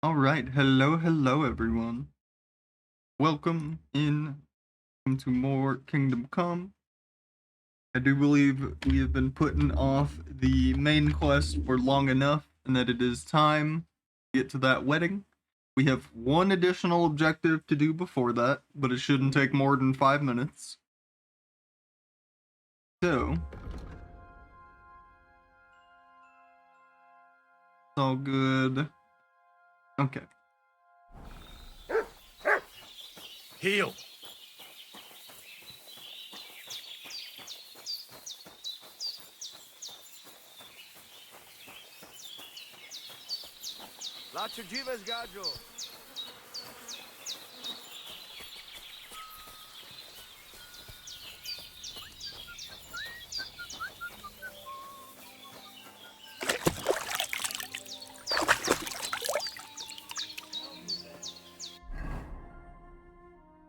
All right, hello everyone. Welcome to more Kingdom Come. I do believe we have been putting off the main quest for long enough, and that it is time to get to that wedding. We have one additional objective to do before that, but it shouldn't take more than 5 minutes. So, it's all good. Okay. Heel! Lacie dziwe zgadziu.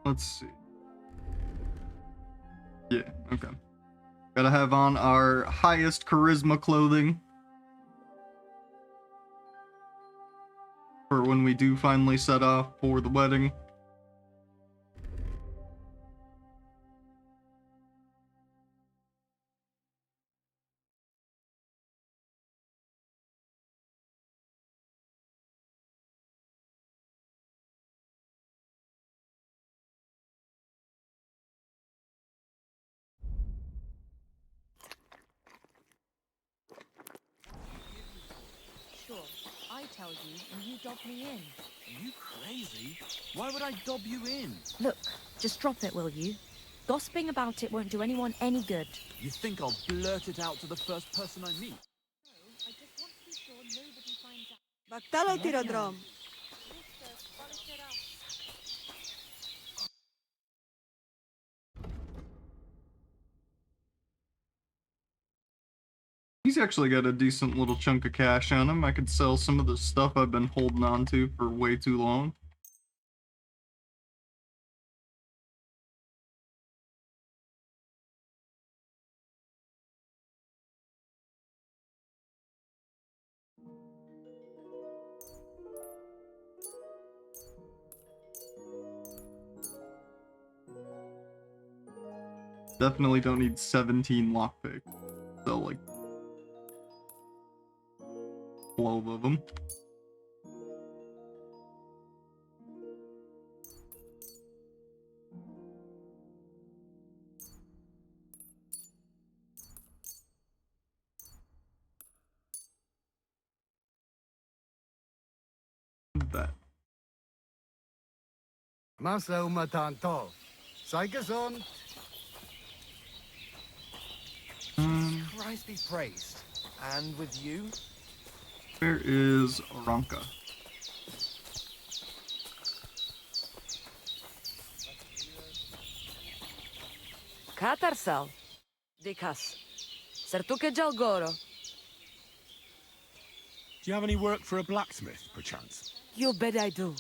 Let's see. Yeah, okay. Gotta have on our highest charisma clothing for when we do finally set off for the wedding. Sure, I tell you and you dob me in. Are you crazy? Why would I dob you in? Look, just drop it, will you? Gossiping about it won't do anyone any good. You think I'll blurt it out to the first person I meet? No, I just want to be sure nobody finds out. Baktalo tiradrom. He's actually got a decent little chunk of cash on him. I could sell some of the stuff I've been holding on to for way too long. Definitely don't need 17 lockpicks. Sell like 12 of them. That. Masa umatanto. Sei gesund. Christ be praised. And with you? Where is Aranka? Katarsal. Dikas. Sertuke Jalgoro. Do you have any work for a blacksmith, perchance? You bet I do.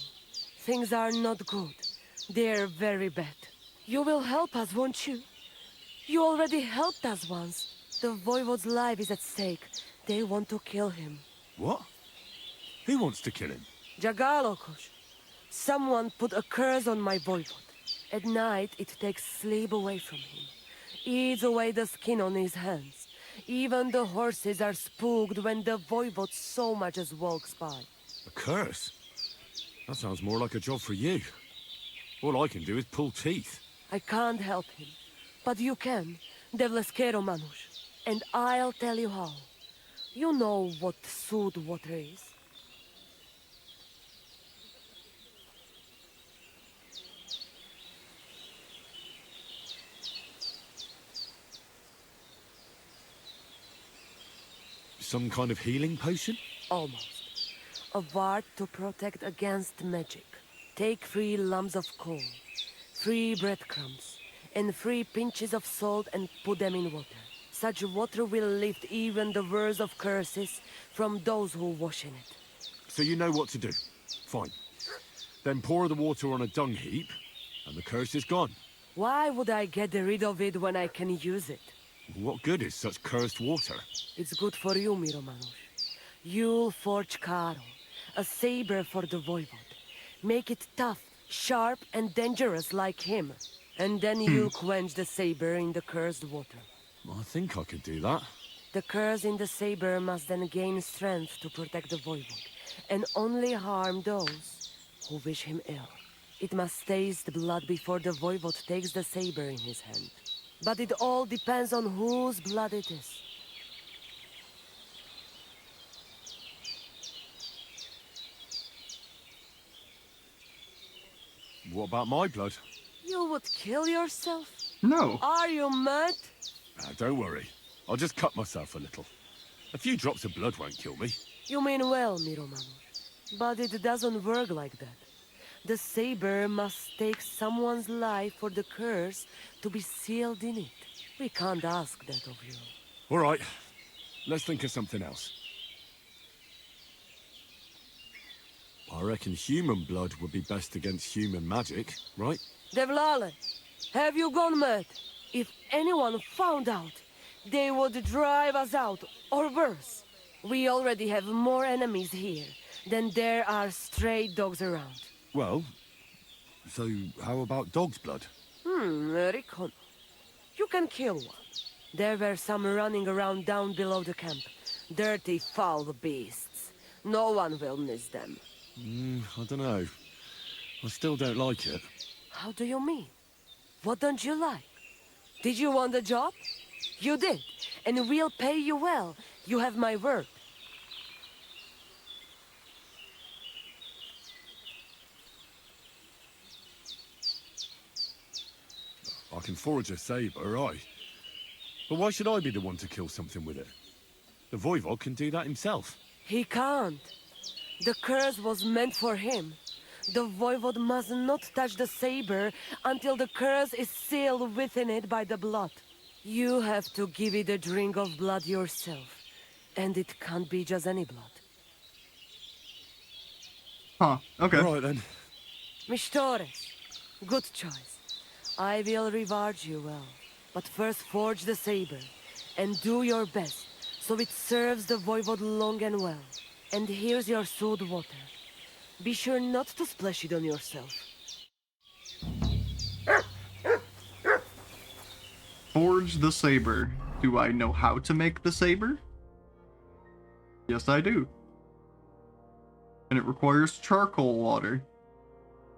Things are not good. They're very bad. You will help us, won't you? You already helped us once. The Voivode's life is at stake. They want to kill him. What? Who wants to kill him? Jagalokosh. Someone put a curse on my Voivode. At night, it takes sleep away from him. Eats away the skin on his hands. Even the horses are spooked when the Voivode so much as walks by. A curse? That sounds more like a job for you. All I can do is pull teeth. I can't help him. But you can, Devleskero Manush. And I'll tell you how. You know what sooth water is. Some kind of healing potion? Almost. A ward to protect against magic. Take 3 lumps of coal, 3 breadcrumbs, and 3 pinches of salt and put them in water. Such water will lift even the worst of curses from those who wash in it. So you know what to do. Fine. Then pour the water on a dung heap, and the curse is gone. Why would I get rid of it when I can use it? What good is such cursed water? It's good for you, Miromanush. You'll forge Karo, A saber for the Voivod. Make it tough, sharp, and dangerous like him. And then you'll quench the saber in the cursed water. I think I could do that. The curse in the saber must then gain strength to protect the Voivod, and only harm those who wish him ill. It must taste blood before the Voivod takes the saber in his hand. But it all depends on whose blood it is. What about my blood? You would kill yourself? No. Are you mad? Don't worry. I'll just cut myself a little. A few drops of blood won't kill me. You mean well, Miromanor. But it doesn't work like that. The saber must take someone's life for the curse to be sealed in it. We can't ask that of you. All right. Let's think of something else. I reckon human blood would be best against human magic, right? Devlale, have you gone mad? If anyone found out, they would drive us out, or worse. We already have more enemies here than there are stray dogs around. Well, so how about dog's blood? Recon. You can kill one. There were some running around down below the camp. Dirty, foul beasts. No one will miss them. I don't know. I still don't like it. How do you mean? What don't you like? Did you want the job? You did, and we'll pay you well. You have my word. I can forge a saber, aye. But why should I be the one to kill something with it? The Voivod can do that himself. He can't. The curse was meant for him. The Voivod must not touch the saber until the curse is sealed within it by the blood. You have to give it a drink of blood yourself. And it can't be just any blood. Huh. Okay. All right, then. Mistores, good choice. I will reward you well. But first forge the saber, and do your best, so it serves the Voivod long and well. And here's your soda water. Be sure not to splash it on yourself. Forge the saber. Do I know how to make the saber? Yes, I do. And it requires charcoal water.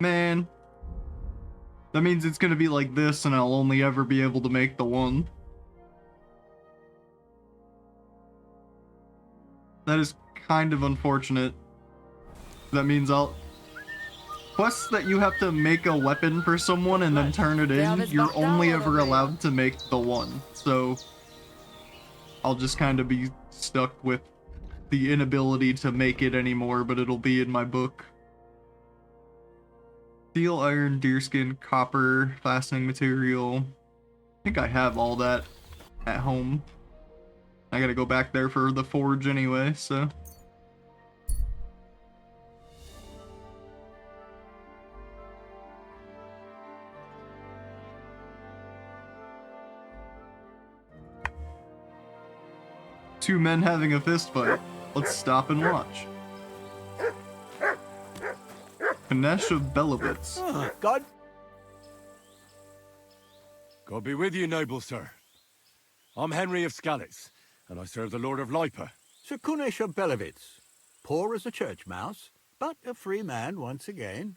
Man. That means it's gonna be like this and I'll only ever be able to make the one. That is kind of unfortunate. That means quests that you have to make a weapon for someone and then turn it in, you're only ever allowed to make the one. So I'll just kind of be stuck with the inability to make it anymore, but it'll be in my book. Steel, iron, deerskin, copper, fastening material. I think I have all that at home. I gotta go back there for the forge anyway, so. Two men having a fist fight. Let's stop and watch. Ganesh of Belovitz. God. God be with you, noble sir. I'm Henry of Skalitz, and I serve the Lord of Lipa. Sir Kunesh of Belovitz, poor as a church mouse, but a free man once again.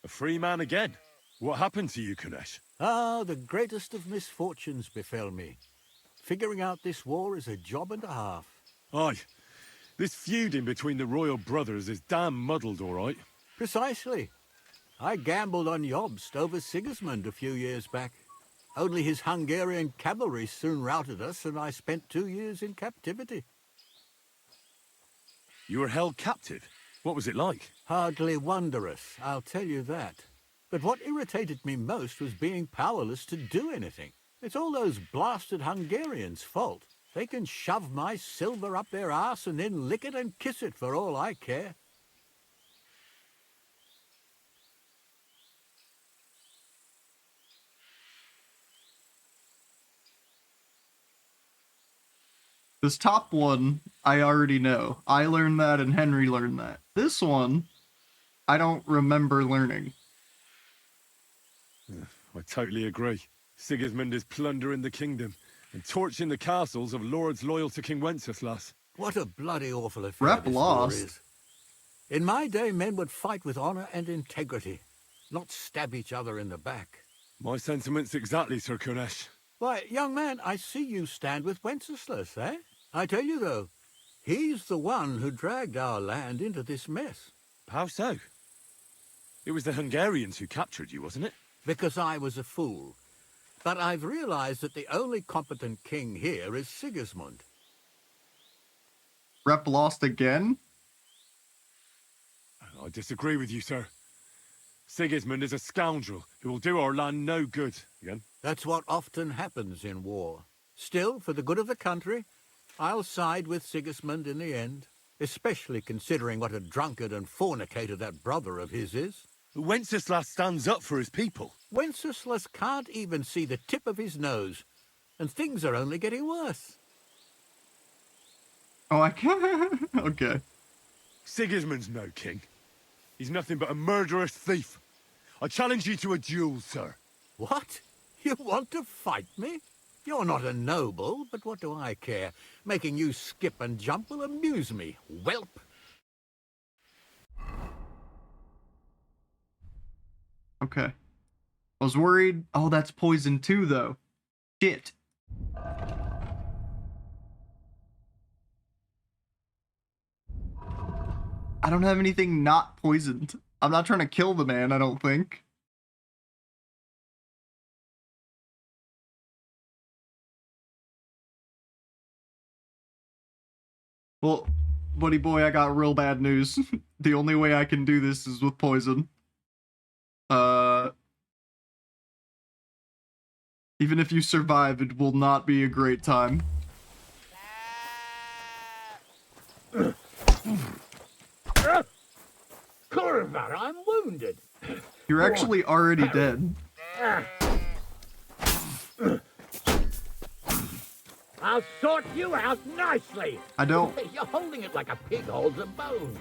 A free man again? What happened to you, Kunesh? Ah, the greatest of misfortunes befell me. Figuring out this war is a job and a half. Aye. This feuding between the royal brothers is damn muddled, all right. Precisely. I gambled on Jobst over Sigismund a few years back. Only his Hungarian cavalry soon routed us, and I spent 2 years in captivity. You were held captive? What was it like? Hardly wondrous, I'll tell you that. But what irritated me most was being powerless to do anything. It's all those blasted Hungarians' fault. They can shove my silver up their arse and then lick it and kiss it for all I care. This top one, I already know. I learned that and Henry learned that. This one, I don't remember learning. I totally agree. Sigismund is plundering the kingdom and torching the castles of lords loyal to King Wenceslas. What a bloody awful affair Rep this war lost. is. In my day, men would fight with honor and integrity, not stab each other in the back. My sentiments exactly, Sir Kunesh. Why, young man, I see you stand with Wenceslas, eh? I tell you, though, he's the one who dragged our land into this mess. How so? It was the Hungarians who captured you, wasn't it? Because I was a fool. But I've realized that the only competent king here is Sigismund. Rep lost again? I disagree with you, sir. Sigismund is a scoundrel who will do our land no good. Again? That's what often happens in war. Still, for the good of the country, I'll side with Sigismund in the end, especially considering what a drunkard and fornicator that brother of his is. Wenceslas stands up for his people. Wenceslas can't even see the tip of his nose, and things are only getting worse. Oh, I can't. Okay. Sigismund's no king. He's nothing but a murderous thief. I challenge you to a duel, sir. What? You want to fight me? You're not a noble, but what do I care? Making you skip and jump will amuse me, whelp. Okay. I was worried. Oh, that's poison too, though. Shit. I don't have anything not poisoned. I'm not trying to kill the man, I don't think. Well, buddy boy, I got real bad news. The only way I can do this is with poison. Even if you survive, it will not be a great time. Kurva, I'm wounded. You're actually already dead. I'll sort you out nicely. I don't... You're holding it like a pig holds a bone.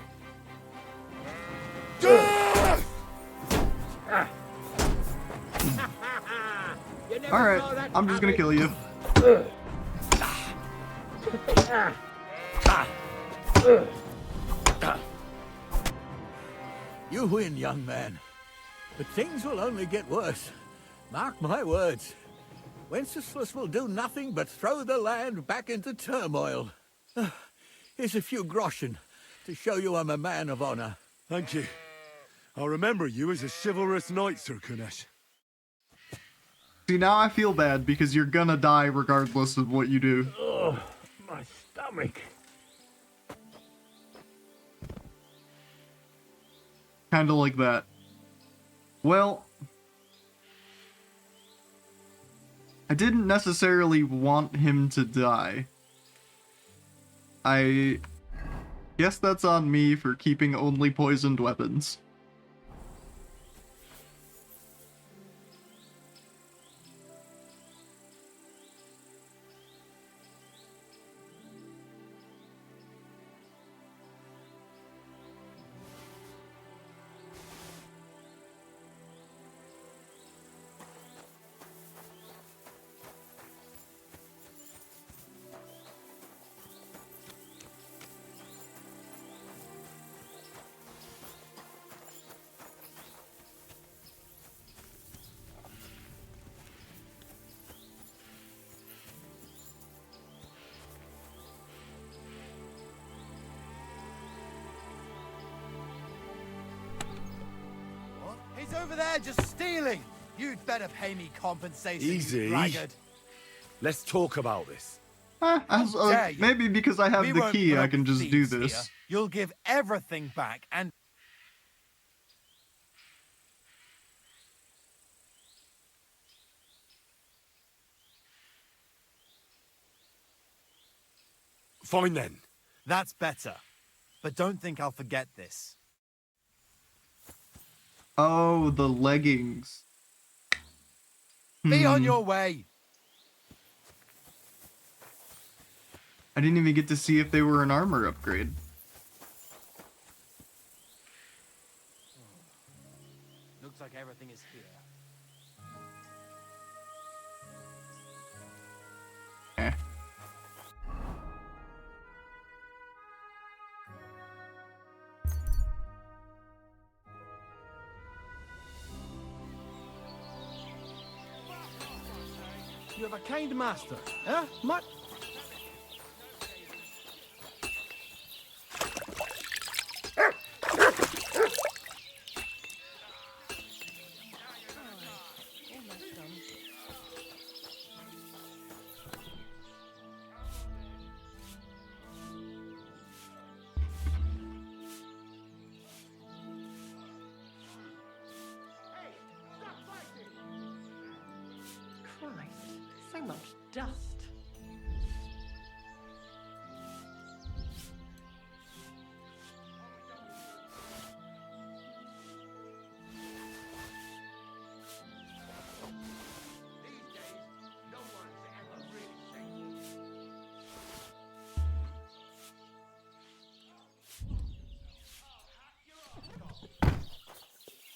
Alright, I'm just gonna kill you. You win, young man. But things will only get worse. Mark my words. Wenceslas will do nothing but throw the land back into turmoil. Here's a few groschen to show you I'm a man of honor. Thank you. I'll remember you as a chivalrous knight, Sir Kunesh. See, now I feel bad because you're gonna die regardless of what you do. Oh, my stomach. Kinda like that. Well... I didn't necessarily want him to die. I guess that's on me for keeping only poisoned weapons. What? He's over there just stealing. You'd better pay me compensation, Easy. you braggart. Let's talk about this. dare you? Maybe because I have We the won't key, put I up can with just do thieves this. here. You'll give everything back and... Fine then. That's better. But don't think I'll forget this. Oh, the leggings. Be on your way. I didn't even get to see if they were an armor upgrade. Looks like everything is here. Eh. You have a kind master, eh? Mutt? Christ, so much dust.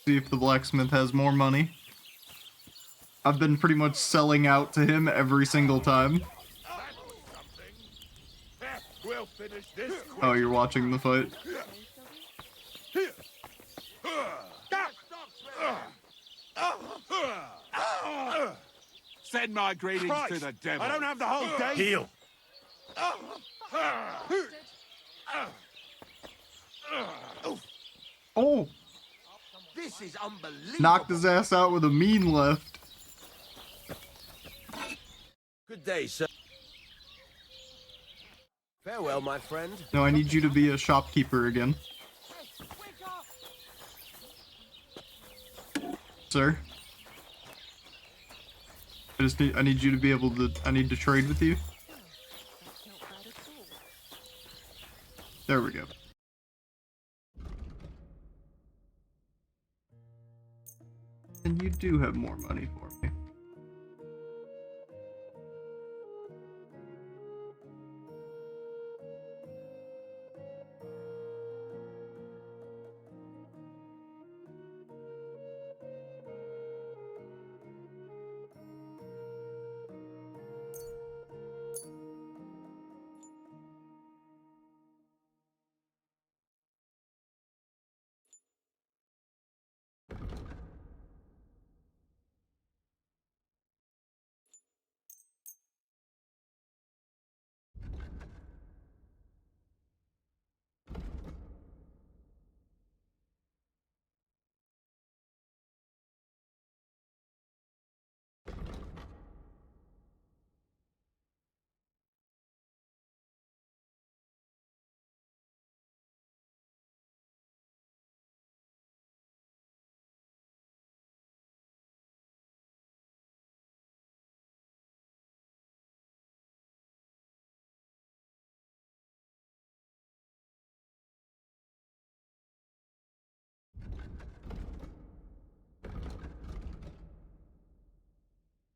See if the blacksmith has more money. I've been pretty much selling out to him every single time. We'll finish this. Oh, you're watching the fight? Send my greetings to the devil. I don't have the whole day. Heal. Oh! This is unbelievable. Knocked his ass out with a mean left. Good day, sir. Farewell, my friend. No, I need you to be a shopkeeper again. Sir? I need you to be able to, I need to trade with you. There we go. And you do have more money for me.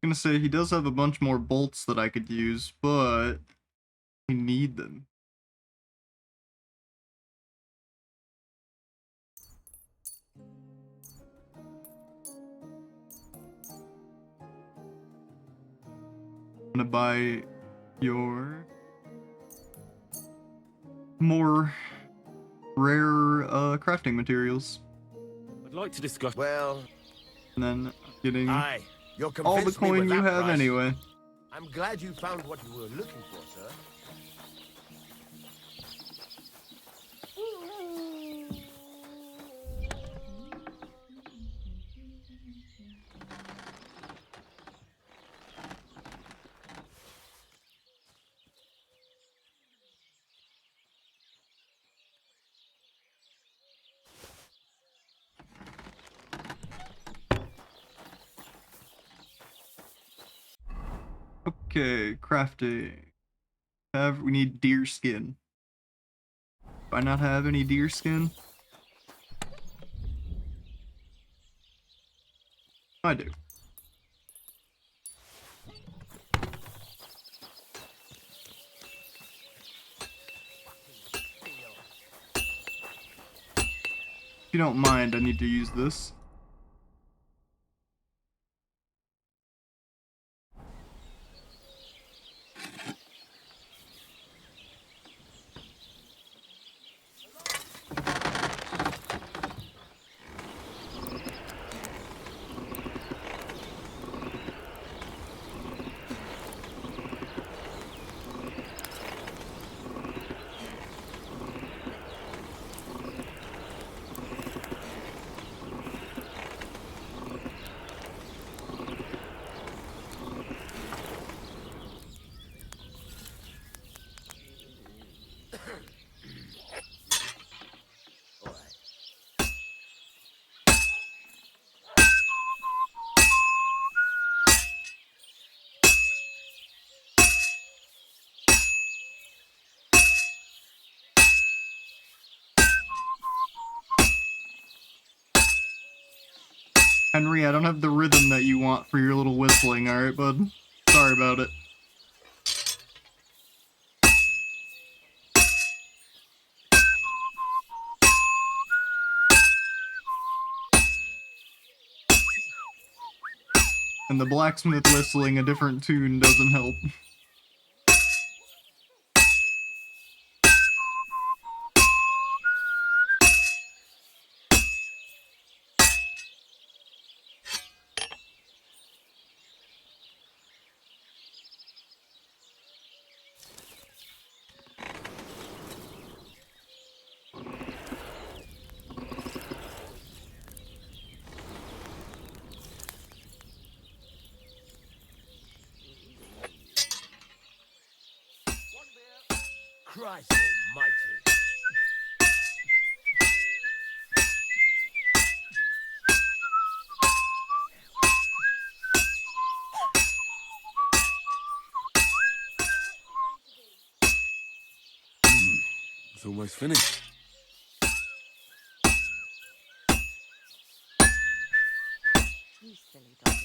Gonna say he does have a bunch more bolts that I could use, but I need them. I'm gonna buy your more rare crafting materials, I'd like to discuss. Well, and then getting aye. You're all the convinced me coin with you that have price. anyway. I'm glad you found what you were looking for, sir. Okay, crafting. We need deer skin. Do I not have any deer skin? I do. you don't mind, I need to use this. Henry, I don't have the rhythm that you want for your little whistling, alright, bud? Sorry about it. And the blacksmith whistling a different tune doesn't help. Christ almighty. It's almost finished. You silly doggy.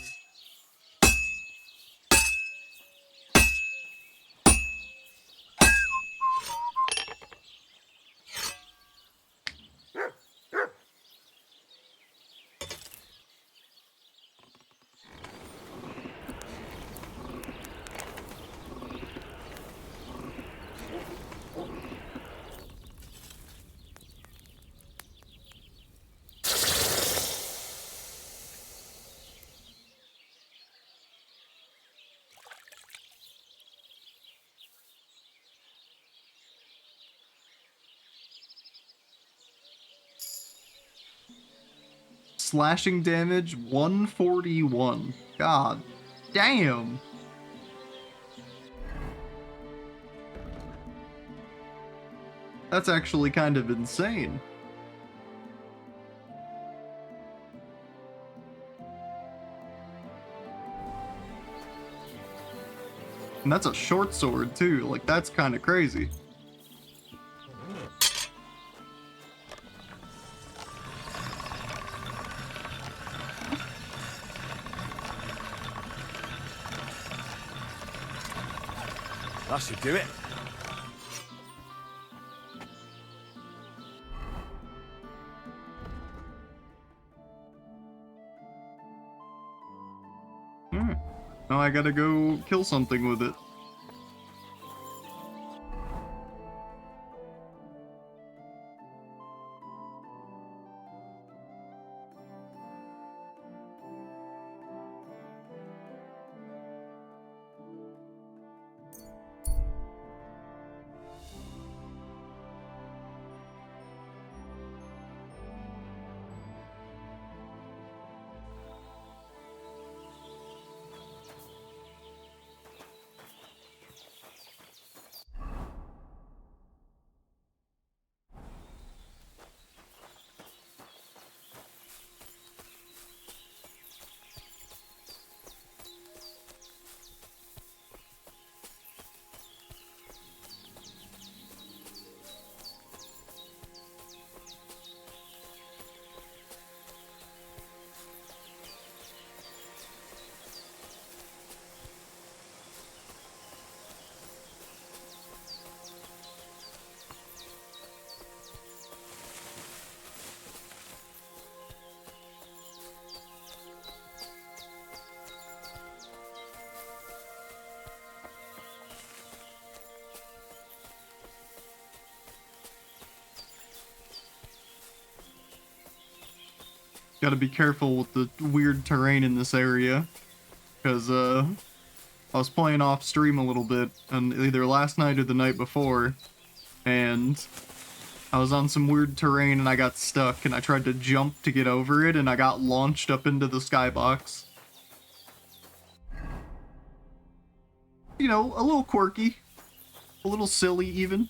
Slashing damage 141. God damn. That's actually kind of insane. And that's a short sword too, like that's kind of crazy. That should do it. Now I gotta go kill something with it. gotta be careful with the weird terrain in this area. Because, I was playing off stream a little bit, and either last night or the night before, and I was on some weird terrain and I got stuck, and I tried to jump to get over it, and I got launched up into the skybox. You know, a little quirky. A little silly, even.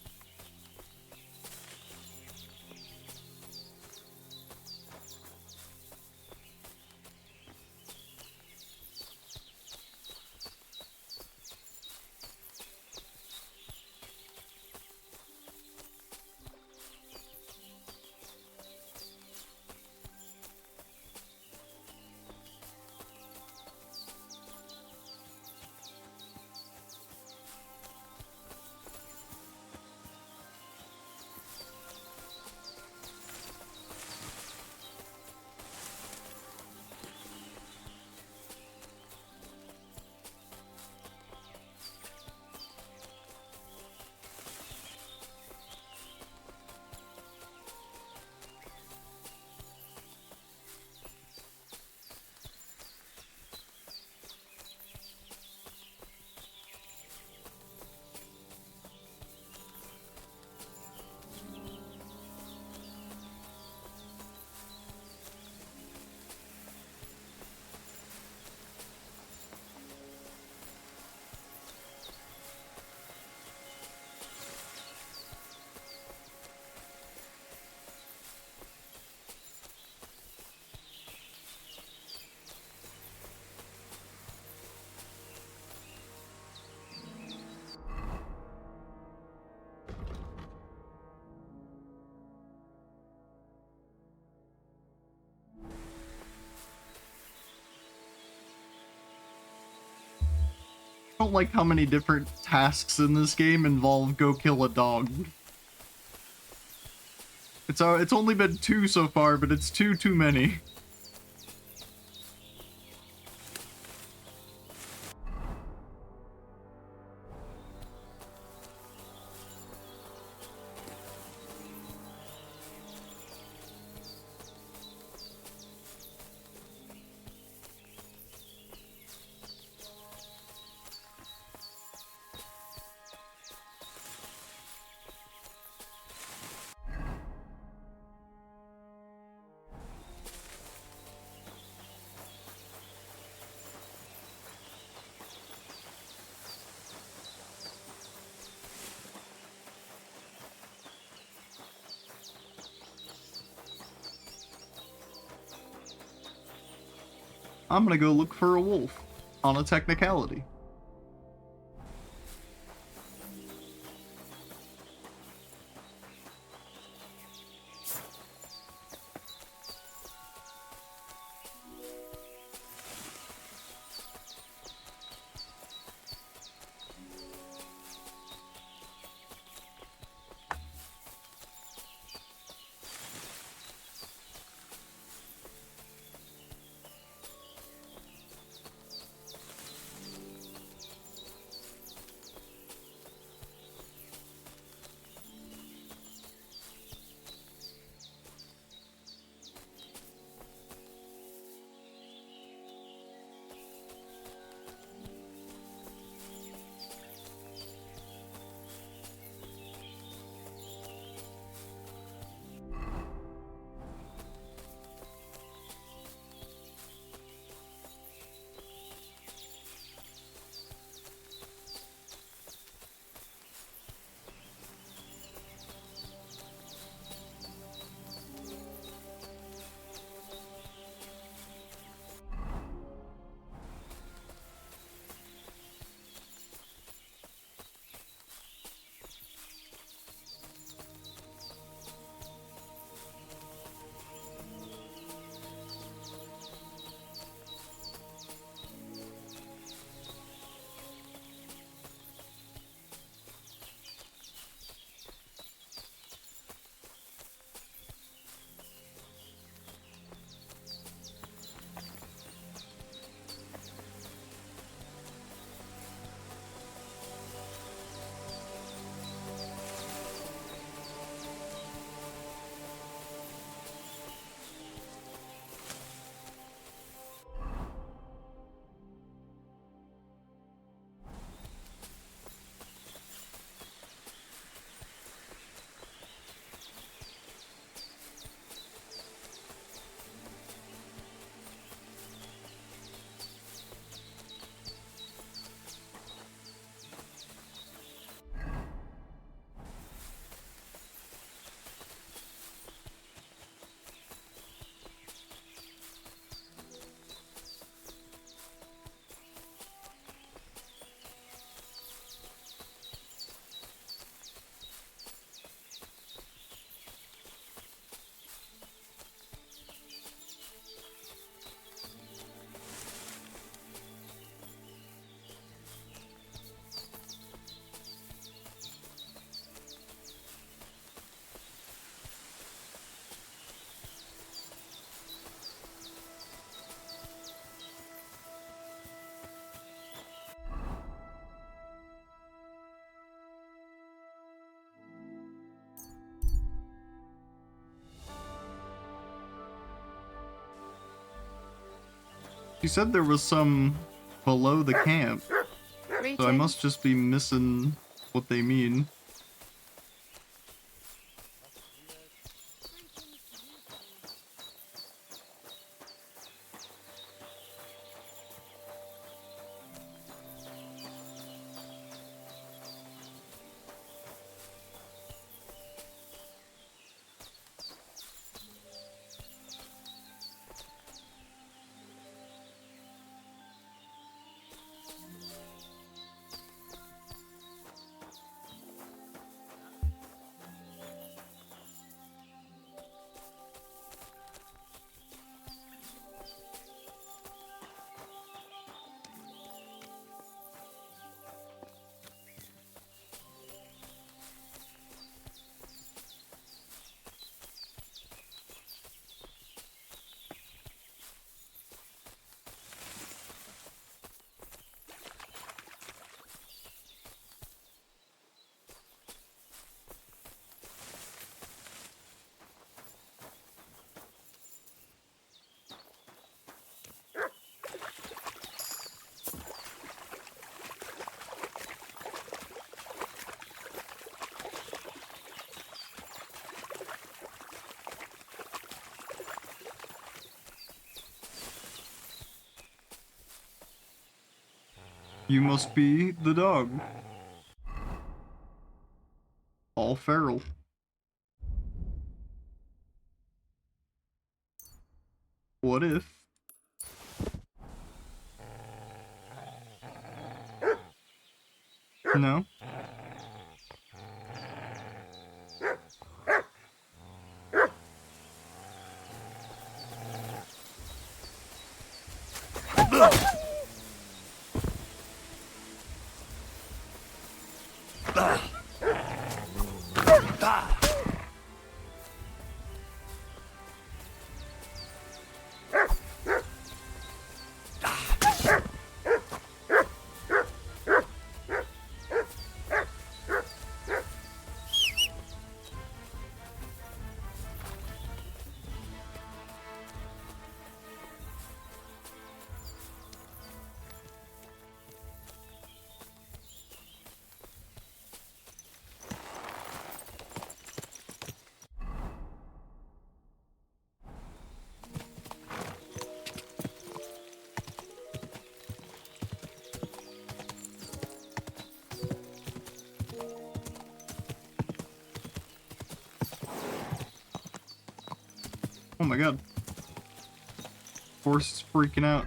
I don't like how many different tasks in this game involve go kill a dog. It's only been 2 so far, but it's too many. I'm gonna go look for a wolf on a technicality. She said there was some below the camp, so I Greetings. must just be missing what they mean. You must be the dog. All feral. What if? No? Oh my god. Horse is freaking out.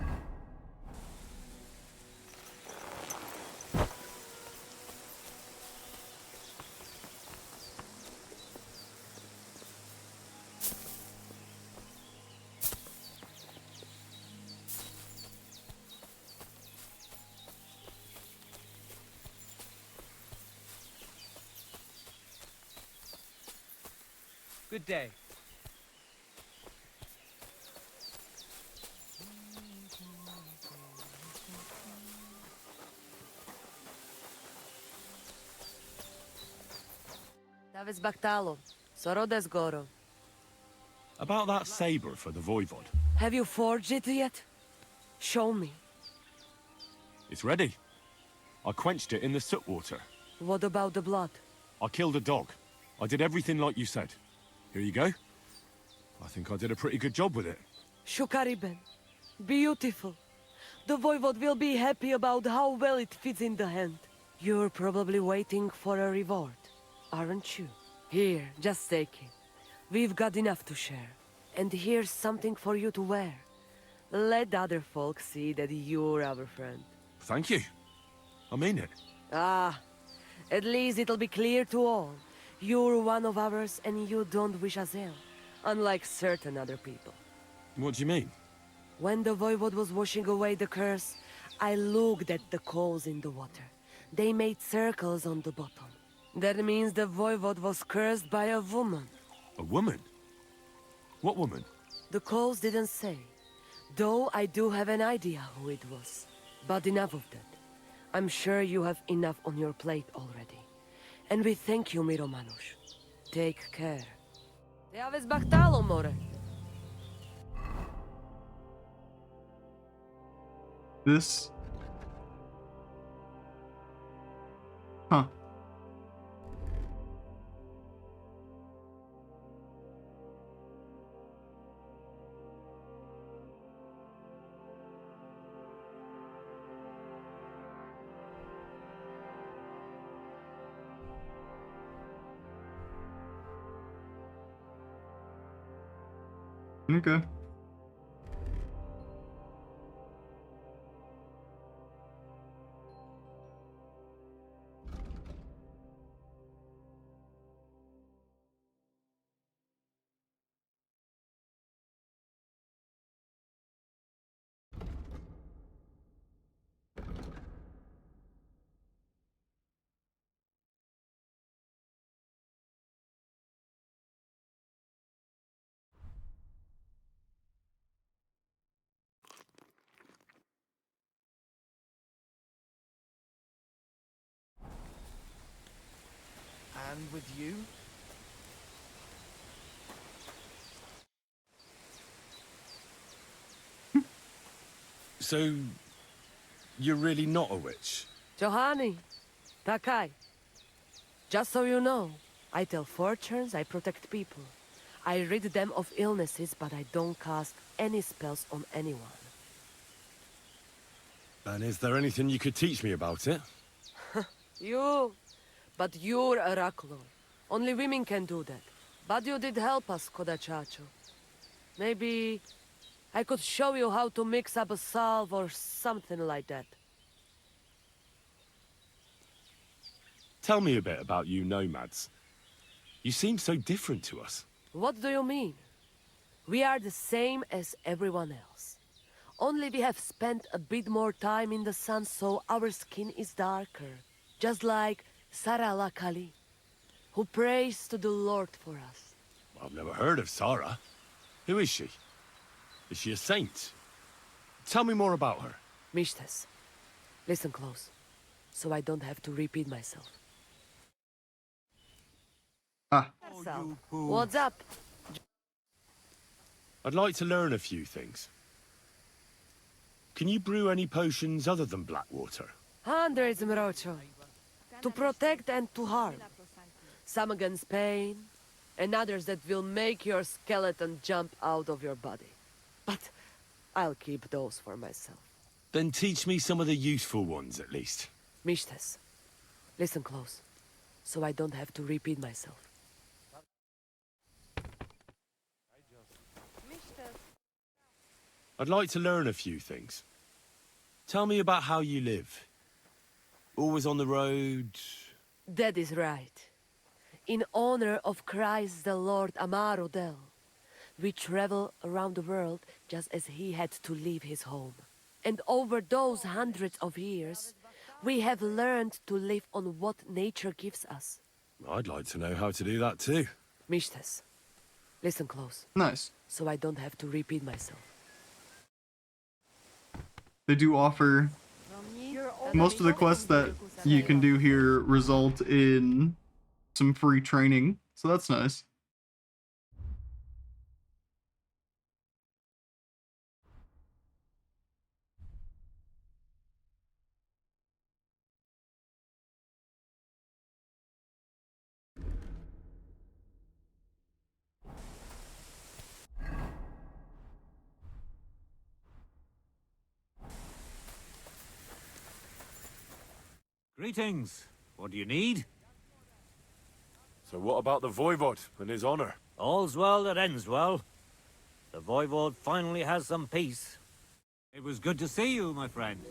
Good day. Tavis Baktalo, Sorodes Goro. About that saber for the Voivod. Have you forged it yet? Show me. It's ready. I quenched it in the soot water. What about the blood? I killed a dog. I did everything like you said. Here you go. I think I did a pretty good job with it. Shukariben. Beautiful. The Voivod will be happy about how well it fits in the hand. You're probably waiting for a reward, aren't you? Here, just take it. We've got enough to share. And here's something for you to wear. Let other folks see that you're our friend. Thank you. I mean it. Ah, at least it'll be clear to all. You're one of ours and you don't wish us ill, unlike certain other people. What do you mean? When the Voivod was washing away the curse, I looked at the coals in the water. They made circles on the bottom. That means the Voivod was cursed by a woman. A woman? What woman? The coals didn't say, though I do have an idea who it was. But enough of that. I'm sure you have enough on your plate already. And we thank you, Miromanush. Take care. Te aveți bactalo, more. This. Huh. Okay. And with you? So, you're really not a witch? Johanni, Takai. Just so you know, I tell fortunes, I protect people. I rid them of illnesses, but I don't cast any spells on anyone. And is there anything you could teach me about it? But you're Oracular. Only women can do that. But you did help us, Kodachacho. Maybe I could show you how to mix up a salve or something like that. Tell me a bit about you nomads. You seem so different to us. What do you mean? We are the same as everyone else. Only we have spent a bit more time in the sun, so our skin is darker. Just like Sarah Lakali, who prays to the Lord for us. I've never heard of Sarah. Who is she? Is she a saint? Tell me more about her. Mishtes, listen close, so I don't have to repeat myself. Ah. What's up? I'd like to learn a few things. Can you brew any potions other than black water? Hundreds, Mrocho. To protect and to harm. Some against pain, and others that will make your skeleton jump out of your body. But I'll keep those for myself. Then teach me some of the useful ones, at least. Mishtes, listen close, so I don't have to repeat myself. I'd like to learn a few things. Tell me about how you live. Always on the road? That is right. In honor of Christ the Lord Amarudel, we travel around the world just as he had to leave his home. And over those hundreds of years, we have learned to live on what nature gives us. I'd like to know how to do that too. Mishtes, listen close, Nice. so I don't have to repeat myself. They do offer most of the quests that you can do here result in some free training, so that's nice. Greetings. What do you need? So what about the Voivod and his honor? All's well that ends well. The Voivod finally has some peace. It was good to see you, my friend.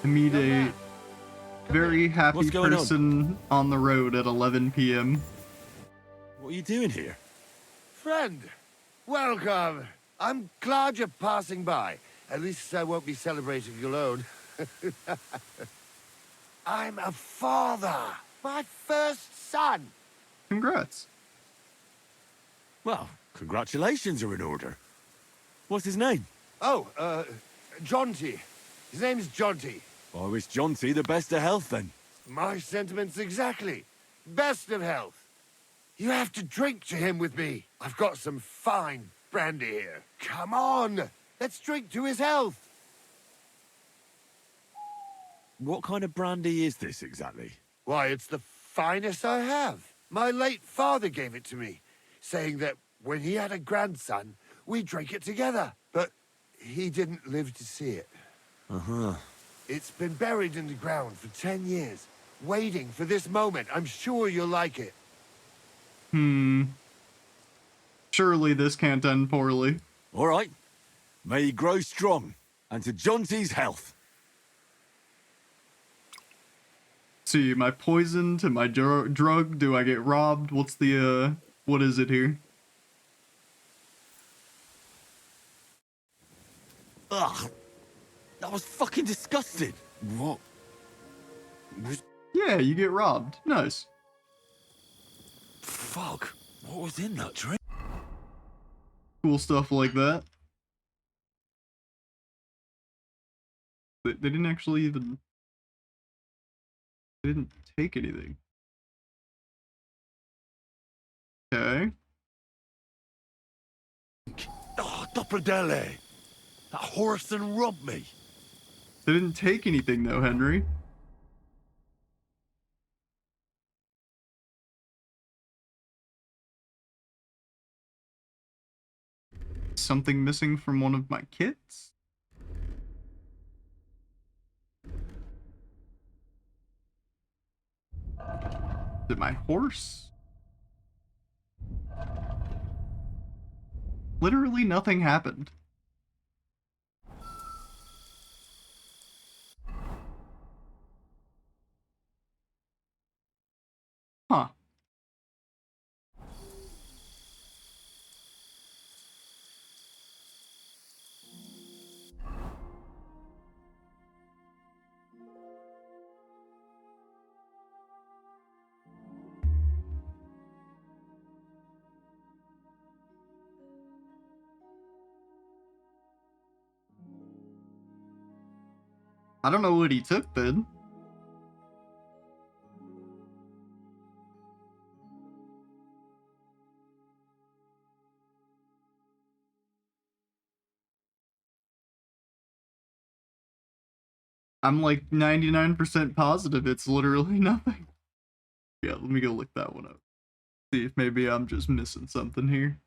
I meet a very happy What's going on? person on the road at 11 p.m. What are you doing here? Friend, Welcome. I'm glad you're passing by. At least I won't be celebrating alone. I'm a father. My first son. Congrats. Well, congratulations are in order. What's his name? Oh, Jonty. His name's Jonty. I wish Jonty the best of health then. My sentiments exactly. Best of health. You have to drink to him with me. I've got some fine brandy here. Come on. Let's drink to his health. What kind of brandy is this exactly? Why, it's the finest I have. My late father gave it to me, saying that when he had a grandson, we drank it together. But he didn't live to see it. Uh-huh. It's been buried in the ground for 10 years, waiting for this moment. I'm sure you'll like it. Surely this can't end poorly. All right. May he grow strong, and to Jonty's health. See, am I poisoned? Am I drugged? Do I get robbed? What's the, what is it here? Ugh. That was fucking disgusting. What? Yeah, you get robbed. Nice. Fuck. What was in that drink? Cool stuff like that. They didn't actually even... They didn't take anything. Okay. Oh, Dopperdelle. That Horson robbed me. They didn't take anything though, Henry. Something missing from one of my kits? Is it my horse? Literally nothing happened. Huh. I don't know what he took then. I'm like 99% positive it's literally nothing. Yeah, let me go look that one up. See if maybe I'm just missing something here.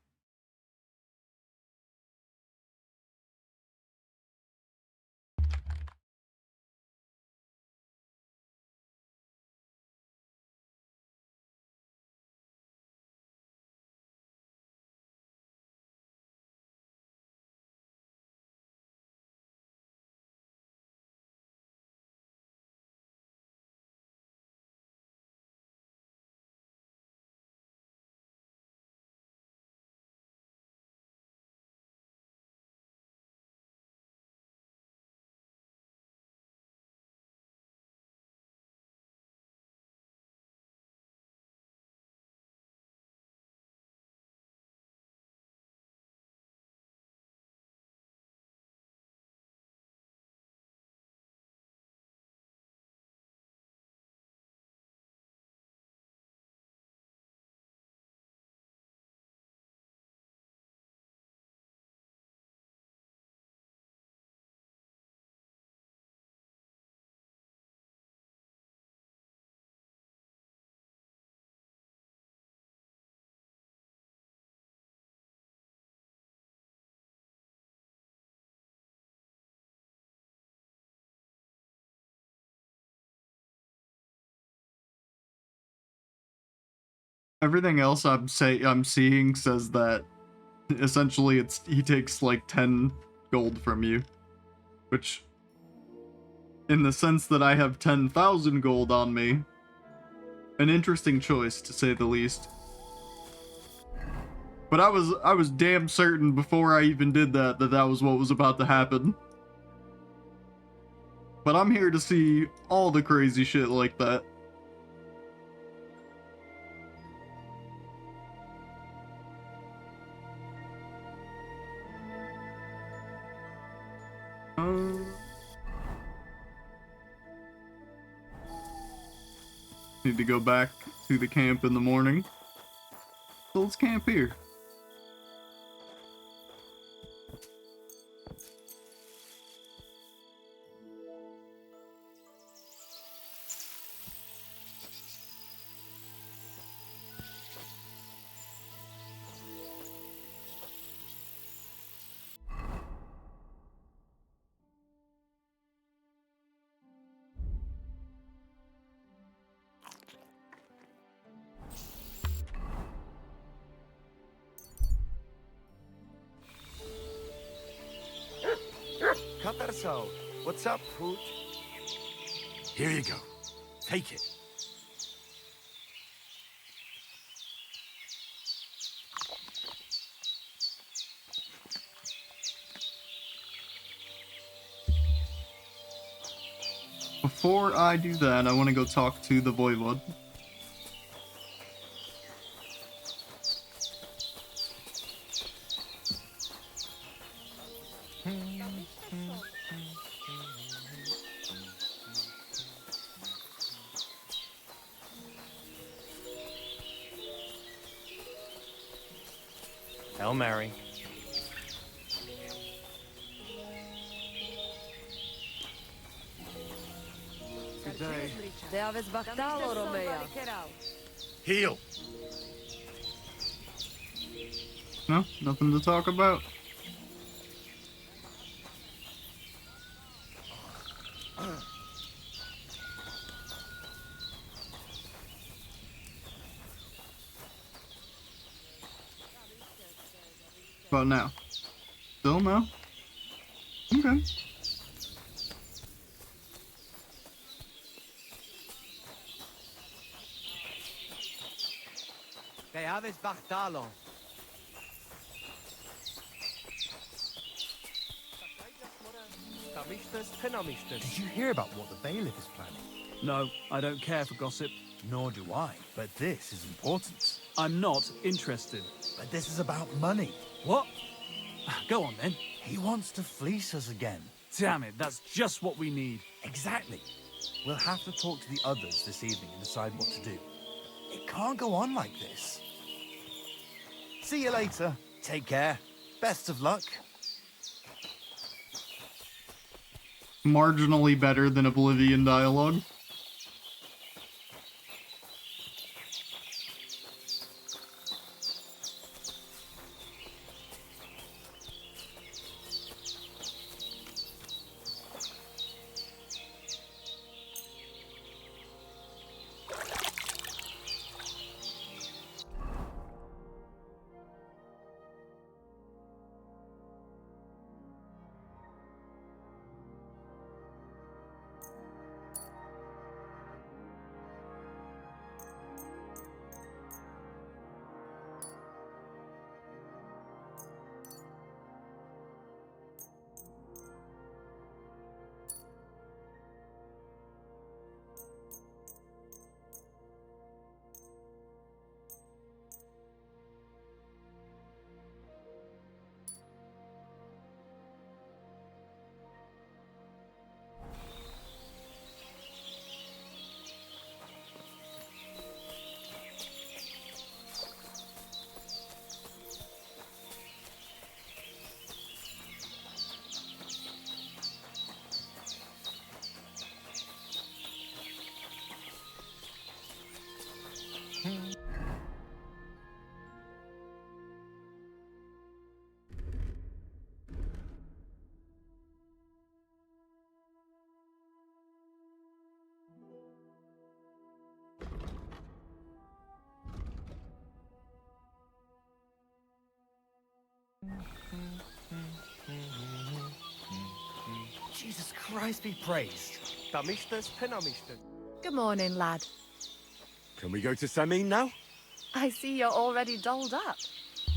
Everything else I'm seeing says that essentially he takes like 10 gold from you, which in the sense that I have 10,000 gold on me, an interesting choice to say the least. But I was damn certain before I even did that that was what was about to happen. But I'm here to see all the crazy shit like that. Need to go back to the camp in the morning. So let's camp here. Katarso, what's up, Food? Here you go. Take it. Before I do that, I want to go talk to the Voivod. Hail Mary. Good day. Deaves Bactalo, Romea. Heal. No? Nothing to talk about? About now? Still no? Okay. Deaves Bactalo. Did you hear about what the bailiff is planning? No, I don't care for gossip. Nor do I, but this is important. I'm not interested. But this is about money. What? Go on then. He wants to fleece us again. Damn it, that's just what we need. Exactly. We'll have to talk to the others this evening and decide what to do. It can't go on like this. See you later. Take care. Best of luck. Marginally better than Oblivion dialogue. Jesus Christ be praised. Good morning, lad. Can we go to Samin now? I see you're already dolled up.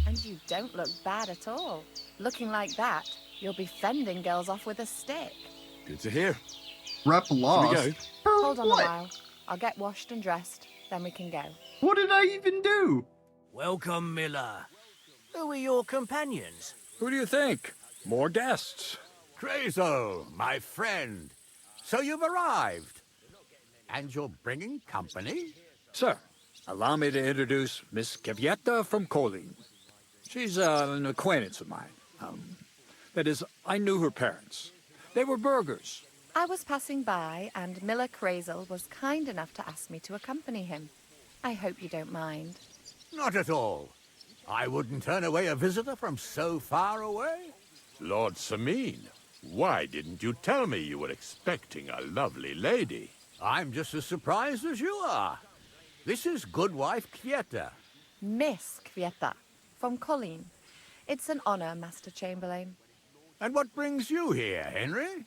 And you don't look bad at all. Looking like that, you'll be fending girls off with a stick. Good to hear. Rep lost. Shall we go? Hold on What? a while. I'll get washed and dressed, then we can go. What did I even do? Welcome, Miller. Who are your companions? Who do you think? More guests. Crazo, my friend. So you've arrived. And you're bringing company? Sir, allow me to introduce Miss Kvyetta from Kolin. She's an acquaintance of mine. That is, I knew her parents. They were burghers. I was passing by, and Miller Crazel was kind enough to ask me to accompany him. I hope you don't mind. Not at all. I wouldn't turn away a visitor from so far away. Lord Sameen, why didn't you tell me you were expecting a lovely lady? I'm just as surprised as you are. This is Goodwife Kvyetta. Miss Kvyetta, from Colleen. It's an honor, Master Chamberlain. And what brings you here, Henry?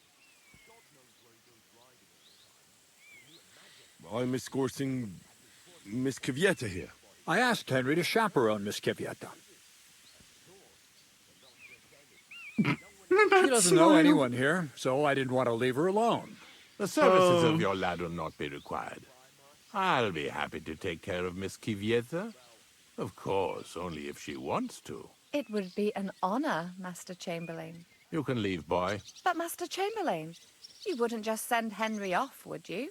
I'm escorting Miss Kvyetta here. I asked Henry to chaperone Miss Kvyetta. She doesn't know anyone here, so I didn't want to leave her alone. The services of your lad will not be required. I'll be happy to take care of Miss Kvyetta. Of course, only if she wants to. It would be an honor, Master Chamberlain. You can leave, boy. But, Master Chamberlain, you wouldn't just send Henry off, would you?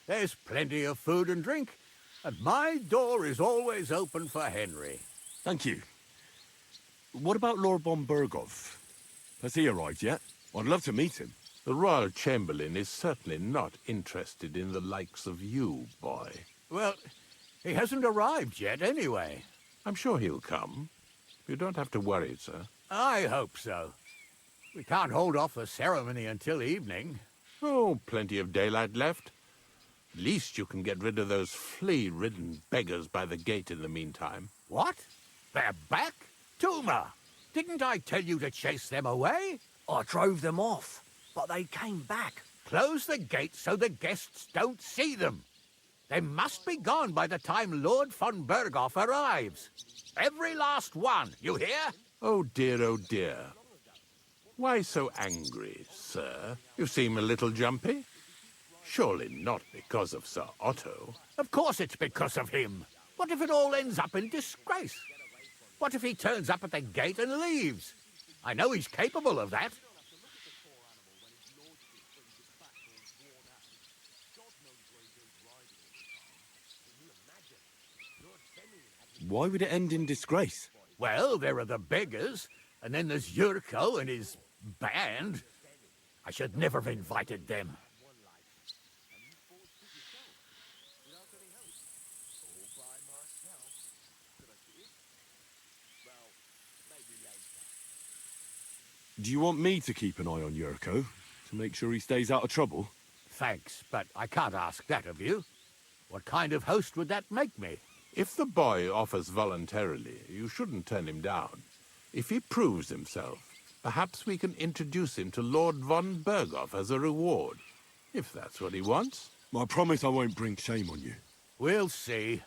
There's plenty of food and drink, and my door is always open for Henry. Thank you. What about Lord von Berghoff? Has he arrived yet? I'd love to meet him. The Royal Chamberlain is certainly not interested in the likes of you, boy. Well, he hasn't arrived yet anyway. I'm sure he'll come. You don't have to worry, sir. I hope so. We can't hold off the ceremony until evening. Oh, plenty of daylight left. At least you can get rid of those flea-ridden beggars by the gate in the meantime. What? They're back? Tuma! Didn't I tell you to chase them away? I drove them off, but they came back. Close the gate so the guests don't see them. They must be gone by the time Lord von Berghoff arrives. Every last one, you hear? Oh dear, oh dear. Why so angry, sir? You seem a little jumpy. Surely not because of Sir Otto. Of course it's because of him. What if it all ends up in disgrace? What if he turns up at the gate and leaves? I know he's capable of that. Why would it end in disgrace? Well, there are the beggars, and then there's Yurko and his band. I should never have invited them. Do you want me to keep an eye on Yurko, to make sure he stays out of trouble? Thanks, but I can't ask that of you. What kind of host would that make me? If the boy offers voluntarily, you shouldn't turn him down. If he proves himself, perhaps we can introduce him to Lord von Berghoff as a reward, if that's what he wants. I promise I won't bring shame on you. We'll see.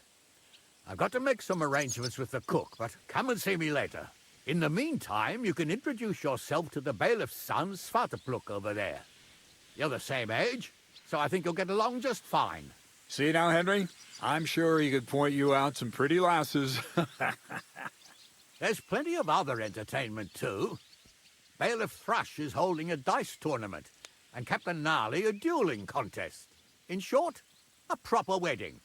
I've got to make some arrangements with the cook, but come and see me later. In the meantime, you can introduce yourself to the bailiff's son, Svatopluk, over there. You're the same age, so I think you'll get along just fine. See now, Henry? I'm sure he could point you out some pretty lasses. There's plenty of other entertainment, too. Bailiff Thrush is holding a dice tournament, and Captain Gnarly a dueling contest. In short, a proper wedding.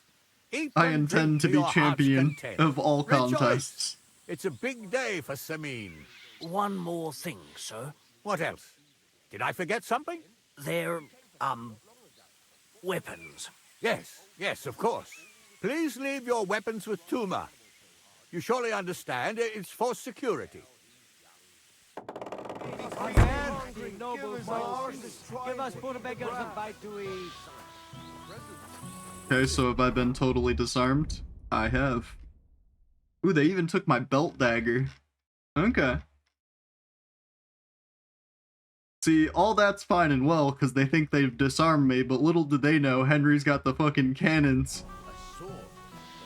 Eat I and intend drink to be your heart's champion content. of all Rejoice. contests. It's a big day for Sameen. One more thing, sir. What else? Did I forget something? They're, weapons. Yes, of course. Please leave your weapons with Tuma. You surely understand it's for security. Give us poor beggars a bite to eat. Okay, so have I been totally disarmed? I have. Ooh, they even took my belt dagger. Okay. See, all that's fine and well, because they think they've disarmed me, but little did they know Henry's got the fucking cannons.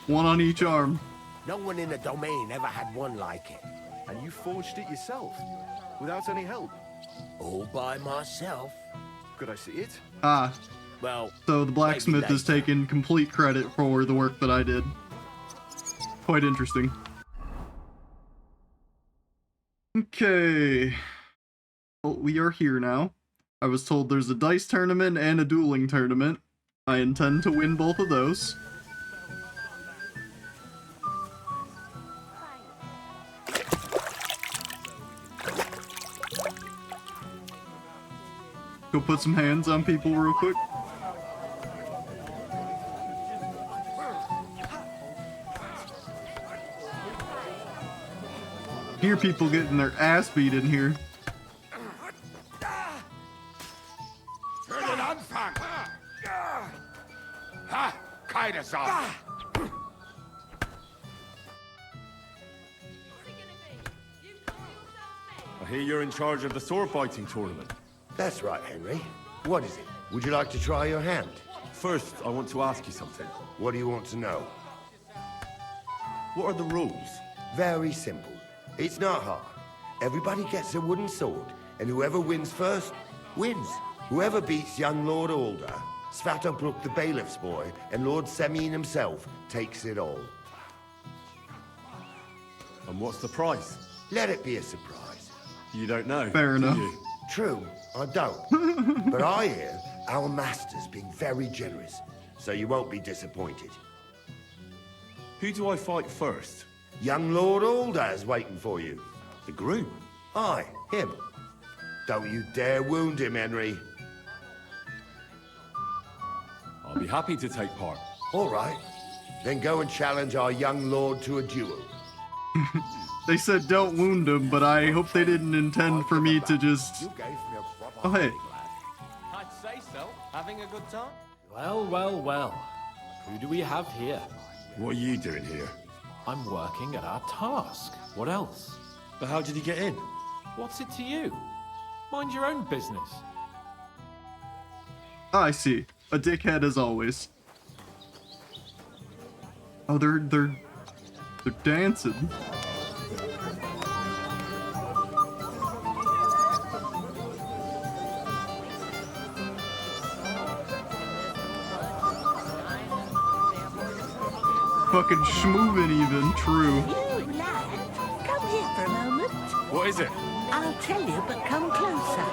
One on each arm. No one in the domain ever had one like it. And you forged it yourself, without any help? All by myself. Could I see it? Ah. Well, so the blacksmith is taking complete credit for the work that I did. Quite interesting. Okay. Well, we are here now. I was told there's a dice tournament and a dueling tournament. I intend to win both of those. Go put some hands on people real quick. Hear people getting their ass beat in here. I hear you're in charge of the sword fighting tournament. That's right, Henry. What is it? Would you like to try your hand? First, I want to ask you something. What do you want to know? What are the rules? Very simple. It's not hard. Everybody gets a wooden sword, and whoever wins first, wins. Whoever beats young Lord Alder, Svatobruk the bailiff's boy, and Lord Semyon himself takes it all. And what's the prize? Let it be a surprise. You don't know. Fair enough. You? True, I don't. But I hear our master's being very generous, so you won't be disappointed. Who do I fight first? Young Lord Alder is waiting for you. The groom? Aye, him. Don't you dare wound him, Henry. I'll be happy to take part. All right. Then go and challenge our young lord to a duel. They said don't wound him, but I hope they didn't intend for me to just... Oh, hey. I'd say so. Having a good time? Well, well, well. Who do we have here? What are you doing here? I'm working at our task. What else? But how did you get in? What's it to you? Mind your own business. Oh, I see. A dickhead as always. Oh, they're dancing. Fucking schmoovin' even, true. You lad, come here for a moment. What is it? I'll tell you, but come closer.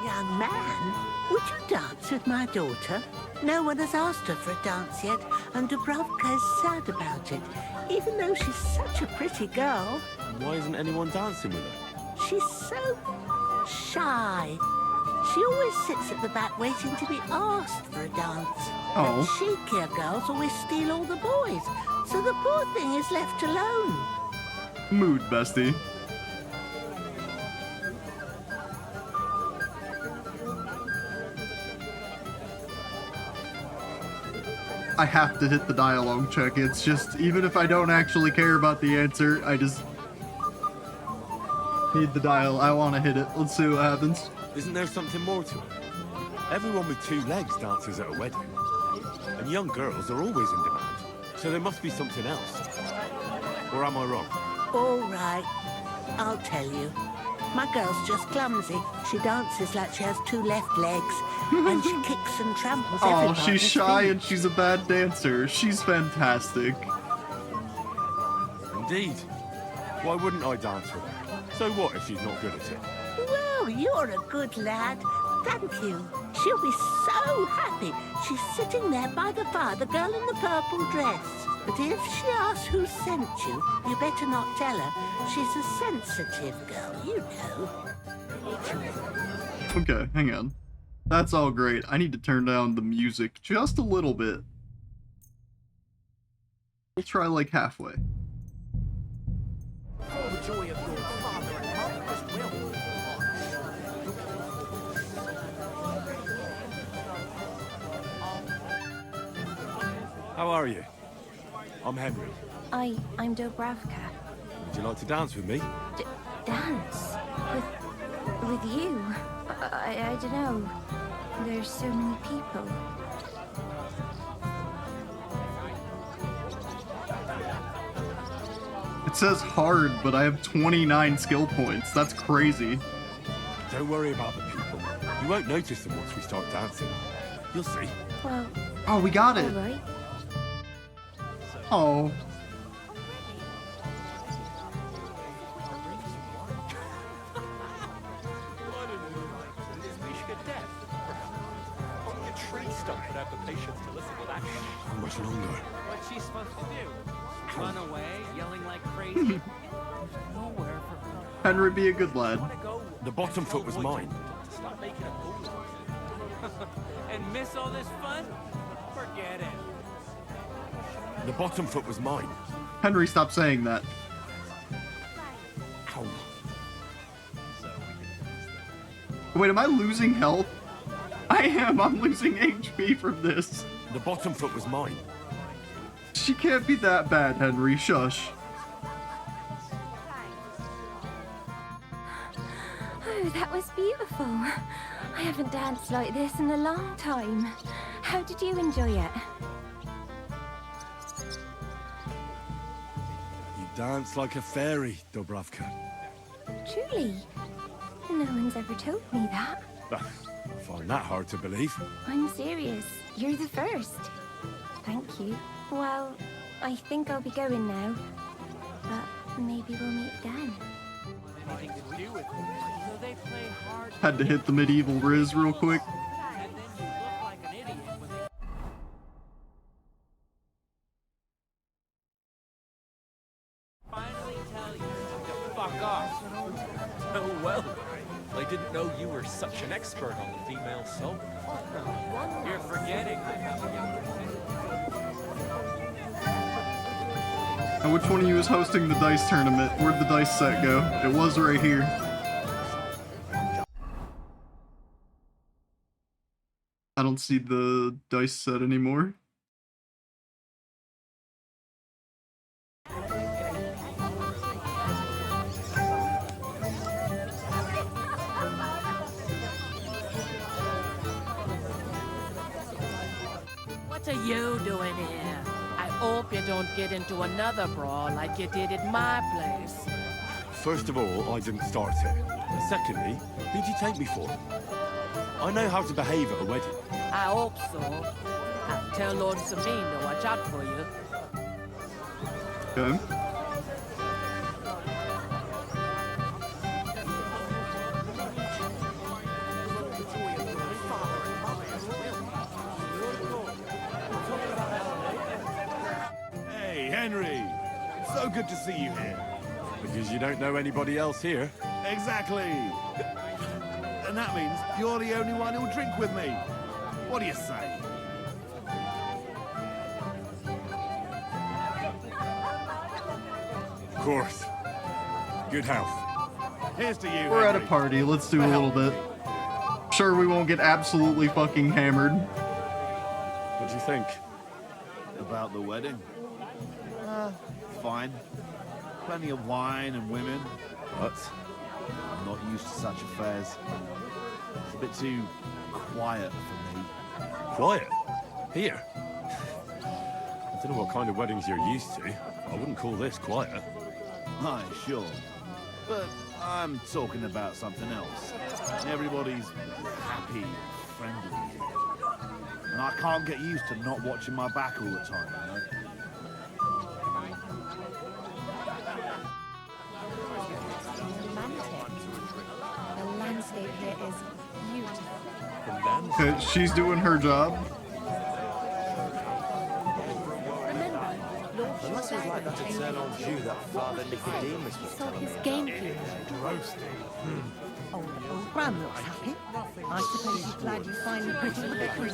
Young man, would you dance with my daughter? No one has asked her for a dance yet, and Dubrovka is sad about it, even though she's such a pretty girl. Why isn't anyone dancing with her? She's so shy. She always sits at the back waiting to be asked for a dance. Oh. But cheekier girls always steal all the boys, so the poor thing is left alone. Mood, bestie. I have to hit the dialogue check. It's just, even if I don't actually care about the answer, I just need the dial. I want to hit it. Let's see what happens. Isn't there something more to it? Everyone with two legs dances at a wedding. And young girls are always in demand. So there must be something else. Or am I wrong? All right, I'll tell you. My girl's just clumsy. She dances like she has two left legs, and she kicks and tramples Oh, everybody. she's shy and she's a bad dancer. She's fantastic. Indeed. Why wouldn't I dance with her? So what if she's not good at it? Well, you're a good lad. Thank you. She'll be so happy. She's sitting there by the fire, the girl in the purple dress. But if she asks who sent you, you better not tell her. She's a sensitive girl, you know. Okay, hang on. That's all great. I need to turn down the music just a little bit. We'll try like halfway. For the joy of your father and mother as well. How are you? I'm Henry. I'm Dubravka. Would you like to dance with me? Dance? With you? I don't know. There's so many people. says hard, but I have 29 skill points. That's crazy. Don't worry about the people. You won't notice them once we start dancing. You'll see. Well, Oh, we got it. all right. Oh. How much longer? What's she supposed to do? Run away, yelling like crazy? Nowhere for her. Henry, be a good lad. The bottom foot was mine. Stop making a fool of herself. And miss all this fun? Forget it. The bottom foot was mine. Henry, stop saying that. Ow. Wait, am I losing health? I am. I'm losing HP from this. The bottom foot was mine. She can't be that bad, Henry. Shush. Oh, that was beautiful. I haven't danced like this in a long time. How did you enjoy it? You dance like a fairy, Dubravka. Truly? No one's ever told me that. I find that hard to believe. I'm serious. You're the first. Thank you. Well, I think I'll be going now. But maybe we'll meet again. Anything to do with it. So they play hard. Had to hit the medieval Riz real quick. And then you look like an idiot when they... Finally tell you to fuck off. Oh well, I didn't know you were such an expert on the female soul. You're forgetting. And which one of you is hosting the dice tournament? Where'd the dice set go? It was right here. I don't see the dice set anymore. What are you doing here? I hope you don't get into another brawl like you did at my place. First of all, I didn't start it. And secondly, who'd you take me for? I know how to behave at a wedding. I hope so. I'll tell Lord Samine to watch out for you. Okay. Hey, Henry! So good to see you here. Because you don't know anybody else here. Exactly! And that means you're the only one who'll drink with me. What do you say? Of course. Good health. Here's to you, We're at a Henry. party. Let's do a little bit. Sure, we won't get absolutely fucking hammered. What do you think? About the wedding? Fine. Plenty of wine and women, but I'm not used to such affairs. It's a bit too quiet for me. Quiet? Here? I don't know what kind of weddings you're used to. I wouldn't call this quiet. Aye, sure. But I'm talking about something else. Everybody's happy, friendly. And I can't get used to not watching my back all the time, you know? The landscape here is beautiful. Okay, she's doing her job. Unless he's like that eternal Jew that Father Nicodemus was Saw his gamekeeper. Old Bram looks happy. I suppose he's glad you finally put him with the cream.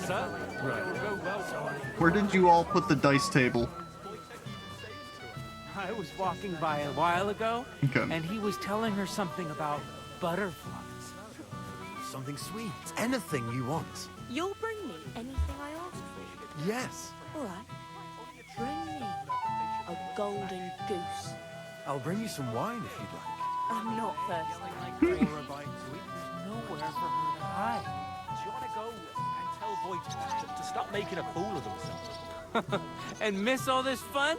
Where did you all put the dice table? I was walking by a while ago, Okay. and he was telling her something about butterflies. Something sweet. Anything you want. You'll bring me anything I ask for. Yes. All right. Bring me a golden goose. I'll bring you some wine if you'd like. I'm not thirsty. Nowhere for her to hide. Do you want to go and tell Voigt to stop making a fool of himself? And miss all this fun?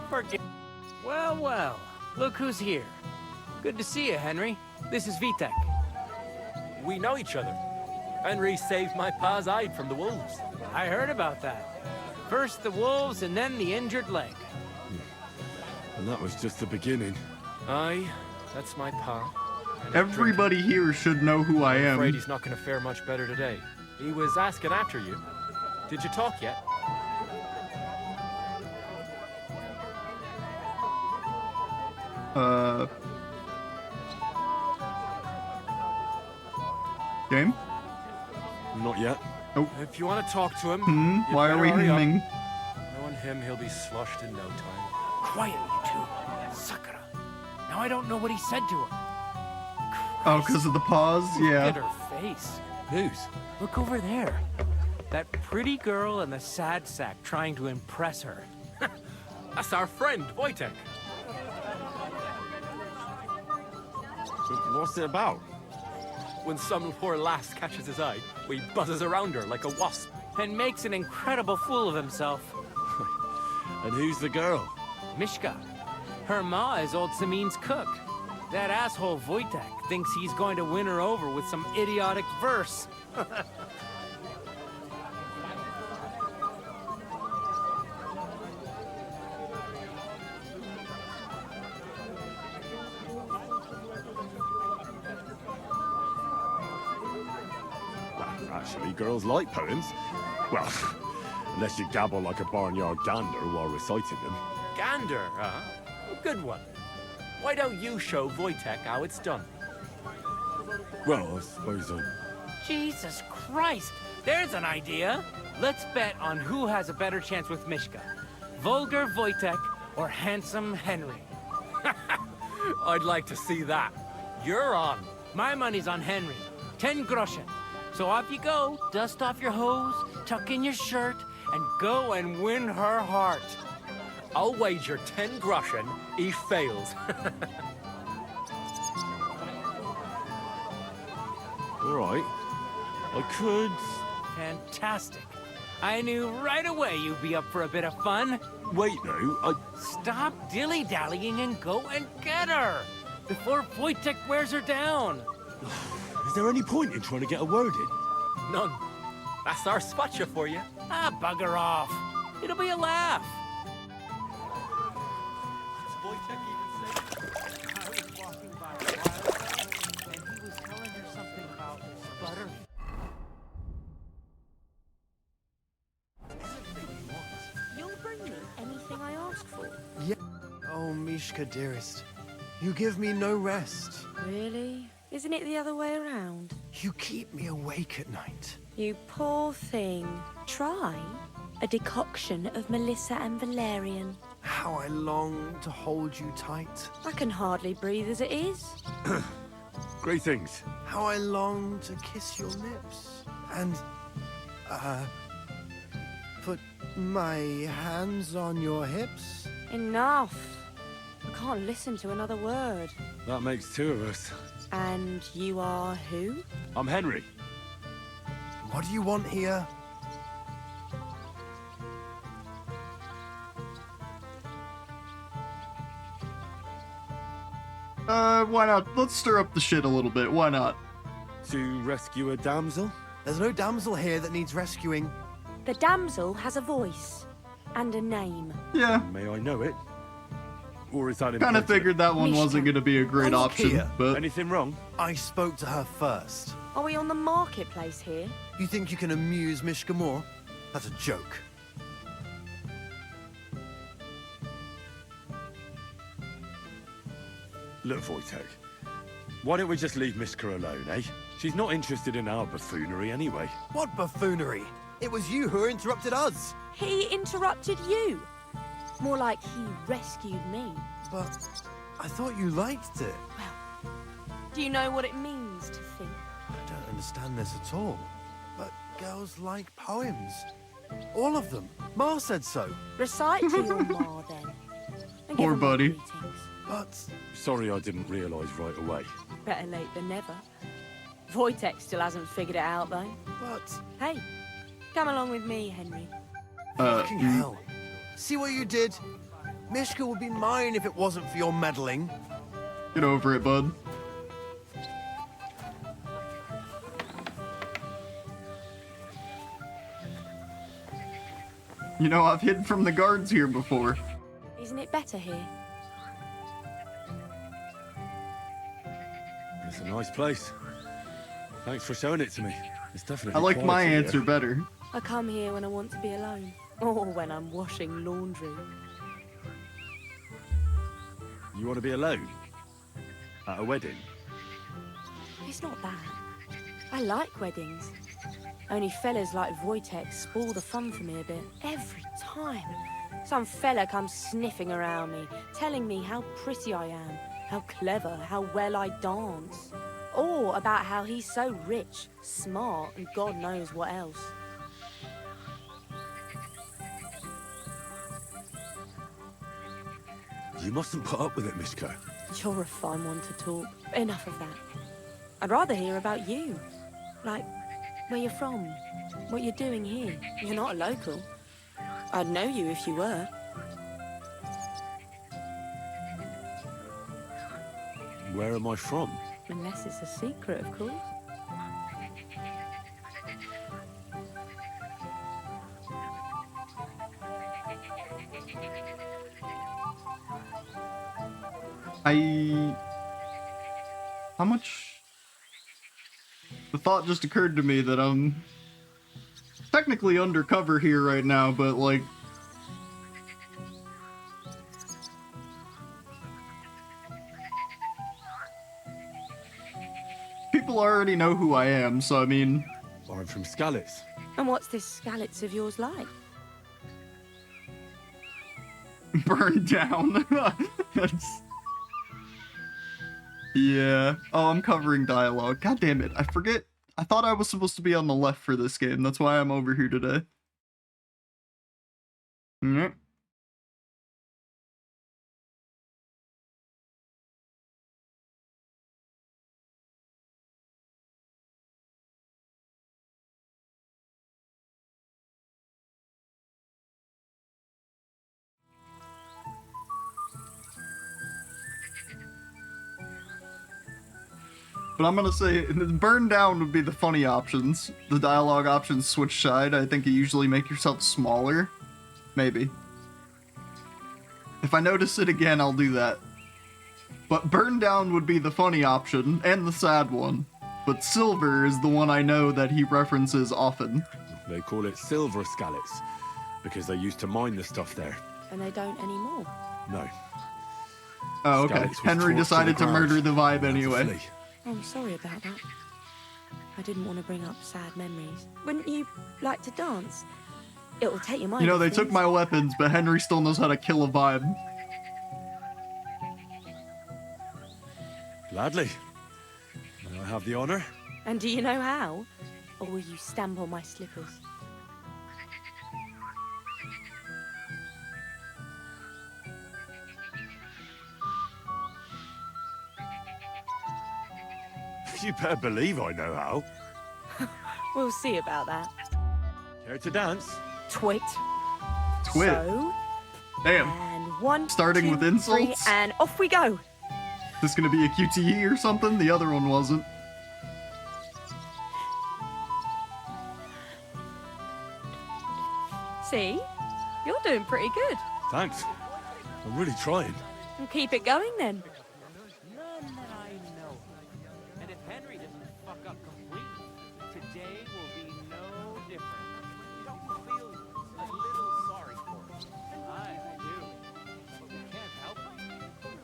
Forget. Well, well. Look who's here. Good to see you, Henry. This is Vitek. We know each other. Henry saved my pa's hide from the wolves. I heard about that. First the wolves and then the injured leg. And that was just the beginning. Aye, that's my pa. Everybody here should know who I I'm am. afraid he's not going to fare much better today. He was asking after you. Did you talk yet? Game? Not yet. Nope. If you want to talk to him, you'd Why are better we hurry up. hemming? Knowing him, he'll be sloshed in no time. Quiet, you two. Sakura. Now I don't know what he said to her. Oh, because of the pause? Look at Yeah. her face. Whose? Look over there. That pretty girl and the sad sack trying to impress her. That's our friend, Wojtek. What's it about? When some poor lass catches his eye, he buzzes around her like a wasp. And makes an incredible fool of himself. And who's the girl? Mishka. Her ma is old Samin's cook. That asshole Wojtek thinks he's going to win her over with some idiotic verse. Well, actually, girls like poems. Well, unless you gabble like a barnyard gander while reciting them. Gander, huh? Good one. Why don't you show Wojtek how it's done? Well, I suppose Jesus Christ! There's an idea! Let's bet on who has a better chance with Mishka. Vulgar Wojtek or handsome Henry. I'd like to see that. You're on. My money's on Henry. 10 groschen. So off you go, dust off your hose, tuck in your shirt, and go and win her heart. I'll wager 10 groschen he fails. all right. I could. Fantastic. I knew right away you'd be up for a bit of fun. Wait, no. Stop dilly-dallying and go and get her before Wojtek wears her down. Is there any point in trying to get a word in? None. That's our spotcha for you. Ah, bugger off. It'll be a laugh. I was walking by a while ago, and he was telling her something about butter. You'll bring me anything I ask for. Yeah. Oh, Mishka, dearest. You give me no rest. Really? Isn't it the other way around? You keep me awake at night. You poor thing. Try a decoction of Melissa and Valerian. How I long to hold you tight. I can hardly breathe as it is. Greetings. How I long to kiss your lips. And, put my hands on your hips. Enough. I can't listen to another word. That makes two of us. And you are who? I'm Henry. What do you want here? Why not? Let's stir up the shit a little bit. Why not? To rescue a damsel? There's no damsel here that needs rescuing. The damsel has a voice and a name. Yeah. May I know it? Or is that Kind of figured that one wasn't going to be a great Look option, here. but Anything wrong? I spoke to her first. Are we on the marketplace here? You think you can amuse Mishka more? That's a joke. Look, Wojtek. Why don't we just leave Mishka alone, eh? She's not interested in our buffoonery anyway. What buffoonery? It was you who interrupted us. He interrupted you. More like he rescued me. But I thought you liked it. Do you know what it means to think? I don't understand this at all. But girls like poems. All of them. Ma said so. Recite to your ma then. And give poor her my buddy. greetings. But Sorry I didn't realise right away. Better late than never. Wojtek still hasn't figured it out though. But Hey, come along with me, Henry. fucking hell. See what you did? Mishka would be mine if it wasn't for your meddling. Get over it, bud. You know, I've hidden from the guards here before. Isn't it better here? It's a nice place. Thanks for showing it to me. It's definitely I like my quieter answer here. better. I come here when I want to be alone. Or when I'm washing laundry. You want to be alone? At a wedding? It's not that. I like weddings. Only fellas like Wojtek spoil the fun for me a bit. Every time. Some fella comes sniffing around me, telling me how pretty I am, how clever, how well I dance. Or about how he's so rich, smart, and God knows what else. You mustn't put up with it, Mishka. You're a fine one to talk. Enough of that. I'd rather hear about you. Like, where you're from, what you're doing here. You're not a local. I'd know you if you were. Where am I from? Unless it's a secret, of course. How much? The thought just occurred to me that I'm technically undercover here right now, but like... people already know who I am, so I mean... I'm from Skalitz. And what's this Skalitz of yours like? Burned down. That's... Yeah. Oh, I'm covering dialogue. God damn it. I forget. I thought I was supposed to be on the left for this game. That's why I'm over here today. Yep. But I'm gonna say, burn down would be the funny options. The dialogue options switch side. I think you usually make yourself smaller. Maybe. If I notice it again, I'll do that. But burn down would be the funny option, and the sad one. But silver is the one I know that he references often. They call it Silver Skalitz, because they used to mine the stuff there. And they don't anymore. No. Oh, okay. Skalitz was Henry torched decided to ground. murder the vibe Had to anyway. flee. Oh, I'm sorry about that. I didn't want to bring up sad memories. Wouldn't you like to dance? It will take your mind You know, off they took things. my weapons, but Henry still knows how to kill a vibe. Gladly. May I have the honor? And do you know how? Or will you stamp on my slippers? You better believe I know how. We'll see about that. Care to dance? Twit. Twit. So, Damn. and one, Starting two, with three, insults? and off we go. This gonna be a QTE or something? The other one wasn't. See? You're doing pretty good. Thanks. I'm really trying. And keep it going then. None that I know of. And if Henry doesn't fuck up completely, today will be no different. Don't you feel a little sorry for him? I do. But we can't help it.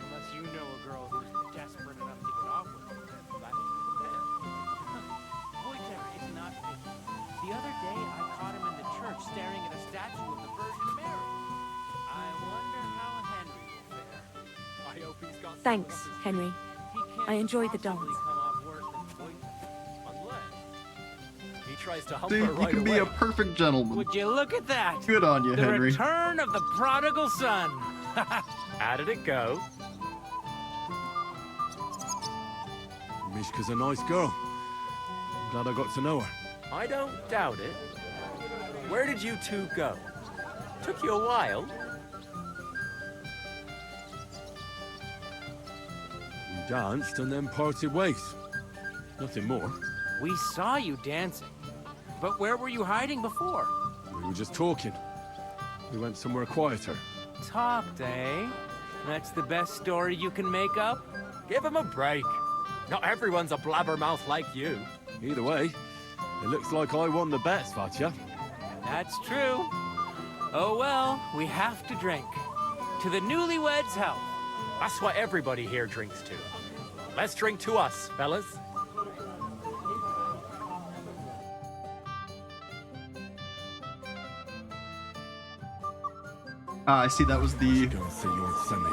Unless you know a girl who's desperate enough to get off with him. That depends. Wojtek is not picky. The other day I caught him in the church staring at a statue of the Virgin Mary. I wonder how Henry will fare. I hope he's got some Thanks, up his Henry. He can't I enjoyed the possibly dance. come off worse than Wojtek. Unless He tries to hump Dude, her you right can away. be a perfect gentleman. would you look at that? Good on you, The Henry. return of the prodigal son. How did it go? Mishka's a nice girl. I'm glad I got to know her. I don't doubt it. Where did you two go? Took you a while. danced, and then parted ways. Nothing more. We saw you dancing. But where were you hiding before? We were just talking. We went somewhere quieter. Talked, eh? That's the best story you can make up? Give him a break. Not everyone's a blabbermouth like you. Either way, it looks like I won the bet, Svatya. That's true. Oh well, we have to drink. To the newlyweds' health. That's what everybody here drinks to. Let's drink to us, fellas. I see that was the Go and see Lord Semi.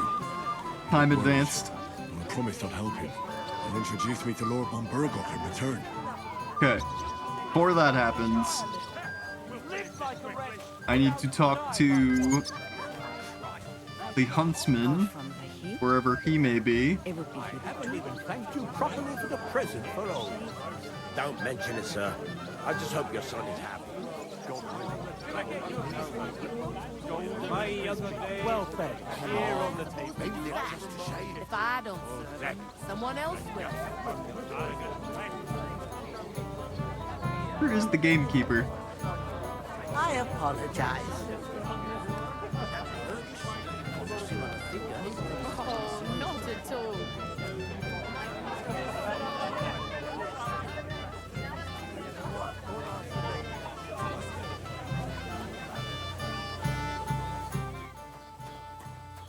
time advanced. I promised I'd help him. And introduce me to Lord von Burghoff in return. Okay. Before that happens, I need to talk to the huntsman, wherever he may be. I haven't even thanked you properly for the present for all. Don't mention it, sir. I just hope your son is happy. Well fed. Here on the table. If I don't serve him, someone else will. Where is the gamekeeper? I apologize. Oh, not at all.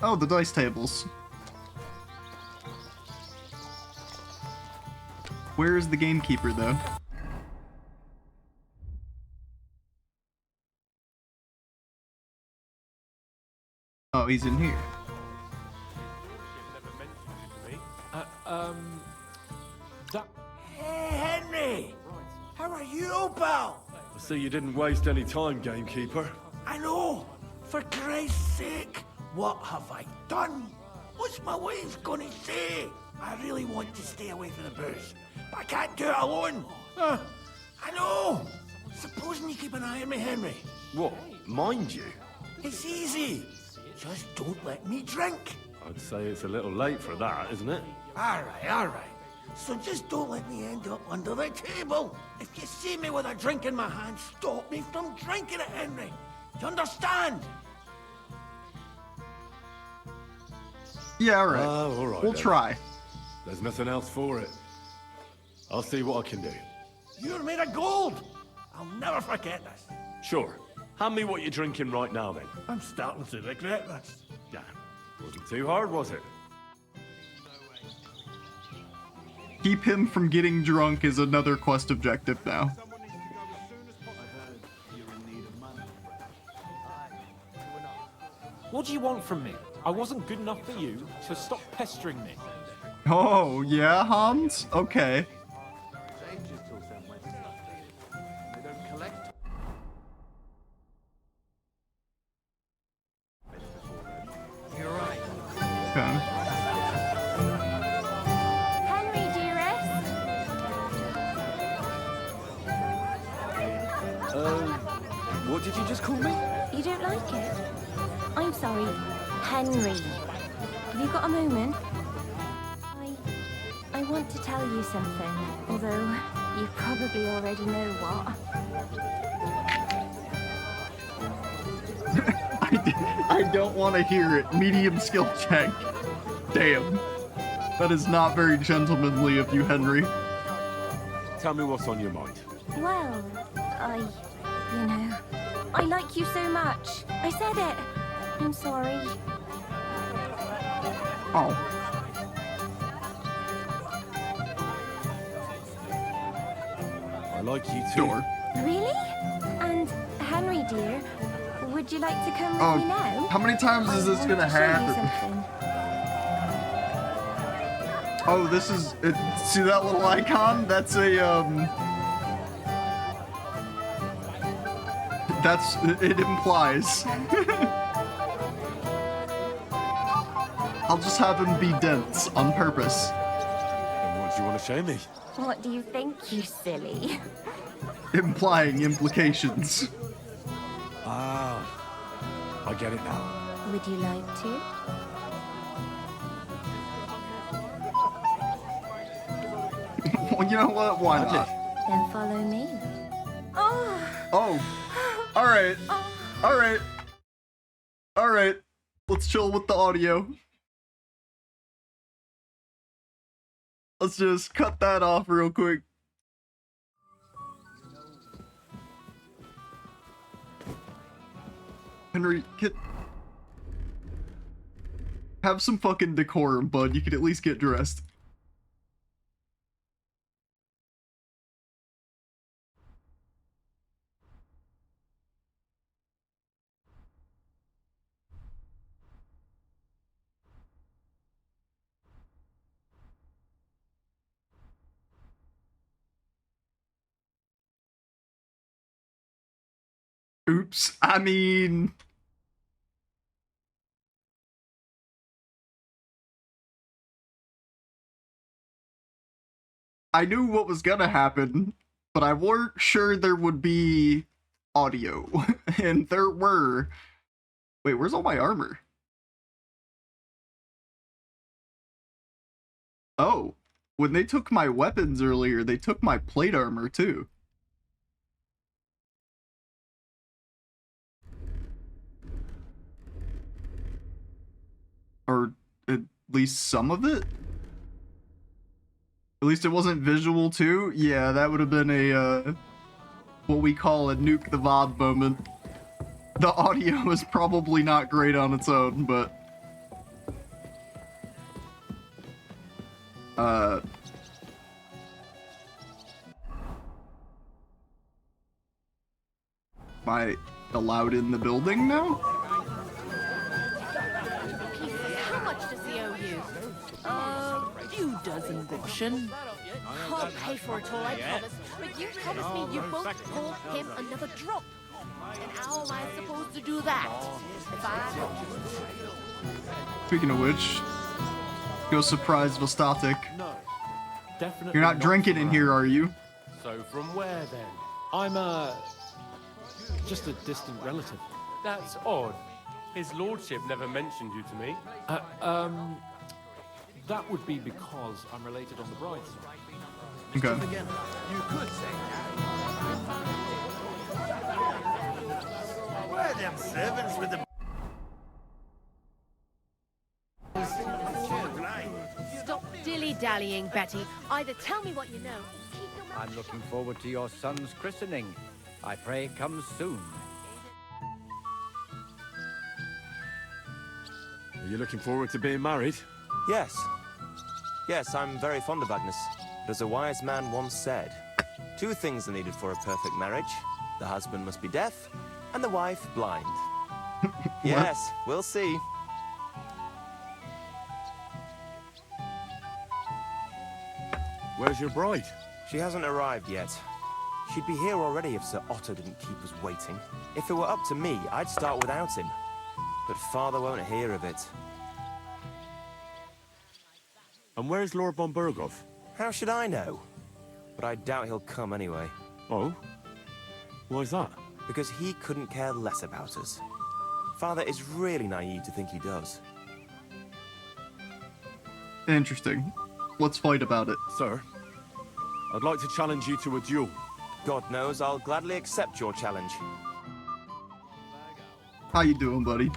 Oh, the dice tables. Where is the gamekeeper, though? Oh, he's in here. Hey, Henry! How are you, pal? I see you didn't waste any time, gamekeeper. I know! For Christ's sake! What have I done? What's my wife gonna say? I really want to stay away from the booze, but I can't do it alone. I know! Supposing you keep an eye on me, Henry. What? Mind you? It's easy. Just don't let me drink. I'd say it's a little late for that, isn't it? All right. So just don't let me end up under the table. If you see me with a drink in my hand, stop me from drinking it, Henry. Do you understand? Yeah, all right. All right. We'll then. try. There's nothing else for it. I'll see what I can do. You're made of gold. I'll never forget this. Sure. Hand me what you're drinking right now, then. I'm starting to regret this. Yeah. Wasn't too hard, was it? Keep him from getting drunk is another quest objective now. What do you want from me? I wasn't good enough for you, so stop pestering me. Oh, yeah, Hans? Okay. You're right. Okay. Henry, dearest. What did you just call me? You don't like it? I'm sorry, Henry. Have you got a moment? I want to tell you something, although you probably already know what. I don't want to hear it. Medium skill check. Damn. That is not very gentlemanly of you, Henry. Tell me what's on your mind. Well, I like you so much. I said it. I'm sorry. Oh. I like you too. Sure. Really? And Henry, dear, would you like to come with me now? How many times is this gonna happen? Oh, this is it, see that little icon? That's a that's it implies. I'll just have him be dense on purpose. And what do you want to show me? What do you think, you silly? Implying implications. Ah, I get it now. Would you like to? Well, you know what? Why not? Then follow me. Oh. Alright. Alright. Alright. Let's chill with the audio. Let's just cut that off real quick. Henry, have some fucking decorum, bud. You could at least get dressed. Oops, I mean... I knew what was gonna happen, but I weren't sure there would be audio. And there were. Wait, where's all my armor? Oh, when they took my weapons earlier, they took my plate armor too. Or at least some of it? At least it wasn't visual too? Yeah, that would have been a, what we call a nuke the VOD moment. The audio is probably not great on its own, but... Am I allowed in the building now? How much does he owe you? A few dozen groschen. I'll pay for it all, I promise. But you promised me you won't pour him another drop. And how am I supposed to do that? If I... Speaking of which, go surprise Vostatic. No, definitely. You're not drinking in here, are you? So from where then? I'm just a distant relative. That's odd. His lordship never mentioned you to me. That would be because I'm related on the bride's side. Okay. You could say where are them servants with the... Stop dilly-dallying, Betty. Either tell me what you know. I'm looking forward to your son's christening. I pray it comes soon. Are you looking forward to being married? Yes. Yes, I'm very fond of Agnes. But as a wise man once said, 2 things are needed for a perfect marriage. The husband must be deaf, and the wife blind. Yes, we'll see. Where's your bride? She hasn't arrived yet. She'd be here already if Sir Otto didn't keep us waiting. If it were up to me, I'd start without him. But Father won't hear of it. And where's Lord von Berghoff? How should I know? But I doubt he'll come anyway. Oh? Why's that? Because he couldn't care less about us. Father is really naive to think he does. Interesting. Let's fight about it. Sir, I'd like to challenge you to a duel. God knows I'll gladly accept your challenge. How you doing, buddy?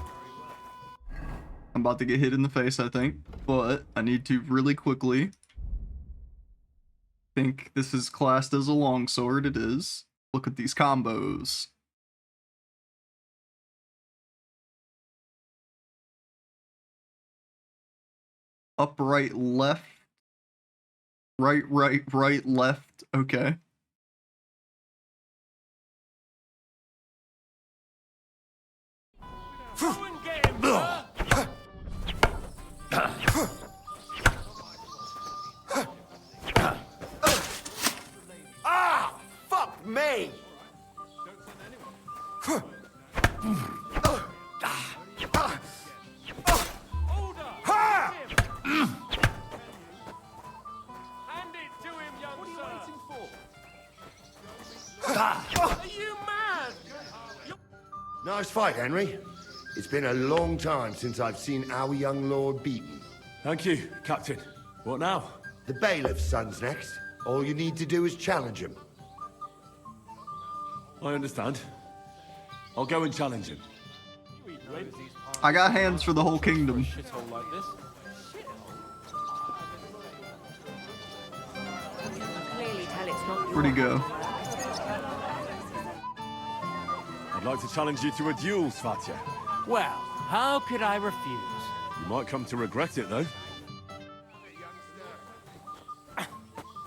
I'm about to get hit in the face, I think. But I need to really quickly... think this is classed as a longsword. It is. Look at these combos. Up, right, left. Right, right, right, left. Okay. Ah! Fuck me! Hand it to him, young What are you sir. waiting for? Are you mad? Nice fight, Henry. It's been a long time since I've seen our young lord beaten. Thank you, Captain. What now? The bailiff's son's next. All you need to do is challenge him. I understand. I'll go and challenge him. I got hands for the whole kingdom. Shithole like this. Clearly tell it's not Where'd he go? I'd like to challenge you to a duel, Svatya. Well, how could I refuse? You might come to regret it, though.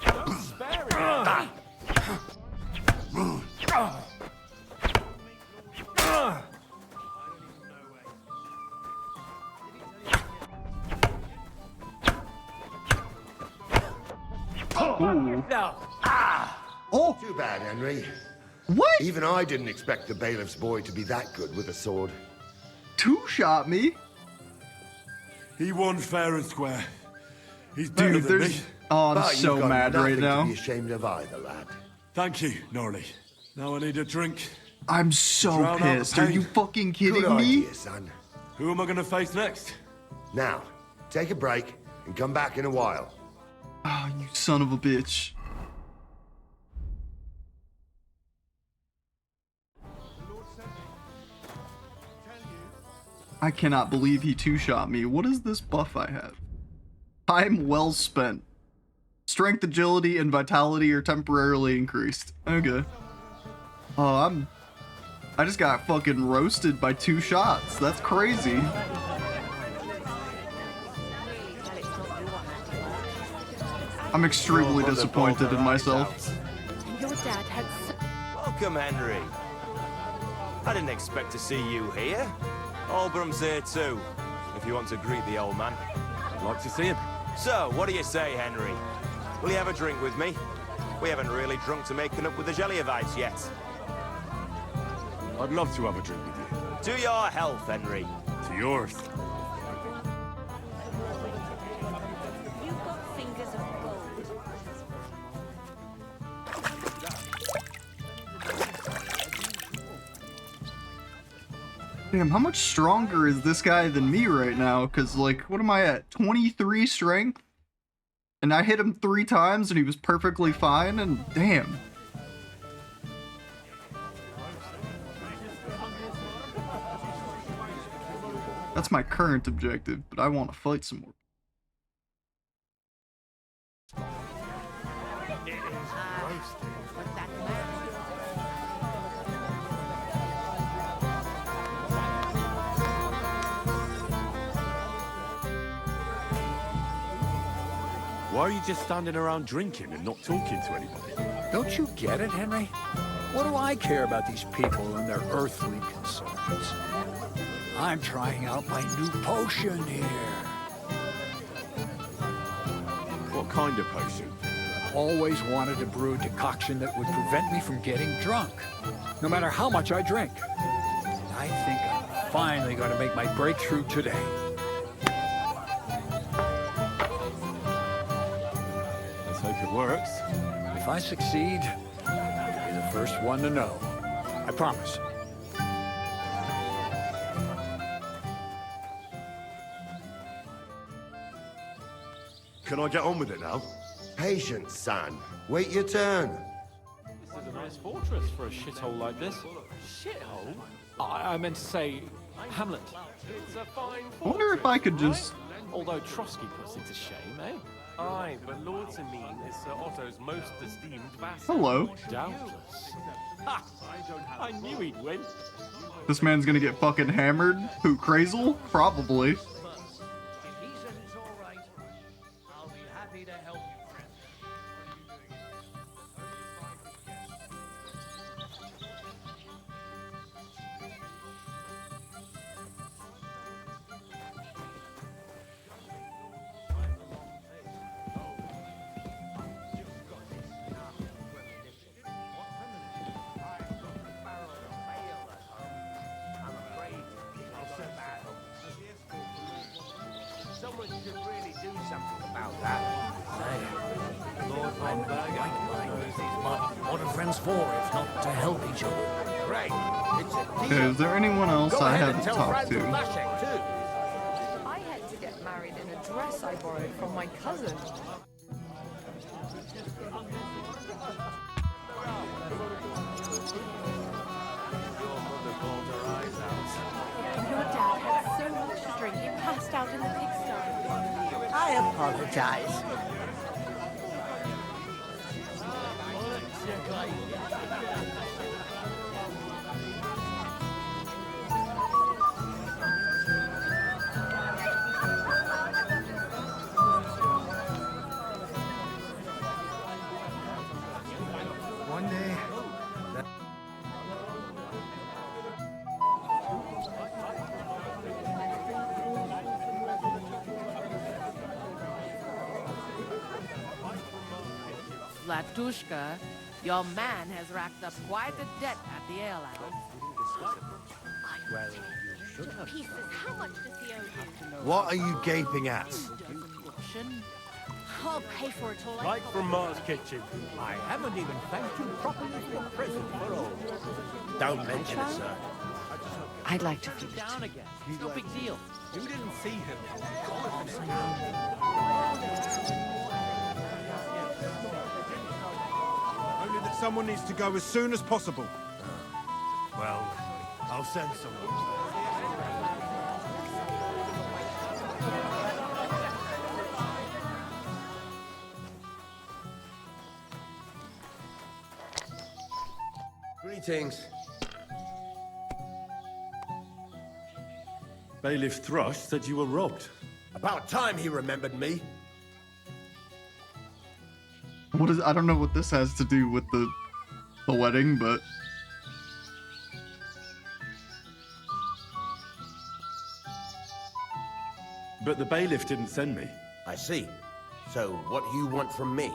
Don't spare it. Ooh. No. Oh! Too bad, Henry. What? Even I didn't expect the bailiff's boy to be that good with a sword. Two-shot me? He won fair and square. He's better Dude, than there's... me. Oh, I'm But so you've got mad nothing right now. to be ashamed of either, lad. Thank you, Norley. Now I need a drink. I'm so Drown out the pissed. Are pain. you fucking kidding Good me? idea, son. Who am I going to face next? Now, take a break and come back in a while. Oh, you son of a bitch. I cannot believe he two-shot me. What is this buff I have? Time well spent. Strength, agility, and vitality are temporarily increased. Okay. Oh, I just got fucking roasted by 2 shots. That's crazy. I'm extremely disappointed in myself. Your dad had Welcome, Henry. I didn't expect to see you here. Olbram's here too, if you want to greet the old man. I'd like to see him. So, what do you say, Henry? Will you have a drink with me? We haven't really drunk to making up with the Jelliavites yet. I'd love to have a drink with you. To your health, Henry. To yours. You've got fingers of gold. Damn, how much stronger is this guy than me right now? Because, like, what am I at? 23 strength? And I hit him 3 times and he was perfectly fine, and damn. That's my current objective, but I want to fight some more. Why are you just standing around drinking and not talking to anybody? Don't you get it, Henry? What do I care about these people and their earthly concerns? I'm trying out my new potion here. What kind of potion? Always wanted to brew a decoction that would prevent me from getting drunk, no matter how much I drink. And I think I'm finally going to make my breakthrough today. Let's hope it works. If I succeed, you'll be the first one to know. I promise. Can I get on with it now? Patience, son. Wait your turn. This is a nice fortress for a shithole like this. Shithole? I meant to say Hamlet. It's a fine fortress. I wonder if I could just... Although Trotsky puts it to shame, eh? Aye, but Lord Zemine is Sir Otto's most esteemed vassal. Hello. Doubtless. Ha! I knew he'd win. This man's gonna get fucking hammered? Who, Crazel? Probably. Someone should really do something about that. Lord Von Berger knows what are friends for if not to help each other? Great. It's a Okay, is there anyone else I haven't talked to? I had to get married in a dress I borrowed from my cousin. apologize. One day, Latushka, your man has racked up quite a debt at the alehouse. Well, you should have. Pieces, how much does he owe you? What are you gaping at? I'll pay for it all. Right from Mars Kitchen. I haven't even thanked you properly for your present for all. Don't mention it, sir. I'd like to feel it. Down again. It's no big deal. You didn't see him. Only that someone needs to go as soon as possible. Well, I'll send someone. Greetings. Bailiff Thrush said you were robbed. About time he remembered me. What is? I don't know what this has to do with the wedding, but But the bailiff didn't send me. I see. So, what do you want from me?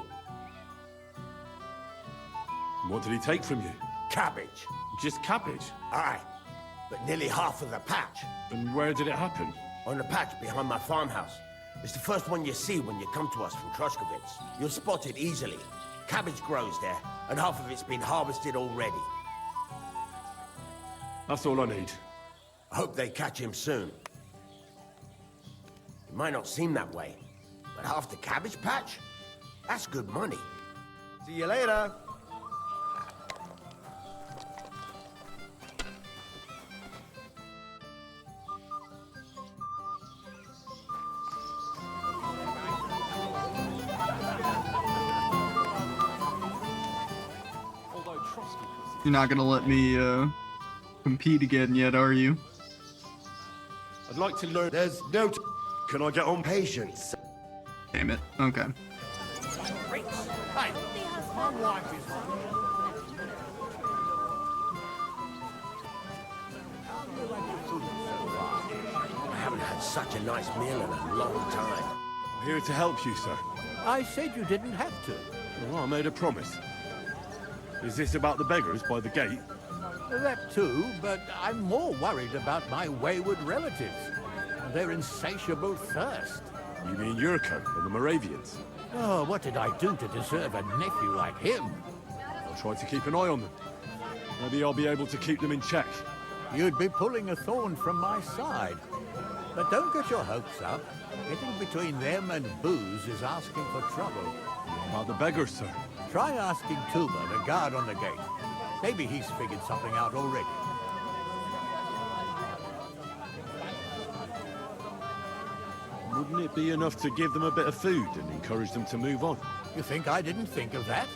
What did he take from you? Cabbage. Just cabbage? Aye, but nearly half of the patch. And where did it happen? On the patch behind my farmhouse. It's the first one you see when you come to us from Troshkovitz. You'll spot it easily. Cabbage grows there, and half of it's been harvested already. That's all I need. I hope they catch him soon. It might not seem that way, but half the cabbage patch? That's good money. see you later. you're not gonna let me compete again yet, are you? I'd like to learn. There's no... Can I get on? Patience. Damn it. Okay. Hey, my wife is I haven't had such a nice meal in a long time. I'm here to help you, sir. I said you didn't have to. Well, I made a promise. Is this about the beggars by the gate? That too, but I'm more worried about my wayward relatives. Their insatiable thirst. You mean Yurko and the Moravians? Oh, what did I do to deserve a nephew like him? I'll try to keep an eye on them. Maybe I'll be able to keep them in check. You'd be pulling a thorn from my side. But don't get your hopes up. Getting between them and booze is asking for trouble. What about the beggars, sir? Try asking Tuba, the guard on the gate. Maybe he's figured something out already. Wouldn't it be enough to give them a bit of food and encourage them to move on? You think I didn't think of that?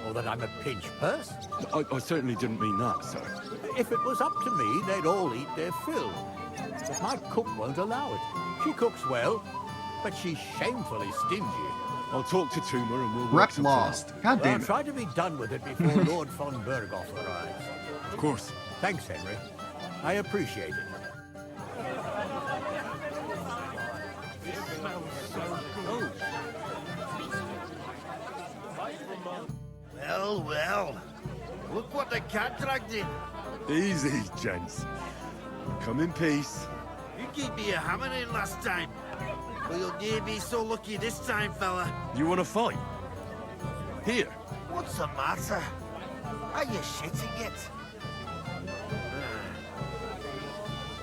Or that I'm a pinch purse? I certainly didn't mean that, sir. If it was up to me, they'd all eat their fill. But my cook won't allow it. She cooks well, but she's shamefully stingy. I'll talk to Tuma and we'll Rep lost. God damn it. Try to be done with it before Lord von Berghoff arrives. Of course. Thanks, Henry. I appreciate it. Well, well. Look what the cat dragged in. Easy, gents. Come in peace. You gave me a hammer in last time. Well, you'll near be so lucky this time, fella. You want to fight? Here. What's the matter? Are you shitting it?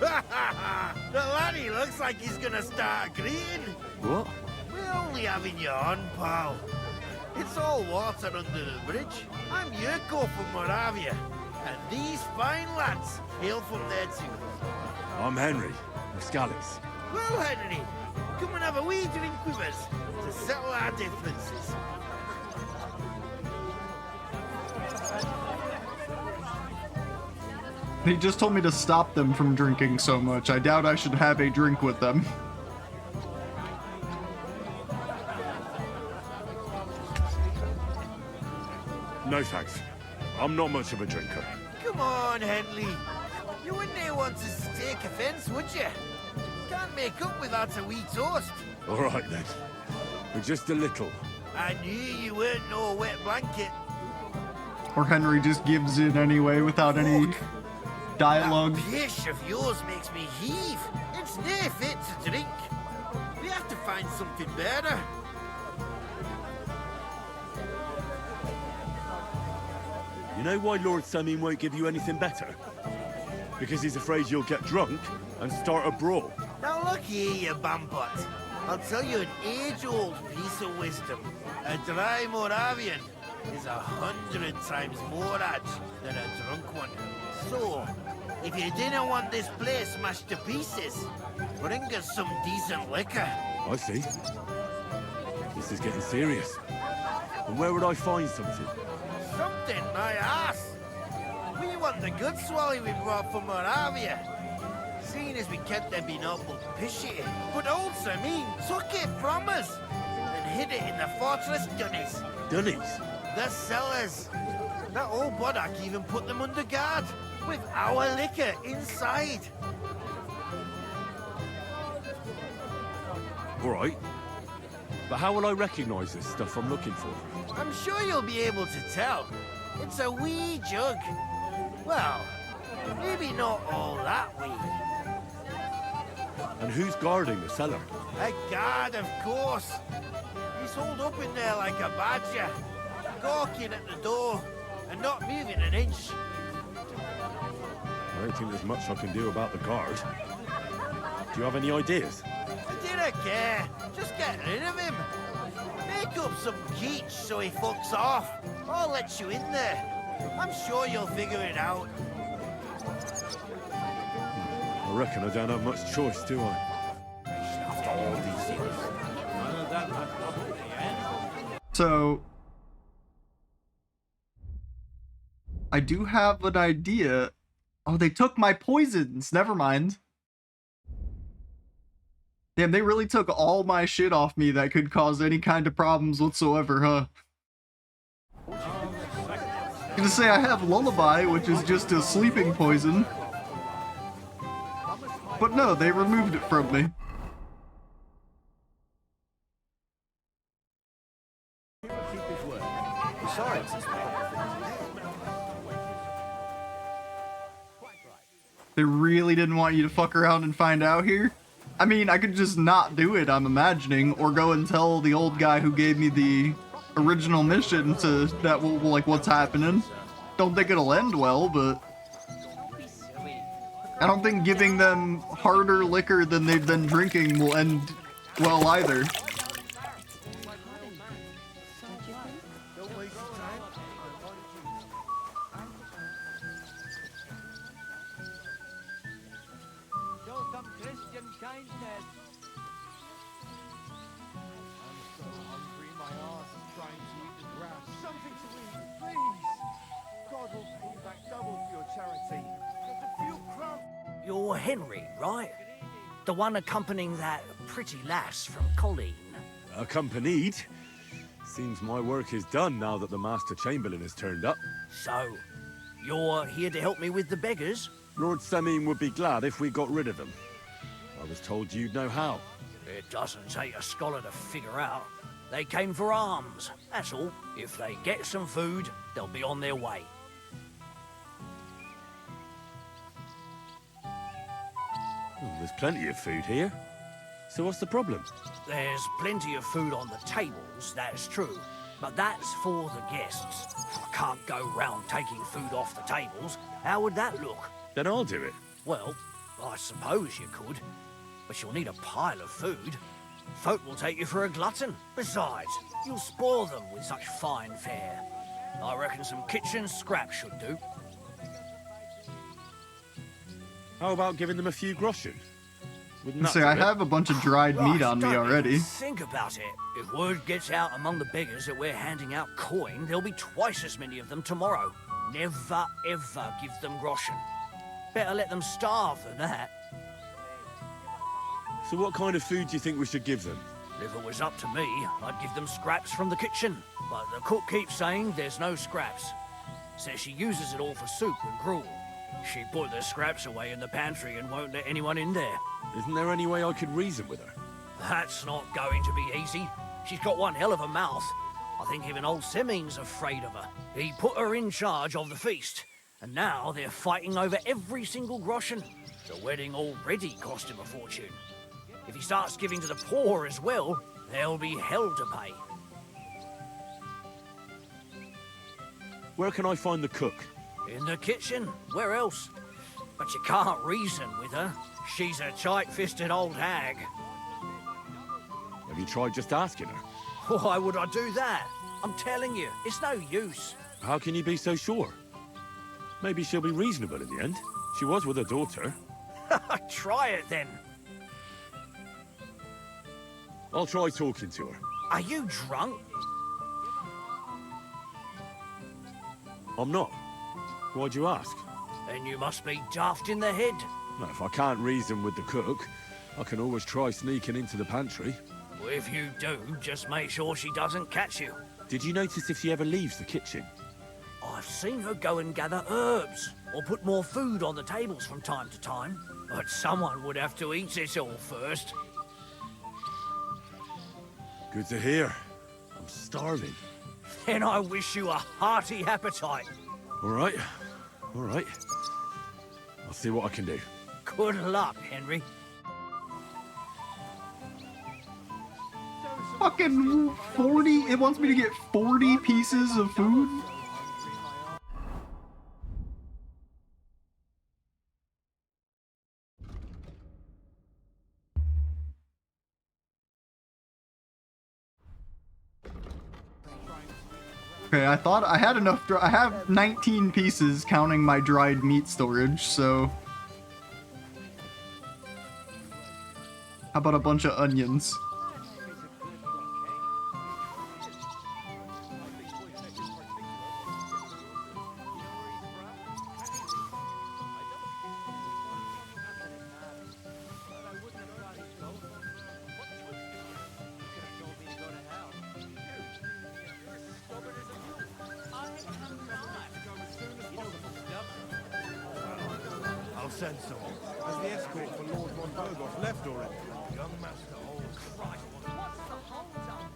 The laddie looks like he's gonna start agreeing. What? We're only having you on, pal. It's all water under the bridge. I'm Yurko from Moravia, and these fine lads hail from there too. I'm Henry, Muscalis. Well, Henry, Come and have a wee drink with us to settle our differences. He just told me to stop them from drinking so much. I doubt I should have a drink with them. No thanks. I'm not much of a drinker. Come on, Henley. You wouldn't want to take offence, would you? Can't make up without a wee toast. All right then. But just a little. I knew you weren't no wet blanket. Or Henry just gives in anyway without any dialogue. That pish of yours makes me heave. It's nae fit to drink. We have to find something better. You know why Lord Sameen won't give you anything better? Because he's afraid you'll get drunk and start a brawl. Now look here, you bambot. I'll tell you an age-old piece of wisdom. A dry Moravian is 100 times more edge than a drunk one. So, if you didn't want this place smashed to pieces, bring us some decent liquor. I see. This is getting serious. And where would I find something? Something, my ass. We want the good swally we brought from Moravia. Seeing as we kept them being up pishy. But old Sameen took it from us and hid it in the fortress dunnies. Dunnies? The cellars. That old Boddock even put them under guard with our liquor inside. All right. But how will I recognize this stuff I'm looking for? I'm sure you'll be able to tell. It's a wee jug. Well, maybe not all that wee. And who's guarding the cellar? A guard, of course. He's holed up in there like a badger, gawking at the door and not moving an inch. I don't think there's much I can do about the guard. Do you have any ideas? I didn't care. Just get rid of him. Make up some keech so he fucks off. I'll let you in there. I'm sure you'll figure it out. I reckon I don't have much choice, do I? After all these years. So, I do have an idea. Oh, they took my poisons. Never mind. Damn, they really took all my shit off me that could cause any kind of problems whatsoever, huh? I'm gonna say I have Lullaby, which is just a sleeping poison. But no, they removed it from me. They really didn't want you to fuck around and find out here? I mean, I could just not do it, I'm imagining, or go and tell the old guy who gave me the original mission to that will like what's happening. Don't think it'll end well, but I don't think giving them harder liquor than they've been drinking will end well either. You're Henry, right? The one accompanying that pretty lass from Colleen. Accompanied? Seems my work is done now that the Master Chamberlain has turned up. So, you're here to help me with the beggars? Lord Sameen would be glad if we got rid of them. I was told you'd know how. It doesn't take a scholar to figure out. They came for alms, that's all. If they get some food, they'll be on their way. There's plenty of food here. So what's the problem? There's plenty of food on the tables, that's true. But that's for the guests. I can't go round taking food off the tables. How would that look? Then I'll do it. Well, I suppose you could. But you'll need a pile of food. Folk will take you for a glutton. Besides, you'll spoil them with such fine fare. I reckon some kitchen scraps should do. How about giving them a few groschen? With And nuts say I in it. have a bunch of dried meat on me don't already. even think about it. If word gets out among the beggars that we're handing out coin, there'll be twice as many of them tomorrow. Never, ever give them groschen. Better let them starve than that. So what kind of food do you think we should give them? If it was up to me, I'd give them scraps from the kitchen. But the cook keeps saying there's no scraps. Says she uses it all for soup and gruel. She put the scraps away in the pantry and won't let anyone in there. Isn't there any way I could reason with her? That's not going to be easy. She's got one hell of a mouth. I think even old Simeon's afraid of her. He put her in charge of the feast, and now they're fighting over every single groschen. The wedding already cost him a fortune. If he starts giving to the poor as well, there'll be hell to pay. Where can I find the cook? In the kitchen. Where else? But you can't reason with her. She's a tight-fisted old hag. Have you tried just asking her? Why would I do that? I'm telling you, it's no use. How can you be so sure? Maybe she'll be reasonable in the end. She was with her daughter. Try it then. I'll try talking to her. Are you drunk? I'm not. Why'd you ask? Then you must be daft in the head. Well, if I can't reason with the cook, I can always try sneaking into the pantry. Well, if you do, just make sure she doesn't catch you. Did you notice if she ever leaves the kitchen? I've seen her go and gather herbs, or put more food on the tables from time to time. But someone would have to eat it all first. Good to hear. I'm starving. Then I wish you a hearty appetite. All right. All right. I'll see what I can do. Good luck, Henry. Fucking 40? It wants me to get 40 pieces of food? Okay, I thought I had enough. I have 19 pieces counting my dried meat storage, so. How about a bunch of onions? I'll send someone. Has the escort for Lord von Burgos left already? Young master, oh Christ. What's the hold up?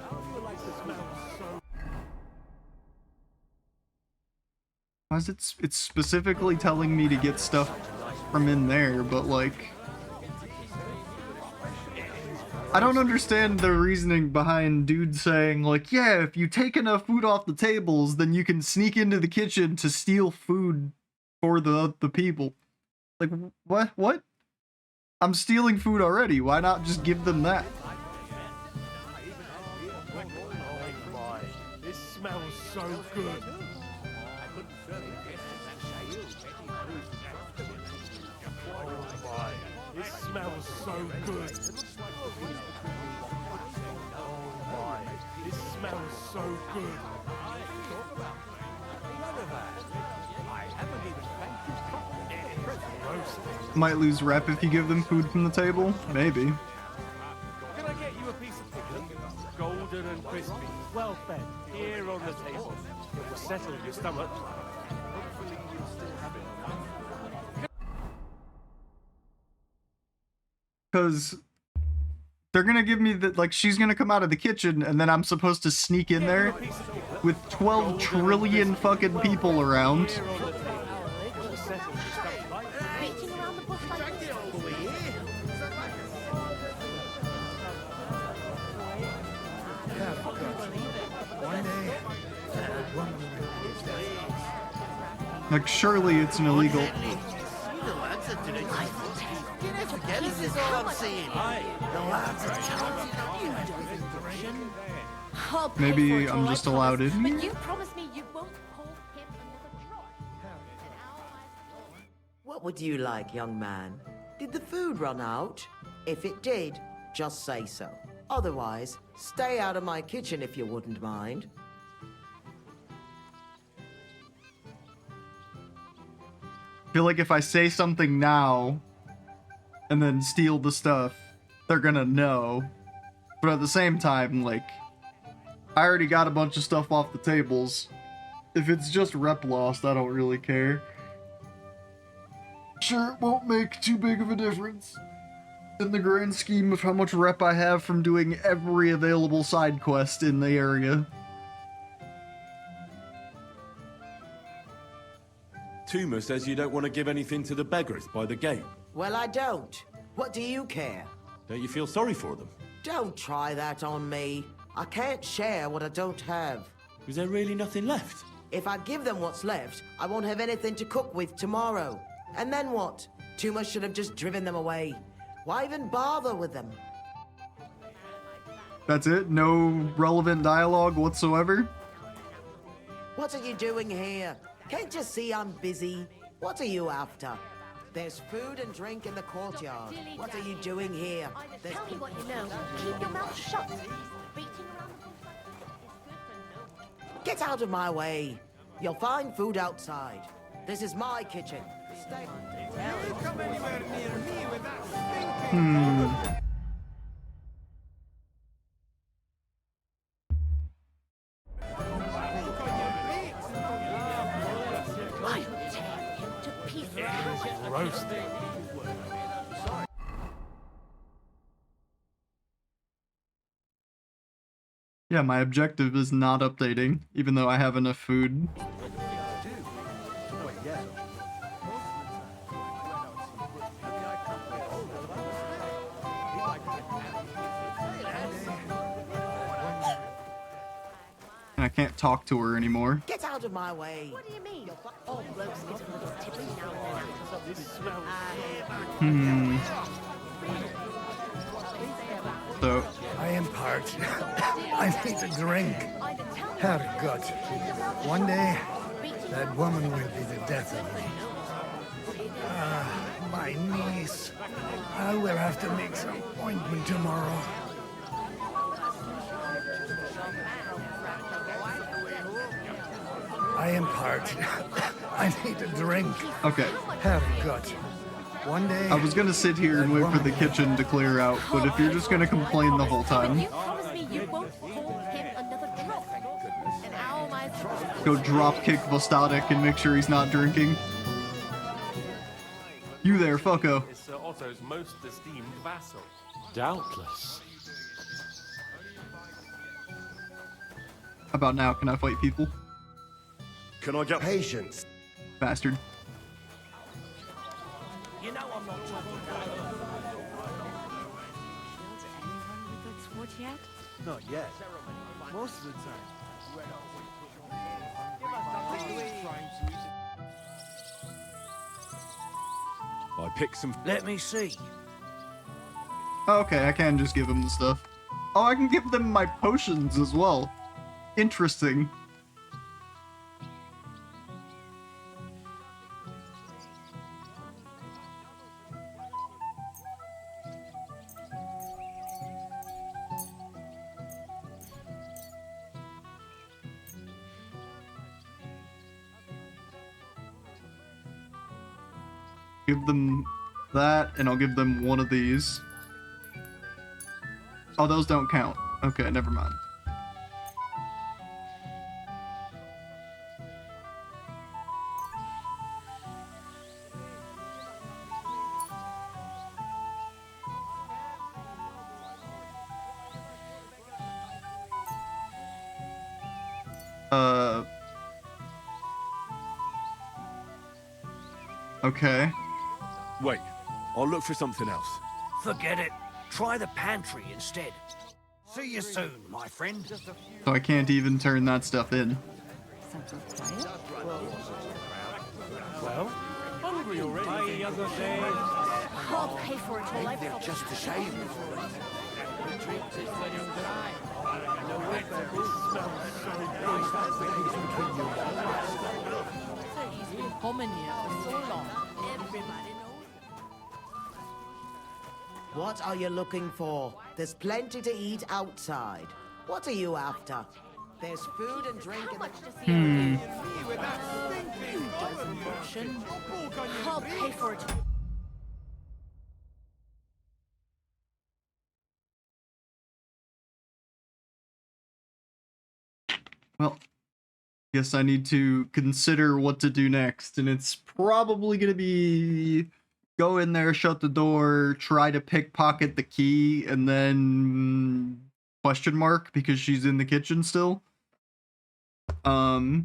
I feel like the smell so... Why is it's specifically telling me to get stuff from in there, but like... I don't understand the reasoning behind dude saying like, yeah, if you take enough food off the tables, then you can sneak into the kitchen to steal food for the people. Like, what? I'm stealing food already. Why not just give them that? Oh my, this smells so good. Oh my, this smells so good. Oh my, this smells so good. Might lose rep if you give them food from the table. Maybe. Can I get you a piece of chicken? Golden and crispy, well fed, here on the table. It will settle your stomach. Hopefully you'll still have it. Because they're gonna give me the, like, she's gonna come out of the kitchen and then I'm supposed to sneak in there with 12 trillion fucking people around. Like, surely it's an illegal. This is all I'm seeing. The lads are talented. Maybe I'm just allowed in But here? you promised me you won't hold him another drop. What would you like, young man? Did the food run out? If it did, just say so. Otherwise, stay out of my kitchen if you wouldn't mind. I feel like if I say something now and then steal the stuff, they're gonna know. But at the same time, like, I already got a bunch of stuff off the tables. If it's just rep lost, I don't really care. Sure, it won't make too big of a difference in the grand scheme of how much rep I have from doing every available side quest in the area. Tuma says you don't want to give anything to the beggars by the gate. Well, I don't. What do you care? Don't you feel sorry for them? Don't try that on me. I can't share what I don't have. Is there really nothing left? If I give them what's left, I won't have anything to cook with tomorrow. And then what? Tuma should have just driven them away. Why even bother with them? That's it? No relevant dialogue whatsoever? What are you doing here? Can't you see I'm busy? What are you after? There's food and drink in the courtyard. What are you doing here? There's... Tell me what you know. Keep your mouth shut. Get out of my way. You'll find food outside. This is my kitchen. Stay. Come anywhere near me with that stinking... Yeah, my objective is not updating, even though I have enough food. And I can't talk to her anymore. Get out of my way. What do you mean? All blokes get a little tippy now and then. So... I am parched. I need a drink. Herrgott. One day, that woman will be the death of me. My niece. I will have to make some ointment tomorrow. I am parched. I need a drink. Okay. Herrgott. One day... I was gonna sit here and wait for the kitchen to clear out, but if you're just gonna complain the whole time... You promise me you won't call him another drop. And how am I... Go drop kick Vostatic and make sure he's not drinking. You there, fucko. Is Sir Otto's most esteemed vassal. Doubtless. How about now? Can I fight people? Can I get patience? Bastard. You know I'm not talking yet? Not yet. Most of the time. I picked some... Let me see. Okay, I can just give him the stuff. Oh, I can give them my potions as well. Interesting. Give them that, and I'll give them one of these. Oh, those don't count. Okay, never mind. Okay. Wait, I'll look for something else. Forget it. Try the pantry instead. See you soon, my friend. So I can't even turn that stuff in. Well, hungry already. My other day. I'll pay for it all. I've Just the same. He's been coming here for so long. Everybody knows him. What are you looking for? There's plenty to eat outside. What are you after? There's food and drink in the... I'll pay for it. Well, guess I need to consider what to do next, and it's probably gonna be go in there, shut the door, try to pickpocket the key, and then question mark because she's in the kitchen still. But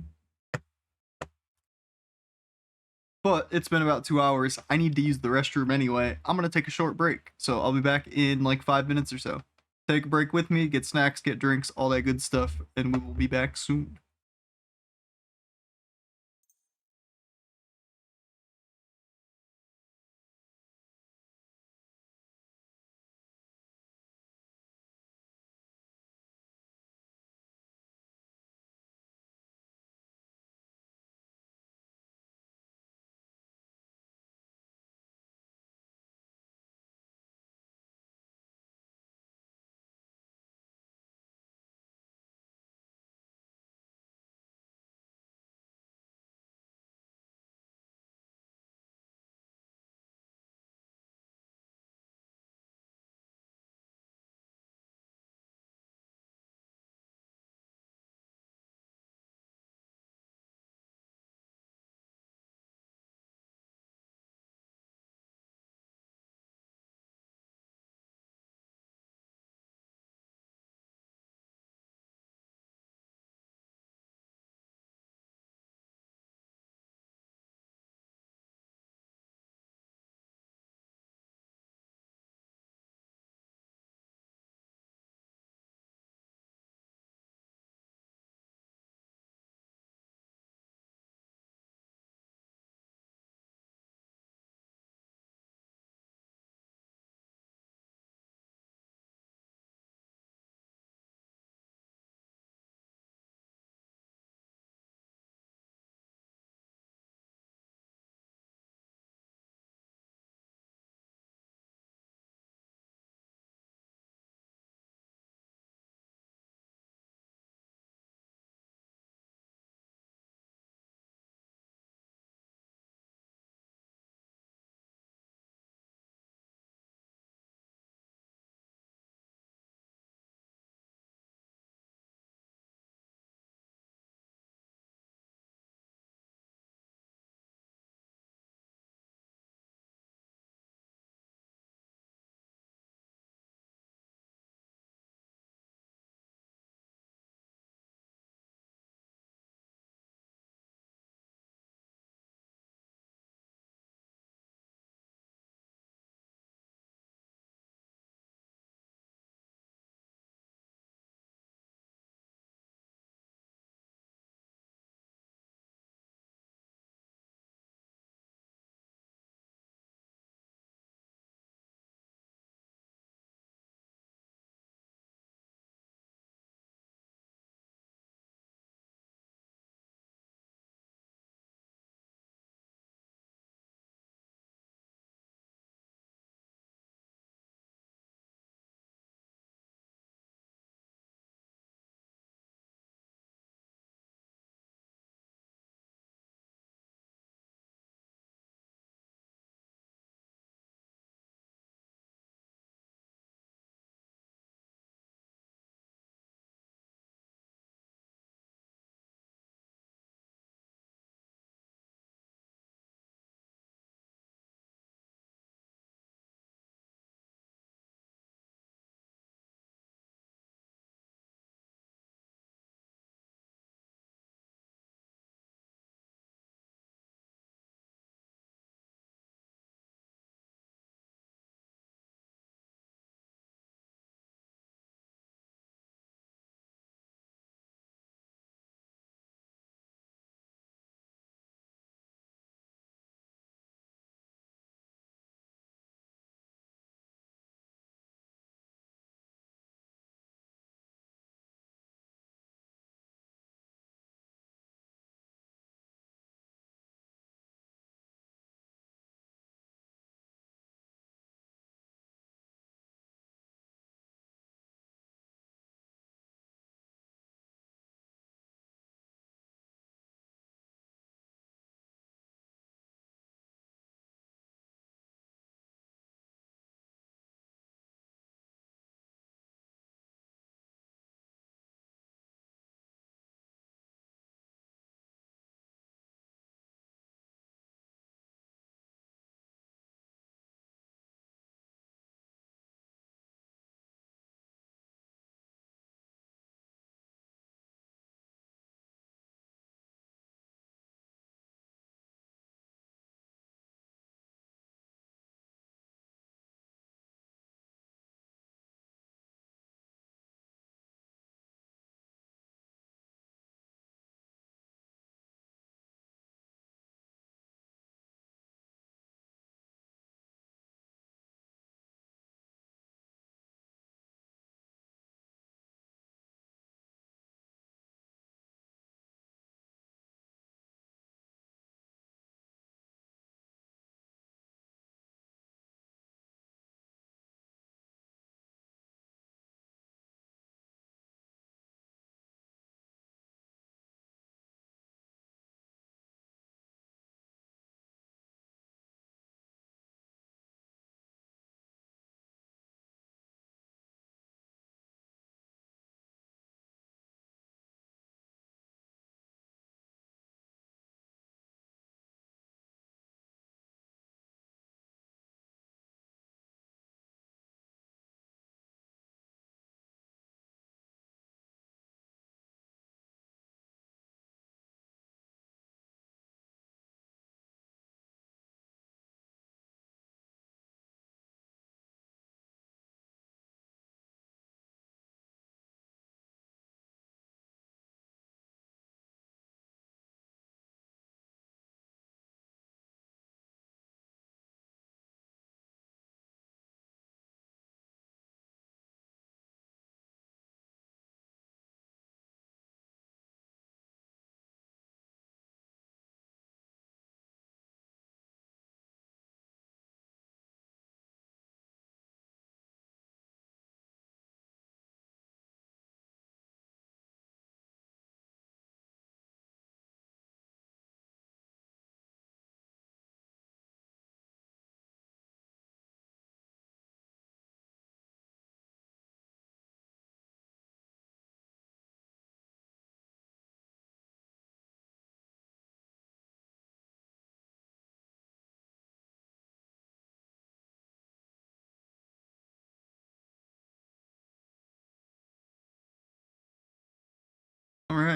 it's been about 2 hours. I need to use the restroom anyway. I'm gonna take a short break, so I'll be back in like 5 minutes or so. Take a break with me, get snacks, get drinks, all that good stuff, and we will be back soon.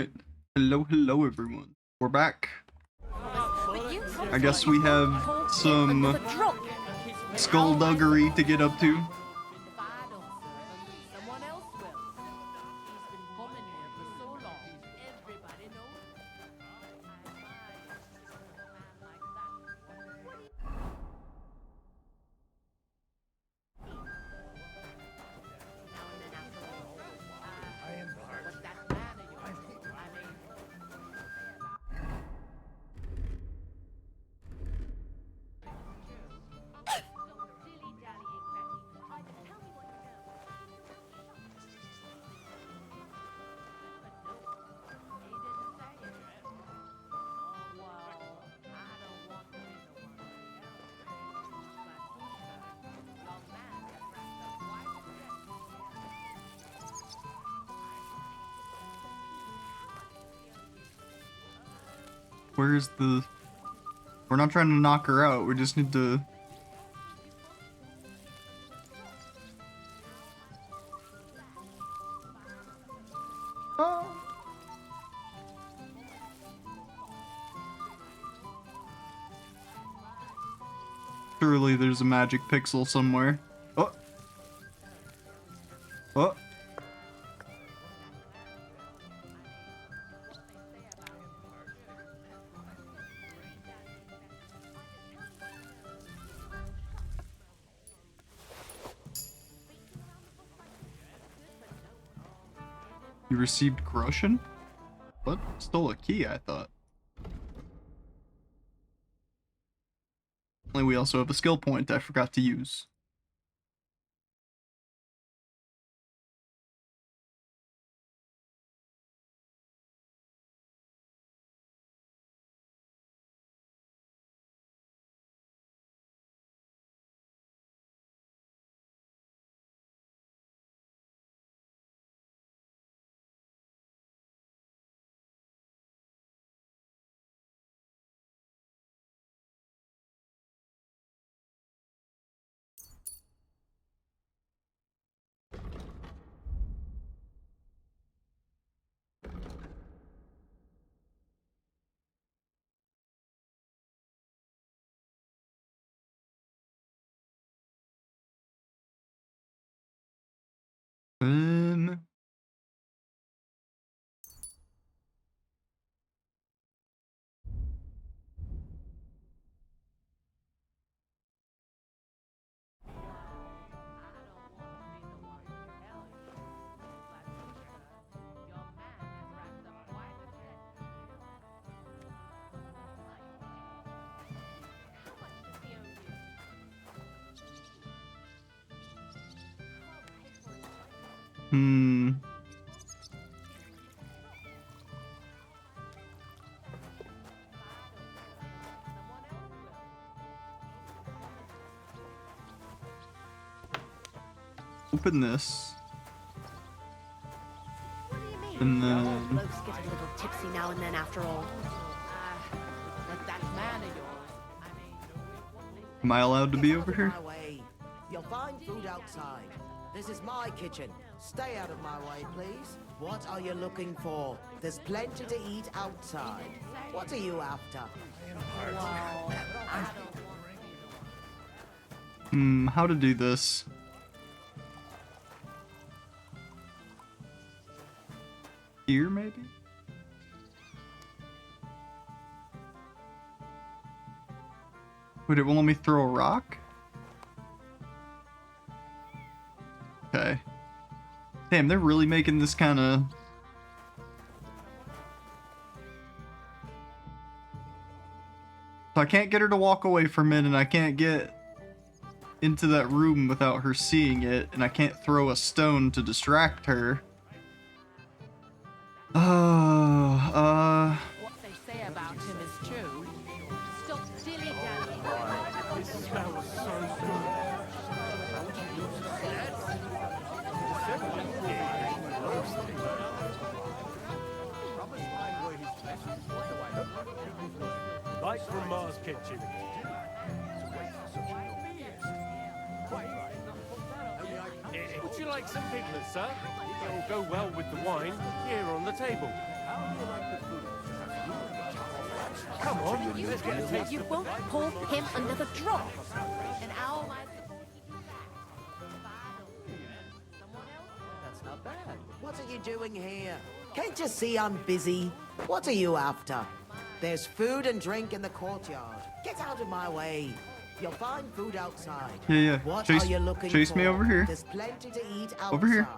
Alright. Hello, hello everyone. We're back. I guess we have some skullduggery to get up to. Where's the... We're not trying to knock her out, we just need to... Surely there's a magic pixel somewhere. Oh! Oh! You received Groshen? What? Stole a key, I thought. We also have a skill point I forgot to use. Open this. And then... Blokes get a little tipsy now and then after all. But that man of yours, Am I allowed to be over here? My way. You'll find food outside. This is my kitchen. Stay out of my way, please. What are you looking for? There's plenty to eat outside. What are you after? How to do this? Here, maybe? Wait, it won't let me throw a rock? Okay. Damn, they're really making this kind of... So I can't get her to walk away from it, and I can't get into that room without her seeing it, and I can't throw a stone to distract her. what they say about him is true. Stop dilly-dallying. This smells so good. Light from Mars Kitchen. Would you like some piglets, sir? It will go well with the wine here on the table. Come on, let's get a taste. You won't pour him another drop. And how am I That's not bad. What are you doing here? Can't you see I'm busy? What are you after? There's food and drink in the courtyard. Get out of my way. You'll find food outside. Yeah. What Chase, are you looking chase for? me over here. There's plenty to eat outside. Over here.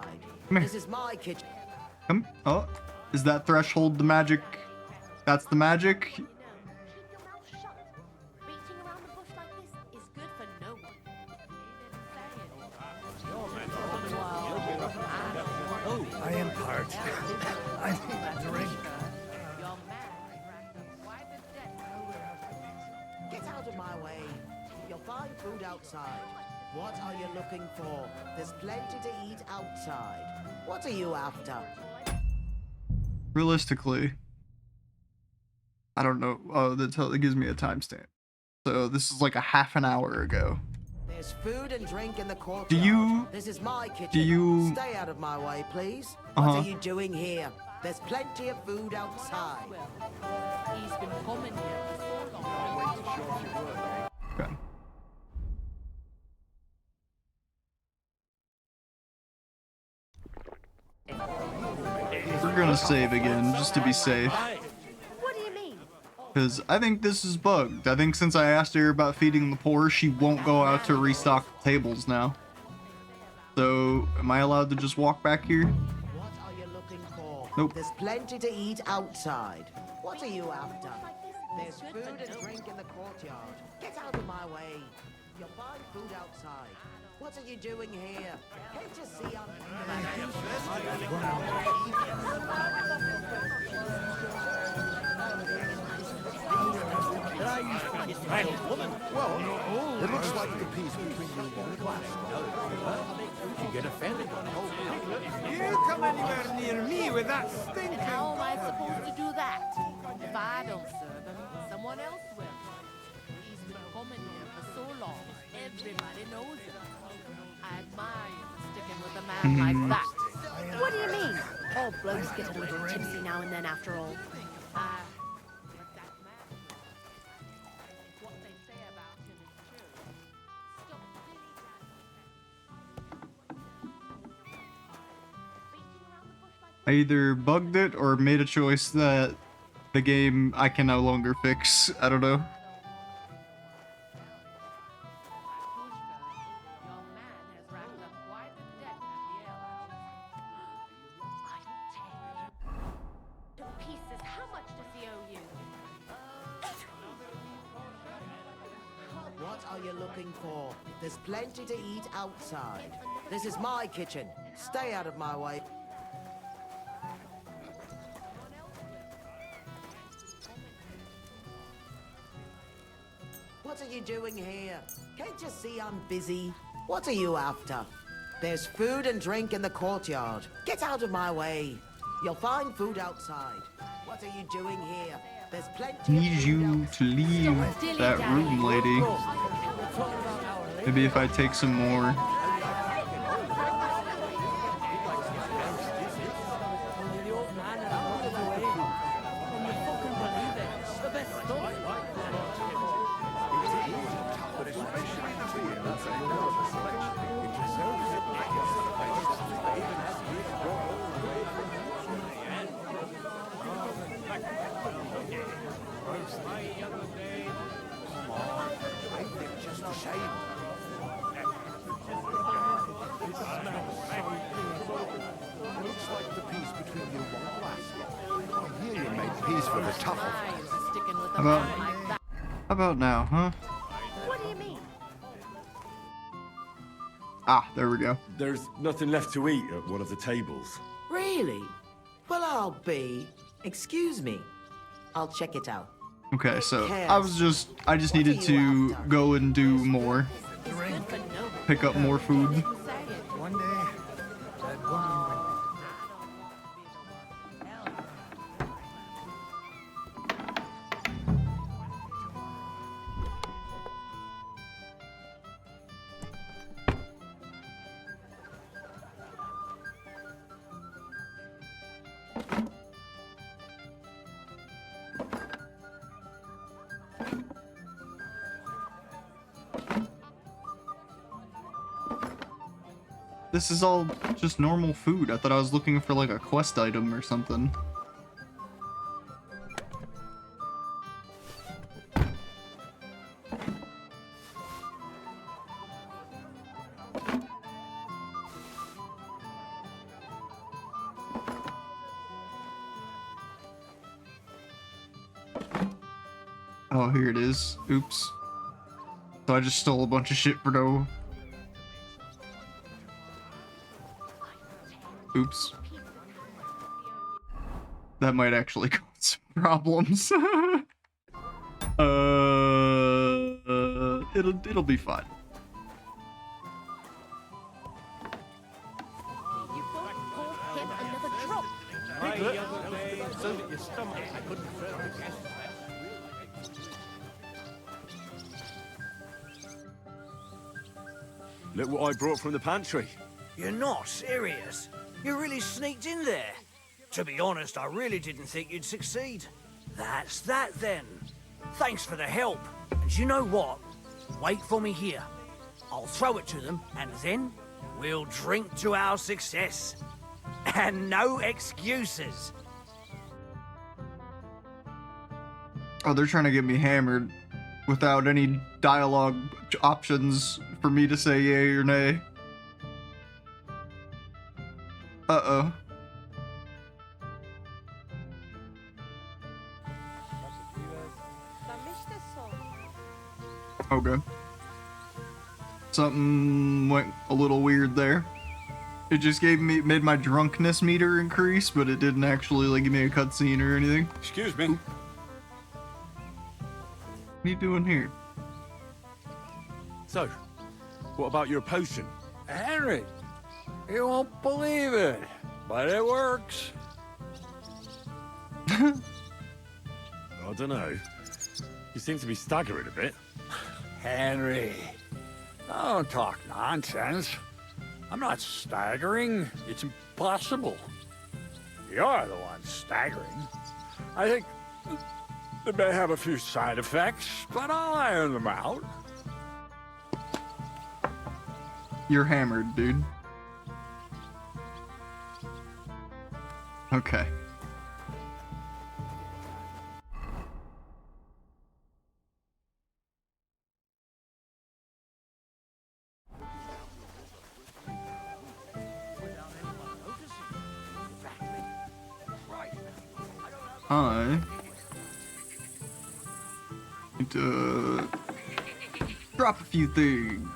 Come here. This is my kitchen. Come. Oh, is that threshold the magic? That's the magic. I am parched. I need a drink. Get out of my way. You'll find food outside. What are you looking for? There's plenty to eat outside. What are you after? Realistically, I don't know. Oh, that gives me a timestamp. So this is like a half an hour ago. There's food and drink in the courtyard. Do you? This is my kitchen. Do you? Stay out of my way, please. Uh-huh. What are you doing here? There's plenty of food outside. He's been coming here for so long. Okay. We're gonna save again just to be safe. What do you mean? Because I think this is bugged. I think since I asked her about feeding the poor, she won't go out to restock the tables now. So, am I allowed to just walk back here? What are you looking for? Nope. There's plenty to eat outside. What are you after? There's food and drink in the courtyard. Get out of my way. You'll find food outside. What are you doing here? Can't you see I'm... Hey, woman. Well, it looks like the peace between you and one class. You get offended when You come anywhere near me with that stinking... How am I supposed to do that? If I don't serve him, someone else will. He's been coming here for so long, everybody knows him. I admire you for sticking with a man like that. What do you mean? All blokes get a little tipsy now and then after all. I either bugged it or made a choice that the game I can no longer fix. I don't know. Pieces, how much does he owe you? What are you looking for? There's plenty to eat outside. This is my kitchen. Stay out of my way. What are you doing here? Can't you see I'm busy? What are you after? There's food and drink in the courtyard. Get out of my way. You'll find food outside. What are you doing here? There's plenty. Need you to leave that room, lady. Maybe if I take some more. Looks like the peace between you and one class. I hear you made peace for the tougher. How about now, huh? What do you mean? Ah, there we go. There's nothing left to eat at one of the tables. Really? Well, I'll be. Excuse me. I'll check it out. Okay, so I just needed to go and do more. Pick up more food. One day, that woman This is all just normal food. I thought I was looking for like a quest item or something. Oh, here it is. Oops. So I just stole a bunch of shit for no... Oops. That might actually cause some problems. It'll be fine. Look what I brought from the pantry. You're not serious? You really sneaked in there? To be honest, I really didn't think you'd succeed. That's that then. Thanks for the help. And you know what? Wait for me here. I'll throw it to them, and then we'll drink to our success. And no excuses. Oh, they're trying to get me hammered without any dialogue options for me to say yay or nay. Uh-oh. Okay. Something went a little weird there. It just made my drunkenness meter increase, but it didn't actually like give me a cutscene or anything. Excuse me. What are you doing here? So, what about your potion? Henry, you won't believe it, but it works. I don't know. You seem to be staggering a bit. Henry, don't talk nonsense. I'm not staggering. It's impossible. You're the one staggering. I think they may have a few side effects, but I'll iron them out. You're hammered, dude. Okay. I need to drop a few things.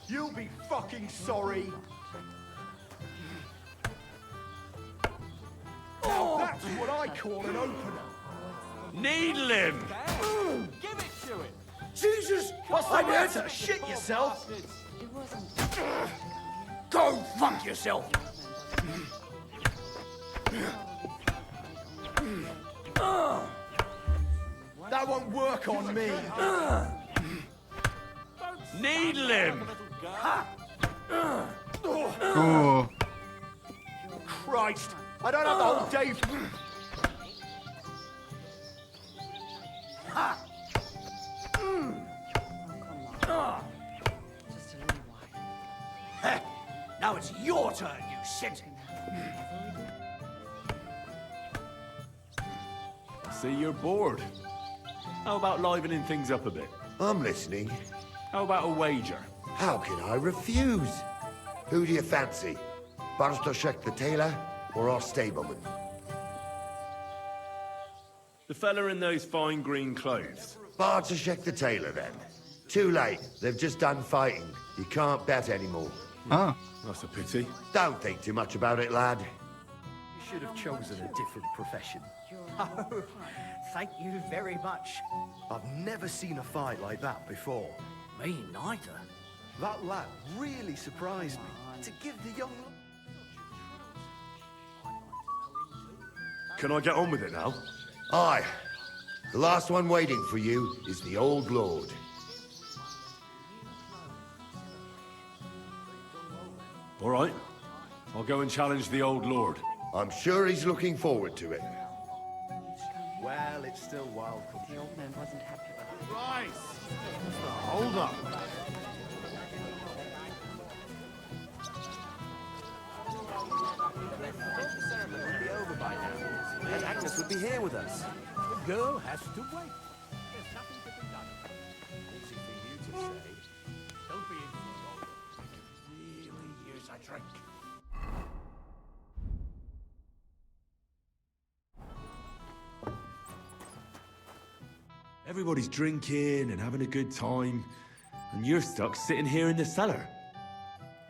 You'll be fucking sorry. Now that's what I call an opener. Needle him! Give it to it. Jesus! What's the matter? Shit yourself! Go fuck yourself! That won't work on me. Needle him! Oh. Christ! I don't have the whole day. Now it's your turn, you shit! See, you're bored. How about livening things up a bit? I'm listening. How about a wager? How can I refuse? Who do you fancy? Bartoszek the tailor or our stableman? The fella in those fine green clothes. Bartoszek the tailor, then. Too late. They've just done fighting. You can't bet anymore. Ah. That's a pity. Don't think too much about it, lad. You should have chosen a different profession. Oh, thank you very much. I've never seen a fight like that before. Me neither. That lad really surprised me. To give the young... Can I get on with it now? Aye. The last one waiting for you is the Old Lord. All right. I'll go and challenge the Old Lord. I'm sure he's looking forward to it. Well, it's still wild country. The old man wasn't happy with it. Rice! Hold up. The ceremony would be over by now, and Agnes would be here with us. The girl has to wait. There's nothing to be done. Easy for you to say. Don't be in really use a drink. Everybody's drinking and having a good time, and you're stuck sitting here in the cellar.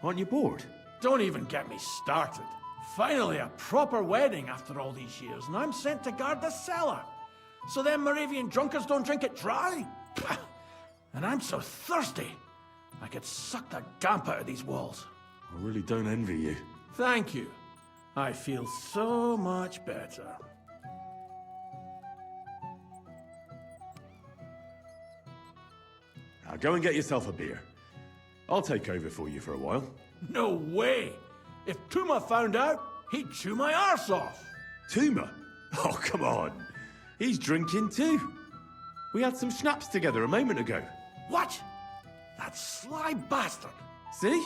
Aren't you bored? Don't even get me started. Finally, a proper wedding after all these years, and I'm sent to guard the cellar. So them Moravian drunkards don't drink it dry? And I'm so thirsty, I could suck the damp out of these walls. I really don't envy you. Thank you. I feel so much better. Now go and get yourself a beer. I'll take over for you for a while. No way! If Tuma found out, he'd chew my arse off. Tuma? Oh, come on. He's drinking too. We had some schnapps together a moment ago. What? That sly bastard. See?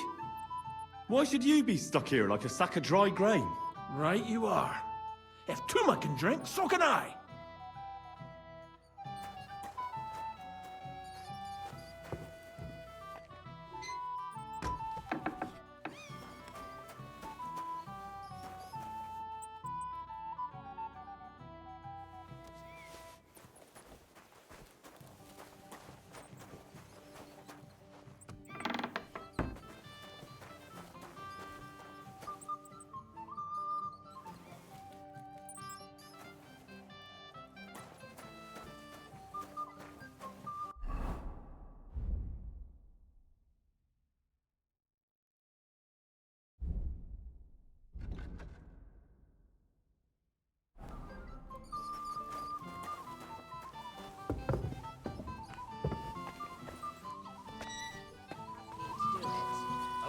Why should you be stuck here like a sack of dry grain? Right you are. If Tuma can drink, so can I.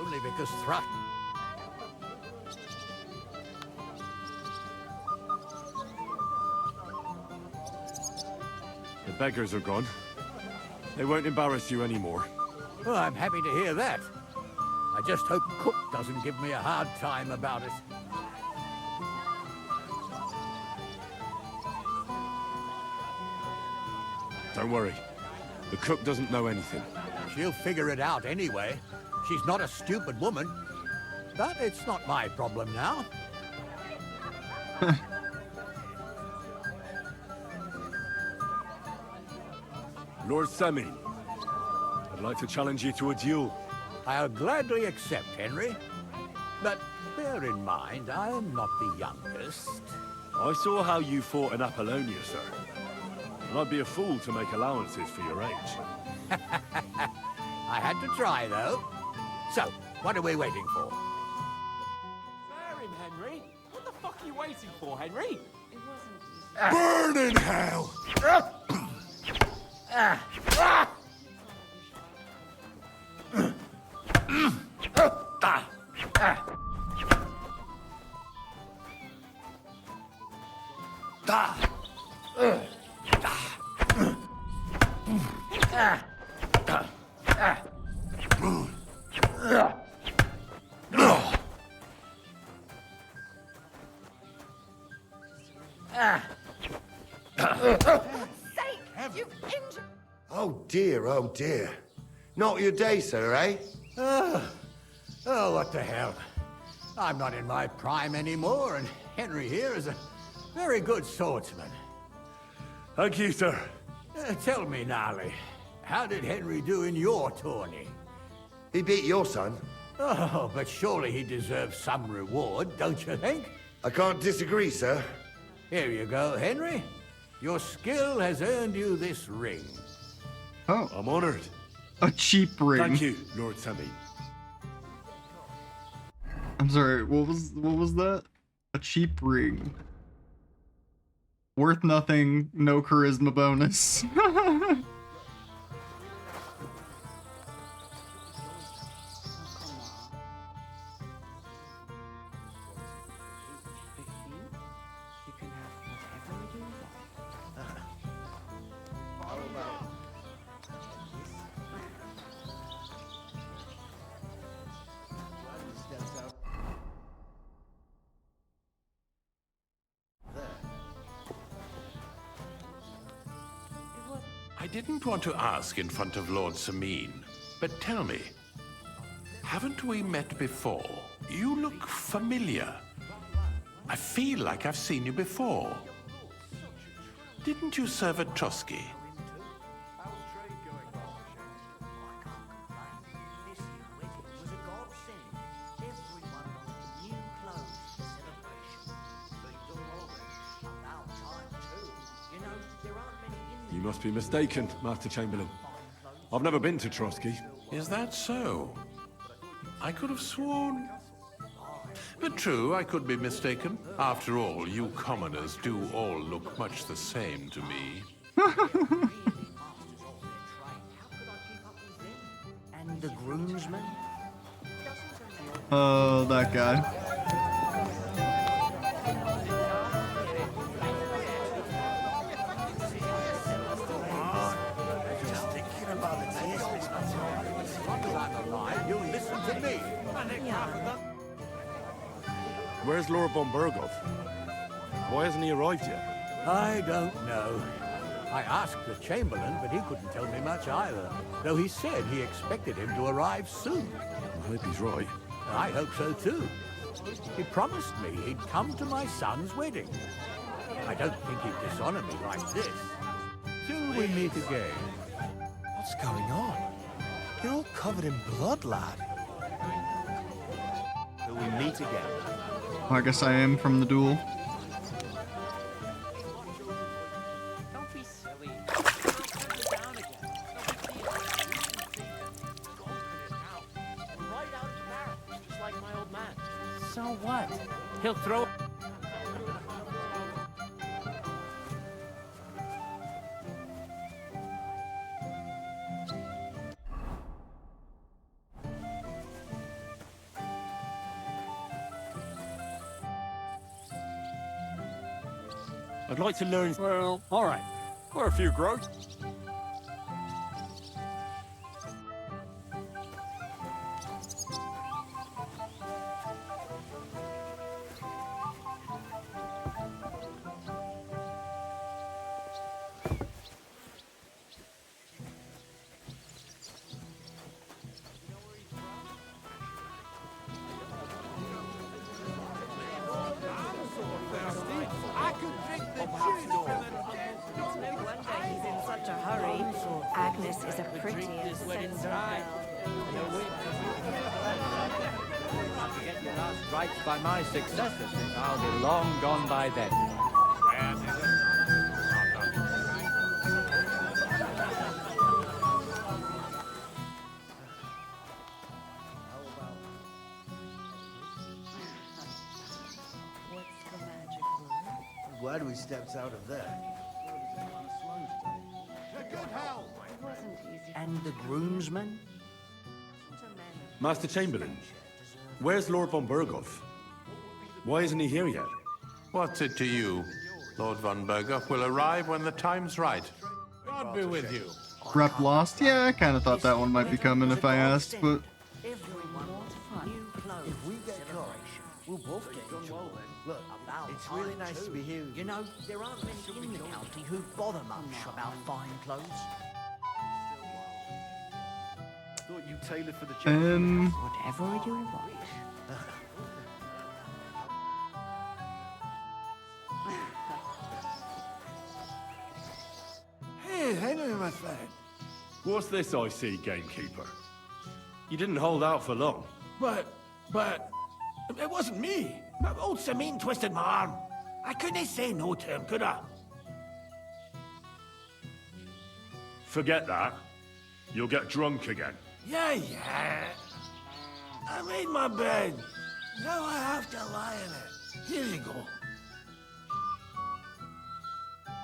Only because Thrush... The beggars are gone. They won't embarrass you anymore. Well, I'm happy to hear that. I just hope Cook doesn't give me a hard time about it. Don't worry. The cook doesn't know anything. She'll figure it out anyway. She's not a stupid woman. But it's not my problem now. Lord Semin, I'd like to challenge you to a duel. I'll gladly accept, Henry. But bear in mind, I am not the youngest. I saw how you fought in Apollonia, sir. And I'd be a fool to make allowances for your age. I had to try, though. So, what are we waiting for? Spare him, Henry. What the fuck are you waiting for, Henry? Burn in hell! Oh dear, oh dear. Not your day, sir, eh? Oh, what the hell. I'm not in my prime anymore, and Henry here is a very good swordsman. Thank you, sir. Tell me, Gnarly, how did Henry do in your tourney? He beat your son. Oh, but surely he deserves some reward, don't you think? I can't disagree, sir. Here you go, Henry. Your skill has earned you this ring. Oh. I'm honored. A cheap ring. Thank you, Lord Sammy. I'm sorry, what was that? A cheap ring. Worth nothing, no charisma bonus. I didn't want to ask in front of Lord Sameen, but tell me, haven't we met before? You look familiar. I feel like I've seen you before. Didn't you serve at Trotsky? You must be mistaken, Master Chamberlain. I've never been to Trotsky. Is that so? I could have sworn... But true, I could be mistaken. After all, you commoners do all look much the same to me. And the groomsman? Oh, that guy. You listen to me. Where's Lord von Berghoff? Why hasn't he arrived yet? I don't know. I asked the Chamberlain, but he couldn't tell me much either. Though he said he expected him to arrive soon. I hope he's right. I hope so too. He promised me he'd come to my son's wedding. I don't think he'd dishonor me like this. Till we meet again. What's going on? You're all covered in blood, lad. Till we meet again. I guess I am from the duel. Don't be silly. Turn it down again. Right out of barrel, just like my old man. So what? He'll throw. I'd like to learn... Well, all right. For a few groats. Agnes is a pretty and sensible girl. To get your last rites by my successors, I'll be long gone by then. I'm glad we stepped out of there. And the groomsman? Master Chamberlain, where's Lord von Berghoff? Why isn't he here yet? What's it to you? Lord von Berghoff will arrive when the time's right. God be with you. Rep lost? Yeah, I kind of thought that one might be coming if I asked, but... If we get caught, we'll both get in trouble. Look, it's really nice to be here. You know, there aren't many in the county who bother much about fine clothes. tailored for the job. Whatever you want. Hey, Henry, my friend. What's this I see, gamekeeper? You didn't hold out for long. But, it wasn't me. Old Sameen twisted my arm. I couldn't say no to him, could I? Forget that. You'll get drunk again. Yeah. I made my bed. Now I have to lie in it. Here you go.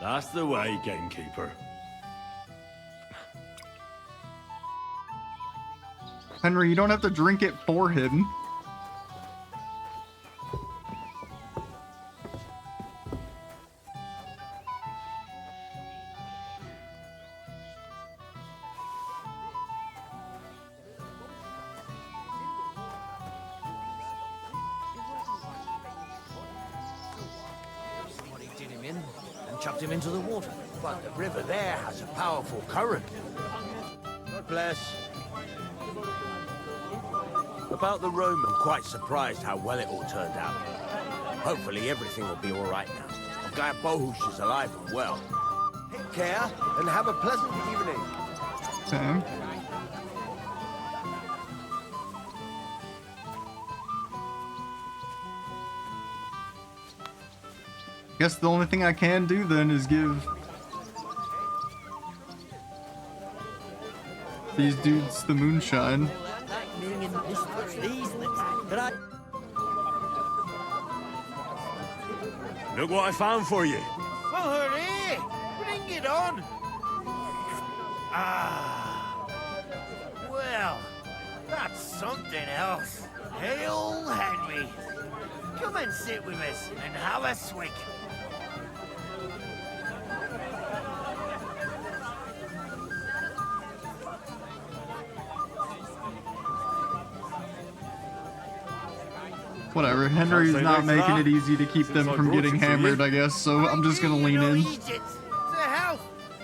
That's the way, gamekeeper. Henry, you don't have to drink it for him. Somebody did him in and chucked him into the water. But the river there has a powerful current. God bless. About the room, I'm quite surprised how well it all turned out. Hopefully everything will be all right now. I'm glad Bohush is alive and well. Take care and have a pleasant evening. Okay. Guess the only thing I can do then is give these dudes the moonshine. Look what I found for you. Well, hurry! Bring it on! Well, that's something else. Hail, Henry. Come and sit with us and have a swig. Whatever, Henry's say not no to making that. it easy to keep them Since I from brought getting you to hammered, you. I guess, so I'm just gonna lean in. Eat it. To health,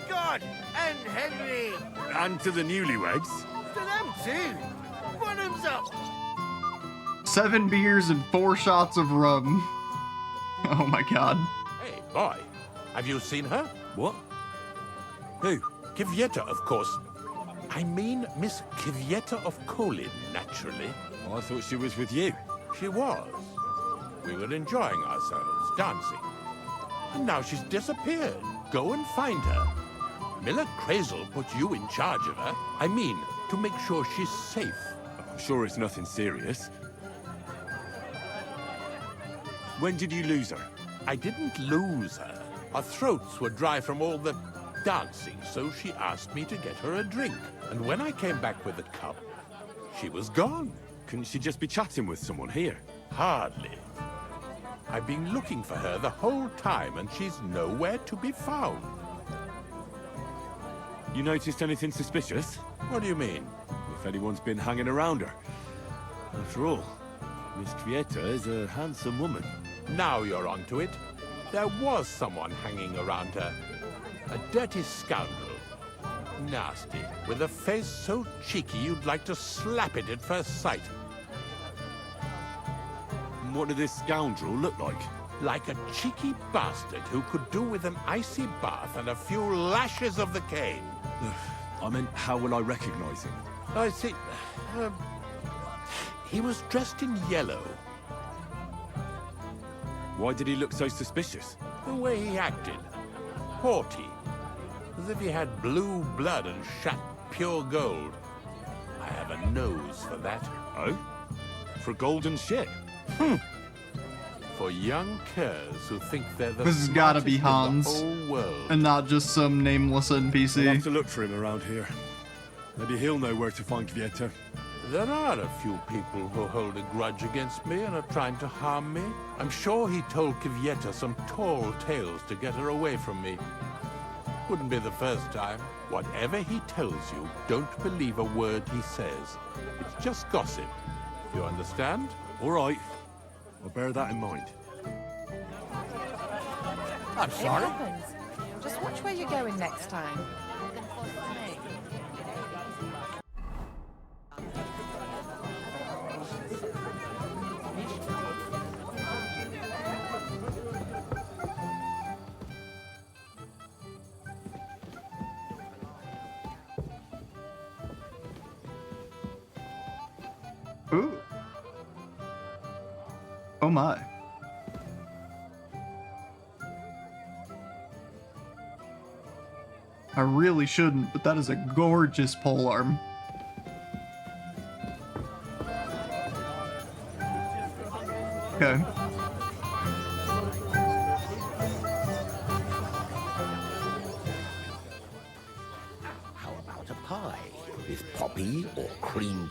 God, and Henry. And to the newlyweds. To them too. Bottoms up. 7 beers and 4 shots of rum. Oh my god. Hey, boy. Have you seen her? What? Who? Kvyetta, of course. I mean Miss Kvyetta of Kolin, naturally. I thought she was with you. She was. We were enjoying ourselves, dancing. And now she's disappeared. Go and find her. Miller Crazel put you in charge of her. I mean, to make sure she's safe. I'm sure it's nothing serious. When did you lose her? I didn't lose her. Our throats were dry from all the dancing, so she asked me to get her a drink. And when I came back with the cup, she was gone. Couldn't she just be chatting with someone here? Hardly. I've been looking for her the whole time, and she's nowhere to be found. You noticed anything suspicious? What do you mean? If anyone's been hanging around her. After all, Miss Kvyetta is a handsome woman. Now you're onto it. There was someone hanging around her. A dirty scoundrel. Nasty, with a face so cheeky you'd like to slap it at first sight. And what did this scoundrel look like? Like a cheeky bastard who could do with an icy bath and a few lashes of the cane. I meant, how will I recognize him? I see. He was dressed in yellow. Why did he look so suspicious? The way he acted. Haughty. As if he had blue blood and shat pure gold. I have a nose for that. Oh? For golden shit? For young curs who think they're the This has gotta be smartest in Hans. the whole world. And not just some nameless I'll NPC. have to look for him around here. Maybe he'll know where to find Kvyetta. There are a few people who hold a grudge against me and are trying to harm me. I'm sure he told Kvyetta some tall tales to get her away from me. Wouldn't be the first time. Whatever he tells you, don't believe a word he says. It's just gossip. You understand? All right. I'll bear that in mind. I'm It sorry. happens. Just watch where you're going next time. Ooh. Oh my. I really shouldn't, but that is a gorgeous polearm. Okay. How about a pie with poppy or cream?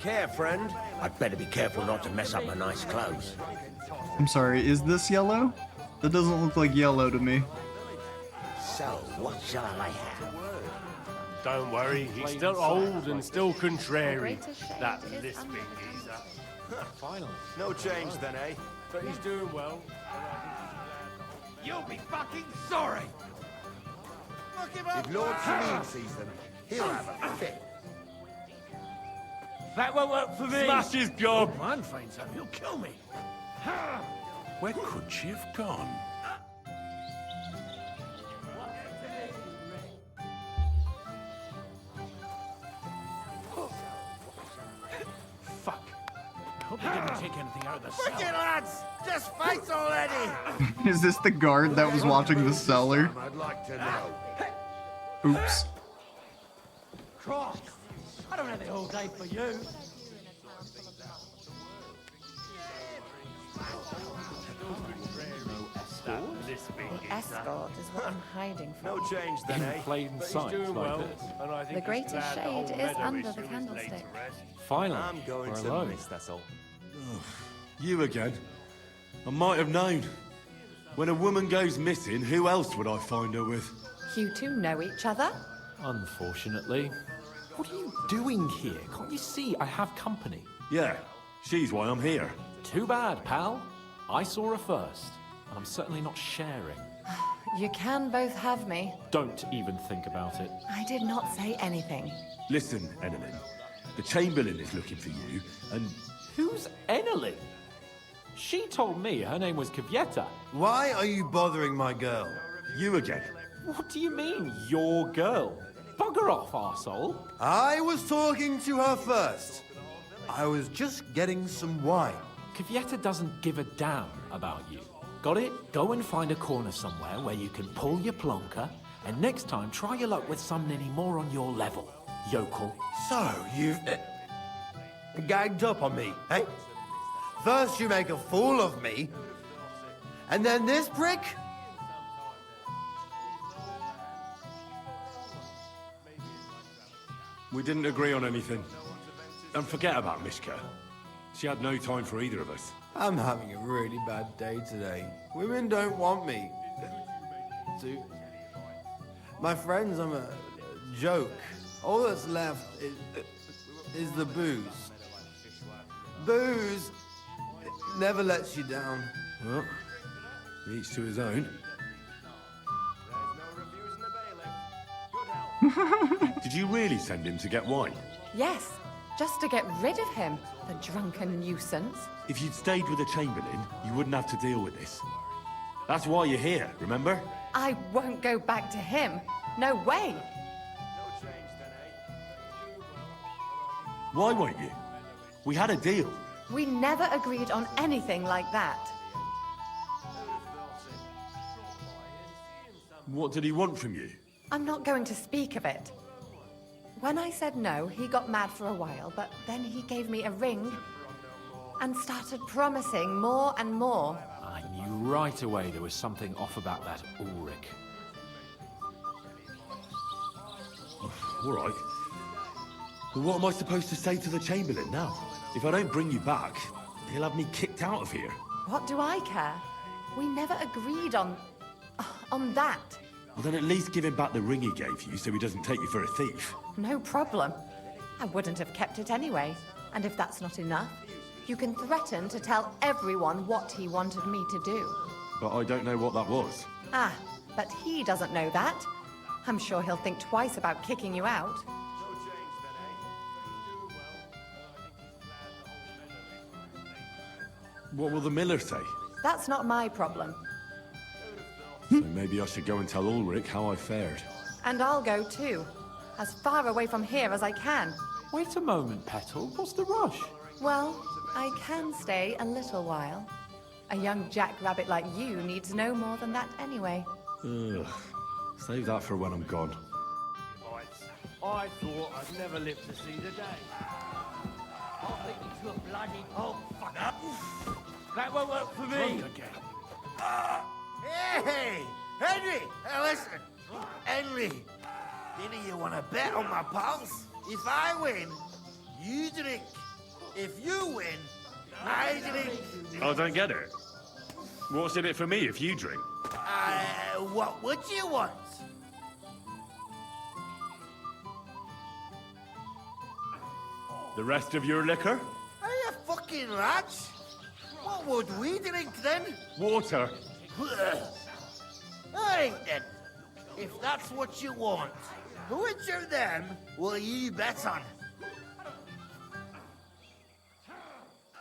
Care, friend. I'd better be careful not to mess up my nice clothes. I'm sorry, is this yellow? That doesn't look like yellow to me. So, what shall I have? Don't worry, he's still old and still contrary. That lisping geezer. Finally. No change then, eh? But he's doing well. You'll be fucking sorry! If Lord Samin sees them, he'll have a fit. That won't work for me. Smash his job. Man finds him, he'll kill me. Where could she have gone? Fuck. I hope he didn't take anything out of the cell. Wicked lads! Just fight already! Is this the guard that was watching the cellar? I'd like to know. Oops. Cross! I don't have the whole day for you. The escort is what I'm hiding from. No change then, In eh? plain sight, like this. The greatest shade is under the candlestick. Finally, I'm going we're to alone. miss, that's all. You again? I might have known. When a woman goes missing, who else would I find her with? You two know each other? Unfortunately. What are you doing here? Can't you see I have company? Yeah, she's why I'm here. Too bad, pal. I saw her first, and I'm certainly not sharing. You can both have me. Don't even think about it. I did not say anything. Listen, Enelin. The Chamberlain is looking for you, and... Who's Enelin? She told me her name was Kvyetta. Why are you bothering my girl? You again. What do you mean, your girl? Bugger off, arsehole. I was talking to her first. I was just getting some wine. Kvyetta doesn't give a damn about you. Got it? Go and find a corner somewhere where you can pull your plonker, and next time try your luck with somebody more on your level, yokel. So, you've... gagged up on me, eh? First you make a fool of me, and then this prick? We didn't agree on anything. And forget about Mishka. She had no time for either of us. I'm having a really bad day today. Women don't want me. My friends, I'm a joke. All that's left is the booze. Booze never lets you down. Well, each to his own. Did you really send him to get wine? Yes, just to get rid of him, the drunken nuisance. If you'd stayed with the Chamberlain, you wouldn't have to deal with this. That's why you're here, remember? I won't go back to him. No way. Why won't you? We had a deal. We never agreed on anything like that. What did he want from you? I'm not going to speak of it. When I said no, he got mad for a while, but then he gave me a ring and started promising more and more. I knew right away there was something off about that Ulrich. All right. But what am I supposed to say to the Chamberlain now? If I don't bring you back, he'll have me kicked out of here. What do I care? We never agreed on that. Well, then at least give him back the ring he gave you so he doesn't take you for a thief. No problem. I wouldn't have kept it anyway. And if that's not enough, you can threaten to tell everyone what he wanted me to do. But I don't know what that was. Ah, but he doesn't know that. I'm sure he'll think twice about kicking you out. What will the miller say? That's not my problem. So maybe I should go and tell Ulrich how I fared. And I'll go too. as far away from here as I can. Wait a moment, Petal. What's the rush? Well, I can stay a little while. A young jackrabbit like you needs no more than that anyway. Ugh. Save that for when I'm gone. I thought I'd never live to see the day. I'll take you to a bloody... Oh, fuck up. That won't work for me. Hey! Henry! Hey, listen! Henry, didn't you want to bet on my pulse? If I win, you drink. If you win, I drink. I don't get it. What's in it for me if you drink? What would you want? The rest of your liquor? Are you fucking lads? What would we drink then? Water. Alright then. If that's what you want, which of them will you bet on?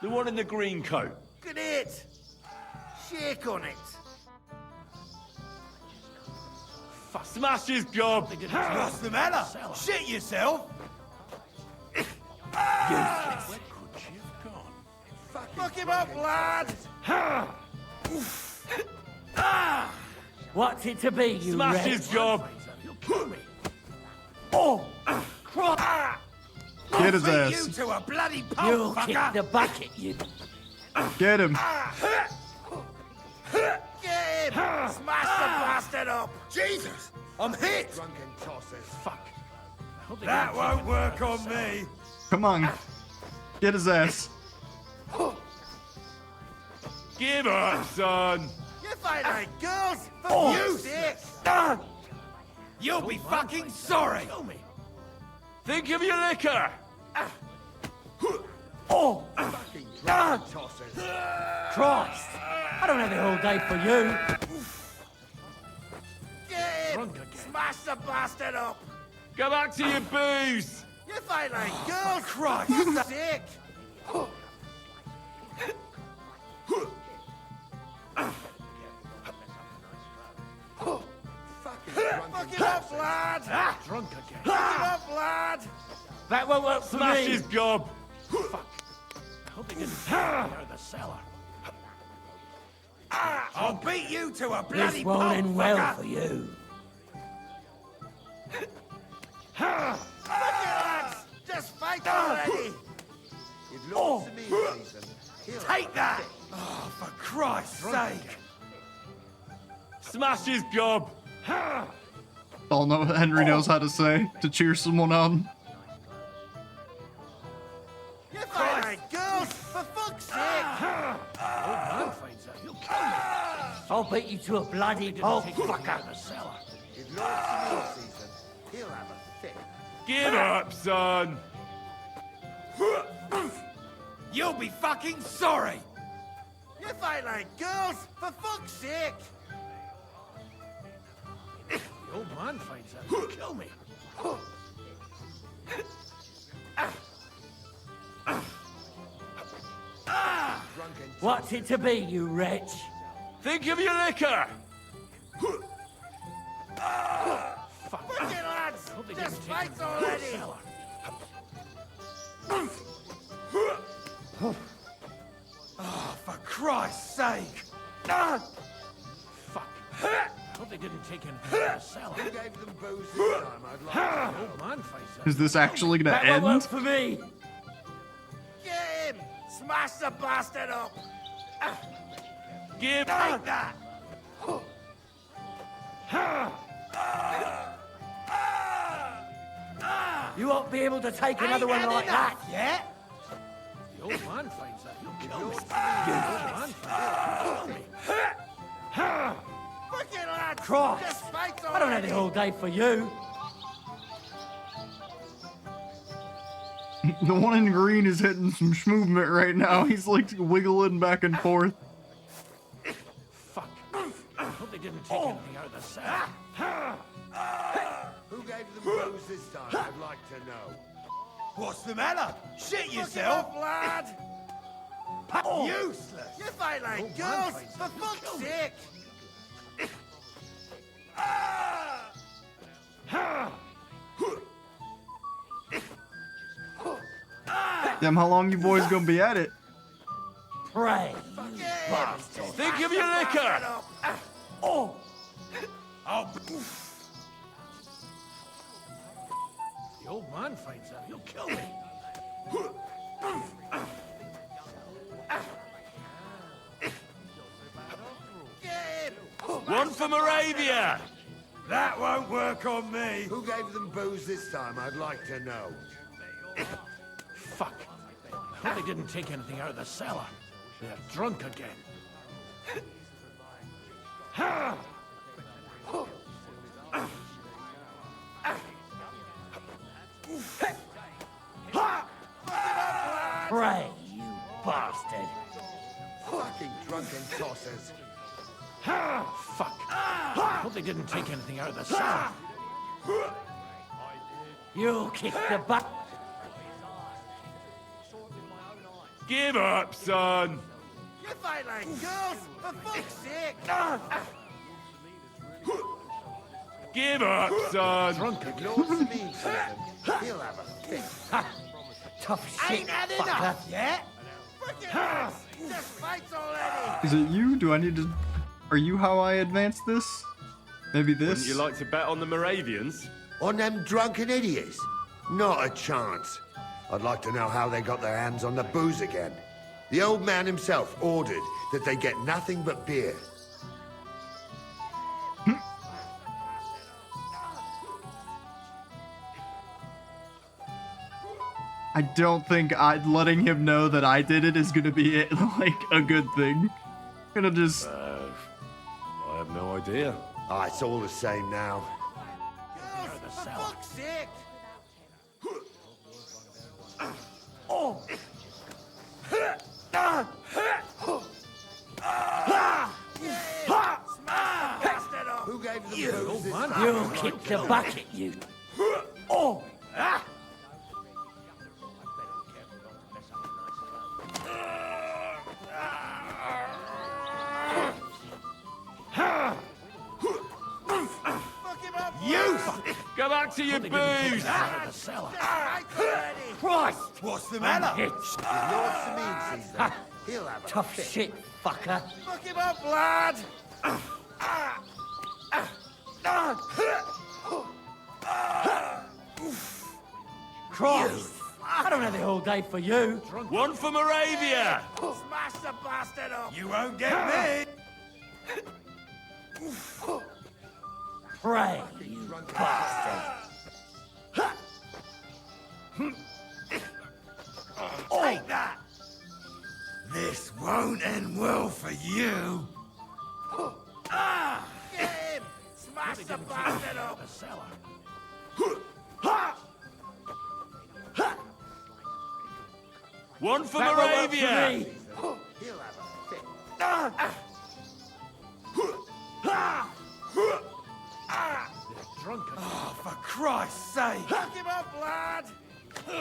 The one in the green coat. Great. Shake on it. Smash his gob! What's the matter? Shit yourself! Where could she have gone? Fuck him up, lad! What's it to be, you Smash wretch? his gob! Oh! Christ! Get his I'll beat ass. you to a bloody pulp, You'll kick fucker! the bucket, you... Get him. Get him! Smash the bastard up! Jesus! I'm hit! Drunken tossers. Fuck. That won't work on me! Come on. Get his ass. Give up, son! You fight like girls, for Oh. you sake! You'll be fucking sorry! Think of your liquor! Oh! Tossers. Christ! I don't have the whole day for you. Get him! Smash the bastard up! Go back to your booze! You fight like girls, Christ! For sake! Fuck him up, lad! Drunk again. Fuck him up, lad! That won't work for Smash me. his gob! I hope they didn't take me out of the cellar. I'll beat you to a bloody This won't pulp, end well fucker. for you. Look at lads! Just fight already! Oh. Take that! Oh, for Christ's sake! Smash his gob! All know what Henry knows how to say to cheer someone on. You fight like girls, for fuck's sake! I'll beat you to a bloody pulp, fucker. If Lord Samir sees him, he'll have a fit. Give up, son! You'll be fucking sorry! You fight like girls, for fuck's sake! The old man finds out he'll kill me. What's it to be, you wretch? Think of your liquor! Fuck it, lads! Just fight already! Oh, for Christ's sake! Fuck. Hope they didn't take anything out of the cellar. Who gave them booze this time? I'd like The old man finds out. Is this actually gonna That won't work end? for me. Get him! Smash the bastard up! Give Take that! You won't be able to take another Ain't one had like that. enough yet? The old man finds out he'll kill me. The old man finds out he'll kill me. Fuck it, lads! Christ! Just fight I don't have already! the whole day for you. The one in green is hitting some movement right now. He's like wiggling back and forth. Fuck. I hope they didn't take anything out of the cellar. Who gave them booze this time? I'd like to know. What's the matter? Shit yourself, lad! Useless! You fight like girls, for fuck's sake! Damn, how long you boys gonna be at it? Pray, Think of your liquor! Oh! The old man finds out, he'll kill me. One for Moravia! That won't work on me. Who gave them booze this time, I'd like to know. Fuck. I hope they didn't take anything out of the cellar. They're drunk again. pray, you bastard. Fucking drunken tossers. Fuck. I hope they didn't take anything out of the cellar. You kick the butt. Give up, son! You fight like girls, for fuck's sake! Give up, son! Lord Sameen sees him. He'll have a fit. Tough shit, Ain't had fucker. enough yet? Fucking ass! Just fights already! Is it you? Do I need to... Are you how I advance this? Maybe this? Wouldn't you like to bet on the Moravians? On them drunken idiots? Not a chance. I'd like to know how they got their hands on the booze again. The old man himself ordered that they get nothing but beer. I don't think letting him know that I did it is gonna be like a good thing. Gonna just... I have no idea. Ah, it's all the same now. For fuck's sake! Oh! Who gave them You, booze this man. time? You kick the bucket, you. Oh! You! Go back to your booze! Christ! What's the I'm matter? hitched. If Lord Sameen sees them, he'll have a Tough fit. shit, fucker. Fuck him up, lad! Christ! I don't have the whole day for you. One for Moravia! Smash the bastard up! You won't get me! Pray, you bastard. Take that! This won't end well for you. Get him! Smash the bastard up! The cellar. One for That won't work for Moravia! me. He'll have a fit. Drunken. Oh, for Christ's sake! Fuck him up, lad! Fucking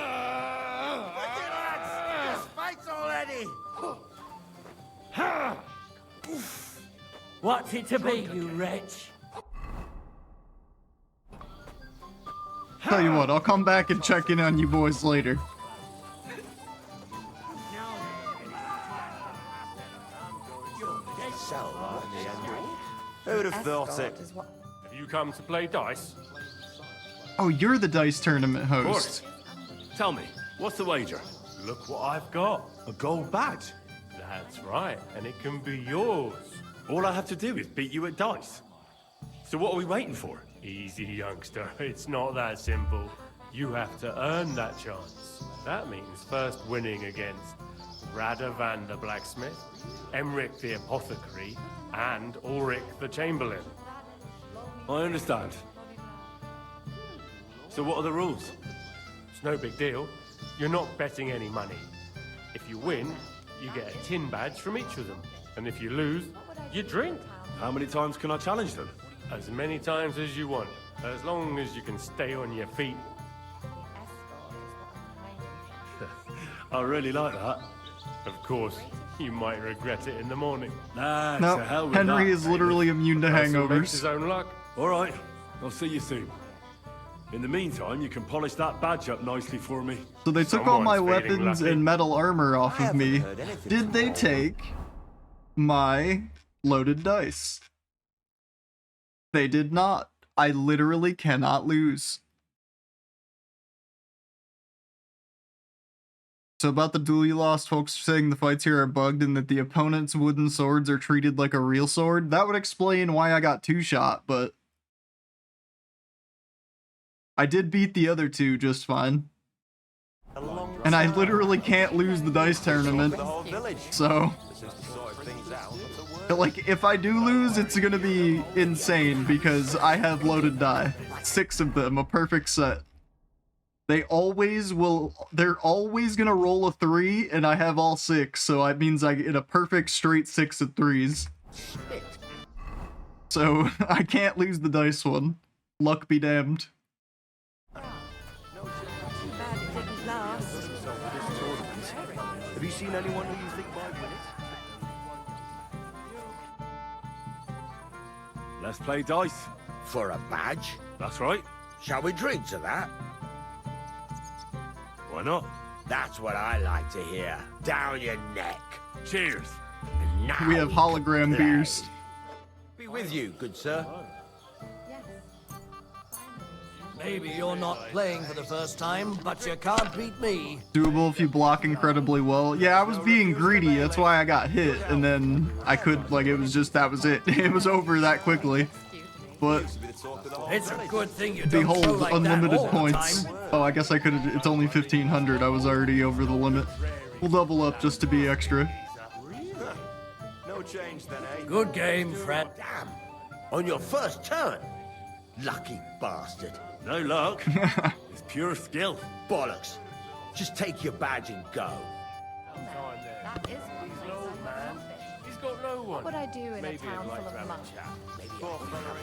lads! Just fights already! What's it to be, you wretch? Tell you what, I'll come back and check in on you boys later. Who would have thought it? Have you come to play dice? Oh, you're the dice tournament Of host. course. Tell me, what's the wager? Look what I've got. A gold badge. That's right, and it can be yours. All I have to do is beat you at dice. So what are we waiting for? Easy, youngster. It's not that simple. You have to earn that chance. That means first winning against Radovan the blacksmith, Emric the apothecary, and Ulrich the chamberlain. I understand. So what are the rules? It's no big deal. You're not betting any money. If you win, you get a tin badge from each of them. And if you lose, you drink. How many times can I challenge them? As many times as you want, as long as you can stay on your feet. I really like that. Of course, you might regret it in the morning. Nah, No, to hell with Henry that. is literally immune to Russell makes hangovers. his own luck. All right, I'll see you soon. In the meantime, you can polish that badge up nicely for me. So they took all my Someone's feeling weapons lucky. and metal armor off of me. Did they take my loaded dice? They did not. I literally cannot lose. So about the duel you lost, folks are saying the fights here are bugged and that the opponent's wooden swords are treated like a real sword. That would explain why I got two-shot, but I did beat the other two just fine. And I literally can't lose the dice tournament. So, like, if I do lose, it's gonna be insane because I have loaded die. 6 of them, a perfect set. They're always gonna roll a 3, and I have all 6, so that means I get a perfect straight 6 of 3s. So, I can't lose the dice one. Luck be damned. Have you seen anyone who you think might win it? Let's play dice. For a badge? That's right. Shall we drink to that? Why not? That's what I like to hear. Down your neck. Cheers. And now We have hologram play. beers. Be with you, good sir. Maybe you're not playing for the first time, but you can't beat me. Doable if you block incredibly well. Yeah, I was being greedy, that's why I got hit, and then I could, like, it was just, that was it. It was over that quickly. But, It's a good thing you don't behold, throw like unlimited that all points. the time. Oh, I guess I could have, it's only 1,500, I was already over the limit. We'll double up just to be extra. No change then, eh? Good game, Fred. Damn. On your first turn. Lucky bastard. No luck. It's pure skill. Bollocks. Just take your badge and go. That is He's an old man. He's got no one. What would I do in Maybe a town I'd like full to of have monks? a chat.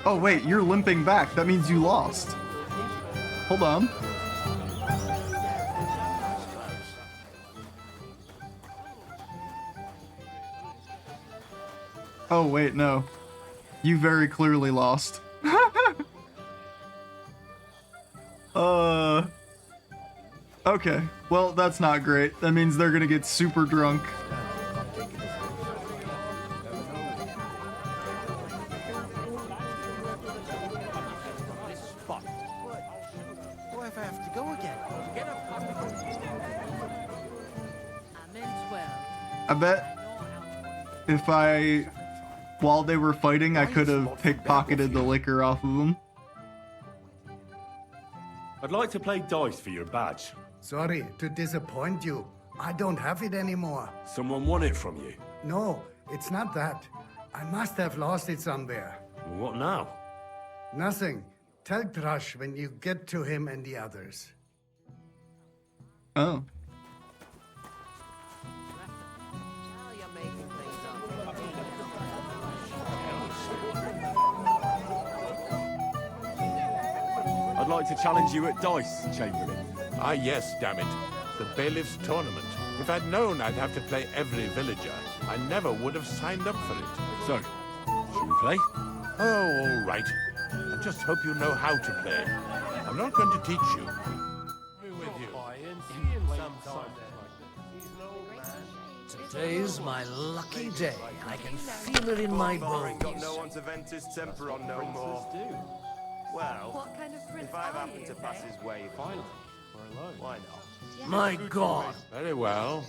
Oh wait, you're limping back, that means you lost. Hold on. Oh wait, no. You very clearly lost. Okay. Well, that's not great. That means they're gonna get super drunk. What if I have to go again? Get up. I bet if while they were fighting, I could have pickpocketed the liquor off of them. I'd like to play dice for your badge. Sorry to disappoint you. I don't have it anymore. Someone won it from you. No, it's not that. I must have lost it somewhere. Well, what now? Nothing. Tell Thrush when you get to him and the others. Oh. I'd like to challenge you at dice, Chamberlain. Ah, yes, damn it. The bailiff's tournament. If I'd known I'd have to play every villager, I never would have signed up for it. So, should we play? Oh, all right. I just hope you know how to play. I'm not going to teach you. Today's my lucky day. I can feel it in my bones. Got no one to vent his temper on no more. Well, What kind of prince if I've are happened you, to pass then? his way, finally, we're alone. Why not? My God. Very well.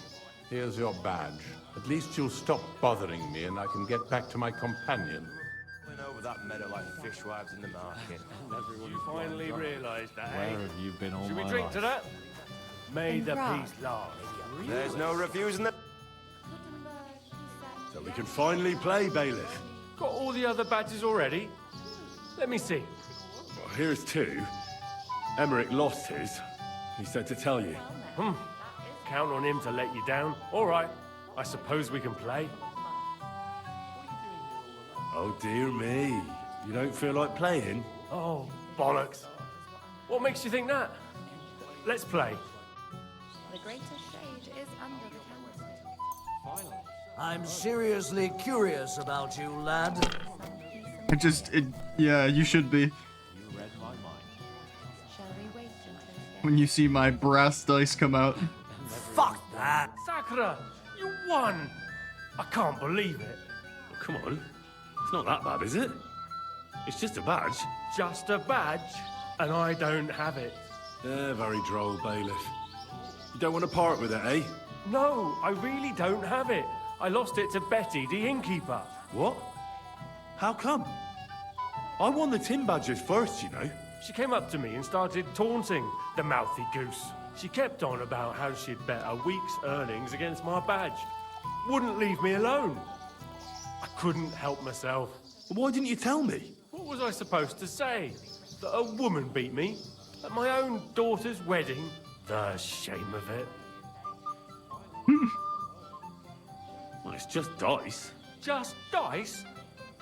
Here's your badge. At least you'll stop bothering me and I can get back to my companion. Went over that meadow like fishwives in the market. You finally realised that, eh? Where have you been all Should we my drink life? to that? May the Right. peace last. There's no refusing the... So we can finally play, Bailiff. Got all the other badges already? Let me see. Well, here's 2. Emmerich lost his. He said to tell you. Count on him to let you down. All right. I suppose we can play. Oh, dear me. You don't feel like playing? Oh, bollocks. What makes you think that? Let's play. The greatest shade is under the canopy. I'm seriously curious about you, lad. Yeah, you should be. When you see my brass dice come out. Fuck that! Sakura, you won! I can't believe it. Come on. It's not that bad, is it? It's just a badge. Just a badge, and I don't have it. Very droll, Bailiff. You don't want to part with it, eh? No, I really don't have it. I lost it to Betty, the innkeeper. What? How come? I won the tin badges first, you know. She came up to me and started taunting, the mouthy goose. She kept on about how she'd bet a week's earnings against my badge. Wouldn't leave me alone. I couldn't help myself. Why didn't you tell me? What was I supposed to say? That a woman beat me? At my own daughter's wedding? The shame of it. Well, it's just dice. Just dice?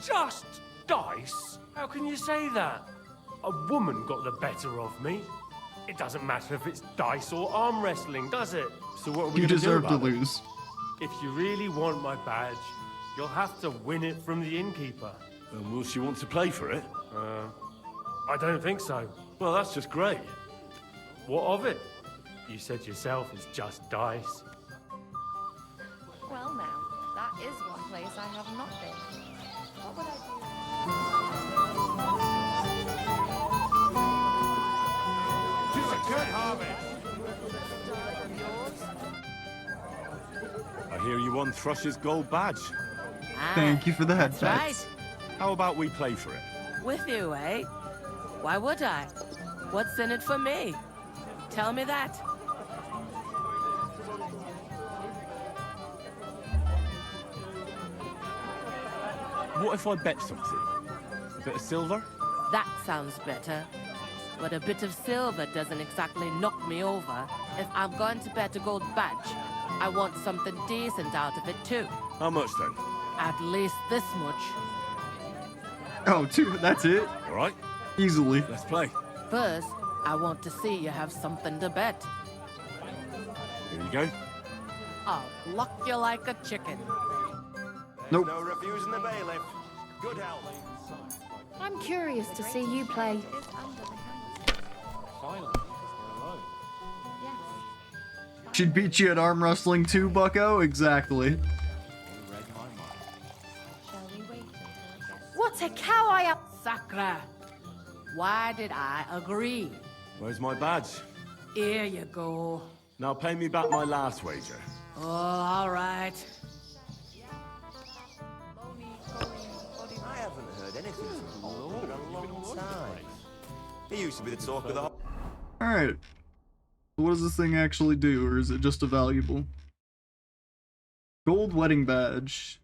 Just dice? How can you say that? A woman got the better of me. It doesn't matter if it's dice or arm wrestling, does it? So what are we You gonna do deserve to about it? lose. If you really want my badge, you'll have to win it from the innkeeper. And will she want to play for it? I don't think so. Well, that's just great. What of it? You said yourself it's just dice. Well now, that is one place I have not been. What would I do? It's a good harvest. I hear you won Thrush's gold badge. Thank you for the head That's pats. How about we play for it? With you, eh? Why would I? What's in it for me? Tell me that. What if I bet something? A bit of silver? That sounds better. But a bit of silver doesn't exactly knock me over. If I'm going to bet a gold badge, I want something decent out of it too. How much then? At least this much. Oh, that's it? Alright. Easily. Let's play. First, I want to see you have something to bet. Here you go. I'll pluck you like a chicken. Nope. No refusing the bailiff. Good help. I'm curious to see you play. She'd beat you at arm wrestling too, bucko? Exactly. What a cow I am! Sakura, why did I agree? Where's my badge? Here you go. Now pay me back my last wager. Oh, all right. I haven't heard anything from Holden in a long time. He used to be the talk of the... Alright. What does this thing actually do, or is it just a valuable? Gold wedding badge.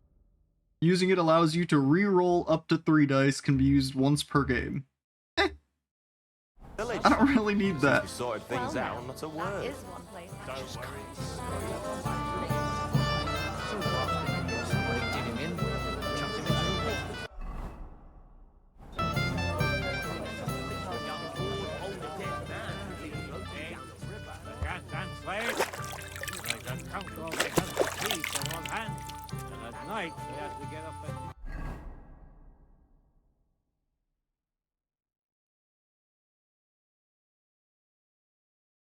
Using it allows you to re-roll up to 3 dice, can be used once per game. I don't really need that. We sorted things out, not a word. That is one place I Don't should worry.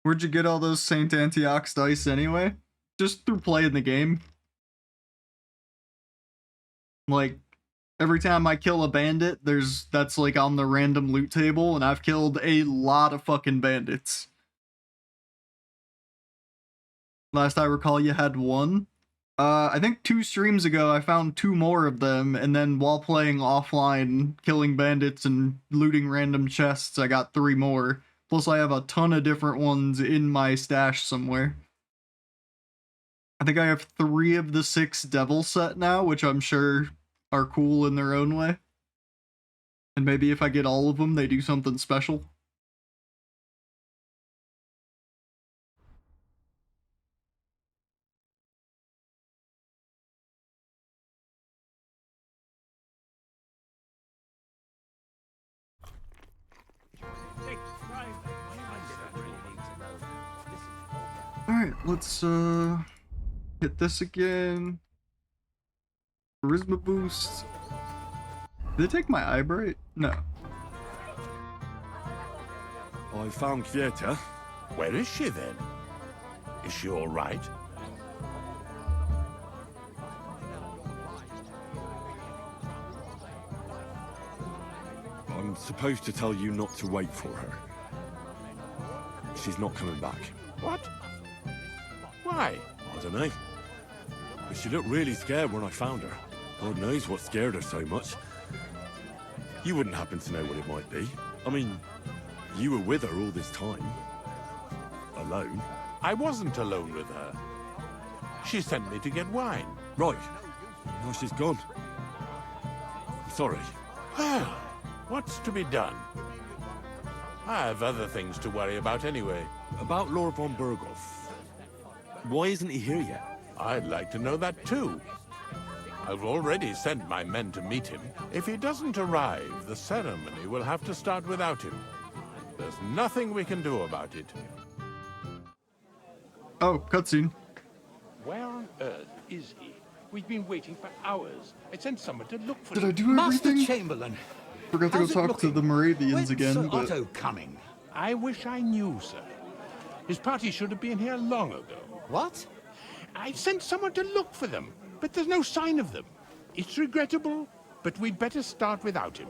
Where'd you get all those Saint Antioch's dice anyway? Just through playing the game. Like, every time I kill a bandit, that's like on the random loot table, and I've killed a lot of fucking bandits. Last I recall, you had one. I think 2 streams ago, I found 2 more of them, and then while playing offline, killing bandits and looting random chests, I got 3 more. Plus, I have a ton of different ones in my stash somewhere. I think I have 3 of the 6 devil set now, which I'm sure are cool in their own way. And maybe if I get all of them, they do something special. Alright, let's hit this again. Charisma boost. Did they take my eye bright? No. I found Kvieta. Where is she then? Is she all right? I'm supposed to tell you not to wait for her. She's not coming back. What? Why? I don't know. But she looked really scared when I found her. God knows what scared her so much. You wouldn't happen to know what it might be. I mean, you were with her all this time. Alone. I wasn't alone with her. She sent me to get wine. Right. Now she's gone. I'm sorry. Well, what's to be done? I have other things to worry about anyway. About Lord von Berghoff. Why isn't he here yet? I'd like to know that too. I've already sent my men to meet him. If he doesn't arrive, the ceremony will have to start without him. There's nothing we can do about it. Oh, cutscene. Where on earth is he? We've been waiting for hours. I sent someone to look for Did him. I do everything? Master Chamberlain. Forgot to go how's it talk to looking? the Moravians When's again, Sir but Otto coming? I wish I knew, sir. His party should have been here long ago. What? I sent someone to look for them, but there's no sign of them. It's regrettable, but we'd better start without him.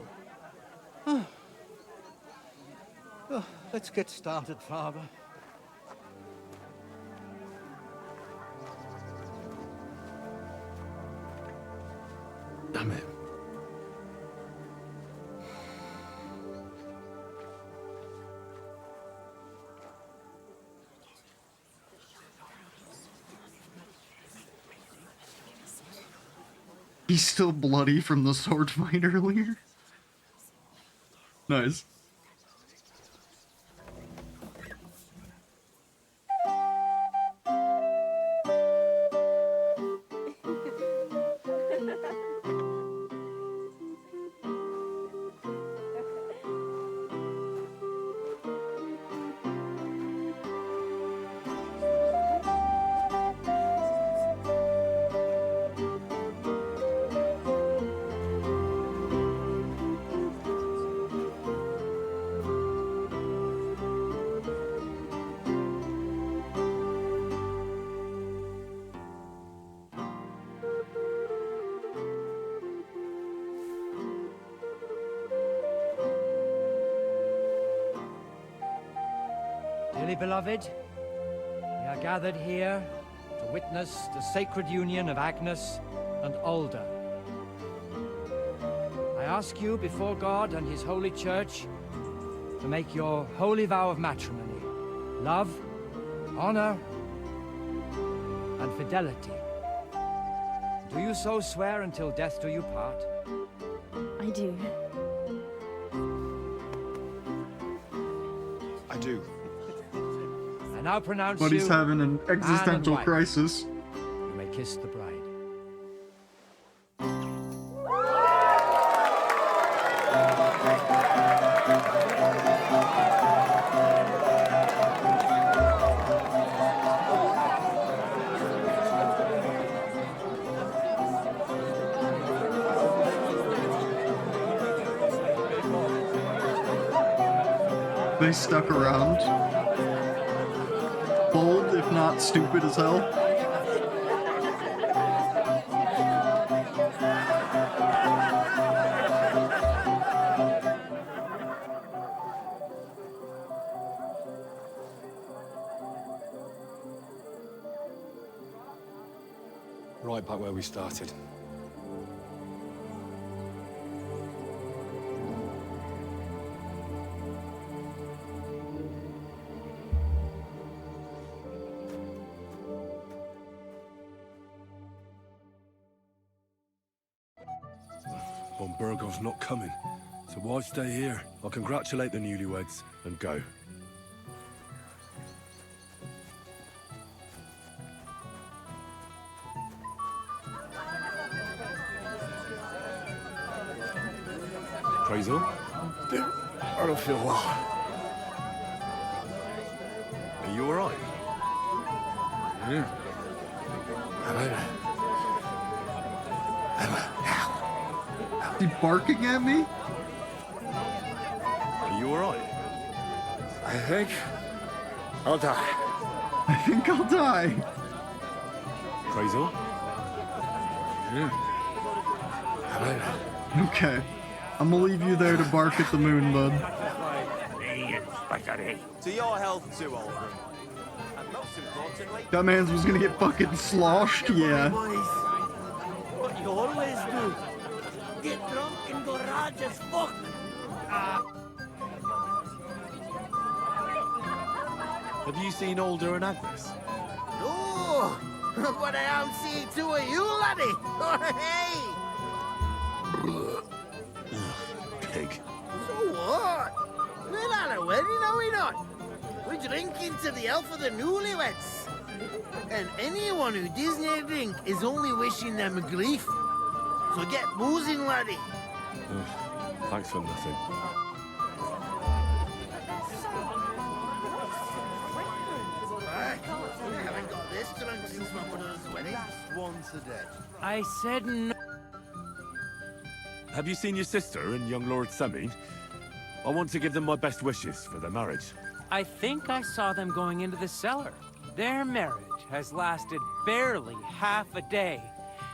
Oh, let's get started, Father. Damn it. he's still bloody from the sword fight earlier. Nice. Dearly beloved, we are gathered here to witness the sacred union of Agnes and Alda. I ask you before God and His holy church to make your holy vow of matrimony, love, honor, and fidelity. Do you so swear until death do you part? I do. I do. I now pronounce But you he's having an man and existential wife. crisis. You may kiss the bride. They stuck around. Bold, if not stupid as hell. Right back where we started. Von Berghoff's not coming, so why stay here? I'll congratulate the newlyweds and go. Praise on? I don't feel well. Are you alright? Yeah. Emma. Is he barking at me? Are you alright? I think I'll die. I think I'll die. Crazy? Okay. I'm gonna leave you there to bark at the moon, bud. To your health too, Aldrin. And most importantly... That man's was gonna get fucking sloshed, yeah. What you always do. Get drunk and go raj as fuck. Have you seen Alder and Agnes? Oh, but I haven't seen two of you, laddie. Hey. Pig. So what? We're at a wedding, are we not? We're drinking to the health of the newlyweds. And anyone who doesn't drink is only wishing them grief. So get boozing, laddie. Thanks for nothing. I haven't got this drunk since my brother's wedding. Once a day. I said no. Have you seen your sister and young Lord Semine? I want to give them my best wishes for their marriage. I think I saw them going into the cellar. Their marriage has lasted barely half a day,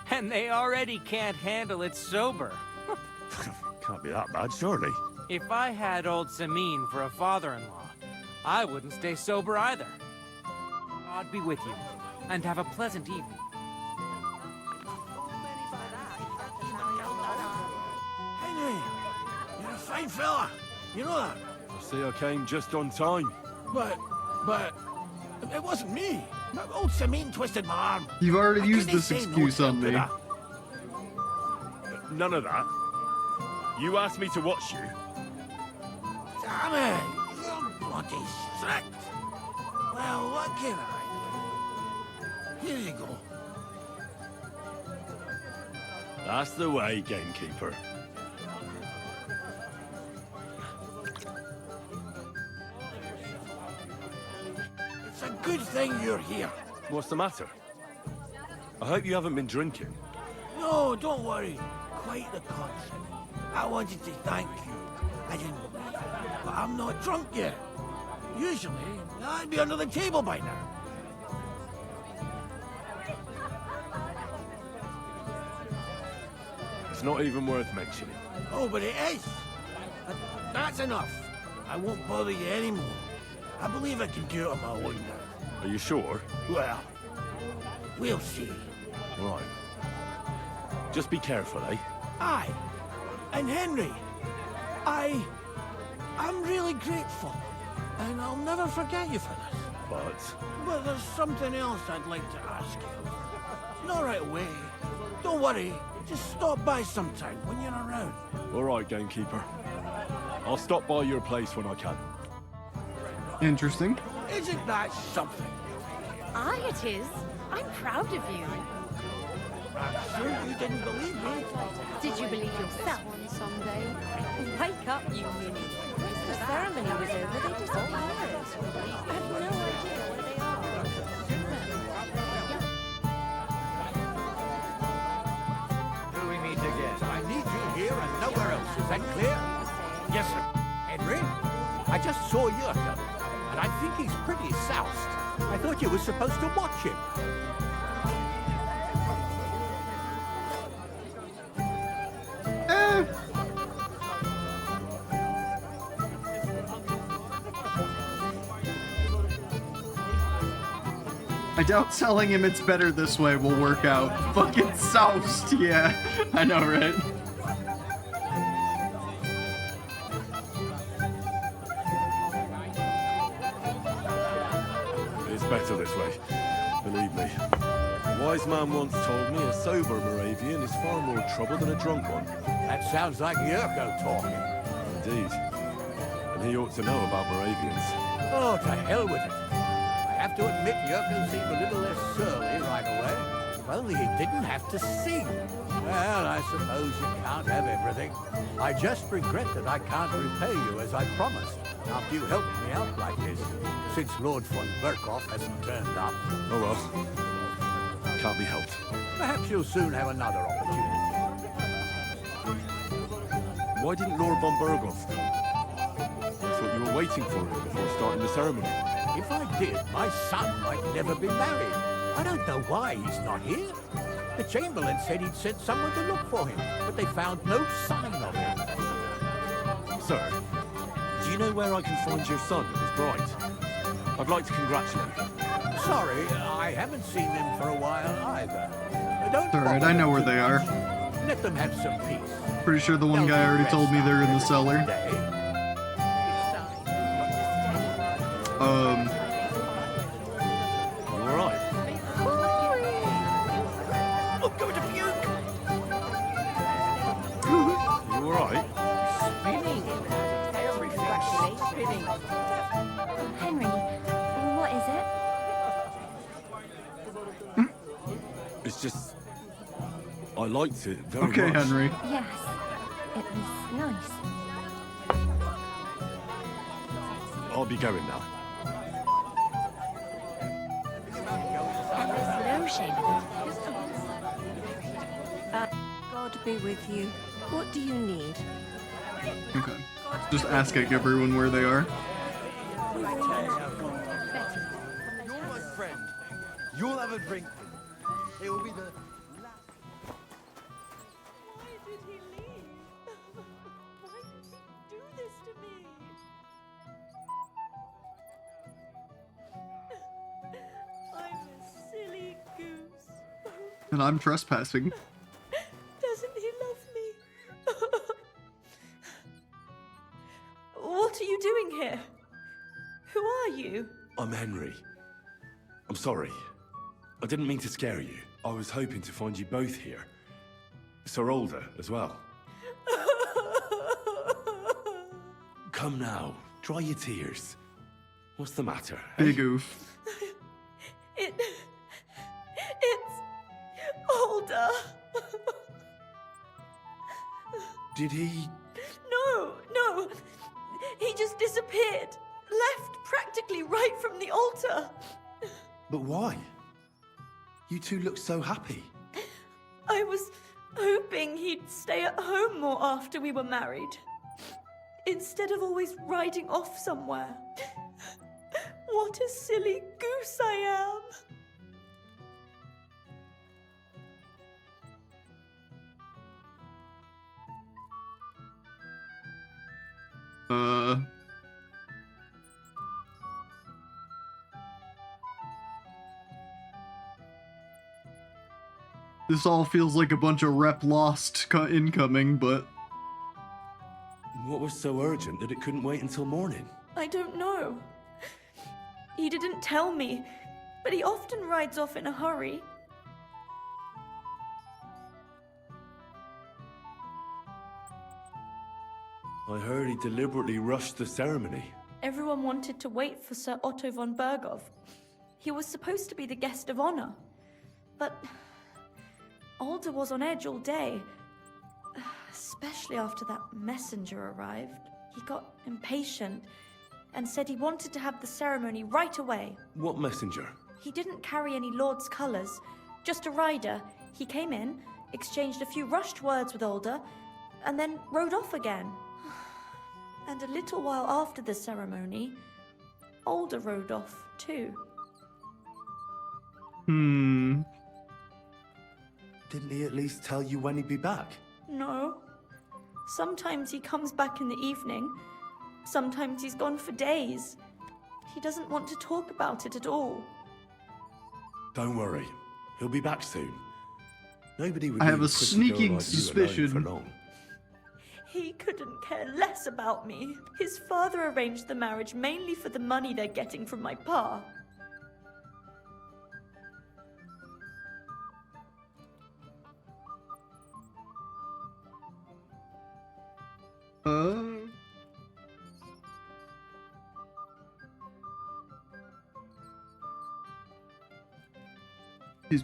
and they already can't handle it sober. Can't be that bad, surely. If I had old Semine for a father-in-law, I wouldn't stay sober either. God be with you, and have a pleasant evening. Henry, you're a fine fella. You know that. I see I came just on time. But, it wasn't me. Old Semine twisted my arm. You've already I used couldn't this say excuse no, on me. did I? None of that. You asked me to watch you. Damn it, you're bloody strict. Well, what can I do? Here you go. That's the way, gamekeeper. It's a good thing you're here. What's the matter? I hope you haven't been drinking. No, don't worry. Quite the contrary. I wanted to thank you. I didn't believe it, but I'm not drunk yet. Usually, I'd be under the table by now. It's not even worth mentioning. Oh, but it is. That's enough. I won't bother you anymore. I believe I can do it on my own now. Are you sure? Well, we'll see. Right. Just be careful, eh? Aye. And Henry, I'm really grateful. And I'll never forget you for this. But there's something else I'd like to ask you. Not right away. Don't worry. Just stop by sometime when you're around. All right, gamekeeper. I'll stop by your place when I can. Interesting. Isn't that something? Aye, it is. I'm proud of you. I'm sure you didn't believe me. Did you believe yourself on Sunday? Wake up, you ninny. The ceremony was over, they disappeared. I have no idea where they are. Do we meet again? I need you here and nowhere else. Is that clear? Yes, sir. Henry, I just saw Yurko, and I think he's pretty soused. I thought you were supposed to watch him. I doubt telling him it's better this way will work out. Fucking soused, yeah. I know, right? It's better this way. Believe me. A wise man once told me a sober Moravian is far more trouble than a drunk one. That sounds like Yurko talking. Indeed. And he ought to know about Moravians. Oh, to hell with it. I have to admit, Yurko seemed a little less surly right away. If only he didn't have to sing. Well, I suppose you can't have everything. I just regret that I can't repay you as I promised, after you helped me out like this, since Lord von Berkhoff hasn't turned up. Oh well. Can't be helped. Perhaps you'll soon have another opportunity. Why didn't Lord von Berghoff come? I thought you were waiting for him before starting the ceremony. If I did, my son might never be married. I don't know why he's not here. The Chamberlain said he'd sent someone to look for him, but they found no sign of him. Sir, do you know where I can find your son and his bride? I'd like to congratulate him. Sorry, I haven't seen them for a while either. Don't Alright, I know where they are. let them have some peace. Pretty sure the one guy already told me they're in the cellar. You alright? I'm going to puke! You alright? Spinning. Everything's spinning. Henry, what is it? It's just... I liked it very much. Okay, Henry. Yes, it was nice. I'll be going now. No shame. God be with you. What do you need? Okay. Just asking everyone where they are. You're my friend. You'll have a drink. It will be the... And I'm trespassing. Doesn't he love me? What are you doing here? Who are you? I'm Henry. I'm sorry. I didn't mean to scare you. I was hoping to find you both here. Sir Alder as well. Come now, dry your tears. What's the matter? Big oof. It's Alder. Did he... No. He just disappeared. Left practically right from the altar. But why? You two look so happy. I was hoping he'd stay at home more after we were married. Instead of always riding off somewhere. What a silly goose I am. This all feels like a bunch of rep lost incoming, but... What was so urgent that it couldn't wait until morning? I don't know. He didn't tell me, but he often rides off in a hurry. I heard he deliberately rushed the ceremony. Everyone wanted to wait for Sir Otto von Berghoff. He was supposed to be the guest of honor. But Alder was on edge all day. Especially after that messenger arrived. He got impatient and said he wanted to have the ceremony right away. What messenger? He didn't carry any lord's colours, just a rider. He came in, exchanged a few rushed words with Alder, and then rode off again. And a little while after the ceremony, Alder rode off too. Hmm. Didn't he at least tell you when he'd be back? No. Sometimes he comes back in the evening. Sometimes he's gone for days. He doesn't want to talk about it at all. Don't worry. He'll be back soon. Nobody would I have leave a pretty sneaking girl like you alone suspicion. for long. He couldn't care less about me. His father arranged the marriage mainly for the money they're getting from my pa. He's...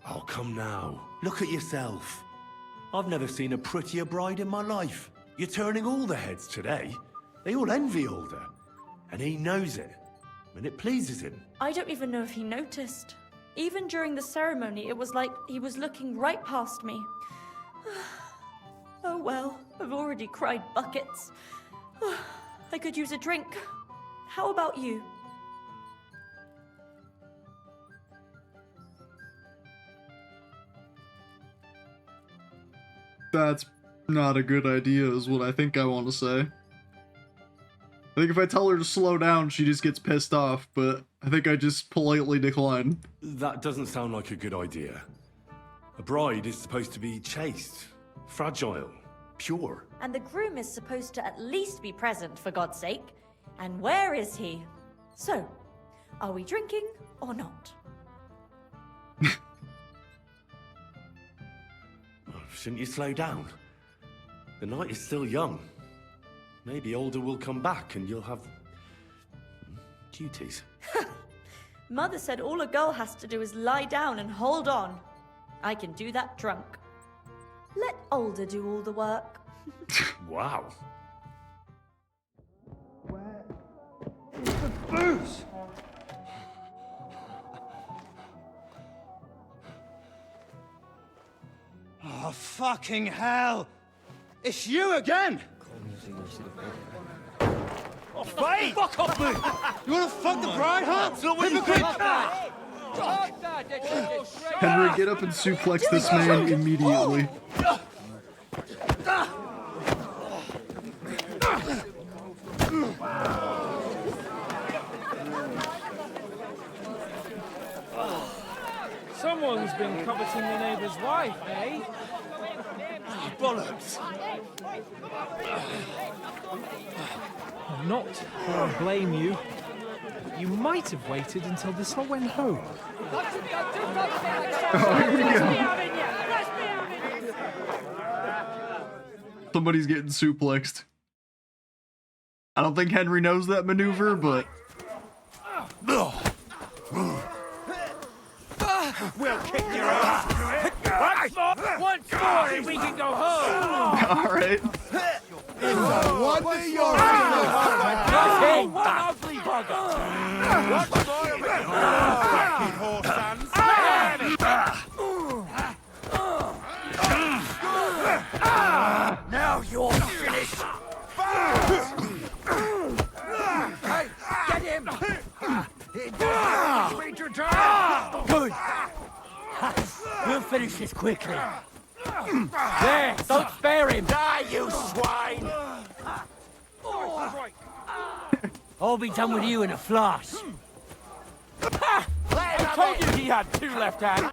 Oh, come now. Look at yourself. I've never seen a prettier bride in my life. You're turning all the heads today. They all envy Alder. And he knows it. And it pleases him. I don't even know if he noticed. Even during the ceremony, it was like he was looking right past me. Oh well, I've already cried buckets. I could use a drink. How about you? That's not a good idea, is what I think I want to say. I think if I tell her to slow down, she just gets pissed off, but I think I just politely decline. That doesn't sound like a good idea. A bride is supposed to be chaste, fragile, pure. And the groom is supposed to at least be present, for God's sake. And where is he? So, are we drinking or not? Shouldn't you slow down? The night is still young. Maybe Alder will come back and you'll have duties. Mother said all a girl has to do is lie down and hold on. I can do that drunk. Let Alder do all the work. Wow. Booze! Oh, fucking hell! It's you again! Oh, wait! Fuck off, mate! You wanna fuck the bride, huh? Hypocrite! Henry, get up and suplex this man immediately. Someone's been coveting the neighbor's wife, eh? Bollocks! Not that I blame you. You might have waited until this all went home. Somebody's getting suplexed. I don't think Henry knows that maneuver, but... We'll kick your ass. Once more and we can go home. Alright. One ugly bugger. Once more and we can go home. Now you're finished. Hey, get him. Major time. Good. We'll finish this quickly. There, don't spare him. Die, you swine. I'll be done with you in a flash. I told you he had two left hands.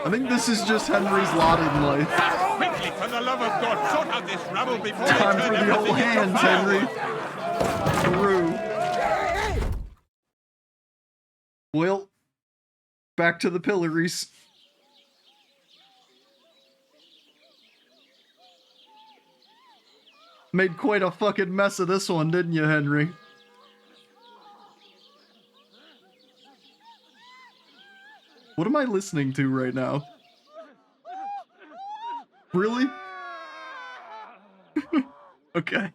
I think this is just Henry's lot in life. Quickly, for the love of God, sort out this rabble before Time you for turn the old everything hands, Henry. Through. Well, back to the pillories. Made quite a fucking mess of this one, didn't you, Henry? What am I listening to right now? Really? Okay.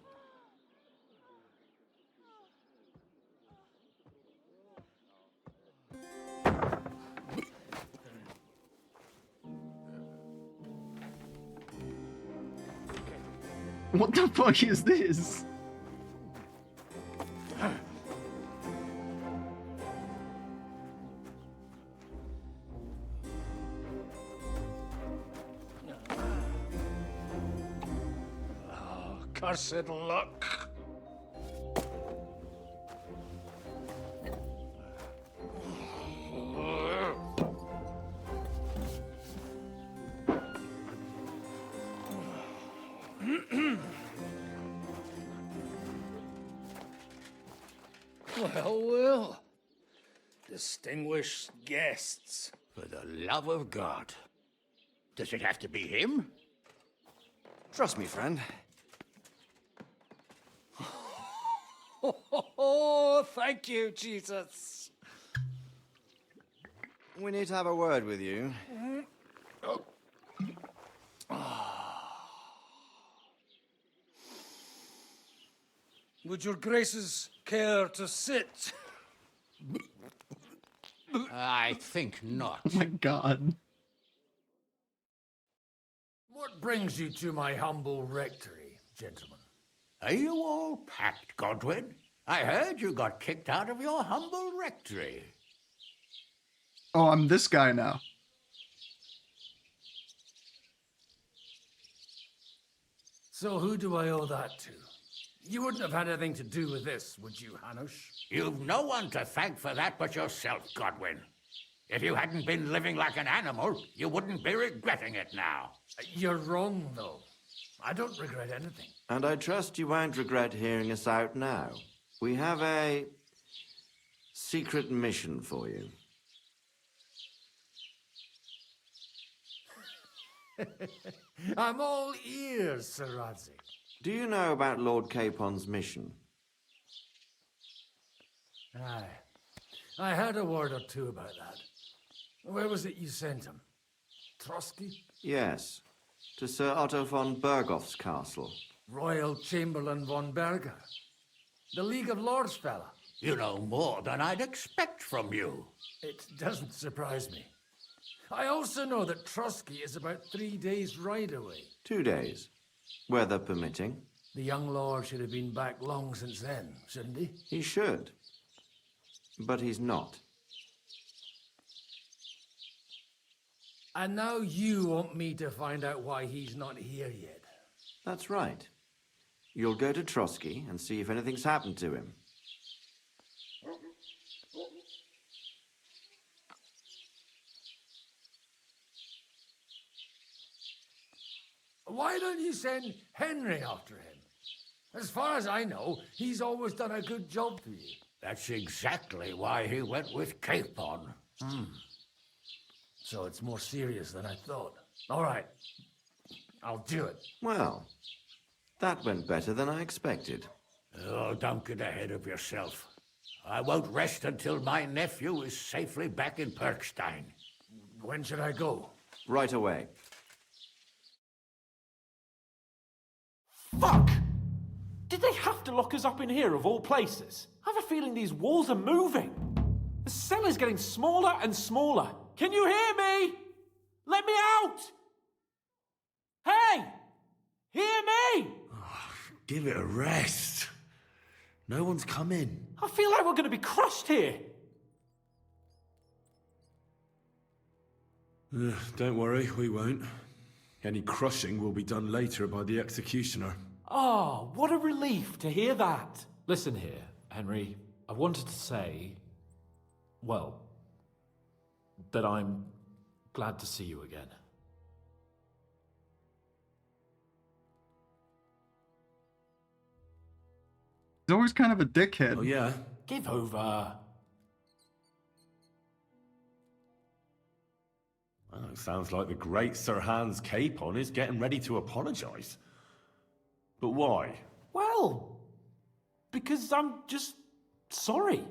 What the fuck is this? Cursed luck. Well, well. Distinguished guests. For the love of God. Does it have to be him? Trust me, friend. Oh, thank you, Jesus. We need to have a word with you. Would your graces care to sit? I think not. Oh my god. What brings you to my humble rectory, gentlemen? Are you all packed, Godwin? I heard you got kicked out of your humble rectory. Oh, I'm this guy now. So who do I owe that to? You wouldn't have had anything to do with this, would you, Hanush? You've no one to thank for that but yourself, Godwin. If you hadn't been living like an animal, you wouldn't be regretting it now. You're wrong, though. I don't regret anything. And I trust you won't regret hearing us out now. We have a secret mission for you. I'm all ears, Sir Radzig. Do you know about Lord Capon's mission? Aye. I heard a word or two about that. Where was it you sent him? Trotsky? Yes, to Sir Otto von Bergoff's castle. Royal Chamberlain von Berger. The League of Lords fella. You know more than I'd expect from you. It doesn't surprise me. I also know that Trotsky is about 3 days' ride away. 2 days, weather permitting. The young lord should have been back long since then, shouldn't he? He should, but he's not. And now you want me to find out why he's not here yet. That's right. You'll go to Trotsky and see if anything's happened to him. Why don't you send Henry after him? As far as I know, he's always done a good job for you. That's exactly why he went with Capon. So it's more serious than I thought. All right. I'll do it. Well, that went better than I expected. Oh, don't get ahead of yourself. I won't rest until my nephew is safely back in Perkstein. When should I go? Right away. Fuck! Did they have to lock us up in here of all places? I have a feeling these walls are moving. The cell is getting smaller and smaller. Can you hear me? Let me out! Hey! Hear me! Give it a rest. No one's coming. I feel like we're going to be crushed here. Don't worry, we won't. Any crushing will be done later by the executioner. Oh, what a relief to hear that. Listen here, Henry. I wanted to say, well, that I'm glad to see you again. He's always kind of a dickhead. Oh, yeah? Give over. Well, it sounds like the great Sir Hans Capon is getting ready to apologise. But why? Well, because I'm just sorry,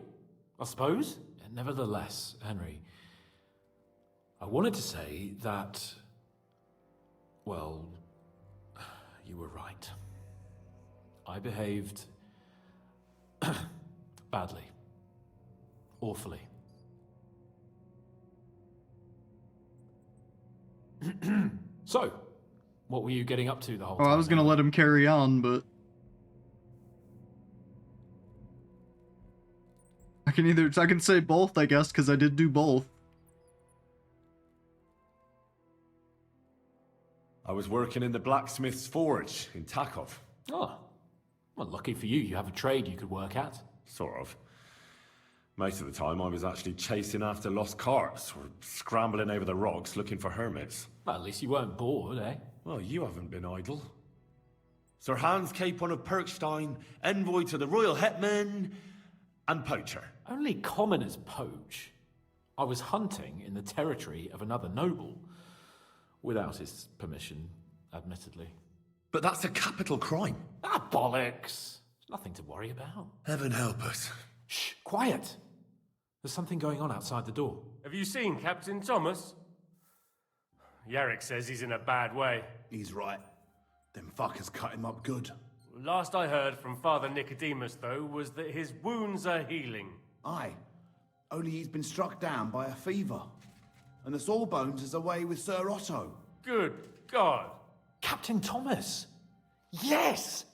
I suppose. Nevertheless, Henry, I wanted to say that, well, you were right. I behaved badly. Awfully. So, what were you getting up to the whole time? Oh, I was gonna let him carry on, but I can say both, I guess, because I did do both. I was working in the blacksmith's forge in Takov. Oh, well, lucky for you, you have a trade you could work at. Sort of. Most of the time I was actually chasing after lost carts or scrambling over the rocks looking for hermits. Well, at least you weren't bored, eh? Well, you haven't been idle. Sir Hans Capon of Perkstein, envoy to the royal hetman, and poacher. Only commoners poach. I was hunting in the territory of another noble. Without his permission, admittedly. But that's a capital crime. Ah, bollocks! Nothing to worry about. Heaven help us. Shh, quiet! There's something going on outside the door. Have you seen Captain Thomas? Yarrick says he's in a bad way. He's right. Them fuckers cut him up good. Last I heard from Father Nicodemus, though, was that his wounds are healing. Aye. Only he's been struck down by a fever. And the Sawbones is away with Sir Otto. Good God. Captain Thomas! Yes!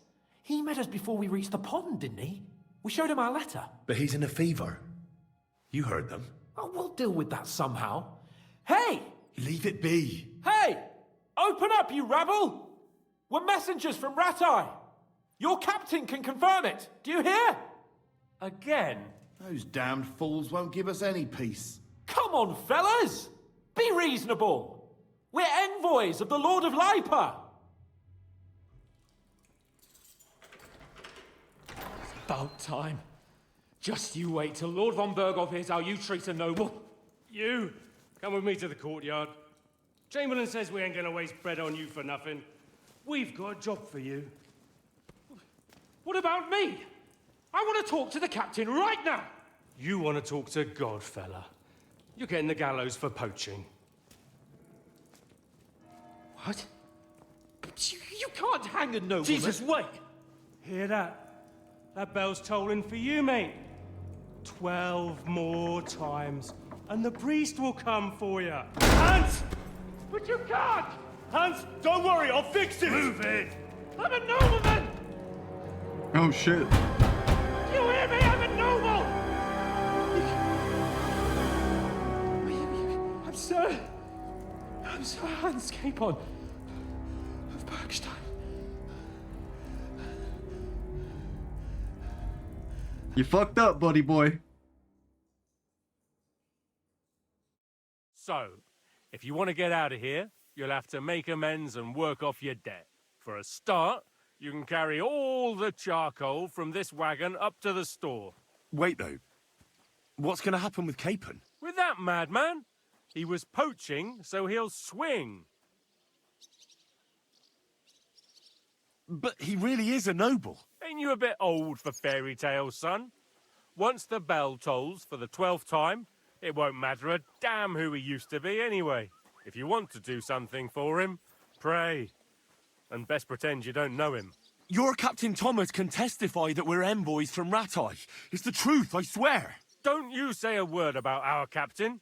He met us before we reached the pond, didn't he? We showed him our letter. But he's in a fever. You heard them. Oh, we'll deal with that somehow. Hey! Leave it be. Hey! Open up, you rabble! We're messengers from Rattay. Your captain can confirm it. Do you hear? Again? Those damned fools won't give us any peace. Come on, fellas! Be reasonable. We're envoys of the Lord of Lipa. About time. Just you wait till Lord von Berghoff hears how you treat a noble. You, come with me to the courtyard. Chamberlain says we ain't gonna waste bread on you for nothing. We've got a job for you. What about me? I want to talk to the captain right now. You want to talk to God, fella. You're getting the gallows for poaching. What? You can't hang a nobleman. Jesus, wait! Hear that? That bell's tolling for you, mate. 12 more times, and the priest will come for you. Hans! But you can't! Hans, don't worry, I'll fix it! Move it! I'm a nobleman! Oh shit. You hear me? I'm a noble! I'm Sir Hans Capon of Bergstein. You fucked up, buddy boy. So, if you want to get out of here, you'll have to make amends and work off your debt. For a start, you can carry all the charcoal from this wagon up to the store. Wait, though. What's going to happen with Capon? With that madman? He was poaching, so he'll swing. But he really is a noble. Ain't you a bit old for fairy tales, son? Once the bell tolls for the 12th time, it won't matter a damn who he used to be anyway. If you want to do something for him, pray. And best pretend you don't know him. Your Captain Thomas can testify that we're envoys from Rattay. It's the truth, I swear. Don't you say a word about our captain.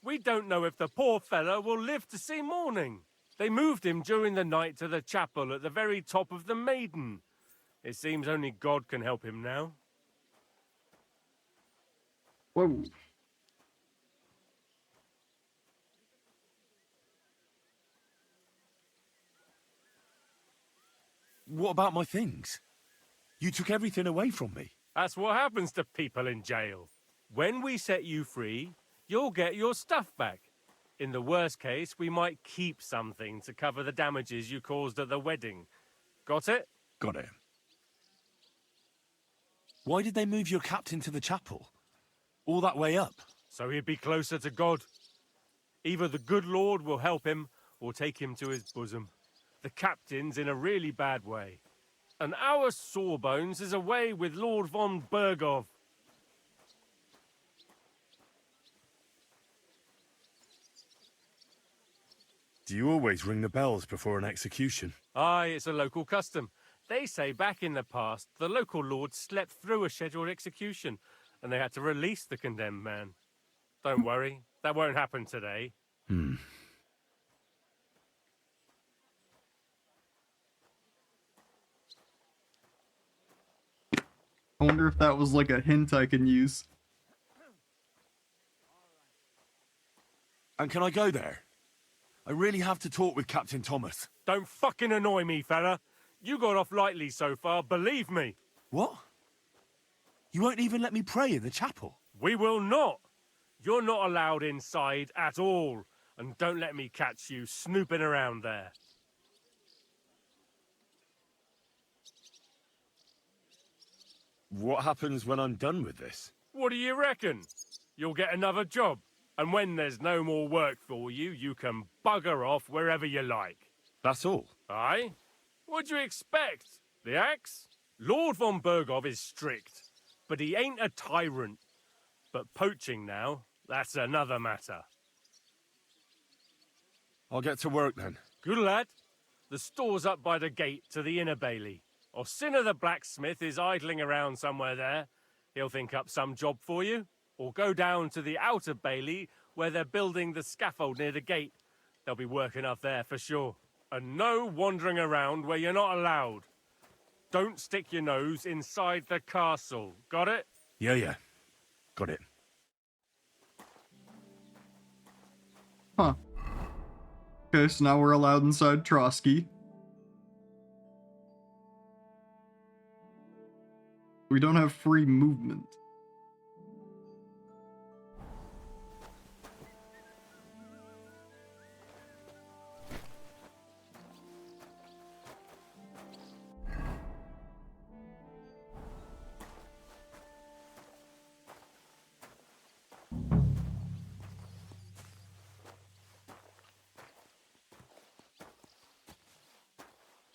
We don't know if the poor fellow will live to see morning. They moved him during the night to the chapel at the very top of the Maiden. It seems only God can help him now. Whoa. What about my things? You took everything away from me. That's what happens to people in jail. When we set you free, you'll get your stuff back. In the worst case, we might keep something to cover the damages you caused at the wedding. Got it? Got it. Why did they move your captain to the chapel? All that way up? So he'd be closer to God. Either the good Lord will help him, or take him to his bosom. The captain's in a really bad way. And our Sawbones is away with Lord von Berghoff. Do you always ring the bells before an execution? Aye, it's a local custom. They say back in the past, the local lord slept through a scheduled execution, and they had to release the condemned man. Don't worry, that won't happen today. I wonder if that was like a hint I can use. And can I go there? I really have to talk with Captain Thomas. Don't fucking annoy me, fella. You got off lightly so far, believe me. What? You won't even let me pray in the chapel? We will not. You're not allowed inside at all. And don't let me catch you snooping around there. What happens when I'm done with this? What do you reckon? You'll get another job. And when there's no more work for you, you can bugger off wherever you like. That's all? Aye? What do you expect? The axe? Lord von Berghoff is strict, but he ain't a tyrant. But poaching now, that's another matter. I'll get to work then. Good lad. The store's up by the gate to the inner bailey. Or Sinner the blacksmith is idling around somewhere there. He'll think up some job for you. Or go down to the outer bailey where they're building the scaffold near the gate. They'll be working up there for sure. And no wandering around where you're not allowed. Don't stick your nose inside the castle. Got it? Yeah. Got it. Huh. Okay, so now we're allowed inside Trotsky. We don't have free movement.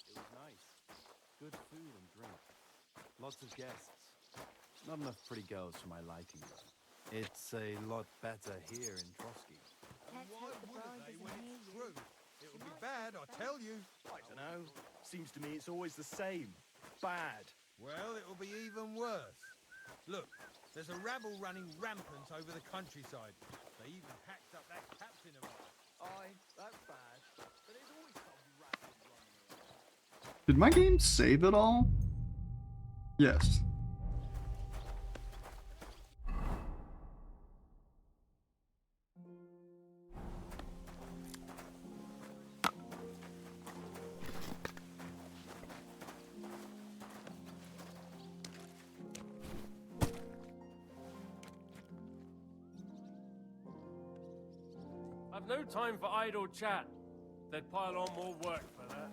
It was nice. Good food and drink. Lots of guests. Not enough pretty girls for my liking, though. It's a lot better here in Trotsky. Why wouldn't they when it's true? It'll be bad, I tell you. I don't know. Seems to me it's always the same. Bad. Well, it'll be even worse. Look, there's a rabble running rampant over the countryside. They even hacked up that captain of ours. Aye, that's bad. But there's always some rabble running around. Did my game save it all? Yes. I've no time for idle chat. They'd pile on more work for that.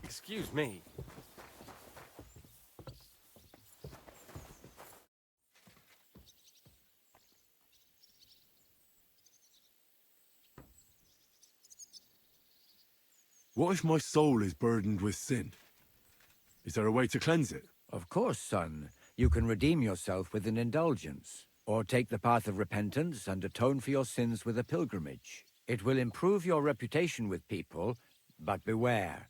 Excuse me. What if my soul is burdened with sin? Is there a way to cleanse it? Of course, son. You can redeem yourself with an indulgence, or take the path of repentance and atone for your sins with a pilgrimage. It will improve your reputation with people, but beware.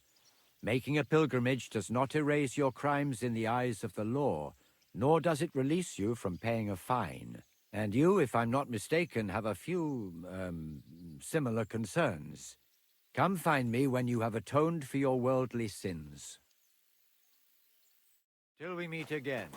Making a pilgrimage does not erase your crimes in the eyes of the law, nor does it release you from paying a fine. And you, if I'm not mistaken, have a few, similar concerns. Come find me when you have atoned for your worldly sins. Till we meet again.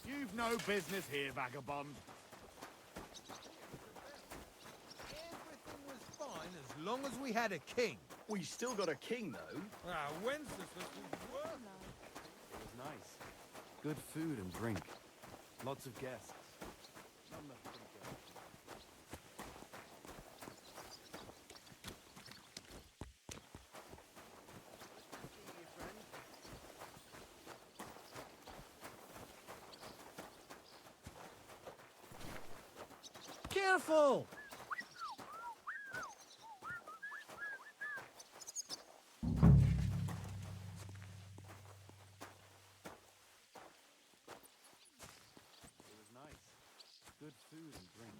You've no business here, vagabond. Everything was fine as long as we had a king. We still got a king, though. Ah, Wenceslas was worse. It was nice. Good food and drink. Lots of guests. Not enough pretty girls. Careful! It was nice. Good food and drink.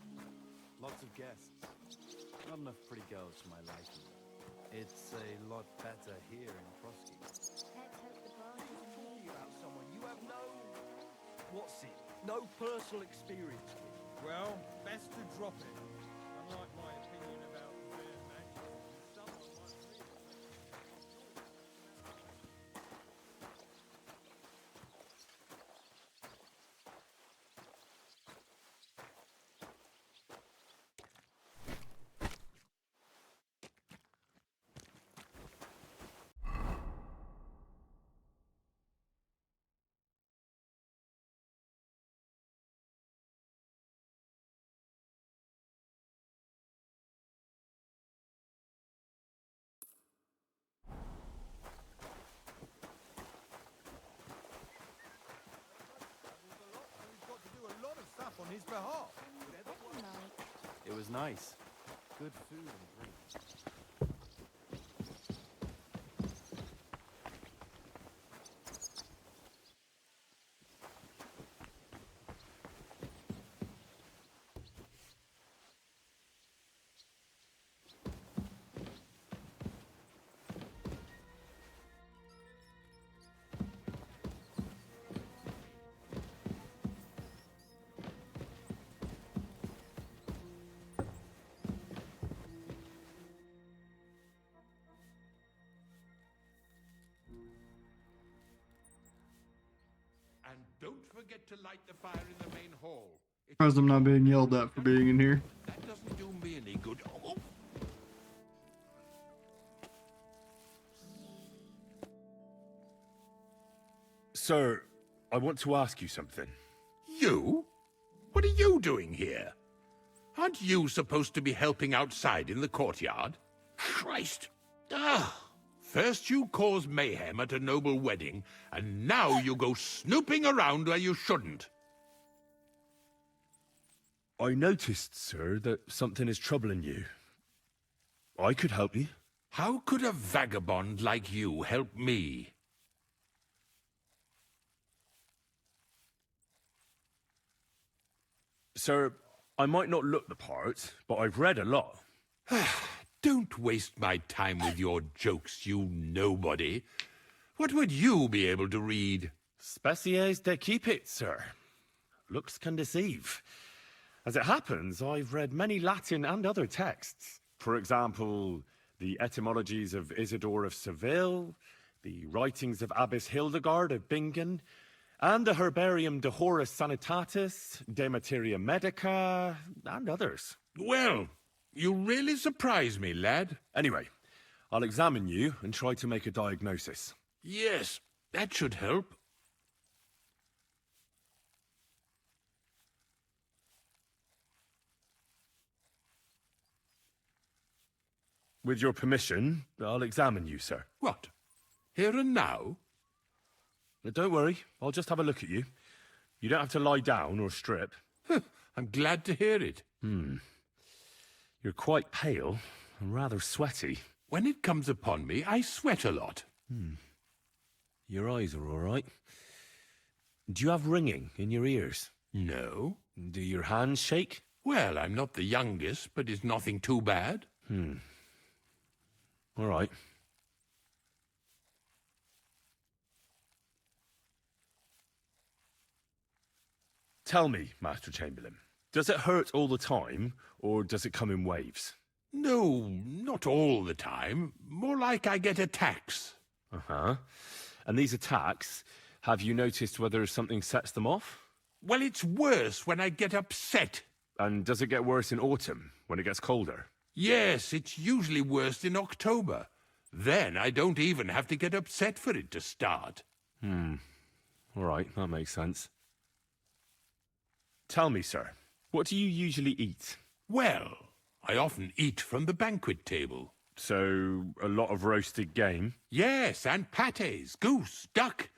Lots of guests. Not enough pretty girls for my liking. It's a lot better here in Trotsky. no personal experience with. Well, best to drop it. Unlike my opinion about rare magic, someone might really... on his behalf. It was nice. Good food and drink. And don't forget to light the fire in the main hall. Surprised I'm not being yelled at for being in here. That doesn't do me any good. Oh. Sir, I want to ask you something. You? What are you doing here? Aren't you supposed to be helping outside in the courtyard? Christ! Ah! First you cause mayhem at a noble wedding, and now you go snooping around where you shouldn't. I noticed, sir, that something is troubling you. I could help you. How could a vagabond like you help me? Sir, I might not look the part, but I've read a lot. Don't waste my time with your jokes, you nobody. What would you be able to read? Species de cipit, sir. Looks can deceive. As it happens, I've read many Latin and other texts. For example, the etymologies of Isidore of Seville, the writings of Abbess Hildegard of Bingen, and the Herbarium de Horis Sanitatis, De Materia Medica, and others. Well, you really surprise me, lad. Anyway, I'll examine you and try to make a diagnosis. Yes, that should help. With your permission, I'll examine you, sir. What? Here and now? Don't worry, I'll just have a look at you. You don't have to lie down or strip. I'm glad to hear it. You're quite pale and rather sweaty. When it comes upon me, I sweat a lot. Your eyes are all right. Do you have ringing in your ears? No. Do your hands shake? Well, I'm not the youngest, but it's nothing too bad. All right. Tell me, Master Chamberlain, does it hurt all the time, or does it come in waves? No, not all the time. More like I get attacks. Uh-huh. And these attacks, have you noticed whether something sets them off? Well, it's worse when I get upset. And does it get worse in autumn, when it gets colder? Yes, it's usually worse in October. Then I don't even have to get upset for it to start. All right, that makes sense. Tell me, sir, what do you usually eat? Well, I often eat from the banquet table. So, a lot of roasted game? Yes, and pâtés, goose, duck.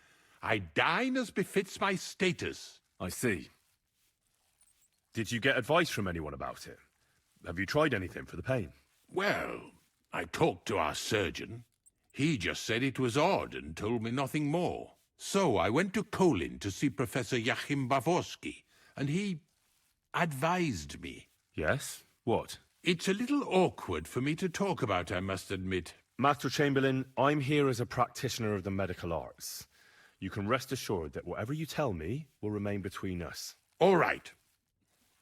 I dine as befits my status. I see. Did you get advice from anyone about it? Have you tried anything for the pain? Well, I talked to our surgeon. He just said it was odd and told me nothing more. So I went to Kolin to see Professor Joachim Bavorski, and he advised me. Yes? What? It's a little awkward for me to talk about, I must admit. Master Chamberlain, I'm here as a practitioner of the medical arts. You can rest assured that whatever you tell me will remain between us. All right.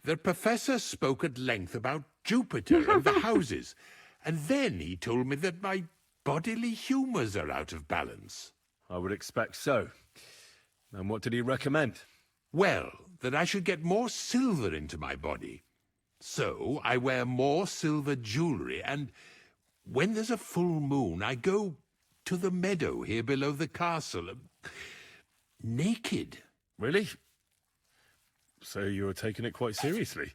The professor spoke at length about Jupiter and the houses, and then he told me that my bodily humours are out of balance. I would expect so. And what did he recommend? Well, that I should get more silver into my body. So I wear more silver jewellery, and when there's a full moon, I go to the meadow here below the castle, naked. Really? So you're taking it quite seriously.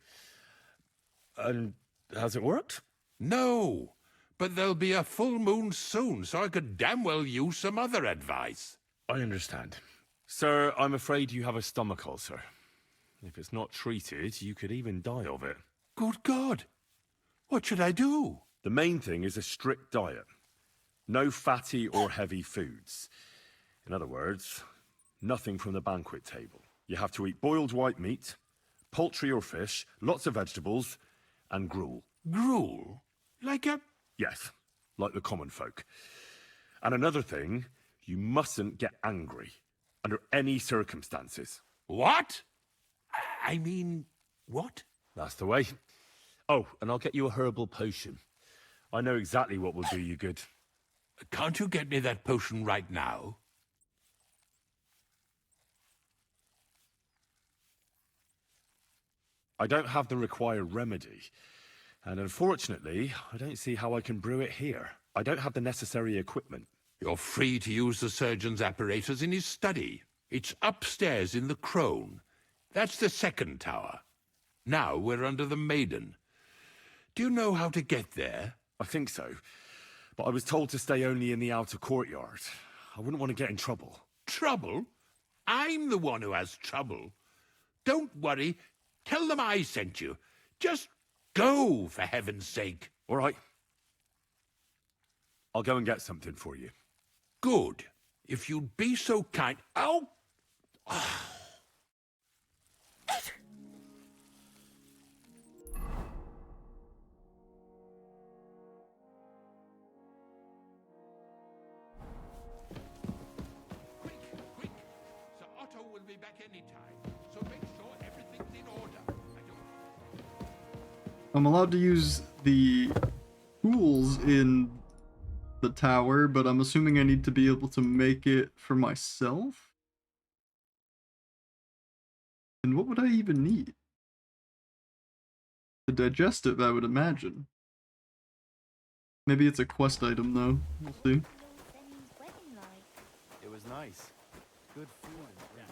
And has it worked? No, but there'll be a full moon soon, so I could damn well use some other advice. I understand. Sir, I'm afraid you have a stomach ulcer. If it's not treated, you could even die of it. Good God! What should I do? The main thing is a strict diet. No fatty or heavy foods. In other words, nothing from the banquet table. You have to eat boiled white meat, poultry or fish, lots of vegetables, and gruel. Gruel? Like a... Yes, like the common folk. And another thing, you mustn't get angry, under any circumstances. What? I mean, what? That's the way. Oh, and I'll get you a herbal potion. I know exactly what will do you good. Can't you get me that potion right now? I don't have the required remedy. And unfortunately, I don't see how I can brew it here. I don't have the necessary equipment. You're free to use the surgeon's apparatus in his study. It's upstairs in the Crone. That's the second tower. Now we're under the Maiden. Do you know how to get there? I think so. But I was told to stay only in the outer courtyard. I wouldn't want to get in trouble. Trouble? I'm the one who has trouble. Don't worry. Tell them I sent you. Just go, for heaven's sake. All right. I'll go and get something for you. Good. If you'd be so kind... Ow! Quick! Sir Otto will be back any time, so make sure everything's in order. I'm allowed to use the tools in the tower, but I'm assuming I need to be able to make it for myself? And what would I even need? To digest it, I would imagine. Maybe it's a quest item, though. We'll see. It was nice. Good food and drink.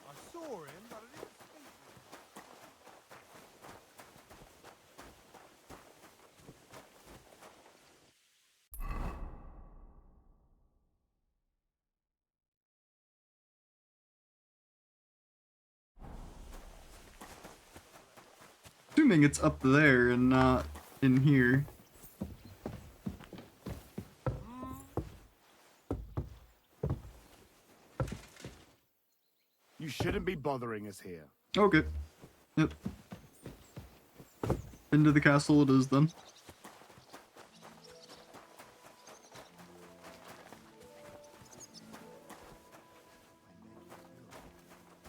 I saw him, but I didn't speak. Assuming it's up there and not in here. You shouldn't be bothering us here. Okay. Yep. Into the castle it is then.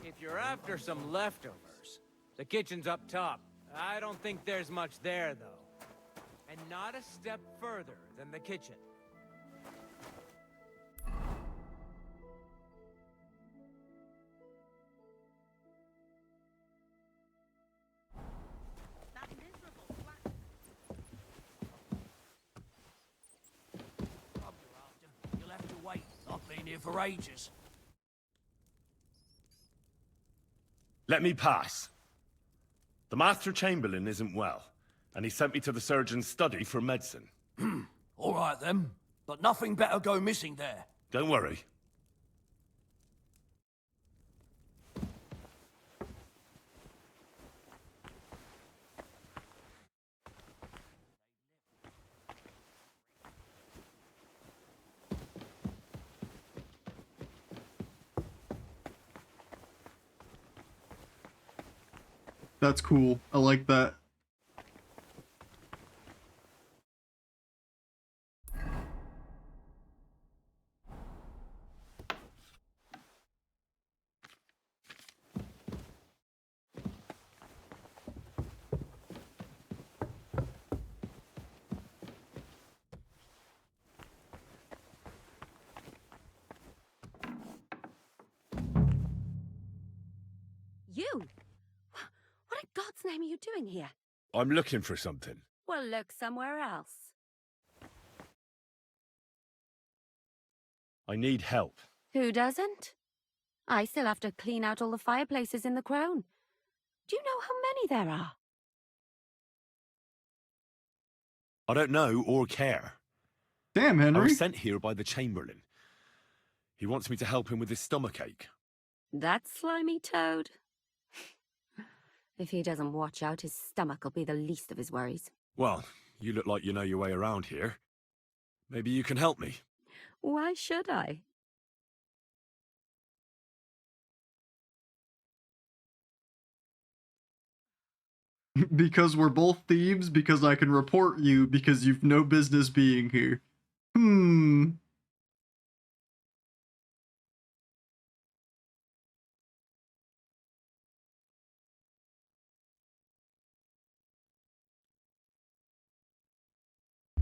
If you're after some leftovers, the kitchen's up top. I don't think there's much there, though. And not a step further than the kitchen. You'll have to wait. I've been here for ages. Let me pass. The Master Chamberlain isn't well, and he sent me to the surgeon's study for medicine. All right, then. But nothing better go missing there. Don't worry. That's cool. I like that. You? What in God's name are you doing here? I'm looking for something. Well, look somewhere else. I need help. Who doesn't? I still have to clean out all the fireplaces in the Crown. Do you know how many there are? I don't know or care. Damn, Henry. I was sent here by the Chamberlain. He wants me to help him with his stomachache. That slimy toad. If he doesn't watch out, his stomach will be the least of his worries. Well, you look like you know your way around here. Maybe you can help me. Why should I? Because we're both thieves, because I can report you, because you've no business being here.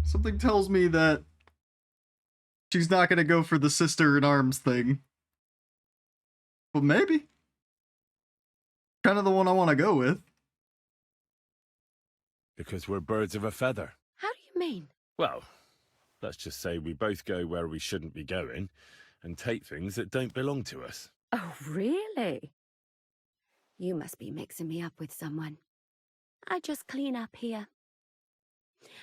Something tells me that she's not gonna go for the sister-in-arms thing. But maybe. Kind of the one I want to go with. Because we're birds of a feather. How do you mean? Well, let's just say we both go where we shouldn't be going and take things that don't belong to us. Oh, really? You must be mixing me up with someone. I just clean up here.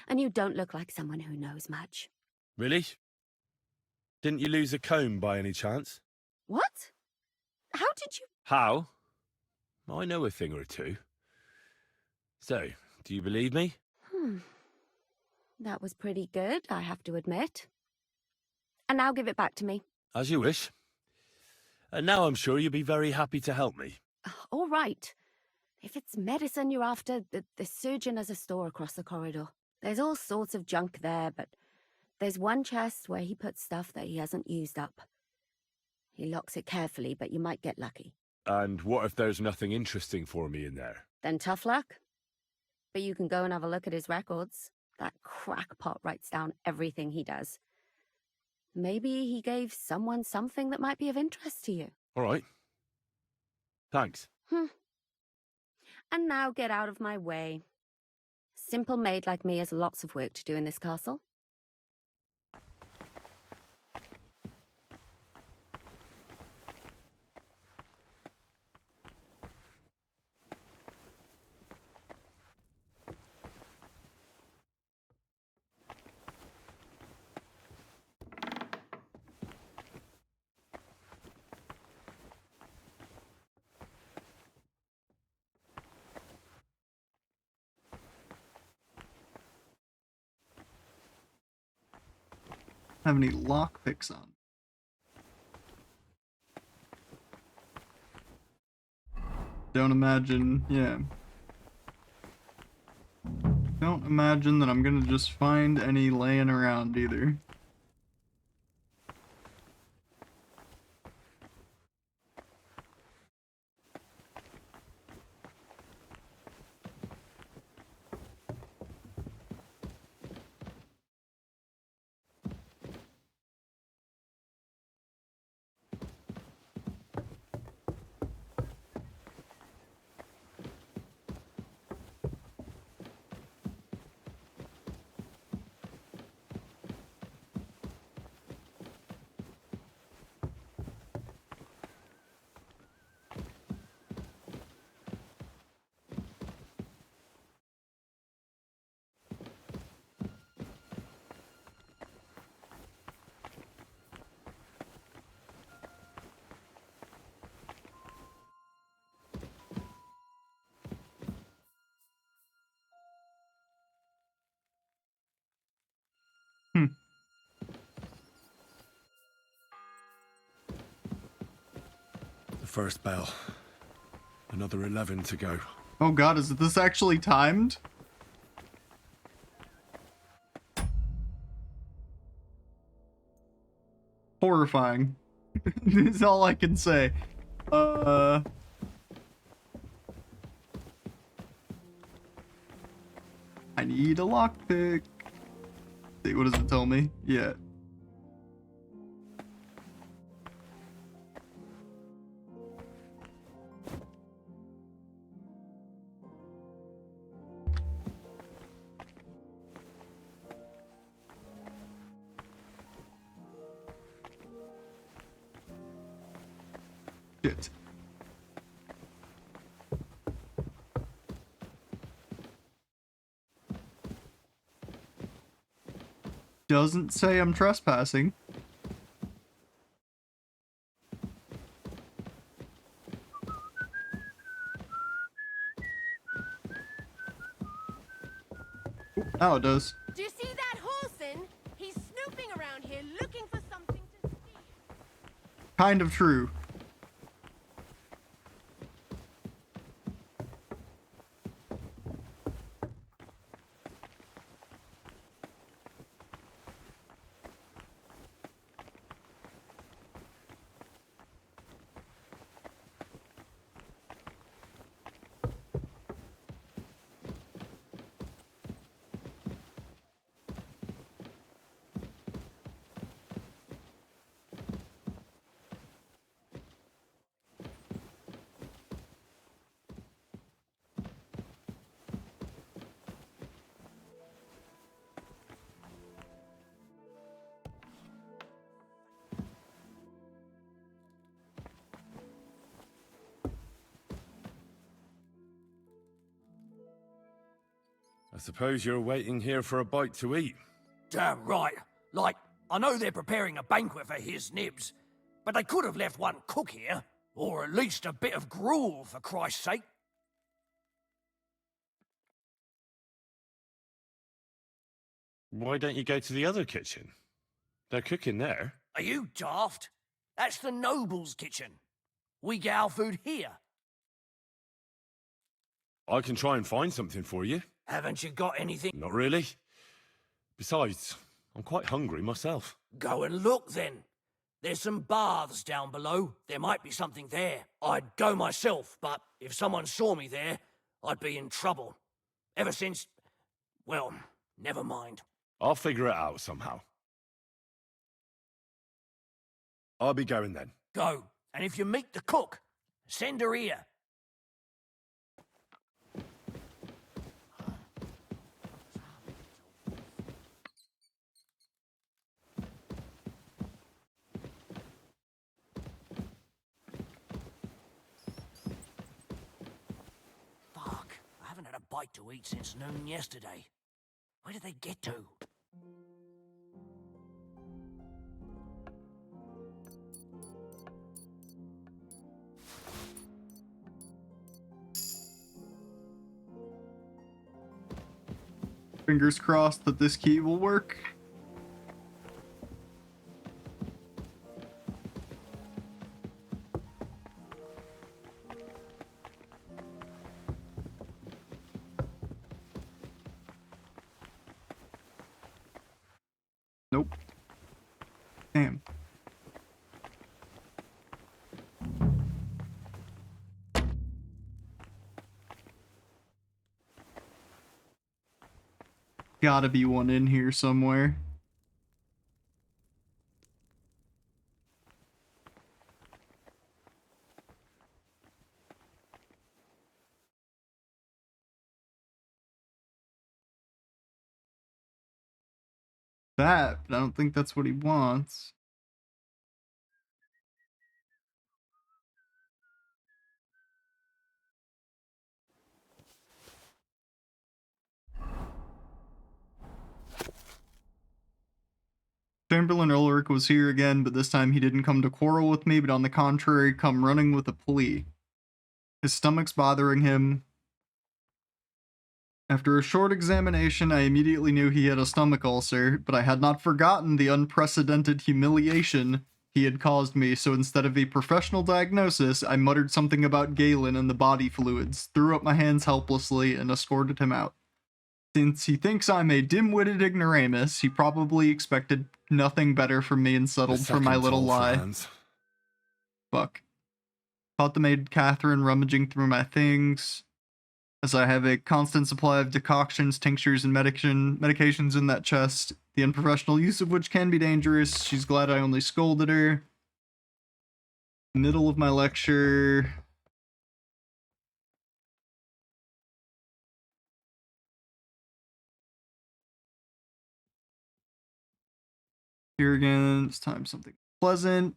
And you don't look like someone who knows much. Really? Didn't you lose a comb by any chance? What? How did you... How? I know a thing or two. So, do you believe me? That was pretty good, I have to admit. And now give it back to me. As you wish. And now I'm sure you'll be very happy to help me. All right. If it's medicine you're after, the surgeon has a store across the corridor. There's all sorts of junk there, but there's one chest where he puts stuff that he hasn't used up. He locks it carefully, but you might get lucky. And what if there's nothing interesting for me in there? Then tough luck. But you can go and have a look at his records. That crackpot writes down everything he does. Maybe he gave someone something that might be of interest to you. All right. Thanks. And now get out of my way. Simple maid like me has lots of work to do in this castle. Have any lockpicks on? Don't imagine, yeah. Don't imagine that I'm gonna just find any laying around either. The first bell. Another 11 to go. Oh god, is this actually timed? Horrifying. Is all I can say. I need a lockpick. See, what does it tell me? Yeah. Shit. Doesn't say I'm trespassing. Oh, it does. Do you see that horseman? He's snooping around here looking for something to steal. Kind of true. I suppose you're waiting here for a bite to eat. Damn right. Like, I know they're preparing a banquet for his nibs, but they could have left one cook here, or at least a bit of gruel, for Christ's sake. Why don't you go to the other kitchen? They're cooking there. Are you daft? That's the noble's kitchen. We get our food here. I can try and find something for you. Haven't you got anything? Not really. Besides, I'm quite hungry myself. Go and look then. There's some baths down below. There might be something there. I'd go myself, but if someone saw me there, I'd be in trouble. Ever since... well, never mind. I'll figure it out somehow. I'll be going then. Go, and if you meet the cook, send her here. Fuck, I haven't had a bite to eat since noon yesterday. Where did they get to? Fingers crossed that this key will work. Nope. Damn. Gotta be one in here somewhere. That, but I don't think that's what he wants. Chamberlain Ulrich was here again, but this time he didn't come to quarrel with me, but on the contrary, come running with a plea. His stomach's bothering him. After a short examination, I immediately knew he had a stomach ulcer, but I had not forgotten the unprecedented humiliation he had caused me, so instead of a professional diagnosis, I muttered something about Galen and the body fluids, threw up my hands helplessly, and escorted him out. Since he thinks I'm a dim-witted ignoramus, he probably expected nothing better from me and settled for my little lie. Fuck. Caught the maid Catherine rummaging through my things, as I have a constant supply of decoctions, tinctures, and medications in that chest, the unprofessional use of which can be dangerous. She's glad I only scolded her. Middle of my lecture. Here again, this time something pleasant.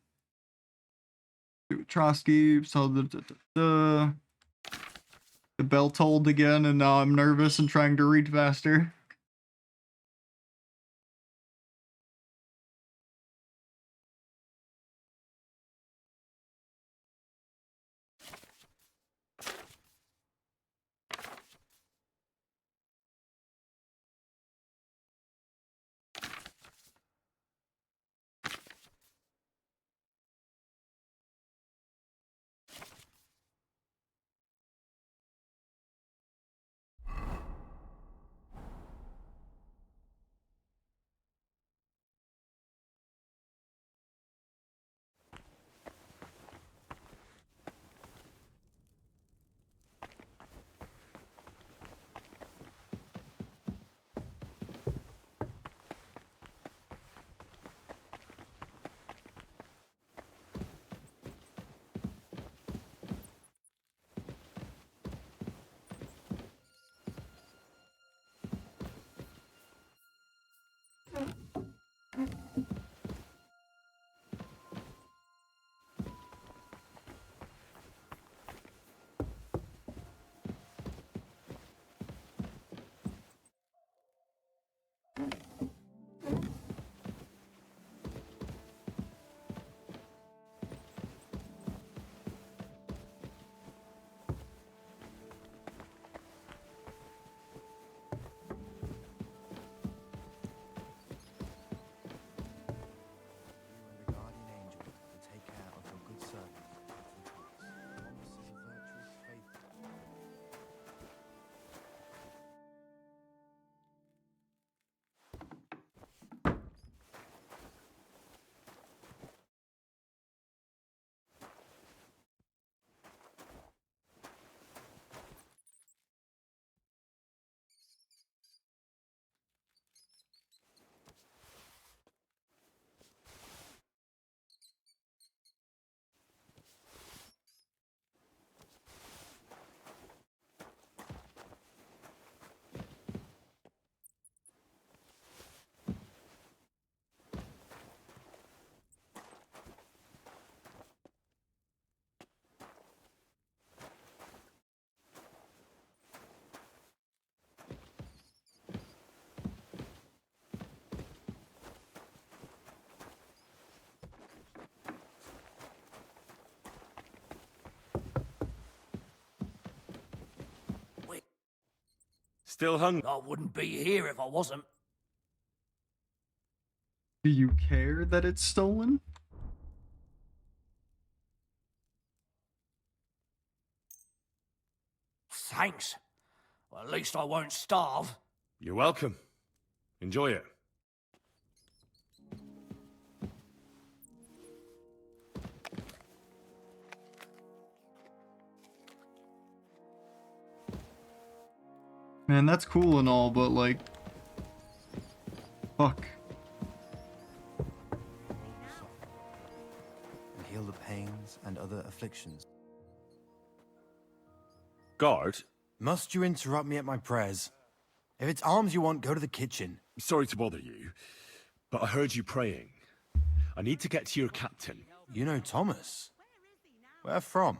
to Trotsky, saw the bell tolled again, and now I'm nervous and trying to read faster. Still hungry? I wouldn't be here if I wasn't. Do you care that it's stolen? Thanks. Well, at least I won't starve. You're welcome. Enjoy it. Man, that's cool and all, but like... Fuck. And heal the pains and other afflictions. Guard? Must you interrupt me at my prayers? If it's alms you want, go to the kitchen. Sorry to bother you, but I heard you praying. I need to get to your captain. You know Thomas? Where from?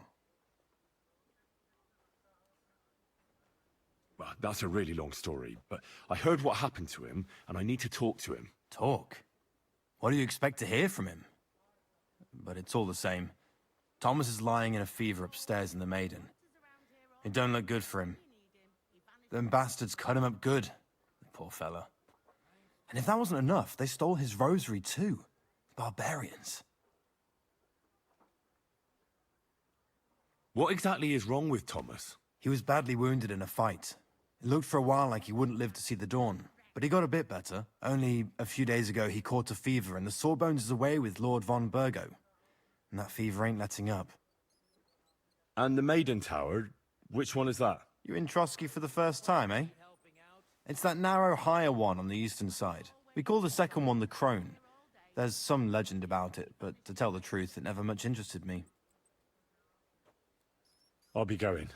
Well, that's a really long story, but I heard what happened to him, and I need to talk to him. Talk? What do you expect to hear from him? But it's all the same. Thomas is lying in a fever upstairs in the Maiden. It don't look good for him. Them bastards cut him up good, the poor fella. And if that wasn't enough, they stole his rosary too. Barbarians. What exactly is wrong with Thomas? He was badly wounded in a fight. It looked for a while like he wouldn't live to see the dawn. But he got a bit better. Only a few days ago he caught a fever and the Sawbones is away with Lord von Burgo. And that fever ain't letting up. And the Maiden Tower, which one is that? You're in Trotsky for the first time, eh? It's that narrow, higher one on the eastern side. We call the second one the Crone. There's some legend about it, but to tell the truth, it never much interested me. I'll be going.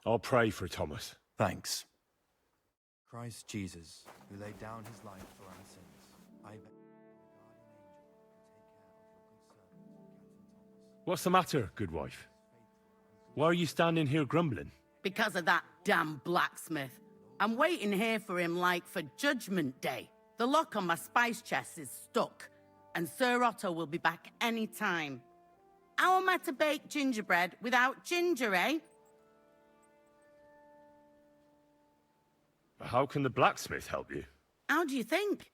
I'll pray for Thomas. Thanks. Christ Jesus, who laid down his life for our sins, I beg What's the matter, good wife? Why are you standing here grumbling? Because of that damn blacksmith. I'm waiting here for him like for Judgment Day. The lock on my spice chest is stuck, and Sir Otto will be back any time. How am I to bake gingerbread without ginger, eh? How can the blacksmith help you? How do you think?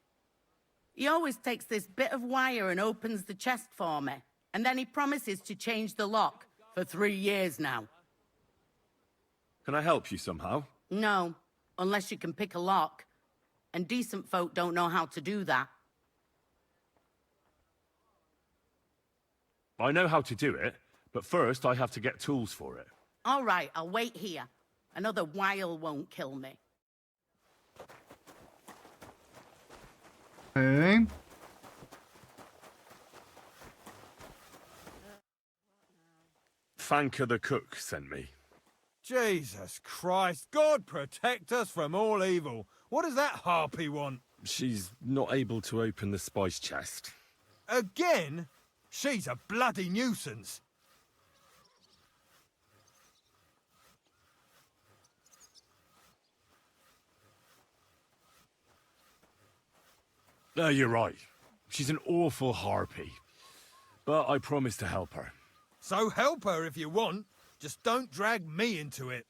He always takes this bit of wire and opens the chest for me, and then he promises to change the lock for 3 years now. Can I help you somehow? No, unless you can pick a lock. And decent folk don't know how to do that. I know how to do it, but first I have to get tools for it. All right, I'll wait here. Another while won't kill me. Okay. Fanka the cook sent me. Jesus Christ, God protect us from all evil. What does that harpy want? She's not able to open the spice chest. Again? She's a bloody nuisance. You're right. She's an awful harpy. But I promise to help her. So help her if you want. Just don't drag me into it.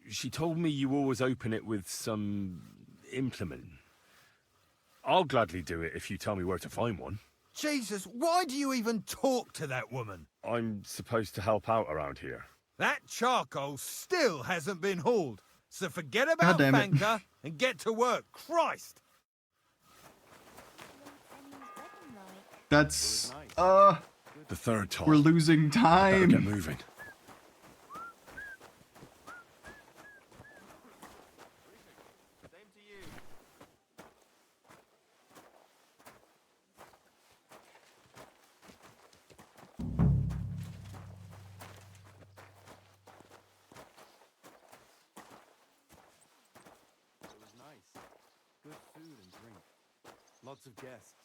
She told me you always open it with some implement. I'll gladly do it if you tell me where to find one. Jesus, why do you even talk to that woman? I'm supposed to help out around here. That charcoal still hasn't been hauled. So forget about God damn it. Fanka and get to work. Christ! That's the third time. We're losing time. Better get moving. Good food and drink. Lots of guests.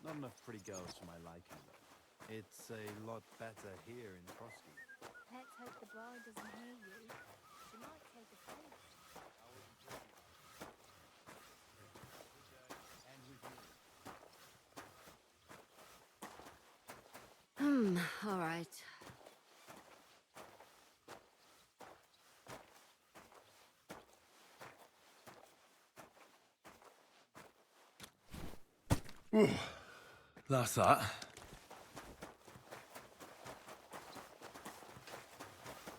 Not enough pretty girls for my liking, though. It's a lot better here in Frosty. Let's hope the bride doesn't hear you. She might take offense. All right. That's that.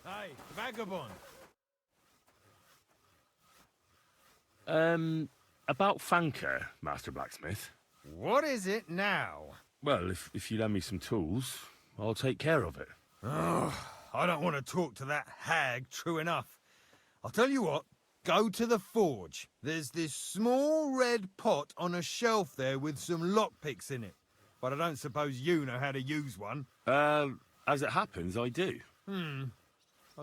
Hey, vagabond. About Fanka, Master Blacksmith. What is it now? Well, if you lend me some tools, I'll take care of it. Oh, I don't want to talk to that hag, true enough. I'll tell you what, go to the forge. There's this small red pot on a shelf there with some lockpicks in it. But I don't suppose you know how to use one. As it happens, I do. I'd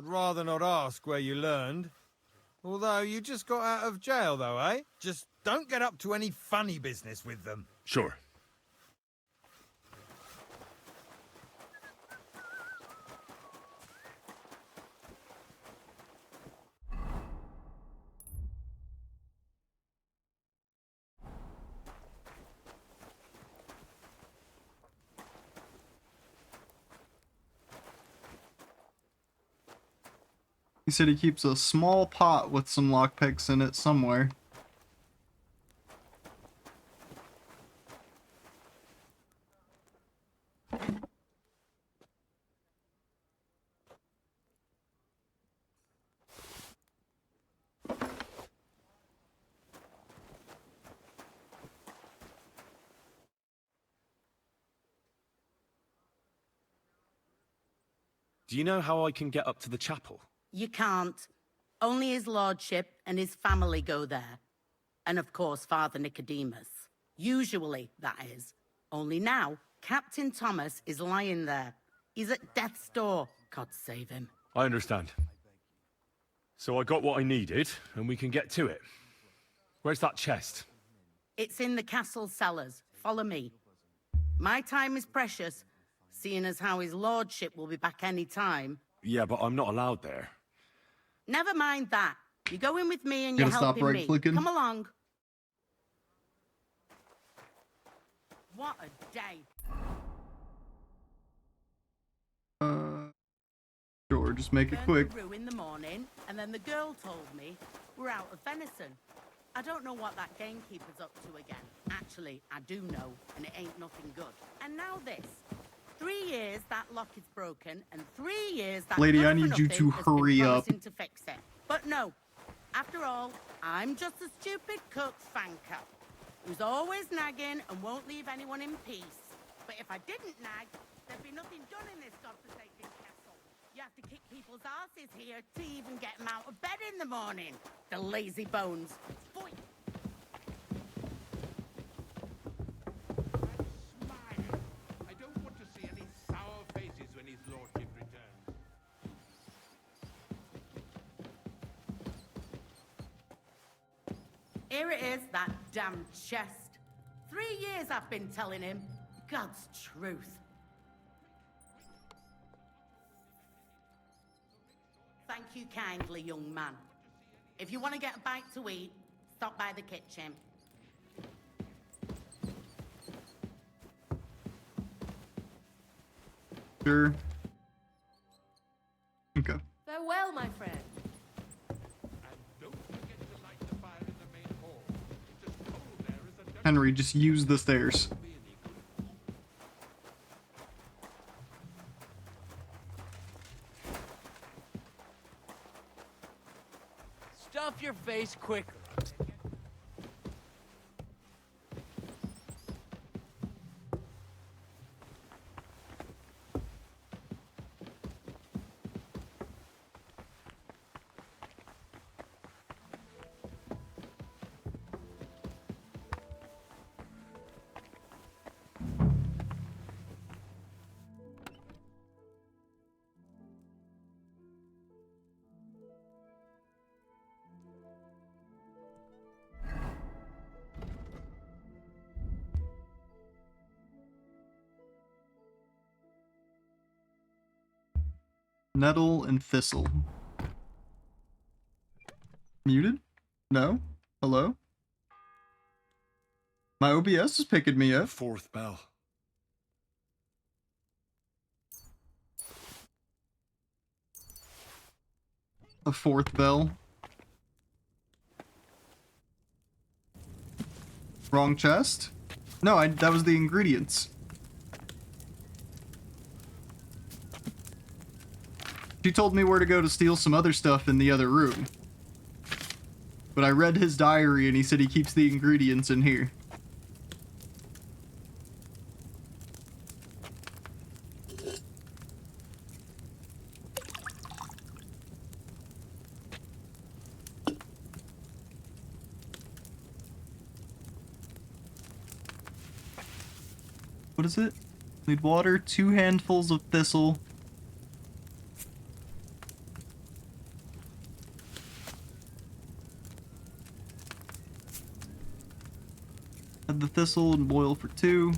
rather not ask where you learned. Although you just got out of jail, though, eh? Just don't get up to any funny business with them. Sure. He said he keeps a small pot with some lockpicks in it somewhere. Do you know how I can get up to the chapel? You can't. Only his lordship and his family go there. And of course, Father Nicodemus. Usually, that is. Only now, Captain Thomas is lying there. He's at death's door. God save him. I understand. So I got what I needed, and we can get to it. Where's that chest? It's in the castle cellars. Follow me. My time is precious, seeing as how his lordship will be back any time. Yeah, but I'm not allowed there. Never mind that. You're going with me and Gotta you're stop helping me. right-clicking. Come along. What a day. Sure, just make it Burned quick. the brew in the morning, and then the girl told me we're out of venison. I don't know what that gamekeeper's up to again. Actually, I do know, and it ain't nothing good. And now this. 3 years that lock is broken, and 3 years that Lady, good I for need you nothing to has been hurry up. promising to fix it. But no. After all, I'm just a stupid cook's fanker who's always nagging and won't leave anyone in peace. But if I didn't nag, there'd be nothing done in this godforsaken castle. You have to kick people's asses here to even get them out of bed in the morning. The lazy bones. Boy. Smile. I don't want to see any sour faces when his lordship returns. Here it is, that damn chest. 3 years I've been telling him. God's truth. Thank you kindly, young man. If you want to get a bite to eat, stop by the kitchen. Sure. Okay. Farewell, my friend. Henry, just use the stairs. Stuff your face quicker. Nettle and Thistle. Muted? No? Hello? My OBS is picking me up. Fourth bell. A fourth bell. Wrong chest? No, that was the ingredients. She told me where to go to steal some other stuff in the other room. But I read his diary and he said he keeps the ingredients in here. What is it? Need water, 2 handfuls of thistle. Add the thistle and boil for 2.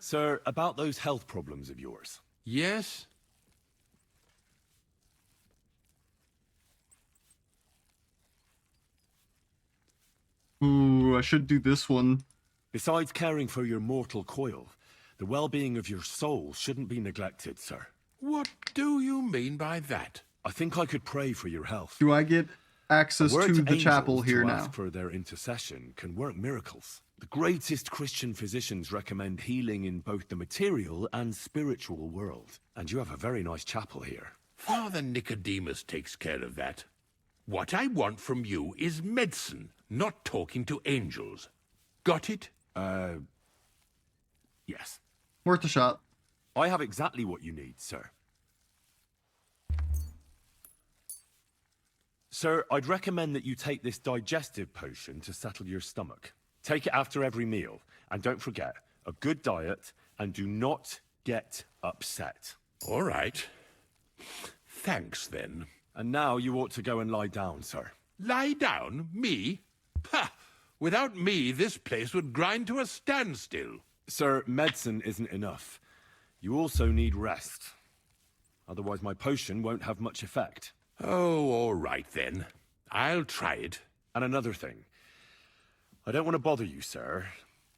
Sir, about those health problems of yours. Yes? Ooh, I should do this one. Besides caring for your mortal coil, the well-being of your soul shouldn't be neglected, sir. What do you mean by that? I think I could pray for your health. Do I get access A word to the chapel angels here to now? ask for their intercession can work miracles. The greatest Christian physicians recommend healing in both the material and spiritual world. And you have a very nice chapel here. Father Nicodemus takes care of that. What I want from you is medicine, not talking to angels. Got it? Yes. Worth a shot. I have exactly what you need, sir. Sir, I'd recommend that you take this digestive potion to settle your stomach. Take it after every meal, and don't forget, a good diet, and do not get upset. All right. Thanks, then. And now you ought to go and lie down, sir. Lie down? Me? Pah! Without me, this place would grind to a standstill. Sir, medicine isn't enough. You also need rest. Otherwise my potion won't have much effect. Oh, all right then. I'll try it. And another thing. I don't want to bother you, sir,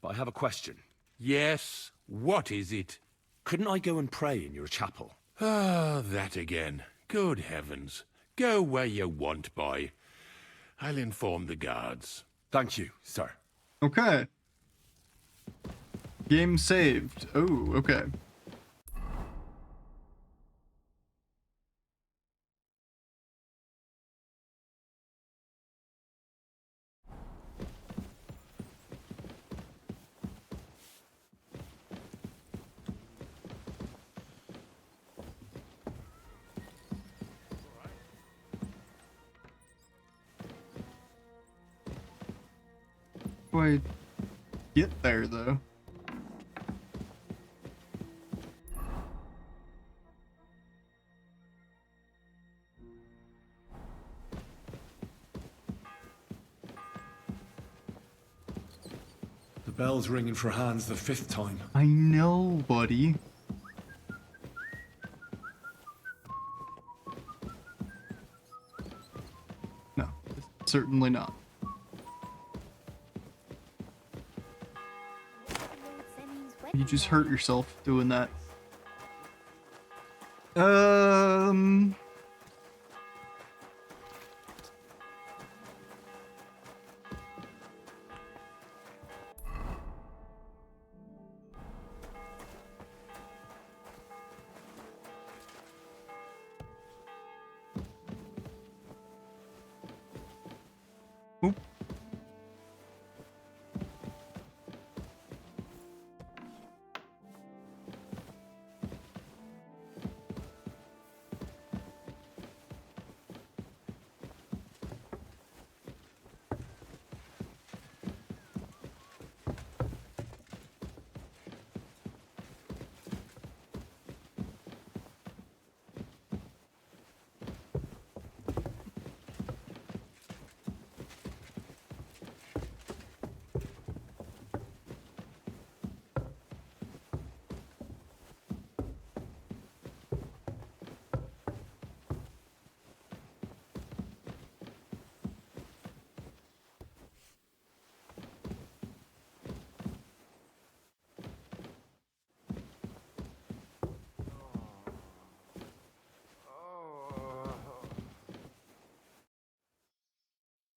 but I have a question. Yes? What is it? Couldn't I go and pray in your chapel? Ah, that again. Good heavens. Go where you want, boy. I'll inform the guards. Thank you, sir. Okay. Game saved. Oh, okay. How do I get there, though? The bell's ringing for Hans the 5th time. I know, buddy. No, certainly not. You just hurt yourself doing that. Oop.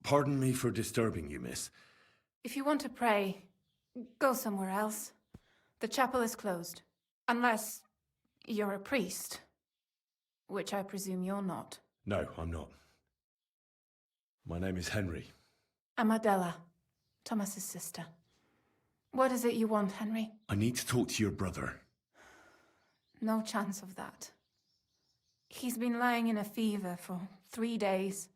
Pardon me for disturbing you, miss. If you want to pray, go somewhere else. The chapel is closed. Unless you're a priest. Which I presume you're not. No, I'm not. My name is Henry. I'm Adela, Thomas's sister. What is it you want, Henry? I need to talk to your brother. No chance of that. He's been lying in a fever for 3 days.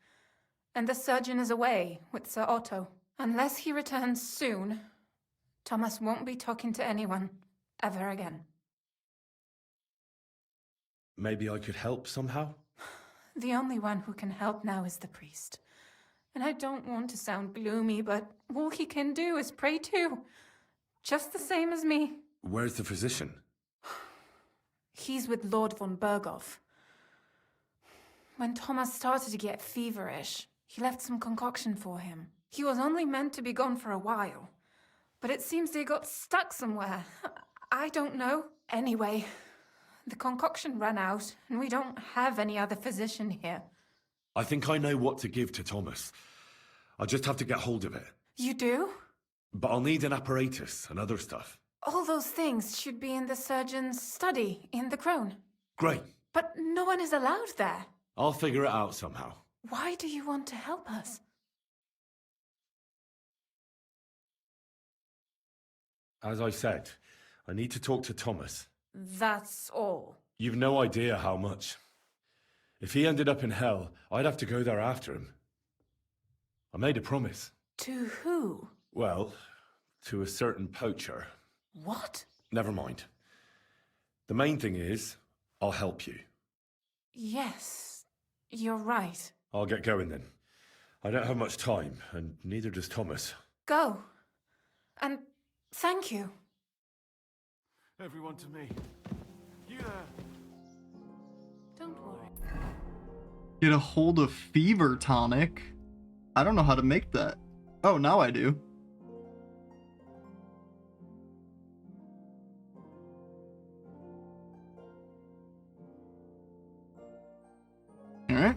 And the surgeon is away with Sir Otto. Unless he returns soon, Thomas won't be talking to anyone ever again. Maybe I could help somehow? The only one who can help now is the priest. And I don't want to sound gloomy, but all he can do is pray too. Just the same as me. Where's the physician? He's with Lord von Berghoff. When Thomas started to get feverish, he left some concoction for him. He was only meant to be gone for a while, but it seems they got stuck somewhere. I don't know. Anyway, the concoction ran out, and we don't have any other physician here. I think I know what to give to Thomas. I'll just have to get hold of it. You do? But I'll need an apparatus and other stuff. All those things should be in the surgeon's study in the Crone. Great. But no one is allowed there. I'll figure it out somehow. Why do you want to help us? As I said, I need to talk to Thomas. That's all. You've no idea how much. If he ended up in hell, I'd have to go there after him. I made a promise. To who? Well, to a certain poacher. What? Never mind. The main thing is, I'll help you. Yes, you're right. I'll get going then. I don't have much time, and neither does Thomas. Go. And thank you. Everyone to me. You there? Don't worry. Get a hold of fever tonic. I don't know how to make that. Oh, now I do. All right.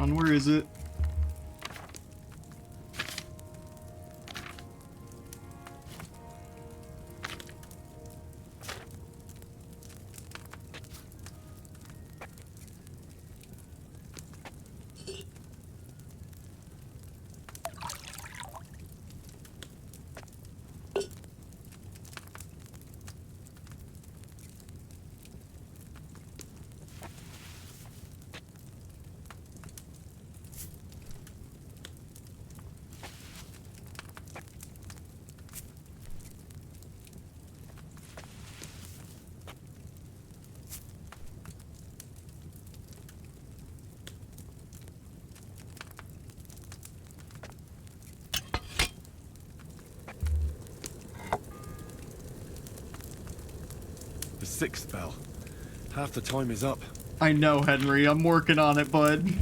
Where is it? The 6th bell. Half the time is up. I know, Henry. I'm working on it, bud.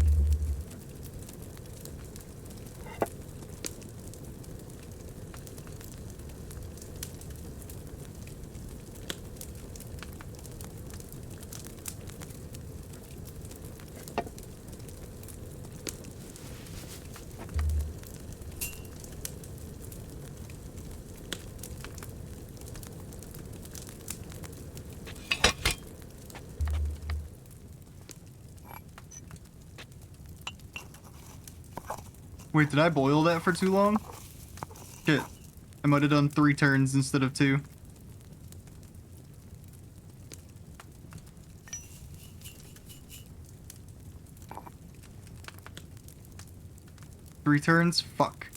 Wait, did I boil that for too long? Shit. I might have done 3 turns instead of 2. Three turns? Fuck.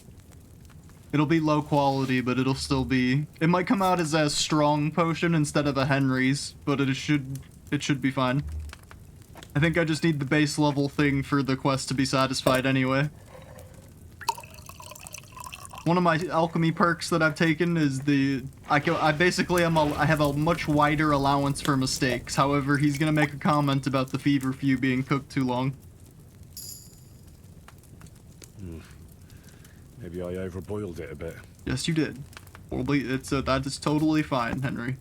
It'll be low quality, but it'll still be... It might come out as a strong potion instead of a Henry's, but it should be fine. I think I just need the base level thing for the quest to be satisfied anyway. One of my alchemy perks that I've taken is I have a much wider allowance for mistakes. However, he's gonna make a comment about the feverfew being cooked too long. Maybe I overboiled it a bit. Yes, you did. Probably that is totally fine, Henry.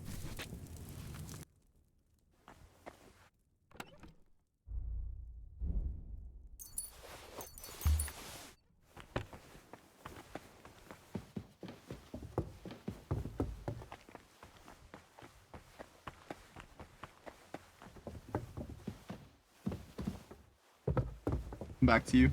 Back to you.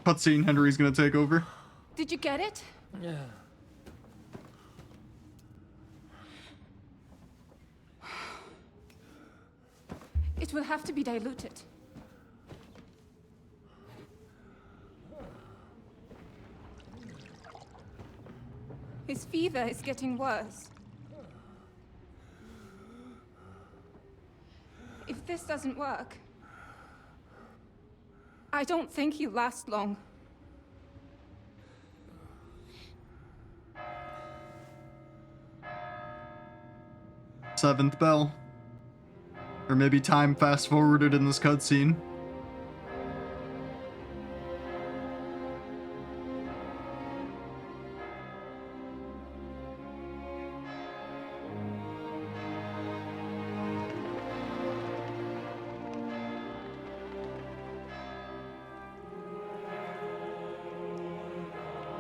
Cutscene, Henry's gonna take over. Did you get it? Yeah. It will have to be diluted. His fever is getting worse. If this doesn't work, I don't think he'll last long. Seventh bell. Or maybe time fast forwarded in this cutscene.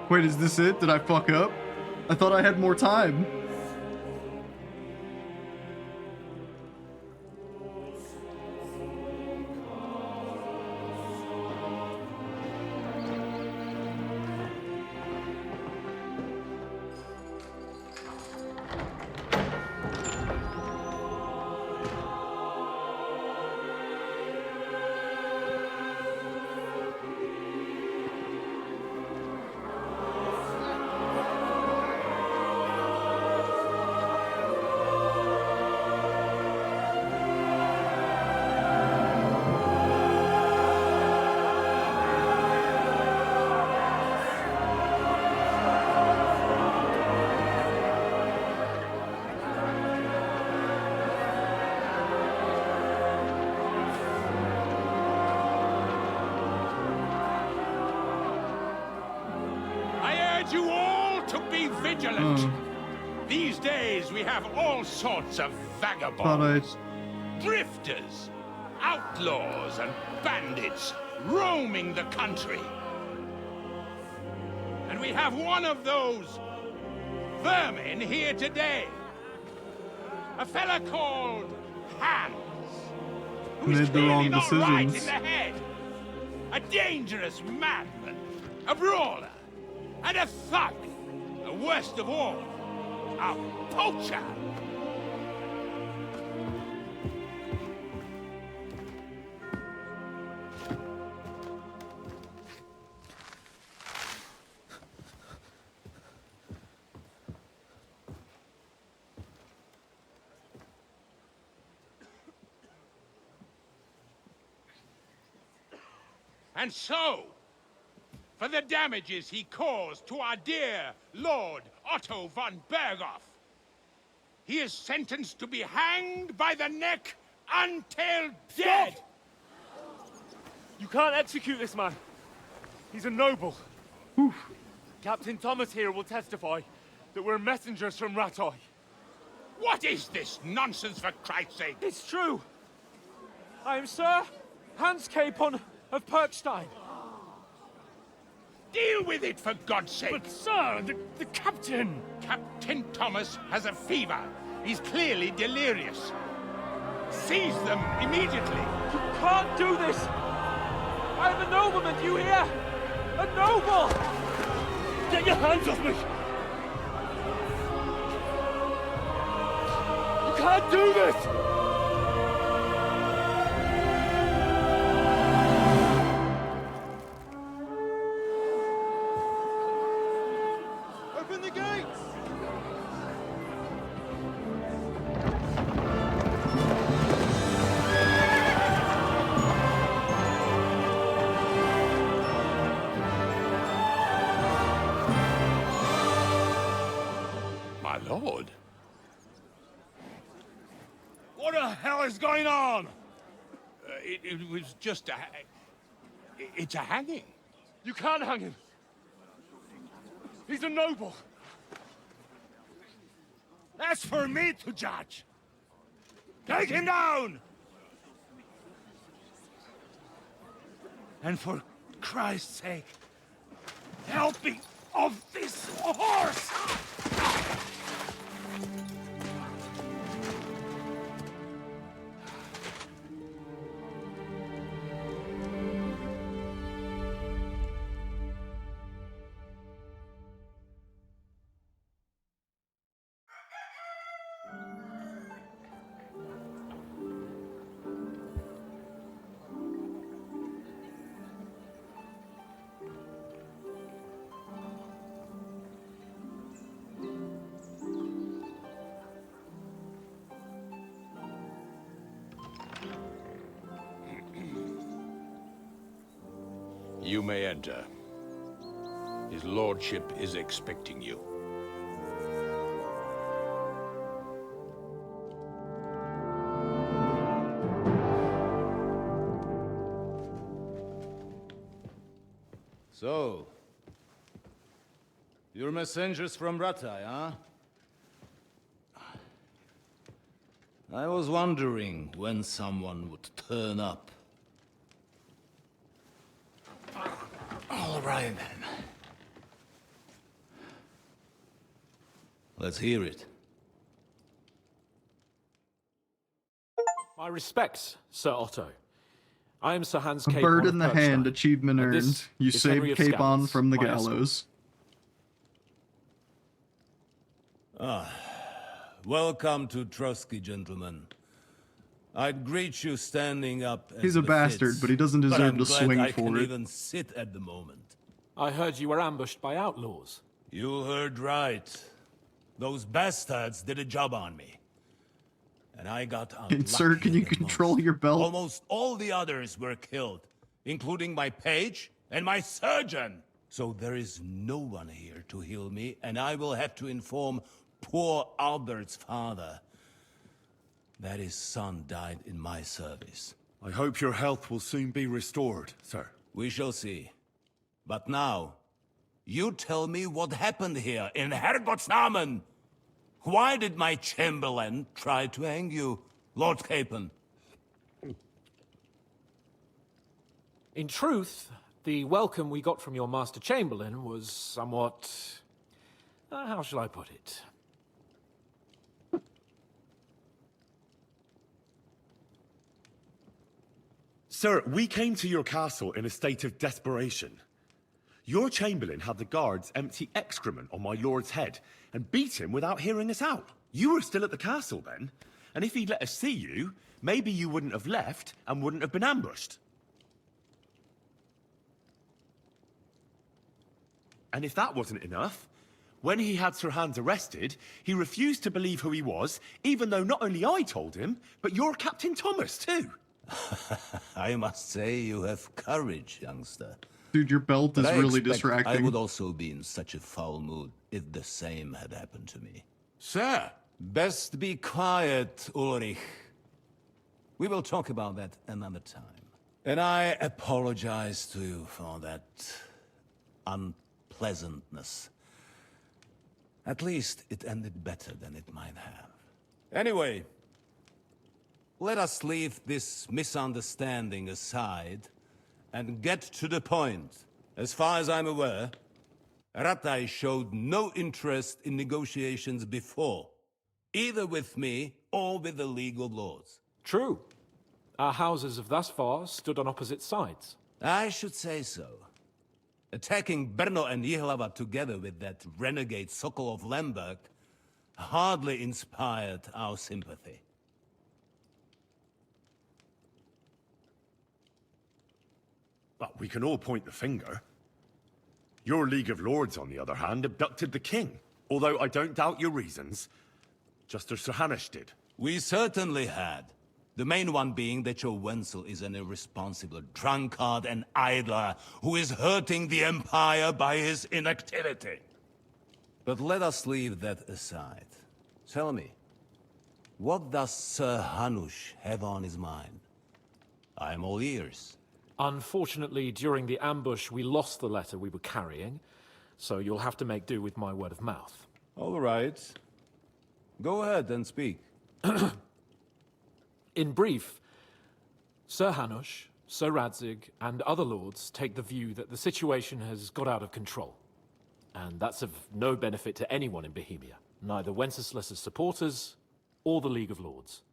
Wait, is this it? Did I fuck up? I thought I had more time. You all to be vigilant. These days we have all sorts of vagabonds, drifters, outlaws and bandits roaming the country. And we have one of those vermin here today. A fella called Hans, who's made the wrong clearly not right in decisions. the head. A dangerous madman, a brawler, and a thug, the worst of all, a poacher. And so, for the damages he caused to our dear Lord Otto von Berghoff, he is sentenced to be hanged by the neck until dead! You can't execute this man. He's a noble. Captain Thomas here will testify that we're messengers from Ratoi. What is this nonsense, for Christ's sake? It's true. I am Sir Hans Capon of Perkstein. Deal with it, for God's sake! But, sir, the captain... Captain Thomas has a fever. He's clearly delirious. Seize them immediately. You can't do this! I am a nobleman, do you hear? A noble! Get your hands off me! You can't do this! Open the gates! My lord. What the hell is going on? It was just a... It's a hanging. You can't hang him. He's a noble. That's for me to judge. Take him down! And for Christ's sake, help me off this horse! You may enter. His lordship is expecting you. So, you're messengers from Rattay, huh? I was wondering when someone would turn up. All right, then. Let's hear it. My respects, Sir Otto. I am Sir Hans A Capon bird of in the Perkstein, hand, achievement and earned. this You is Henry saved of Capon Scabbards, from the my escort. gallows. Welcome to Trusky, gentlemen. I'd greet you standing up. as He's a befits, bastard, but he doesn't deserve I'm to glad swing I for can it. even sit at the moment. I heard you were ambushed by outlaws. You heard right. Those bastards did a job on me. And I got unlucky. And sir, can you control your belt? Almost all the others were killed, including my page and my surgeon. So there is no one here to heal me, and I will have to inform poor Albert's father that his son died in my service. I hope your health will soon be restored, sir. We shall see. But now, you tell me what happened here in Herrgottsnamen. Why did my chamberlain try to hang you, Lord Capon? In truth, the welcome we got from your Master Chamberlain was somewhat... how shall I put it? Sir, we came to your castle in a state of desperation. Your chamberlain had the guards empty excrement on my lord's head and beat him without hearing us out. You were still at the castle then, and if he'd let us see you, maybe you wouldn't have left and wouldn't have been ambushed. And if that wasn't enough, when he had Sir Hans arrested, he refused to believe who he was, even though not only I told him, but your Captain Thomas too. I must say you have courage, youngster. Dude, your belt is But I really expect distracting. I would also be in such a foul mood if the same had happened to me. Sir! Best be quiet, Ulrich. We will talk about that another time. And I apologize to you for that unpleasantness. At least it ended better than it might have. Anyway, let us leave this misunderstanding aside and get to the point. As far as I'm aware, Rattay showed no interest in negotiations before, either with me or with the League of Lords. True. Our houses have thus far stood on opposite sides. I should say so. Attacking Brno and Jihlava together with that renegade Sokol of Lemberg hardly inspired our sympathy. But we can all point the finger. Your League of Lords, on the other hand, abducted the king. Although I don't doubt your reasons, just as Sir Hanush did. We certainly had. The main one being that your Wenzel is an irresponsible drunkard and idler who is hurting the Empire by his inactivity. But let us leave that aside. Tell me, what does Sir Hanush have on his mind? I am all ears. Unfortunately, during the ambush, we lost the letter we were carrying, so you'll have to make do with my word of mouth. All right. Go ahead and speak. In brief, Sir Hanush, Sir Radzig, and other lords take the view that the situation has got out of control. And that's of no benefit to anyone in Bohemia, neither Wenceslas's supporters or the League of Lords.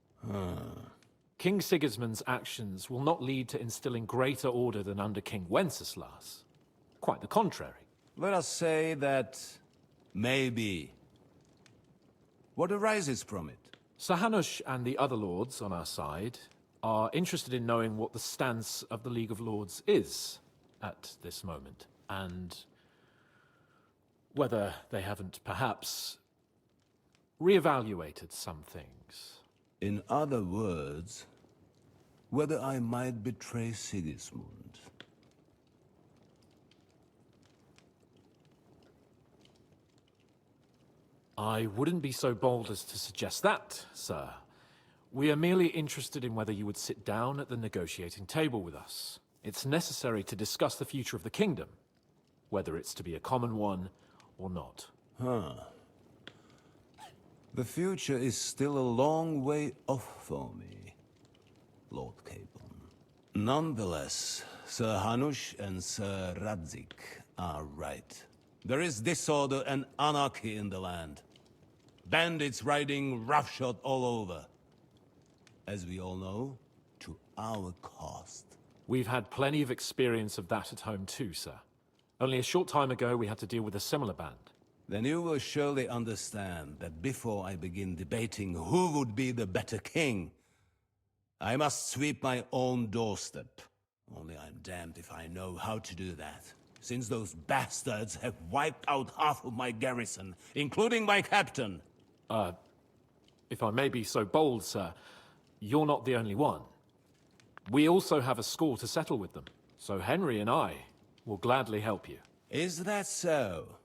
King Sigismund's actions will not lead to instilling greater order than under King Wenceslas. Quite the contrary. Let us say that maybe. What arises from it? Sir Hanush and the other lords on our side are interested in knowing what the stance of the League of Lords is at this moment, and whether they haven't perhaps reevaluated some things. In other words, whether I might betray Sigismund. I wouldn't be so bold as to suggest that, sir. We are merely interested in whether you would sit down at the negotiating table with us. It's necessary to discuss the future of the kingdom, whether it's to be a common one or not. The future is still a long way off for me, Lord Capon. Nonetheless, Sir Hanush and Sir Radzig are right. There is disorder and anarchy in the land. Bandits riding roughshod all over. As we all know, to our cost. We've had plenty of experience of that at home too, sir. Only a short time ago we had to deal with a similar band. Then you will surely understand that before I begin debating who would be the better king, I must sweep my own doorstep. Only I'm damned if I know how to do that, since those bastards have wiped out half of my garrison, including my captain. If I may be so bold, sir, you're not the only one. We also have a score to settle with them, so Henry and I will gladly help you. Is that so?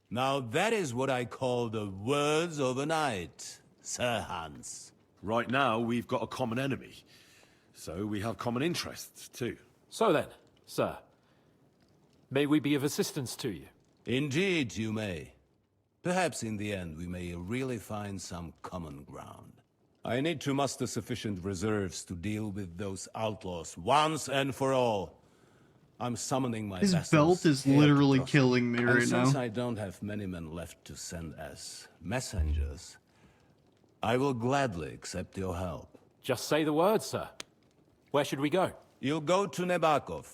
Now that is what I call the words of a knight, Sir Hans. Right now, we've got a common enemy, so we have common interests, too. So then, sir, may we be of assistance to you? Indeed, you may. Perhaps in the end we may really find some common ground. I need to muster sufficient reserves to deal with those outlaws once and for all. I'm summoning my His vassals belt is here to literally cross. killing me And right now. since I don't have many men left to send as messengers, I will gladly accept your help. Just say the word, sir. Where should we go? You'll go to Nebakov,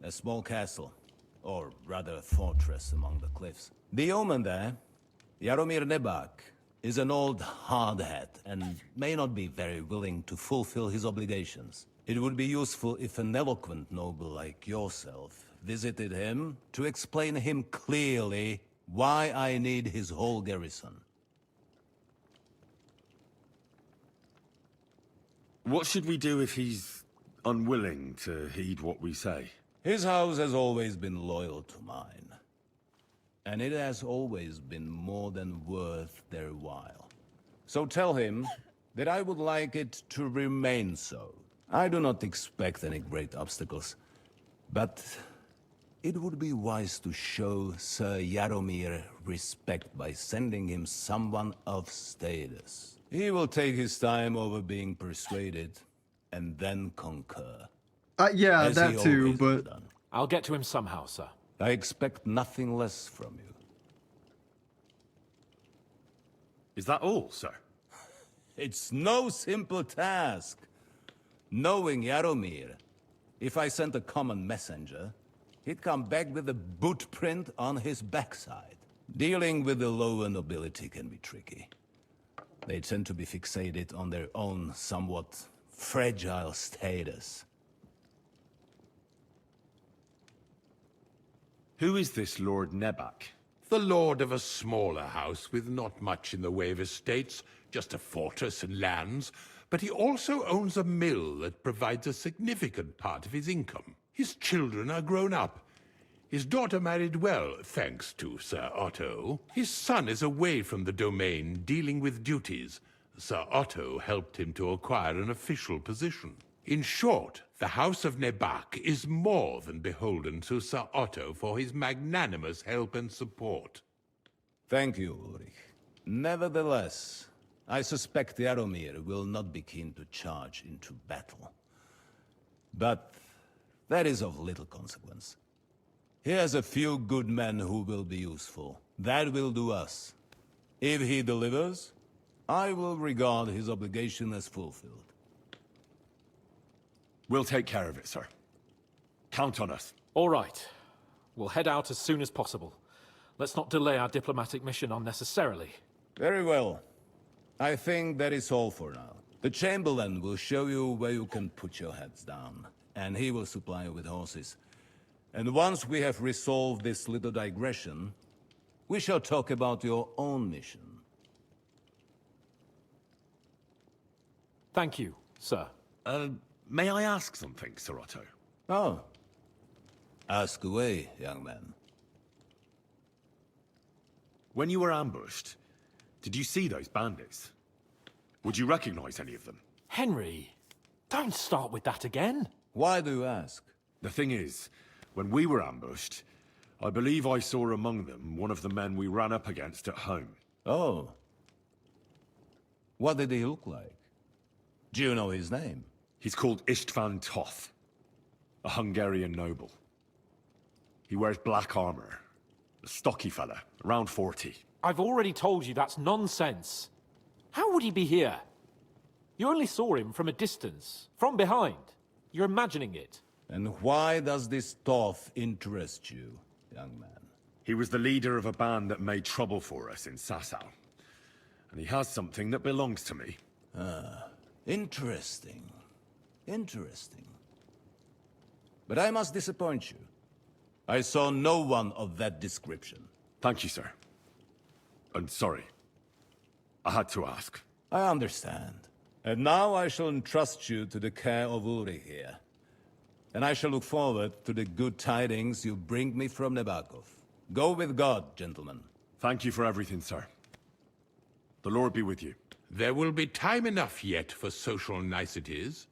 a small castle, or rather a fortress among the cliffs. The yeoman there, Jaromir Nebak, is an old hardhat and may not be very willing to fulfill his obligations. It would be useful if an eloquent noble like yourself visited him to explain him clearly why I need his whole garrison. What should we do if he's unwilling to heed what we say? His house has always been loyal to mine. And it has always been more than worth their while. So tell him that I would like it to remain so. I do not expect any great obstacles, but it would be wise to show Sir Jaromir respect by sending him someone of status. He will take his time over being persuaded, and then concur. Yeah, As that he too, always but... has done. I'll get to him somehow, sir. I expect nothing less from you. Is that all, sir? It's no simple task. Knowing Jaromir, if I sent a common messenger, he'd come back with a boot print on his backside. Dealing with the lower nobility can be tricky. They tend to be fixated on their own somewhat fragile status. Who is this Lord Nebak? The lord of a smaller house with not much in the way of estates, just a fortress and lands, but he also owns a mill that provides a significant part of his income. His children are grown up. His daughter married well, thanks to Sir Otto. His son is away from the domain, dealing with duties. Sir Otto helped him to acquire an official position. In short, the House of Nebak is more than beholden to Sir Otto for his magnanimous help and support. Thank you, Ulrich. Nevertheless, I suspect Jaromir will not be keen to charge into battle. But that is of little consequence. He has a few good men who will be useful. That will do us. If he delivers, I will regard his obligation as fulfilled. We'll take care of it, sir. Count on us. All right. We'll head out as soon as possible. Let's not delay our diplomatic mission unnecessarily. Very well. I think that is all for now. The Chamberlain will show you where you can put your heads down, and he will supply you with horses. And once we have resolved this little digression, we shall talk about your own mission. Thank you, sir. May I ask something, Sir Otto? Oh. Ask away, young man. When you were ambushed, did you see those bandits? Would you recognize any of them? Henry, don't start with that again. Why do you ask? The thing is, when we were ambushed, I believe I saw among them one of the men we ran up against at home. Oh. What did he look like? Do you know his name? He's called Istvan Toth, a Hungarian noble. He wears black armor. A stocky fella, around 40. I've already told you that's nonsense. How would he be here? You only saw him from a distance, from behind. You're imagining it. And why does this Toth interest you, young man? He was the leader of a band that made trouble for us in Sasau. And he has something that belongs to me. Ah, interesting. Interesting. But I must disappoint you. I saw no one of that description. Thank you, sir. I'm sorry. I had to ask. I understand. And now I shall entrust you to the care of Uri here. And I shall look forward to the good tidings you bring me from Nebakov. Go with God, gentlemen. Thank you for everything, sir. The Lord be with you. There will be time enough yet for social niceties.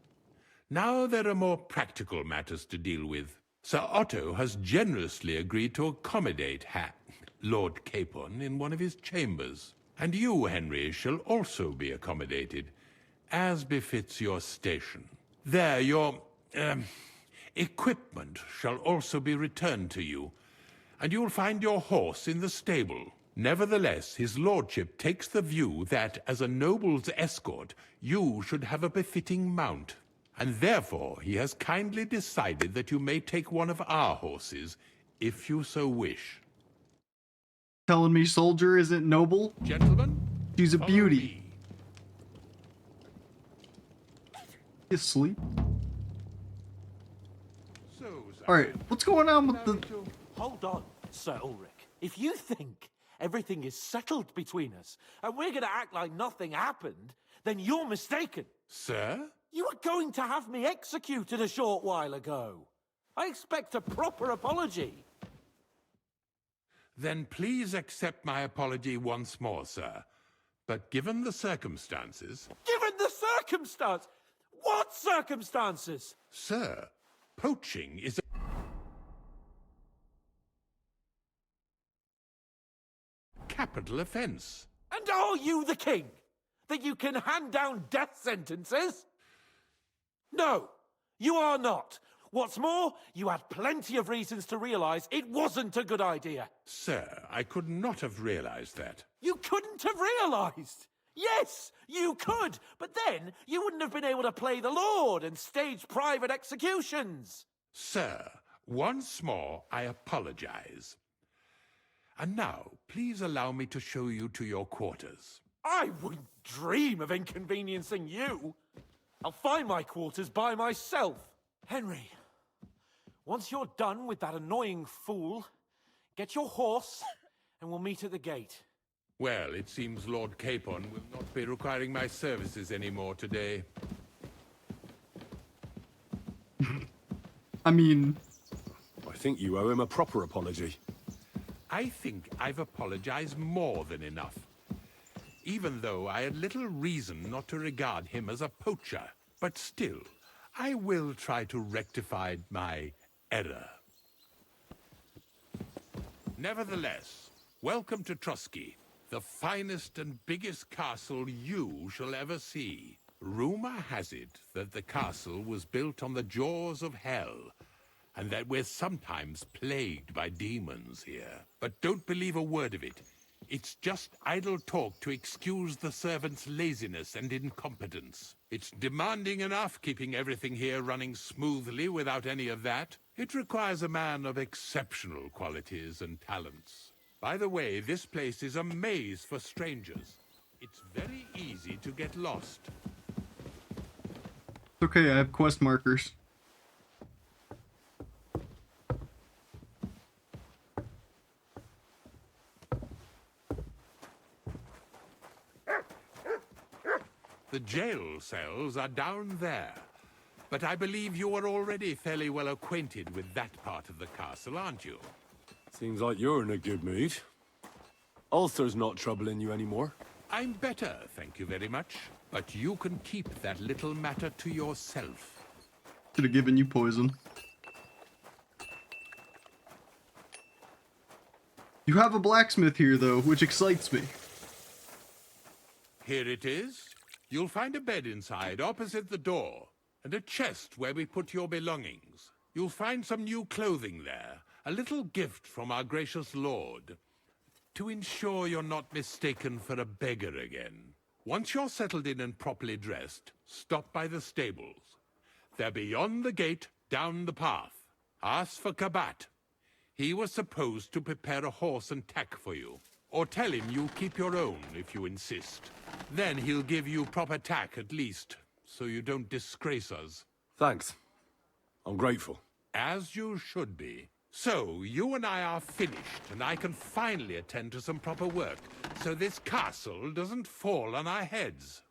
Now there are more practical matters to deal with. Sir Otto has generously agreed to accommodate Lord Capon in one of his chambers. And you, Henry, shall also be accommodated, as befits your station. There, your, equipment shall also be returned to you, and you'll find your horse in the stable. Nevertheless, his lordship takes the view that, as a noble's escort, you should have a befitting mount. And therefore, he has kindly decided that you may take one of our horses, if you so wish. Telling me Soldier isn't noble? Gentlemen, she's a beauty. You asleep? Alright, what's going on with the... Hold on, Sir Ulrich. If you think everything is settled between us, and we're gonna act like nothing happened, then you're mistaken. Sir? You were going to have me executed a short while ago. I expect a proper apology. Then please accept my apology once more, sir. But given the circumstances... Given the circumstance? What circumstances? Sir, poaching is a capital offense. And are you the king? That you can hand down death sentences? No, you are not. What's more, you had plenty of reasons to realize it wasn't a good idea. Sir, I could not have realized that. You couldn't have realized. Yes, you could, but then you wouldn't have been able to play the Lord and stage private executions. Sir, once more, I apologize. And now, please allow me to show you to your quarters. I wouldn't dream of inconveniencing you. I'll find my quarters by myself. Henry, once you're done with that annoying fool, get your horse and we'll meet at the gate. Well, it seems Lord Capon will not be requiring my services anymore today. I mean... I think you owe him a proper apology. I think I've apologized more than enough. Even though I had little reason not to regard him as a poacher. But still, I will try to rectify my error. Nevertheless, welcome to Trusky, the finest and biggest castle you shall ever see. Rumor has it that the castle was built on the jaws of hell, and that we're sometimes plagued by demons here. But don't believe a word of it. It's just idle talk to excuse the servants' laziness and incompetence. It's demanding enough keeping everything here running smoothly without any of that. It requires a man of exceptional qualities and talents. By the way, this place is a maze for strangers. It's very easy to get lost. Okay, I have quest markers. The jail cells are down there. But I believe you are already fairly well acquainted with that part of the castle, aren't you? Seems like you're in a good mood. Ulcer's not troubling you anymore. I'm better, thank you very much. But you can keep that little matter to yourself. Should have given you poison. You have a blacksmith here, though, which excites me. Here it is. You'll find a bed inside, opposite the door, and a chest where we put your belongings. You'll find some new clothing there, a little gift from our gracious lord, to ensure you're not mistaken for a beggar again. Once you're settled in and properly dressed, stop by the stables. They're beyond the gate, down the path. Ask for Kabat. He was supposed to prepare a horse and tack for you. Or tell him you'll keep your own if you insist. Then he'll give you proper tack at least, so you don't disgrace us. Thanks. I'm grateful. As you should be. So, you and I are finished, and I can finally attend to some proper work, so this castle doesn't fall on our heads.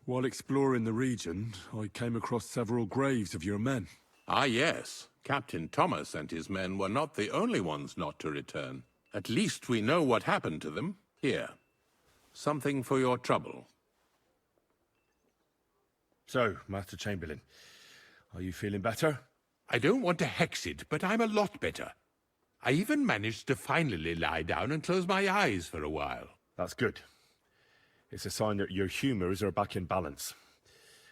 While exploring the region, I came across several graves of your men. Ah, yes. Captain Thomas and his men were not the only ones not to return. At least we know what happened to them. Here. Something for your trouble. So, Master Chamberlain, are you feeling better? I don't want to hex it, but I'm a lot better. I even managed to finally lie down and close my eyes for a while. That's good. It's a sign that your humors are back in balance.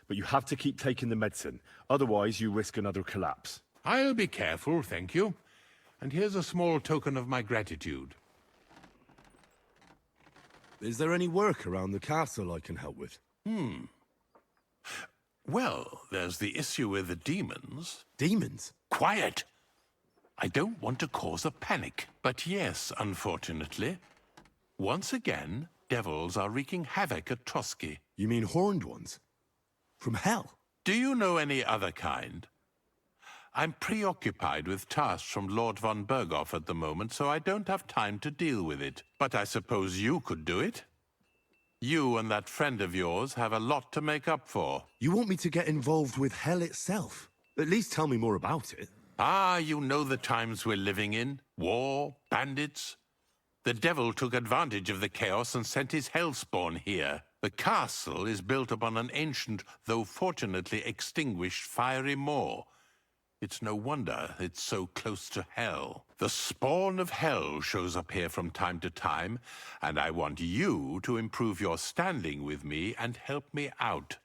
But you have to keep taking the medicine, otherwise you risk another collapse. I'll be careful, thank you. And here's a small token of my gratitude. Is there any work around the castle I can help with? Well, there's the issue with the demons. Demons? Quiet! I don't want to cause a panic, but yes, unfortunately. Once again, devils are wreaking havoc at Trusky. You mean horned ones? From hell? Do you know any other kind? I'm preoccupied with tasks from Lord von Berghoff at the moment, so I don't have time to deal with it. But I suppose you could do it? You and that friend of yours have a lot to make up for. You want me to get involved with hell itself? At least tell me more about it. Ah, you know the times we're living in. War, bandits. The devil took advantage of the chaos and sent his hellspawn here. The The castle is built upon an ancient, though fortunately extinguished, fiery moor. It's no wonder it's so close to hell. The spawn of hell shows up here from time to time, and I want you to improve your standing with me and help me out.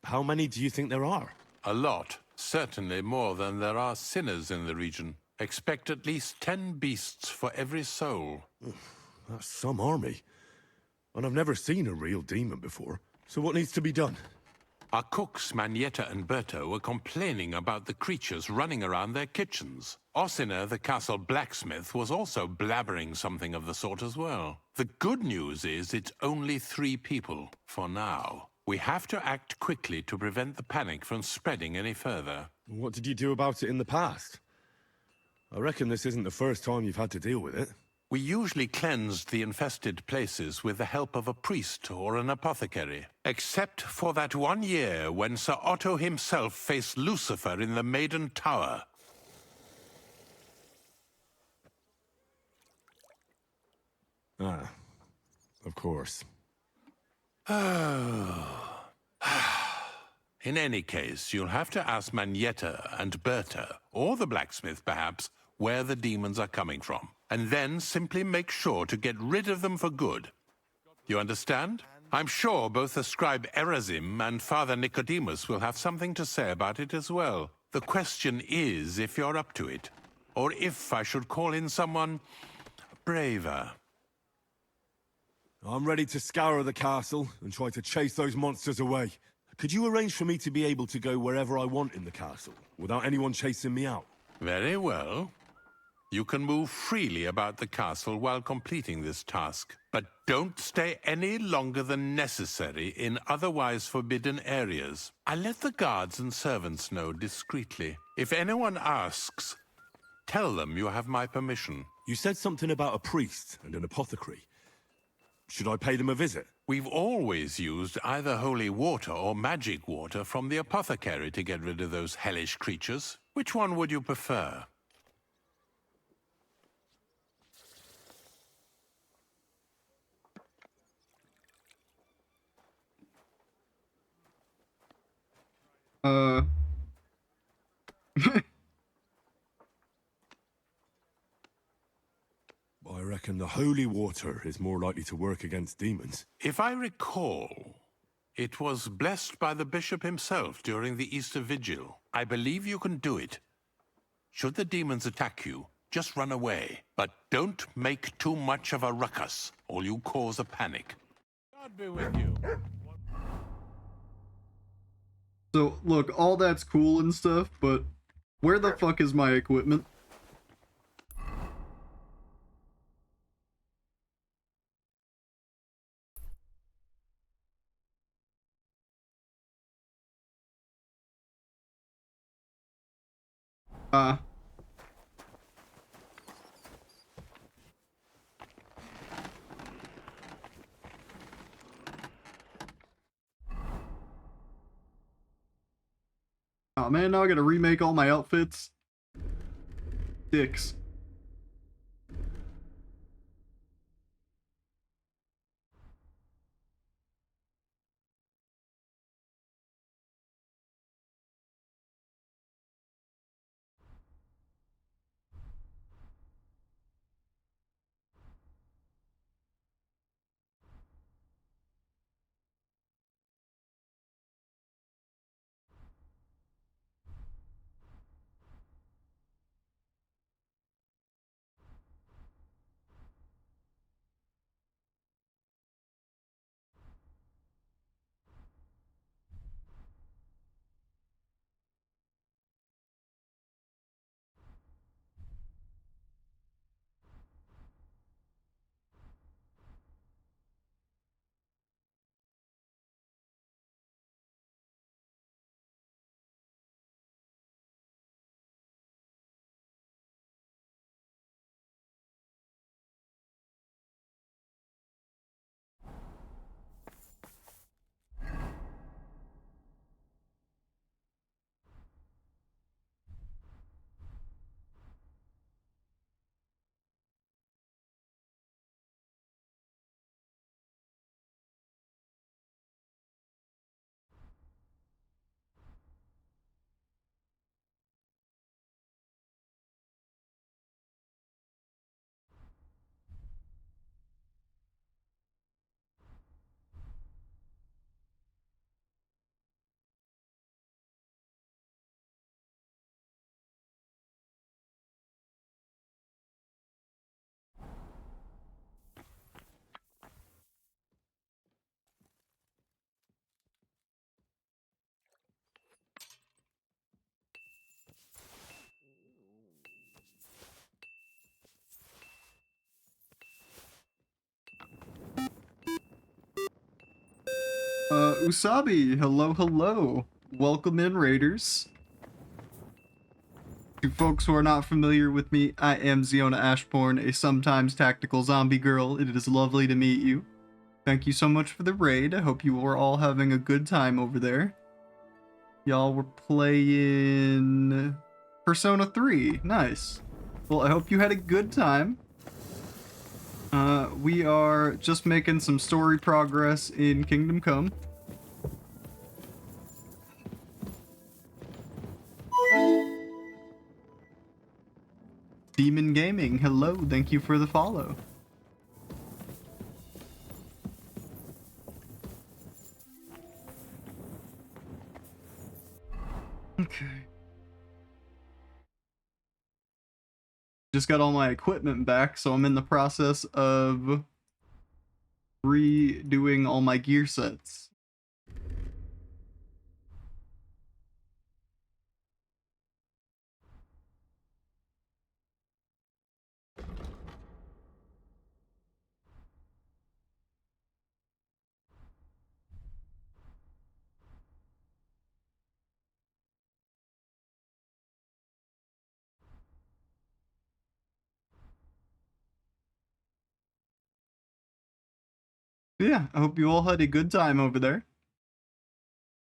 How many do you think there are? A lot. Certainly more than there are sinners in the region. Expect at least 10 beasts for every soul. That's some army. And I've never seen a real demon before. So what needs to be done? Our cooks, Manietta and Berto, were complaining about the creatures running around their kitchens. Ossina, the castle blacksmith, was also blabbering something of the sort as well. The good news is it's only 3 people, for now. We have to act quickly to prevent the panic from spreading any further. What did you do about it in the past? I reckon this isn't the first time you've had to deal with it. We usually cleansed the infested places with the help of a priest or an apothecary. Except for that one year when Sir Otto himself faced Lucifer in the Maiden Tower. Ah, of course. In any case, you'll have to ask Manietta and Berta, or the blacksmith perhaps, where the demons are coming from. And then simply make sure to get rid of them for good. You understand? I'm sure both the scribe Erazim and Father Nicodemus will have something to say about it as well. The question is if you're up to it, or if I should call in someone braver. I'm ready to scour the castle and try to chase those monsters away. Could you arrange for me to be able to go wherever I want in the castle, without anyone chasing me out? Very well. You can move freely about the castle while completing this task, but don't stay any longer than necessary in otherwise forbidden areas. I let the guards and servants know discreetly. If anyone asks, tell them you have my permission. You said something about a priest and an apothecary. Should I pay them a visit? We've always used either holy water or magic water from the apothecary to get rid of those hellish creatures. Which one would you prefer? I reckon the holy water is more likely to work against demons. If I recall, it was blessed by the bishop himself during the Easter Vigil. I believe you can do it. Should the demons attack you, just run away. But don't make too much of a ruckus, or you cause a panic. God be with you. So, look, all that's cool and stuff, but where the fuck is my equipment? Oh man, now I gotta remake all my outfits. Dicks. Usabi, hello, hello. Welcome in, Raiders. To folks who are not familiar with me, I am Ziona Ashbourne, a sometimes tactical zombie girl. It is lovely to meet you. Thank you so much for the raid. I hope you were all having a good time over there. Y'all were playing Persona 3. Nice. Well, I hope you had a good time. We are just making some story progress in Kingdom Come. Demon Gaming, hello, thank you for the follow. Okay. Just got all my equipment back, so I'm in the process of redoing all my gear sets. Yeah, I hope you all had a good time over there.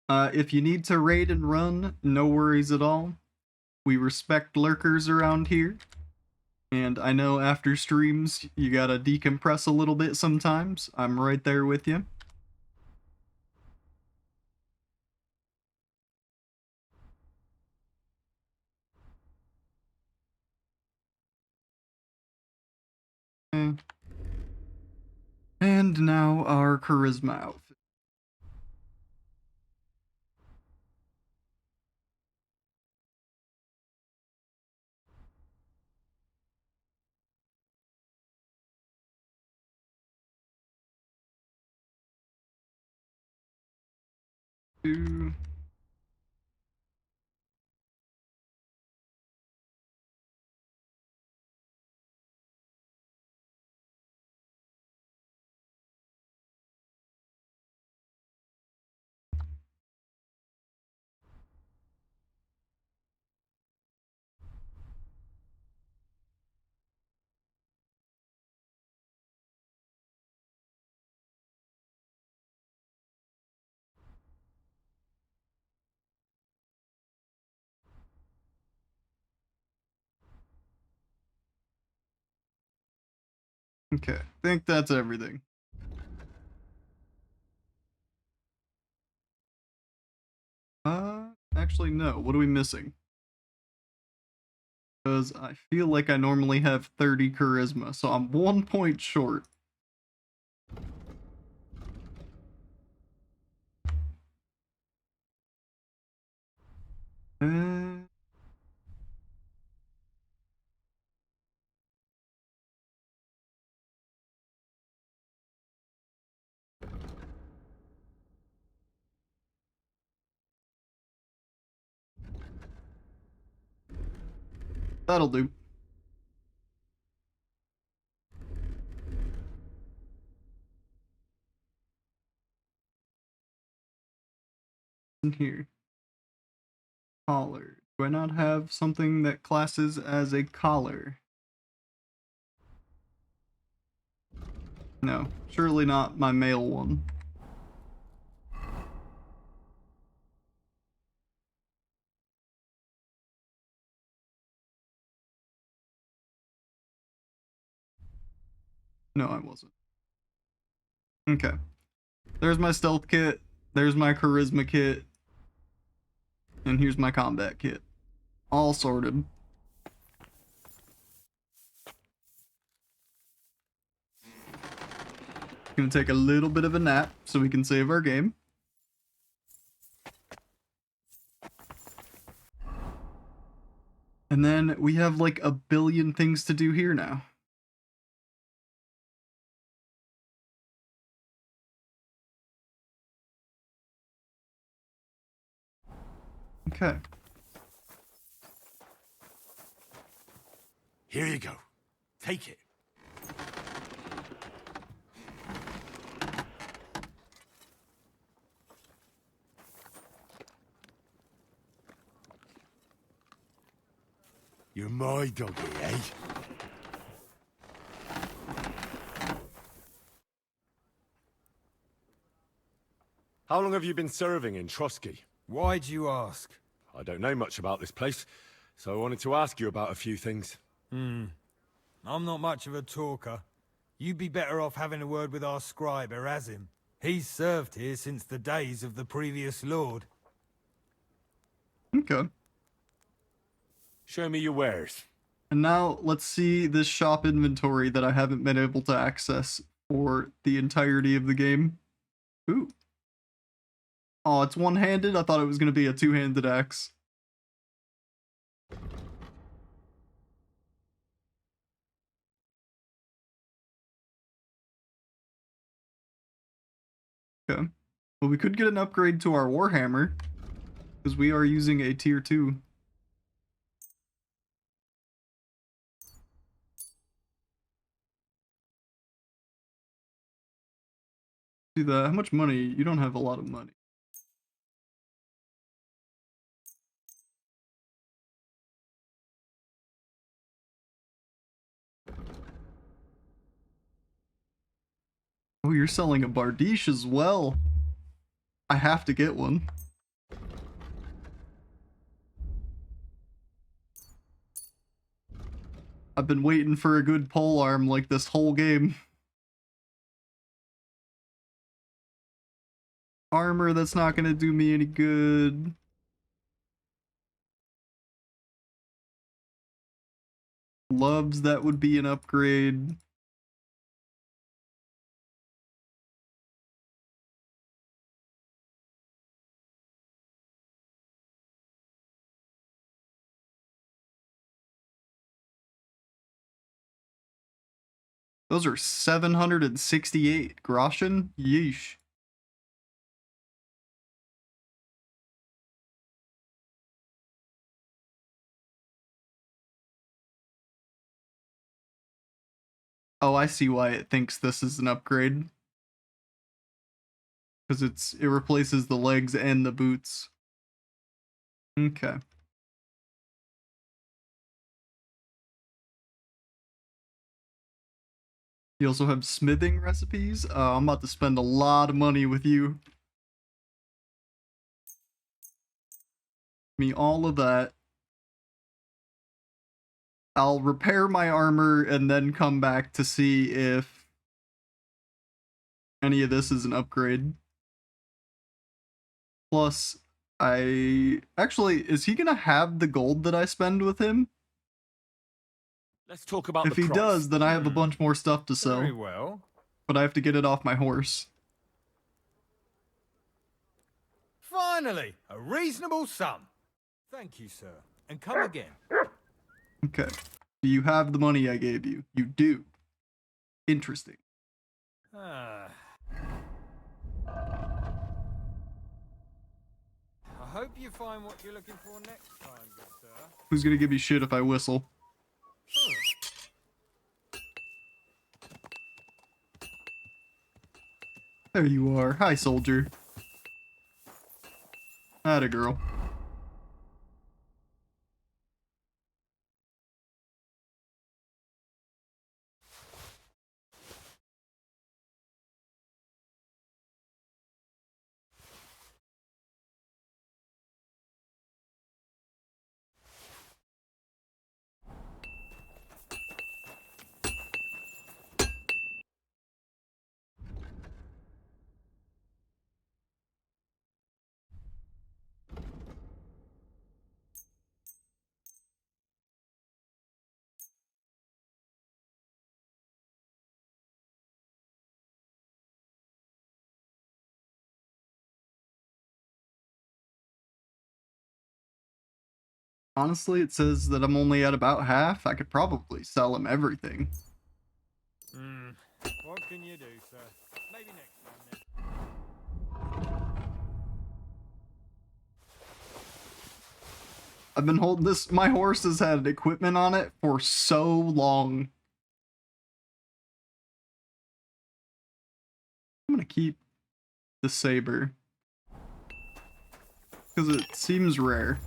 If you need to raid and run, no worries at all. We respect lurkers around here. And I know after streams, you gotta decompress a little bit sometimes. I'm right there with you. And now our charisma outfit. Two. Okay, I think that's everything. Actually no, what are we missing? Because I feel like I normally have 30 charisma, so I'm 1 point short. That'll do. In here. Collar. Do I not have something that classes as a collar? No, surely not my male one. No, I wasn't. Okay. There's my stealth kit. There's my charisma kit. And here's my combat kit. All sorted. Gonna take a little bit of a nap so we can save our game. And then we have like a billion things to do here now. Okay. Here you go. Take it. You're my doggy, eh? How long have you been serving in Trotsky? Why'd you ask? I don't know much about this place, so I wanted to ask you about a few things. I'm not much of a talker. You'd be better off having a word with our scribe, Erasim. He's served here since the days of the previous lord. Okay. Show me your wares. And now let's see this shop inventory that I haven't been able to access for the entirety of the game. Ooh. Oh, it's one-handed? I thought it was going to be a two-handed axe. Okay. Well, we could get an upgrade to our Warhammer, because we are using a tier 2. See that? How much money? You don't have a lot of money. Oh, you're selling a Bardiche as well. I have to get one. I've been waiting for a good pole arm like this whole game. Armor, that's not gonna do me any good. Gloves, that would be an upgrade. Those are 768 groschen? Yeesh. Oh, I see why it thinks this is an upgrade. Because it replaces the legs and the boots. Okay. You also have smithing recipes? I'm about to spend a lot of money with you. Give me all of that. I'll repair my armor and then come back to see if any of this is an upgrade. Plus, actually, is he gonna have the gold that I spend with him? Let's talk about If the he price. does, then I have a bunch more stuff to sell. Very well. But I have to get it off my horse. Finally, a reasonable sum. Thank you, sir. And come again. Okay. Do you have the money I gave you? You do. Interesting. I hope you find what you're looking for next time, good sir. Who's gonna give me shit if I whistle? There you are. Hi, soldier. Atta girl. Honestly, it says that I'm only at about half. I could probably sell him everything. What can you do, sir? Maybe next time then. I've been holding this. My horse has had equipment on it for so long. I'm gonna keep the saber. Because it seems rare.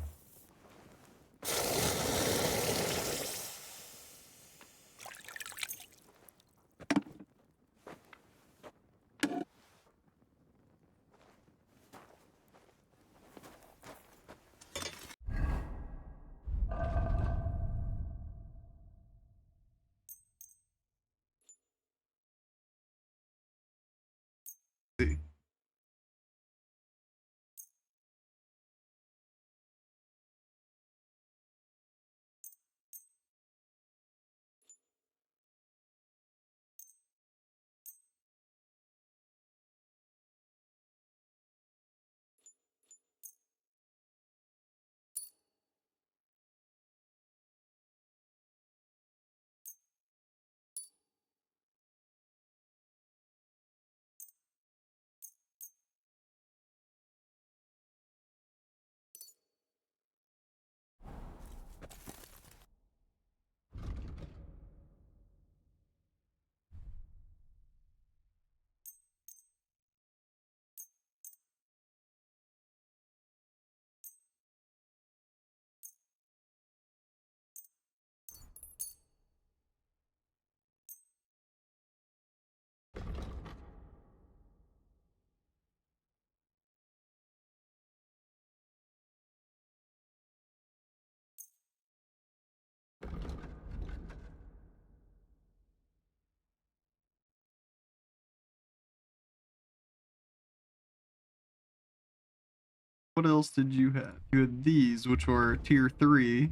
What else did you have? You had these, which were tier 3.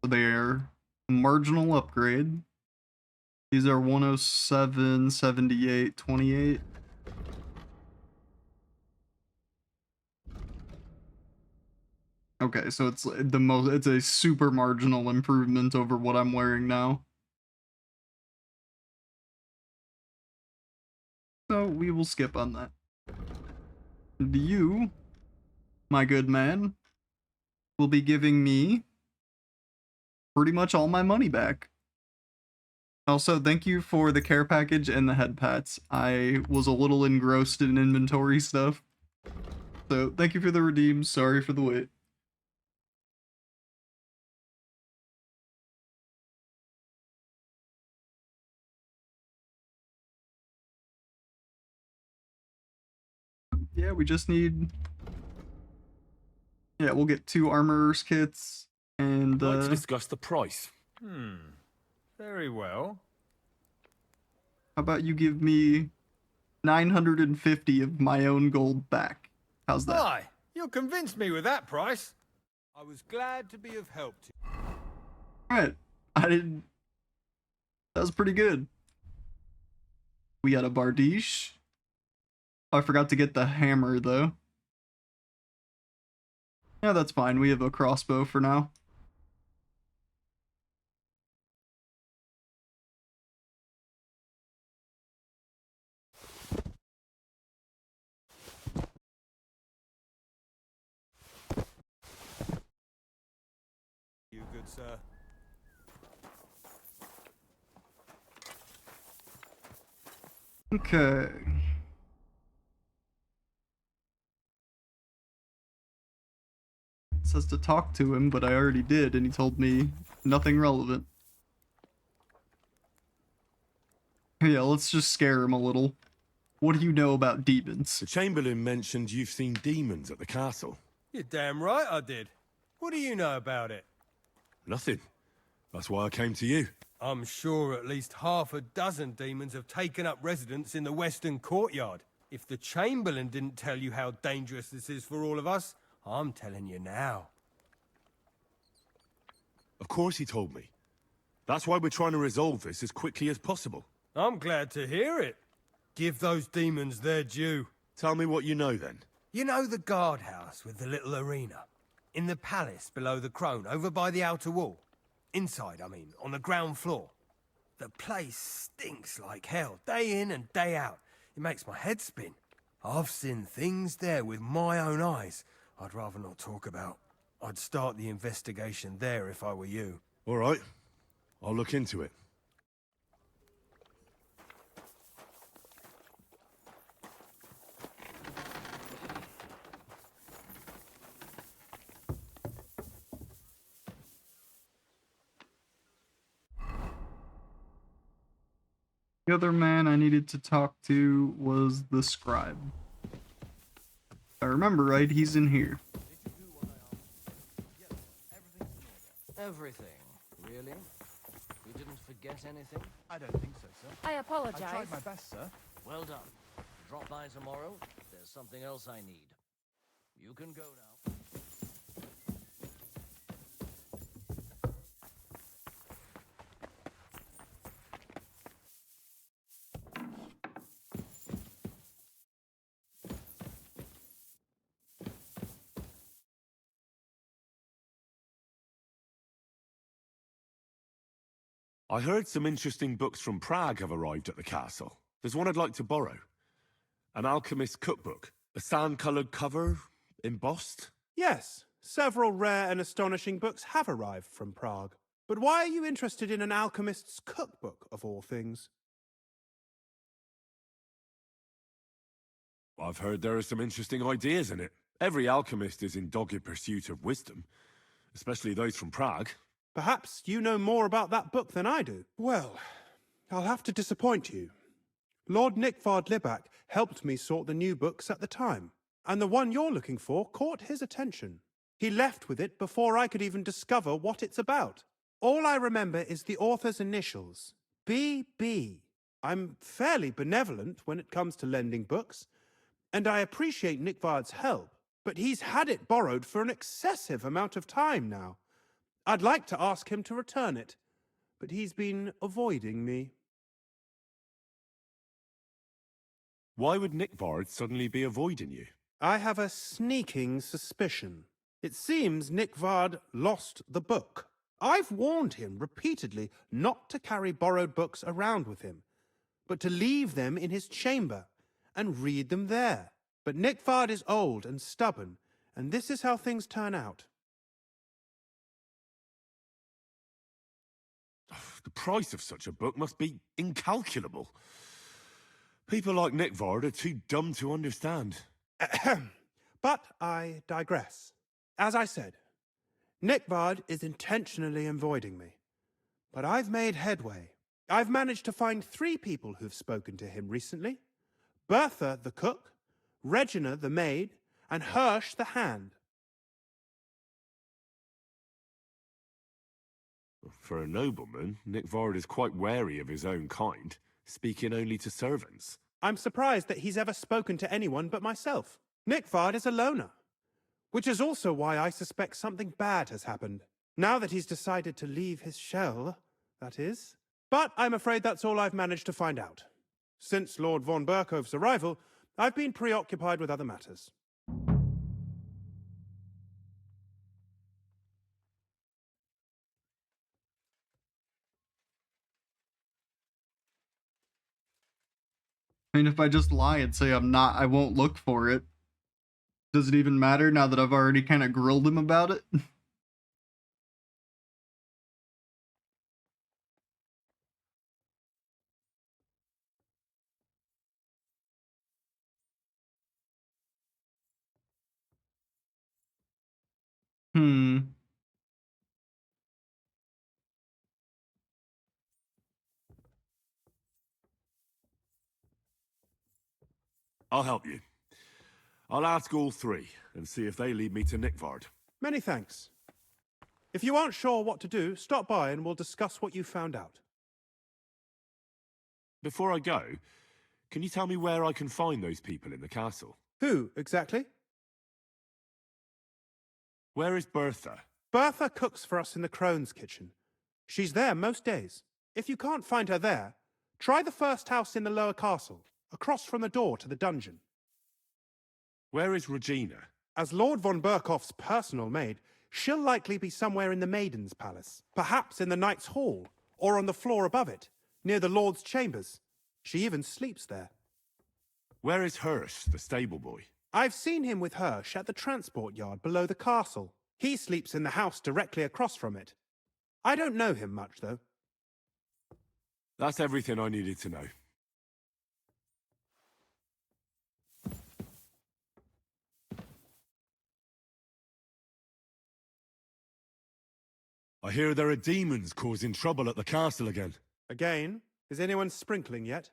So they are marginal upgrade. These are 107, 78, 28. Okay, so it's it's a super marginal improvement over what I'm wearing now. So we will skip on that. And you, my good man, will be giving me pretty much all my money back. Also, thank you for the care package and the head pats. I was a little engrossed in inventory stuff. So thank you for the redeem. Sorry for the wait. Yeah, we just need... Yeah, we'll get 2 armorer's kits, and I'd like to discuss the price. Very well. How about you give me 950 of my own gold back? How's that? Why? You'll convince me with that price. I was glad to be of help to you. Alright, that was pretty good. We got a Bardiche. Oh, I forgot to get the hammer, though. Yeah, that's fine. We have a crossbow for now. You good, sir. Okay. It says to talk to him, but I already did, and he told me nothing relevant. Yeah, let's just scare him a little. What do you know about demons? The Chamberlain mentioned you've seen demons at the castle. You're damn right I did. What do you know about it? Nothing. That's why I came to you. I'm sure at least half a dozen demons have taken up residence in the western courtyard. If the Chamberlain didn't tell you how dangerous this is for all of us, I'm telling you now. Of course he told me. That's why we're trying to resolve this as quickly as possible. I'm glad to hear it. Give those demons their due. Tell me what you know, then. You know the guardhouse with the little arena? In the palace below the Crone, over by the outer wall? Inside, I mean, on the ground floor. The place stinks like hell, day in and day out. It makes my head spin. I've seen things there with my own eyes I'd rather not talk about. I'd start the investigation there if I were you. All right. I'll look into it. The other man I needed to talk to was the scribe. If I remember right, he's in here. Everything, really? You didn't forget anything? I don't think so, sir. I apologize. I tried my best, sir. Well done. Drop by tomorrow. There's something else I need. You can go now. I heard some interesting books from Prague have arrived at the castle. There's one I'd like to borrow. An alchemist's cookbook. A sand-coloured cover, embossed. Yes, several rare and astonishing books have arrived from Prague. But why are you interested in an alchemist's cookbook, of all things? I've heard there are some interesting ideas in it. Every alchemist is in dogged pursuit of wisdom, especially those from Prague. Perhaps you know more about that book than I do. Well, I'll have to disappoint you. Lord Nikvard Libak helped me sort the new books at the time, and the one you're looking for caught his attention. He left with it before I could even discover what it's about. All I remember is the author's initials, B.B. I'm fairly benevolent when it comes to lending books, and I appreciate Nikvard's help, but he's had it borrowed for an excessive amount of time now. I'd like to ask him to return it, but he's been avoiding me. Why would Nickvard suddenly be avoiding you? I have a sneaking suspicion. It seems Nickvard lost the book. I've warned him repeatedly not to carry borrowed books around with him, but to leave them in his chamber and read them there. But Nickvard is old and stubborn, and this is how things turn out. The price of such a book must be incalculable. People like Nickvard are too dumb to understand. But I digress. As I said, Nickvard is intentionally avoiding me. But I've made headway. I've managed to find 3 people who've spoken to him recently. Bertha the cook, Regina the maid, and Hirsch the hand. For a nobleman, Nickvard is quite wary of his own kind, speaking only to servants. I'm surprised that he's ever spoken to anyone but myself. Nickvard is a loner, which is also why I suspect something bad has happened. Now that he's decided to leave his shell, that is. But I'm afraid that's all I've managed to find out. Since Lord von Berkhove's arrival, I've been preoccupied with other matters. I mean, if I just lie and say I won't look for it, does it even matter now that I've already kind of grilled him about it? I'll help you. I'll ask all 3 and see if they lead me to Nickvard. Many thanks. If you aren't sure what to do, stop by and we'll discuss what you found out. Before I go, can you tell me where I can find those people in the castle? Who, exactly? Where is Bertha? Bertha cooks for us in the Crone's kitchen. She's there most days. If you can't find her there, try the first house in the lower castle, across from the door to the dungeon. Where is Regina? As Lord von Berkhoff's personal maid, she'll likely be somewhere in the Maiden's Palace, perhaps in the Knight's Hall, or on the floor above it, near the Lord's chambers. She even sleeps there. Where is Hirsch, the stable boy? I've seen him with Hirsch at the transport yard below the castle. He sleeps in the house directly across from it. I don't know him much, though. That's everything I needed to know. I hear there are demons causing trouble at the castle again. Again? Is anyone sprinkling yet?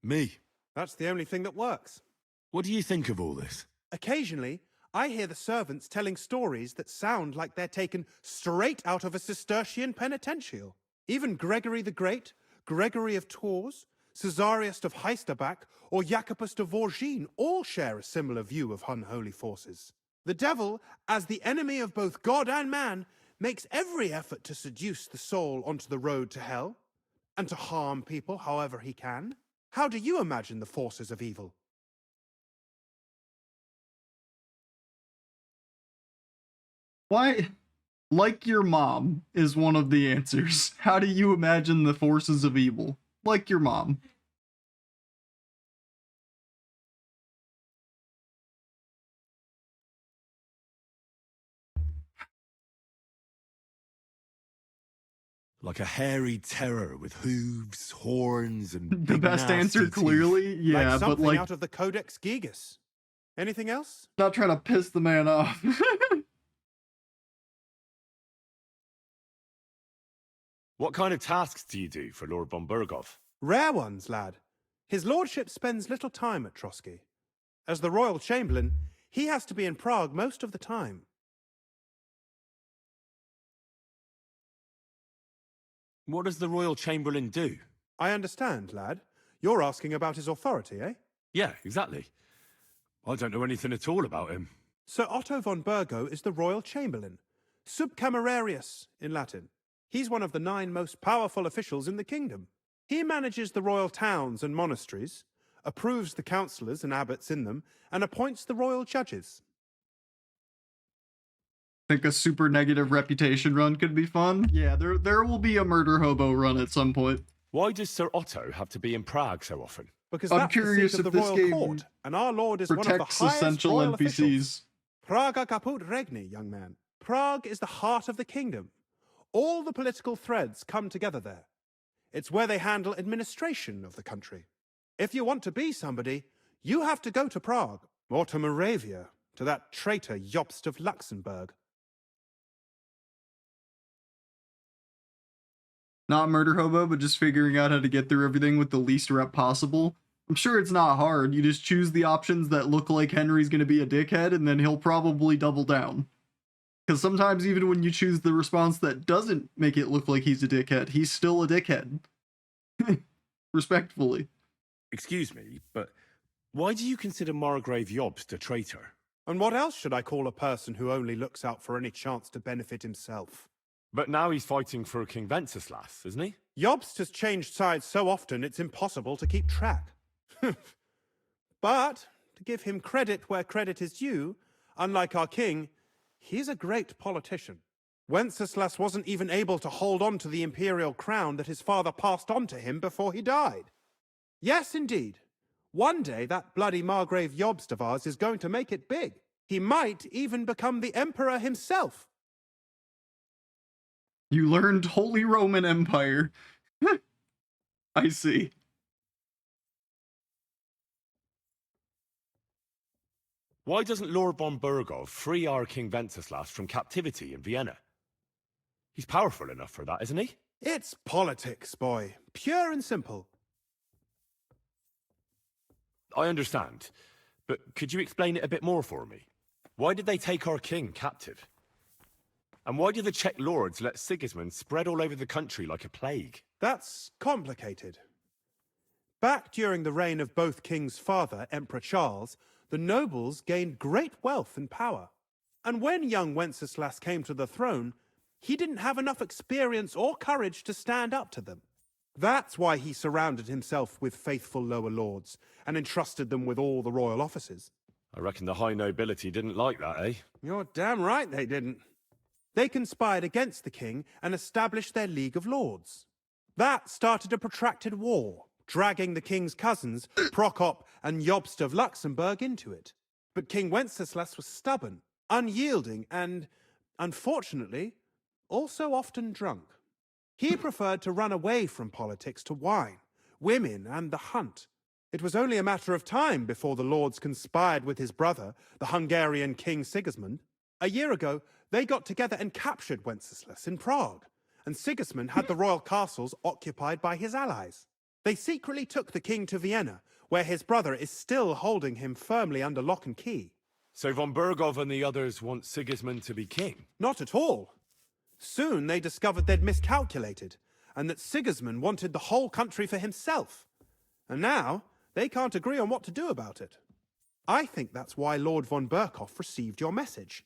Me. That's the only thing that works. What do you think of all this? Occasionally, I hear the servants telling stories that sound like they're taken straight out of a Cistercian penitential. Even Gregory the Great, Gregory of Tours, Caesarius of Heisterbach, or Jacobus de Vorgine all share a similar view of unholy forces. The devil, as the enemy of both God and man, makes every effort to seduce the soul onto the road to hell, and to harm people however he can. How do you imagine the forces of evil? Why? Like your mom is one of the answers. How do you imagine the forces of evil? Like your mom. Like a hairy terror with hooves, horns, and The big best nasty answer, teeth. clearly. Yeah, like something but like, out of the Codex Gigas. Anything else? not trying to piss the man off. What kind of tasks do you do for Lord von Berghoff? Rare ones, lad. His lordship spends little time at Trotsky. As the royal chamberlain, he has to be in Prague most of the time. What does the royal chamberlain do? I understand, lad. You're asking about his authority, eh? Yeah, exactly. I don't know anything at all about him. Sir Otto von Burgo is the royal chamberlain, subcamerarius in Latin. He's one of the 9 most powerful officials in the kingdom. He manages the royal towns and monasteries, approves the councillors and abbots in them, and appoints the royal judges. Think a super negative reputation run could be fun? Yeah, there will be a murder hobo run at some point. Why does Sir Otto have to be in Prague so often? Because I'm that's curious the seat if of the this royal game court, and our lord is one of the protects highest essential royal NPCs. officials. Praga caput regni, young man. Prague is the heart of the kingdom. All the political threads come together there. It's where they handle administration of the country. If you want to be somebody, you have to go to Prague, or to Moravia, to that traitor Jobst of Luxembourg. Not murder hobo, but just figuring out how to get through everything with the least rep possible. I'm sure it's not hard. You just choose the options that look like Henry's going to be a dickhead, and then he'll probably double down. Because sometimes even when you choose the response that doesn't make it look like he's a dickhead, he's still a dickhead. Respectfully. Excuse me, but why do you consider Margrave Jobst a traitor? And what else should I call a person who only looks out for any chance to benefit himself? But now he's fighting for King Wenceslas, isn't he? Jobst has changed sides so often it's impossible to keep track. But, to give him credit where credit is due, unlike our king, he's a great politician. Wenceslas wasn't even able to hold on to the imperial crown that his father passed on to him before he died. Yes, indeed. One day that bloody Margrave Jobst of ours is going to make it big. He might even become the emperor himself. You learned Holy Roman Empire. I see. Why doesn't Lord von Burgov free our King Wenceslas from captivity in Vienna? He's powerful enough for that, isn't he? It's politics, boy. Pure and simple. I understand, but could you explain it a bit more for me? Why did they take our king captive? And why did the Czech lords let Sigismund spread all over the country like a plague? That's complicated. Back during the reign of both King's father, Emperor Charles, the nobles gained great wealth and power. And when young Wenceslas came to the throne, he didn't have enough experience or courage to stand up to them. That's why he surrounded himself with faithful lower lords and entrusted them with all the royal offices. I reckon the high nobility didn't like that, eh? You're damn right they didn't. They conspired against the king and established their League of Lords. That started a protracted war, dragging the king's cousins, Prokop and Jobst of Luxembourg, into it. But King Wenceslas was stubborn, unyielding, and, unfortunately, also often drunk. He preferred to run away from politics to wine, women, and the hunt. It was only a matter of time before the lords conspired with his brother, the Hungarian King Sigismund. A year ago, they got together and captured Wenceslas in Prague, and Sigismund had the royal castles occupied by his allies. They secretly took the king to Vienna, where his brother is still holding him firmly under lock and key. So von Burgov and the others want Sigismund to be king? Not at all. Soon they discovered they'd miscalculated, and that Sigismund wanted the whole country for himself. And now, they can't agree on what to do about it. I think that's why Lord von Burkhoff received your message.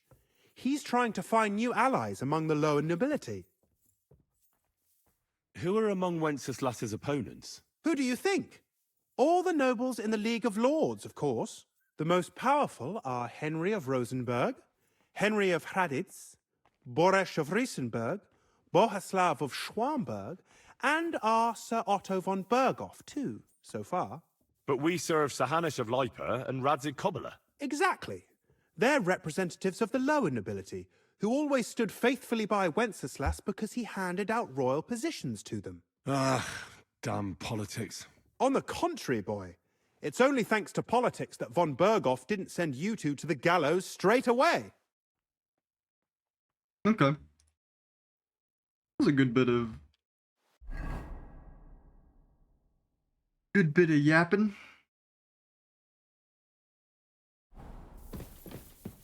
He's trying to find new allies among the lower nobility. Who are among Wenceslas's opponents? Who do you think? All the nobles in the League of Lords, of course. The most powerful are Henry of Rosenberg, Henry of Hraditz, Boresh of Riesenberg, Bohuslav of Schwamberg, and our Sir Otto von Burghoff, too, so far. But we serve Sir Hanush of Lipa and Radzig Kobyla. Exactly. They're representatives of the lower nobility, who always stood faithfully by Wenceslas because he handed out royal positions to them. Ah, damn politics. On the contrary, boy. It's only thanks to politics that von Burghoff didn't send you two to the gallows straight away. Okay. That was a good bit of yapping.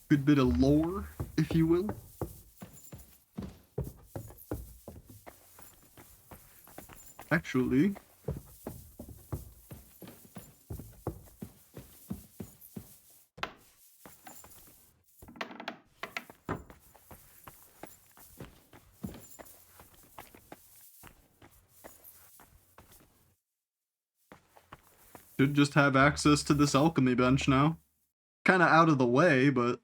Good bit of lore, if you will. Actually, Should just have access to this alchemy bench now. Kinda out of the way, but...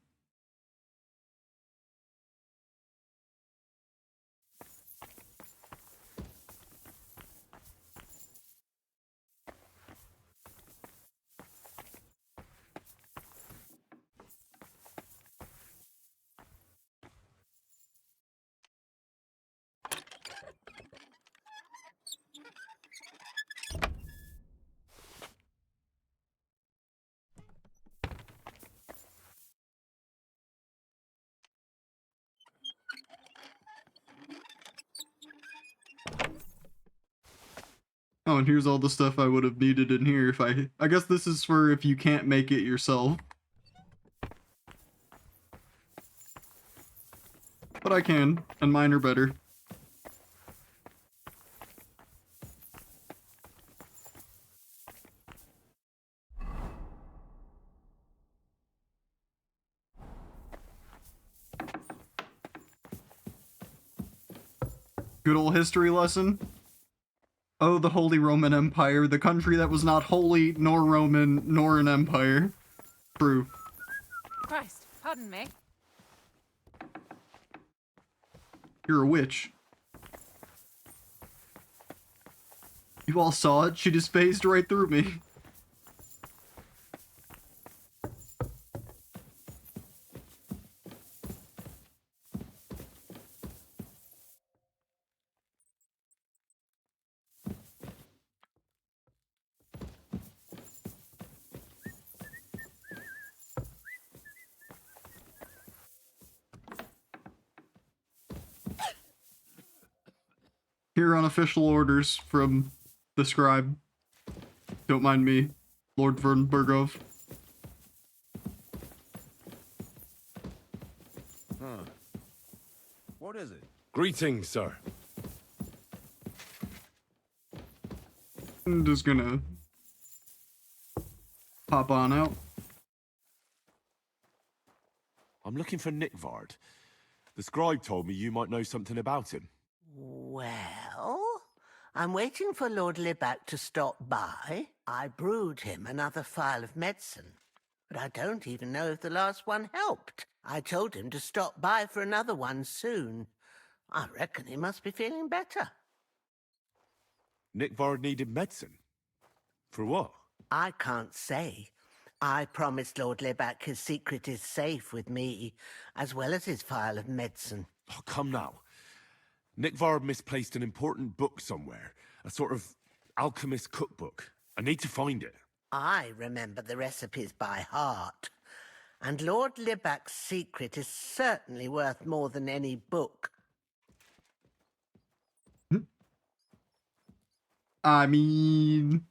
Oh, and here's all the stuff I would have needed in here if I guess this is for if you can't make it yourself. But I can, and mine are better. Good old history lesson. Oh, the Holy Roman Empire, the country that was not holy, nor Roman, nor an empire. True. Christ, pardon me. You're a witch. You all saw it? She just phased right through me. Here on official orders from the scribe. Don't mind me, Lord Vernbergov. Huh. What is it? Greetings, sir. I'm just gonna pop on out. I'm looking for Nickvard. The scribe told me you might know something about him. Well, I'm waiting for Lord Libac to stop by. I brewed him another phial of medicine, but I don't even know if the last one helped. I told him to stop by for another one soon. I reckon he must be feeling better. Nickvard needed medicine? For what? I can't say. I promised Lord Libac his secret is safe with me, as well as his phial of medicine. Oh, come now. Nickvard misplaced an important book somewhere. A sort of alchemist cookbook. I need to find it. I remember the recipes by heart. And Lord Libac's secret is certainly worth more than any book. I mean...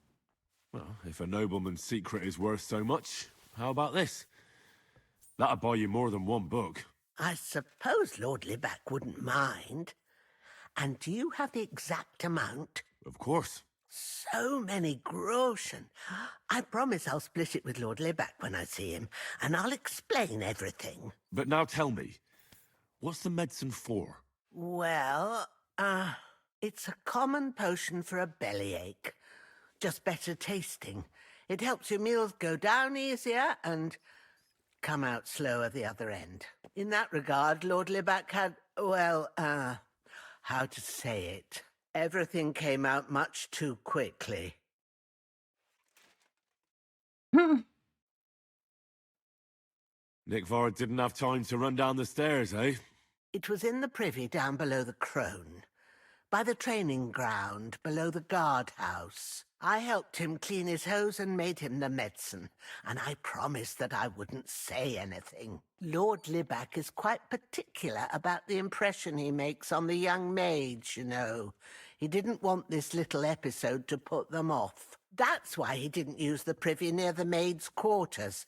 Well, if a nobleman's secret is worth so much, how about this? That'll buy you more than one book. I suppose Lord Libac wouldn't mind. And do you have the exact amount? Of course. So many groschen. I promise I'll split it with Lord Libac when I see him, and I'll explain everything. But now tell me, what's the medicine for? Well, it's a common potion for a bellyache. Just better tasting. It helps your meals go down easier and come out slower the other end. In that regard, Lord Libac had, well, how to say it? Everything came out much too quickly. Nickvard didn't have time to run down the stairs, eh? It was in the privy down below the Crone, by the training ground below the guardhouse. I helped him clean his hose and made him the medicine, and I promised that I wouldn't say anything. Lord Libac is quite particular about the impression he makes on the young maids, you know. He didn't want this little episode to put them off. That's why he didn't use the privy near the maids' quarters,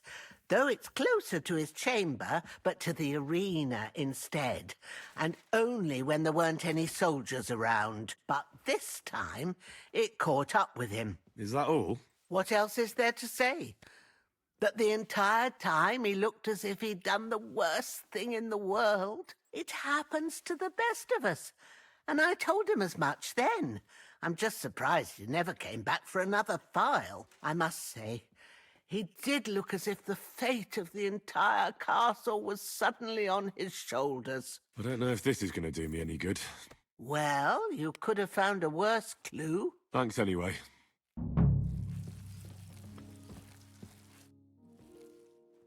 though it's closer to his chamber, but to the arena instead, and only when there weren't any soldiers around. But this time, it caught up with him. Is that all? What else is there to say? That the entire time he looked as if he'd done the worst thing in the world. It happens to the best of us. And I told him as much then. I'm just surprised he never came back for another file. I must say, he did look as if the fate of the entire castle was suddenly on his shoulders. I don't know if this is going to do me any good. Well, you could have found a worse clue. Thanks anyway.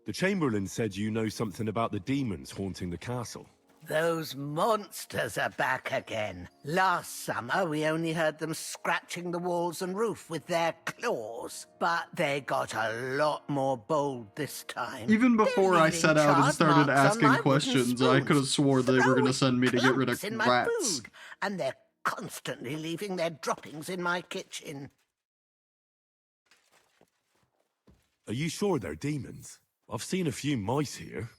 The Chamberlain said you know something about the demons haunting the castle. Those monsters are back again. Last summer, we only heard them scratching the walls and roof with their claws. But they got a lot more bold this time. Even before I leaving set out and charred started marks on asking my wooden questions, I could have swore they were going to send me to get rid of clumps in my rats. food, and they're constantly leaving their droppings in my kitchen. Are you sure they're demons? I've seen a few mice here.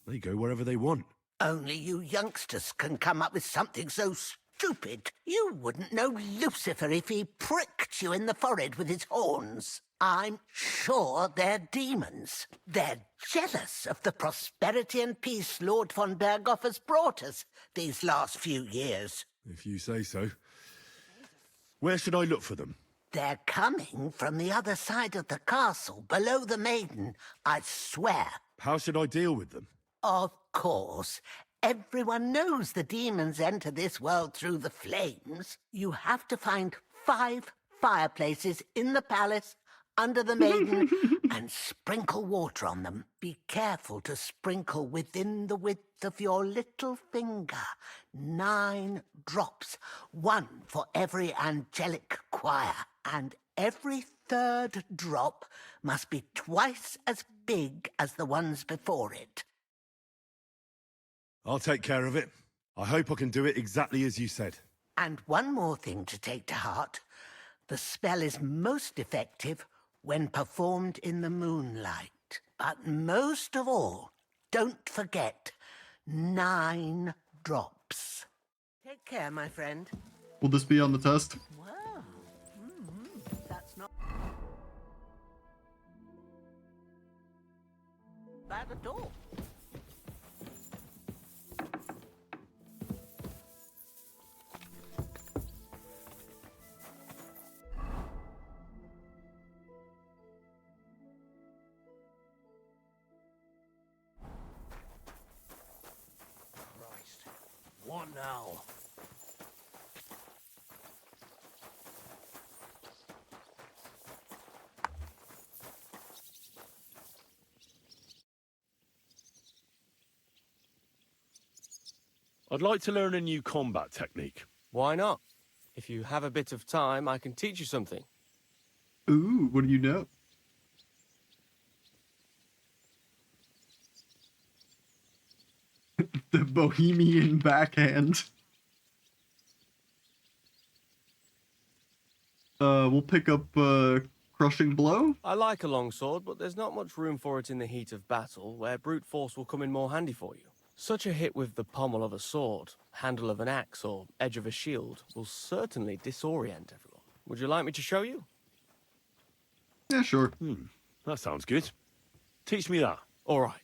They go wherever they want. Only you youngsters can come up with something so stupid. You wouldn't know Lucifer if he pricked you in the forehead with his horns. I'm sure they're demons. They're jealous of the prosperity and peace Lord von Berghoff has brought us these last few years. If you say so. Where should I look for them? They're coming from the other side of the castle, below the Maiden, I swear. How should I deal with them? Of course. Everyone knows the demons enter this world through the flames. You have to find 5 fireplaces in the palace, under the Maiden, and sprinkle water on them. Be careful to sprinkle within the width of your little finger. 9 drops, 1 for every angelic choir. And every 3rd drop must be twice as big as the ones before it. I'll take care of it. I hope I can do it exactly as you said. And one more thing to take to heart. The spell is most effective when performed in the moonlight. But most of all, don't forget, 9 drops. Take care, my friend. Will this be on the test? Wow. That's not bad at all. What now? I'd like to learn a new combat technique. Why not? If you have a bit of time, I can teach you something. Ooh, what do you know? The Bohemian backhand. We'll pick up, Crushing Blow. I like a longsword, but there's not much room for it in the heat of battle, where brute force will come in more handy for you. Such a hit with the pommel of a sword, handle of an axe, or edge of a shield will certainly disorient everyone. Would you like me to show you? Yeah, sure. That sounds good. Teach me that. All right.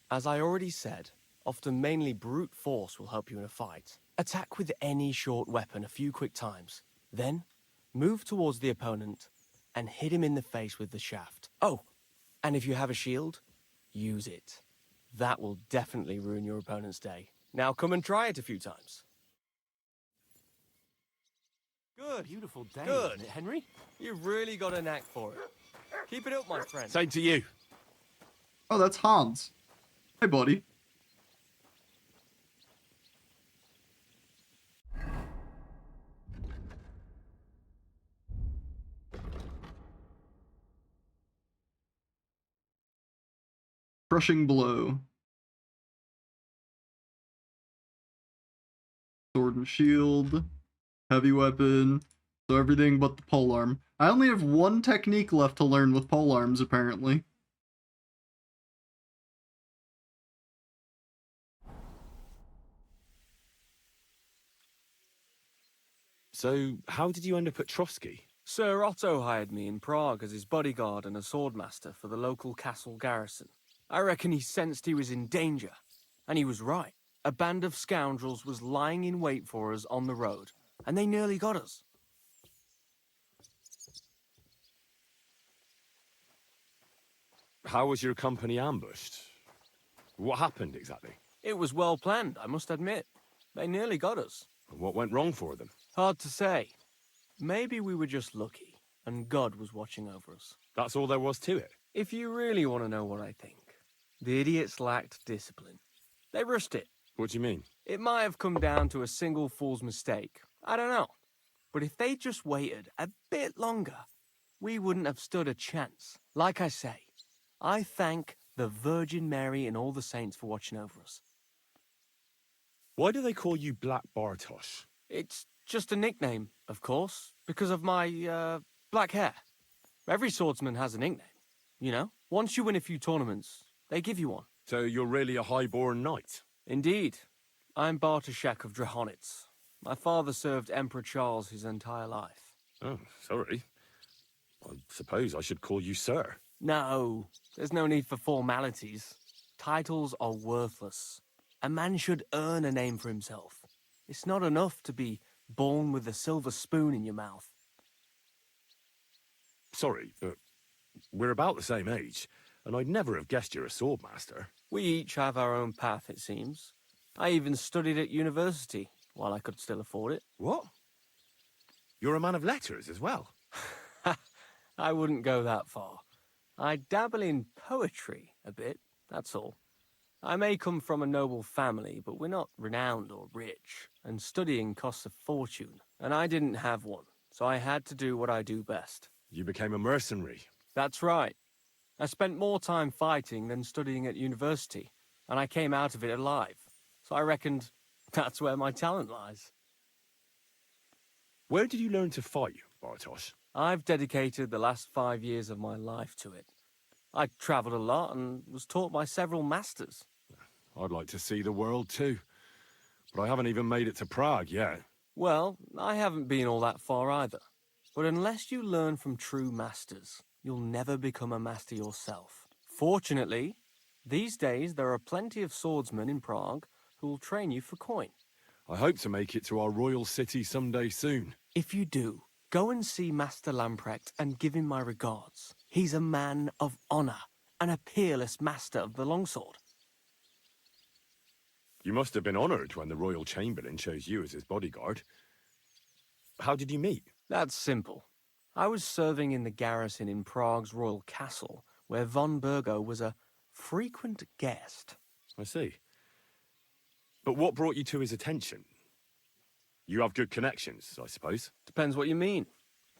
As I already said, often mainly brute force will help you in a fight. Attack with any short weapon a few quick times. Then, move towards the opponent and hit him in the face with the shaft. Oh, and if you have a shield, use it. That will definitely ruin your opponent's day. Now come and try it a few times. Good. Beautiful day, Good. isn't it, Henry? You've really got a knack for it. Keep it up, my friend. Same to you. Oh, that's Hans. Hey, buddy. Crushing Blow. Sword and shield. Heavy weapon. So everything but the polearm. I only have 1 technique left to learn with polearms, apparently. So, how did you end up at Trotsky? Sir Otto hired me in Prague as his bodyguard and a swordmaster for the local castle garrison. I reckon he sensed he was in danger. And he was right. A band of scoundrels was lying in wait for us on the road, and they nearly got us. How was your company ambushed? What happened exactly? It was well planned, I must admit. They nearly got us. What went wrong for them? Hard to say. Maybe we were just lucky, and God was watching over us. That's all there was to it? If you really want to know what I think, the idiots lacked discipline. They rushed it. What do you mean? It might have come down to a single fool's mistake. I don't know. But if they just waited a bit longer, we wouldn't have stood a chance. Like I say, I thank the Virgin Mary and all the saints for watching over us. Why do they call you Black Bartosz? It's just a nickname, of course, because of my, black hair. Every swordsman has a nickname, you know? Once you win a few tournaments, they give you one. So you're really a high-born knight? Indeed. I'm Bartoszek of Drahonitz. My father served Emperor Charles his entire life. Oh, sorry. I suppose I should call you Sir. No, there's no need for formalities. Titles are worthless. A man should earn a name for himself. It's not enough to be born with a silver spoon in your mouth. Sorry, but we're about the same age, and I'd never have guessed you're a swordmaster. We each have our own path, it seems. I even studied at university, while I could still afford it. What? You're a man of letters as well? I wouldn't go that far. I dabble in poetry a bit, that's all. I may come from a noble family, but we're not renowned or rich, and studying costs a fortune, and I didn't have one, so I had to do what I do best. You became a mercenary. That's right. I spent more time fighting than studying at university, and I came out of it alive, so I reckoned that's where my talent lies. Where did you learn to fight, Bartosz? I've dedicated the last 5 years of my life to it. I travelled a lot and was taught by several masters. I'd like to see the world too, but I haven't even made it to Prague yet. Well, I haven't been all that far either. But unless you learn from true masters, you'll never become a master yourself. Fortunately, these days there are plenty of swordsmen in Prague who will train you for coin. I hope to make it to our royal city someday soon. If you do, go and see Master Lamprecht and give him my regards. He's a man of honor and a peerless master of the longsword. You must have been honored when the royal chamberlain chose you as his bodyguard. How did you meet? That's simple. I was serving in the garrison in Prague's royal castle, where von Burgo was a frequent guest. I see. But what brought you to his attention? You have good connections, I suppose. Depends what you mean.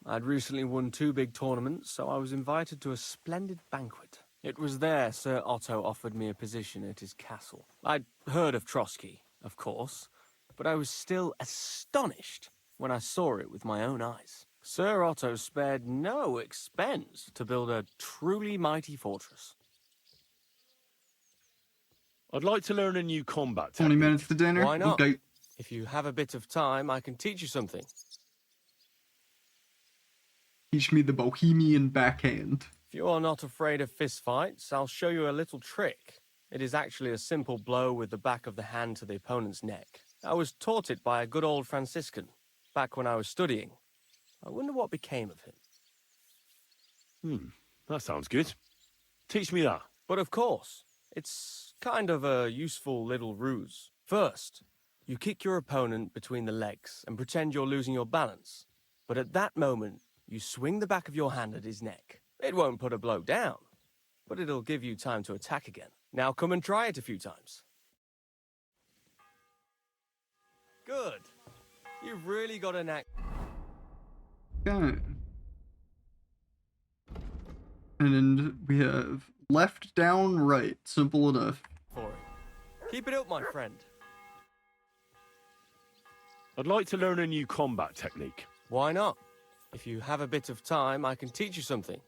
I'd recently won 2 big tournaments, so I was invited to a splendid banquet. It was there Sir Otto offered me a position at his castle. I'd heard of Trotsky, of course, but I was still astonished when I saw it with my own eyes. Sir Otto spared no expense to build a truly mighty fortress. I'd like to learn a new combat 20 minutes to dinner? Why not? Okay. If you have a bit of time, I can teach you something. Teach me the Bohemian backhand. If you are not afraid of fistfights, I'll show you a little trick. It is actually a simple blow with the back of the hand to the opponent's neck. I was taught it by a good old Franciscan, back when I was studying. I wonder what became of him. That sounds good. Teach me that. But of course, it's kind of a useful little ruse. First, you kick your opponent between the legs and pretend you're losing your balance. But at that moment, you swing the back of your hand at his neck. It won't put a blow down, but it'll give you time to attack again. Now come and try it a few times. Good. You've really got a knack. Okay. And we have left, down, right. Simple enough. For it. Keep it up, my friend. I'd like to learn a new combat technique. Why not? If you have a bit of time, I can teach you something.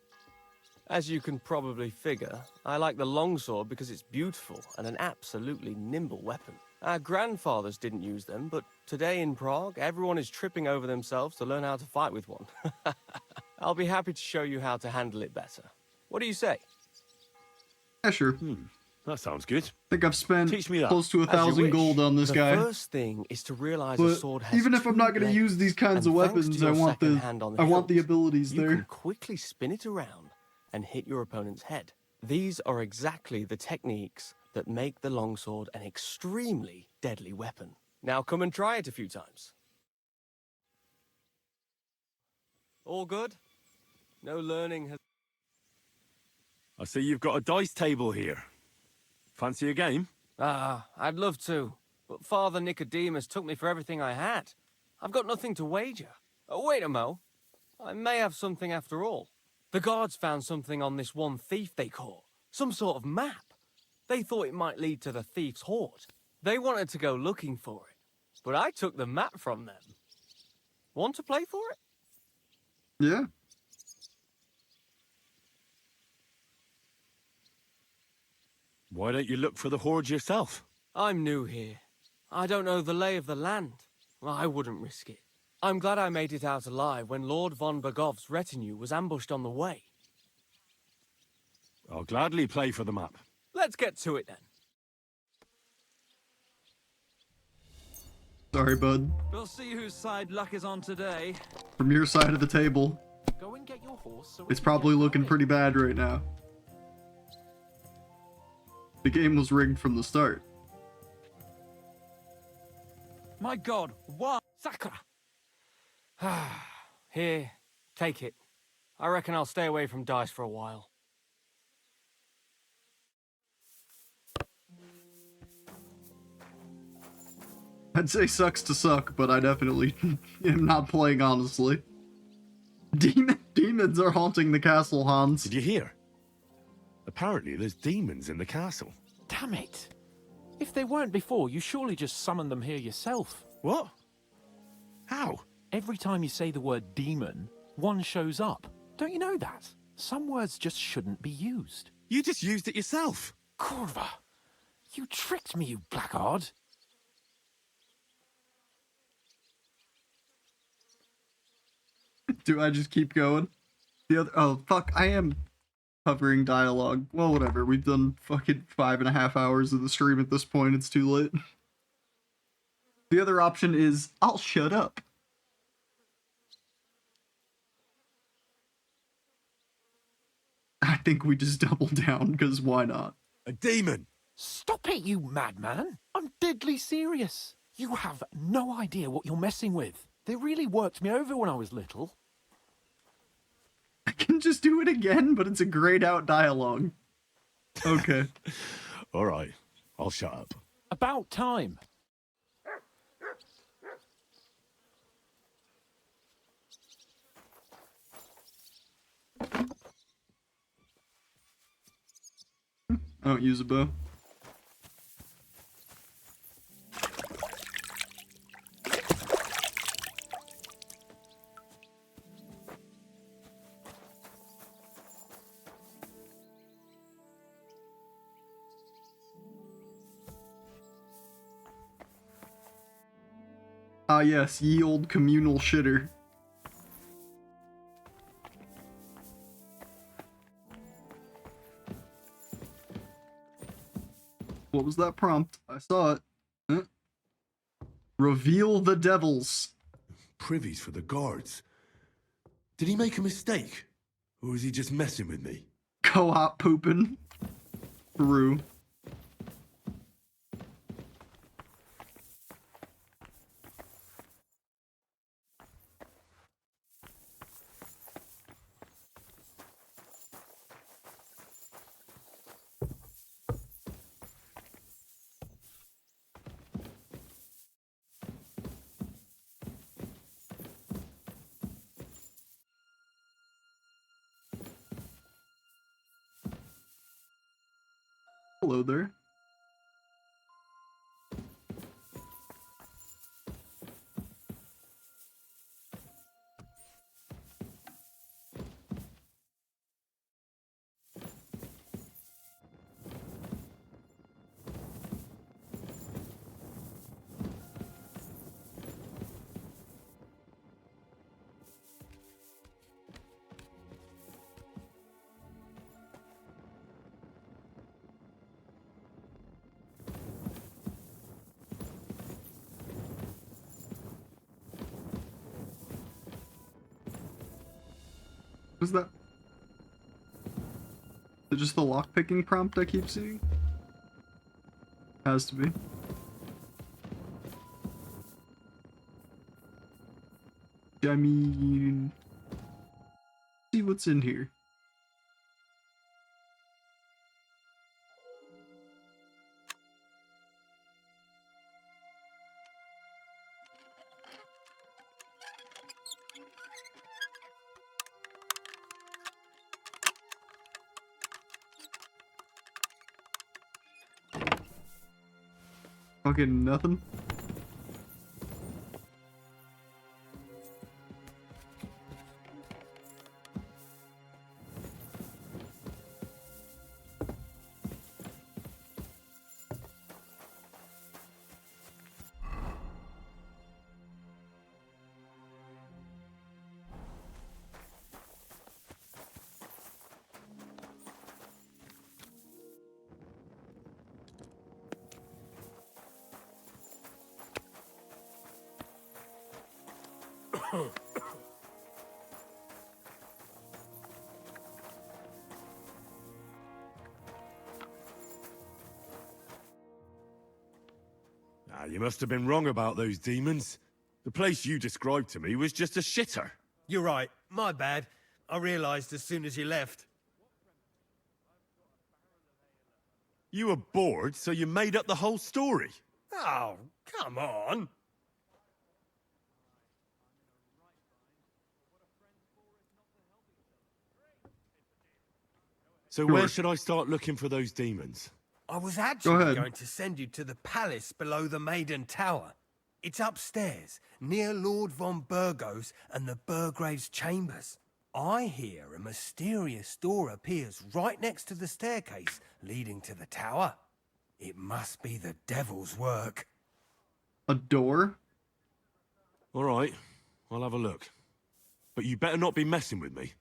As you can probably figure, I like the longsword because it's beautiful and an absolutely nimble weapon. Our grandfathers didn't use them, but today in Prague, everyone is tripping over themselves to learn how to fight with one. I'll be happy to show you how to handle it better. What do you say? Yeah, sure. That sounds good. I think I've spent Teach me that. close to As you 1,000 wish. gold on this guy. The first thing is to realize a But sword has even if I'm not going to use these kinds of and thanks to weapons, your I want second the hand on I want the hilt, abilities you there. can quickly spin it around and hit your opponent's head. These are exactly the techniques that make the longsword an extremely deadly weapon. Now come and try it a few times. All good? No learning has... I see you've got a dice table here. Fancy a game? Ah, I'd love to. But Father Nicodemus took me for everything I had. I've got nothing to wager. Oh, wait a mo. I may have something after all. The guards found something on this one thief they caught. Some sort of map. They thought it might lead to the thief's hoard. They wanted to go looking for it. But I took the map from them. Want to play for it? Yeah. Why don't you look for the hoard yourself? I'm new here. I don't know the lay of the land. I wouldn't risk it. I'm glad I made it out alive when Lord von Bergov's retinue was ambushed on the way. I'll gladly play for the map. Let's get to it then. Sorry, bud. We'll see whose side luck is on today. From your side of the table, Go and get your horse so it's probably looking pretty bad right now. The game was rigged from the start. My god, what? Sakura! Here, take it. I reckon I'll stay away from dice for a while. I'd say sucks to suck, but I definitely am not playing honestly. Demons are haunting the castle, Hans. Did you hear? Apparently there's demons in the castle. Damn it! If they weren't before, you surely just summoned them here yourself. What? How? Every time you say the word demon, one shows up. Don't you know that? Some words just shouldn't be used. You just used it yourself. Corva, you tricked me, you blackguard. Do I just keep going? The other— oh, fuck, I am covering dialogue. Well, whatever. We've done fucking 5.5 hours of the stream at this point. It's too late. The other option is, I'll shut up. I think we just double down, because why not? A demon! Stop it, you madman! I'm deadly serious. You have no idea what you're messing with. They really worked me over when I was little. I can just do it again, but it's a grayed out dialogue. Okay. Alright, I'll shut up. About time. I don't use a bow. Ah yes, ye old communal shitter. What was that prompt? I saw it. Huh? Reveal the devils. Privies for the guards. Did he make a mistake? Or is he just messing with me? Co-op pooping. Peru. Hello there. What's that? it just the lockpicking prompt I keep seeing? Has to be. I mean, see what's in here. Fucking nothing. You must have been wrong about those demons. The place you described to me was just a shitter. You're right. My bad. I realised as soon as you left. You were bored, so you made up the whole story. Oh, come on. So where should I start looking for those demons? I was actually going to send you to the palace below the Maiden Tower. It's upstairs, near Lord von Burgos and the Burgrave's chambers. I hear a mysterious door appears right next to the staircase leading to the tower. It must be the devil's work. A door? All right, I'll have a look. But you better not be messing with me.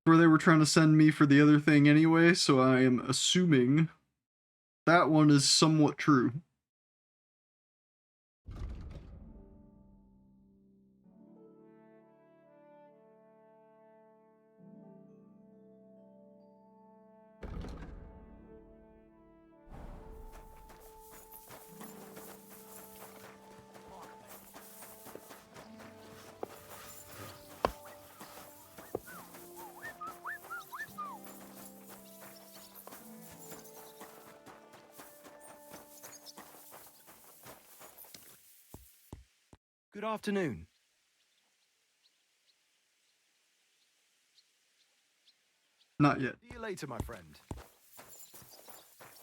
Where they were trying to send me for the other thing anyway, so I am assuming that one is somewhat true. Good afternoon. Not yet. See you later, my friend.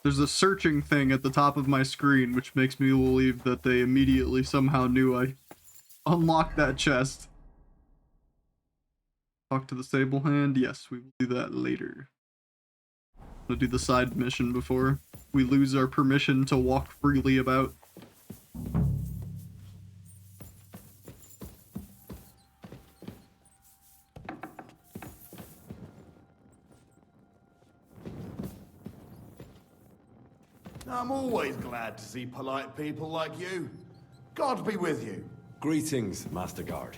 There's a searching thing at the top of my screen, which makes me believe that they immediately somehow knew I unlocked that chest. Talk to the Sable Hand? Yes, we will do that later. We'll do the side mission before we lose our permission to walk freely about. I'm always glad to see polite people like you. God be with you. Greetings, Master Guard.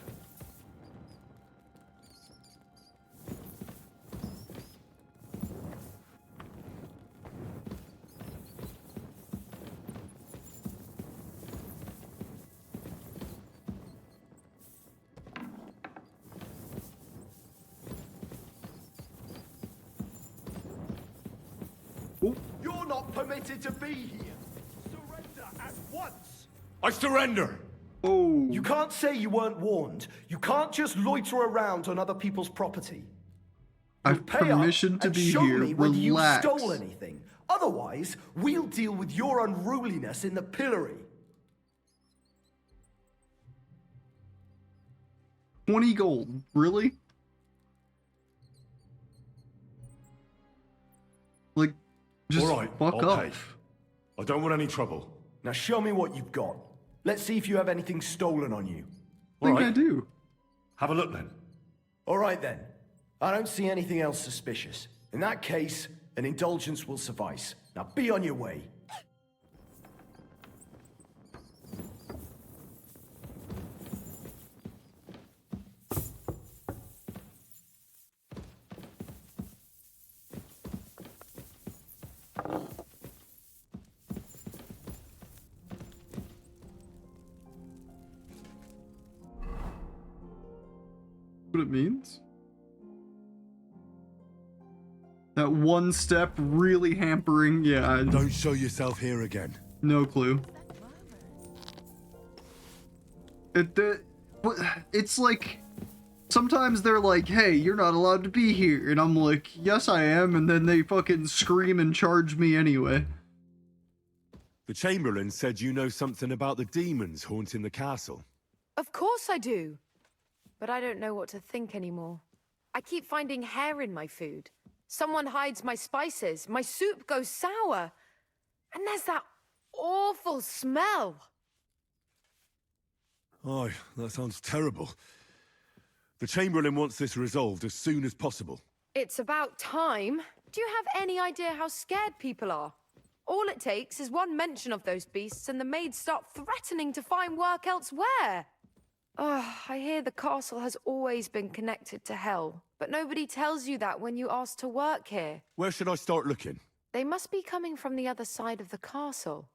You're not permitted to be here. Surrender at once. I surrender! Oh. You can't say you weren't warned. You can't just loiter around on other people's property. I've Pay up permission to and be show here. me whether you Relax. stole anything. Otherwise, we'll deal with your unruliness in the pillory. 20 gold. Really? Like, just All right, fuck I'll up. pay. I don't want any trouble. Now show me what you've got. Let's see if you have anything stolen on you. I think I do. Have a look then. All right then. I don't see anything else suspicious. In that case, an indulgence will suffice. Now be on your way. what it means? That one step really hampering. Yeah. Don't show yourself here again. No clue. It's like, sometimes they're like, hey, you're not allowed to be here. And I'm like, yes, I am. And then they fucking scream and charge me anyway. The Chamberlain said you know something about the demons haunting the castle. Of course I do. But I don't know what to think anymore. I keep finding hair in my food. Someone hides my spices. My soup goes sour. And there's that awful smell. Oh, that sounds terrible. The Chamberlain wants this resolved as soon as possible. It's about time. Do you have any idea how scared people are? All it takes is one mention of those beasts and the maids start threatening to find work elsewhere. Oh, I hear the castle has always been connected to hell, but nobody tells you that when you ask to work here. Where should I start looking? They must be coming from the other side of the castle.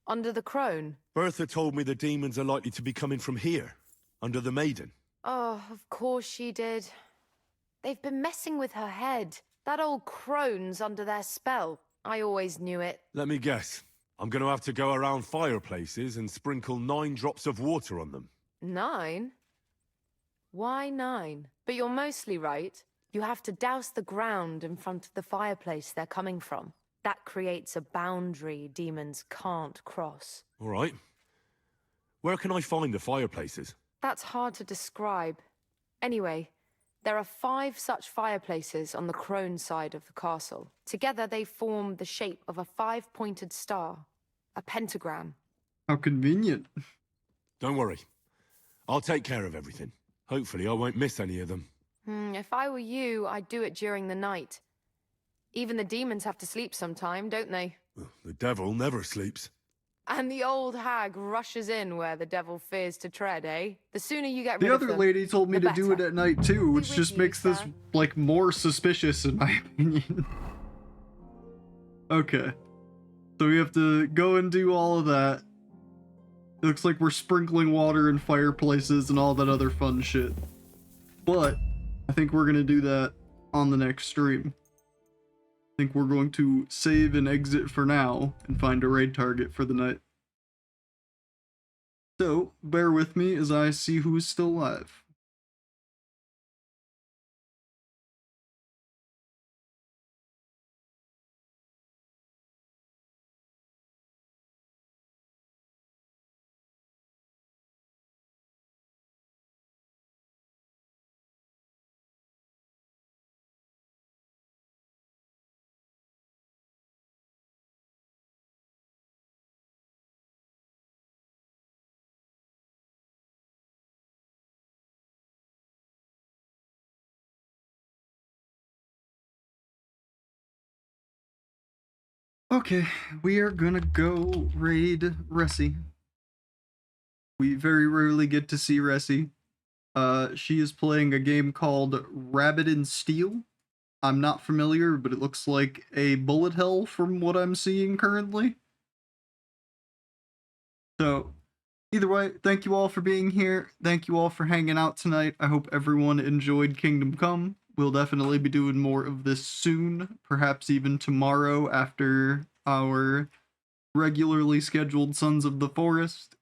Under the crone. Bertha told me the demons are likely to be coming from here, under the Maiden. Oh, of course she did. They've been messing with her head. That old crone's under their spell. I always knew it. Let me guess. I'm going to have to go around fireplaces and sprinkle 9 drops of water on them. 9? Why 9? But you're mostly right. You have to douse the ground in front of the fireplace they're coming from. That creates a boundary demons can't cross. All right. Where can I find the fireplaces? That's hard to describe. Anyway, there are 5 such fireplaces on the crone side of the castle. Together they form the shape of a 5-pointed star, a pentagram. How convenient. Don't worry. I'll take care of everything. Hopefully I won't miss any of them. If I were you, I'd do it during the night. Even the demons have to sleep sometime, don't they? The devil never sleeps. And the old hag rushes in where the devil fears to tread, eh? The sooner you get rid The of other them, lady told me the to do it better. at night too, which just makes this, like, more suspicious in my opinion. Okay. So we have to go and do all of that. It looks like we're sprinkling water in fireplaces and all that other fun shit. But I think we're gonna do that on the next stream. I think we're going to save and exit for now and find a raid target for the night. So, bear with me as I see who's still alive. Okay, we are gonna go raid Ressie. We very rarely get to see Ressie. She is playing a game called Rabbit in Steel. I'm not familiar, but it looks like a bullet hell from what I'm seeing currently. So, either way, thank you all for being here. Thank you all for hanging out tonight. I hope everyone enjoyed Kingdom Come. We'll definitely be doing more of this soon, perhaps even tomorrow after our regularly scheduled Sons of the Forest.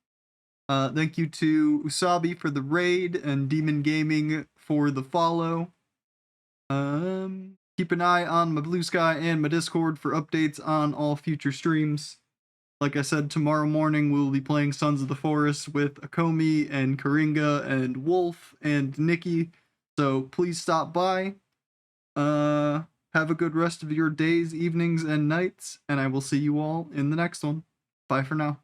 Thank you to Usabi for the raid and Demon Gaming for the follow. Keep an eye on my Blue Sky and my Discord for updates on all future streams. Like I said, tomorrow morning we'll be playing Sons of the Forest with Akomi and Karinga and Wolf and Nikki. So please stop by. Have a good rest of your days, evenings, and nights, and I will see you all in the next one. Bye for now.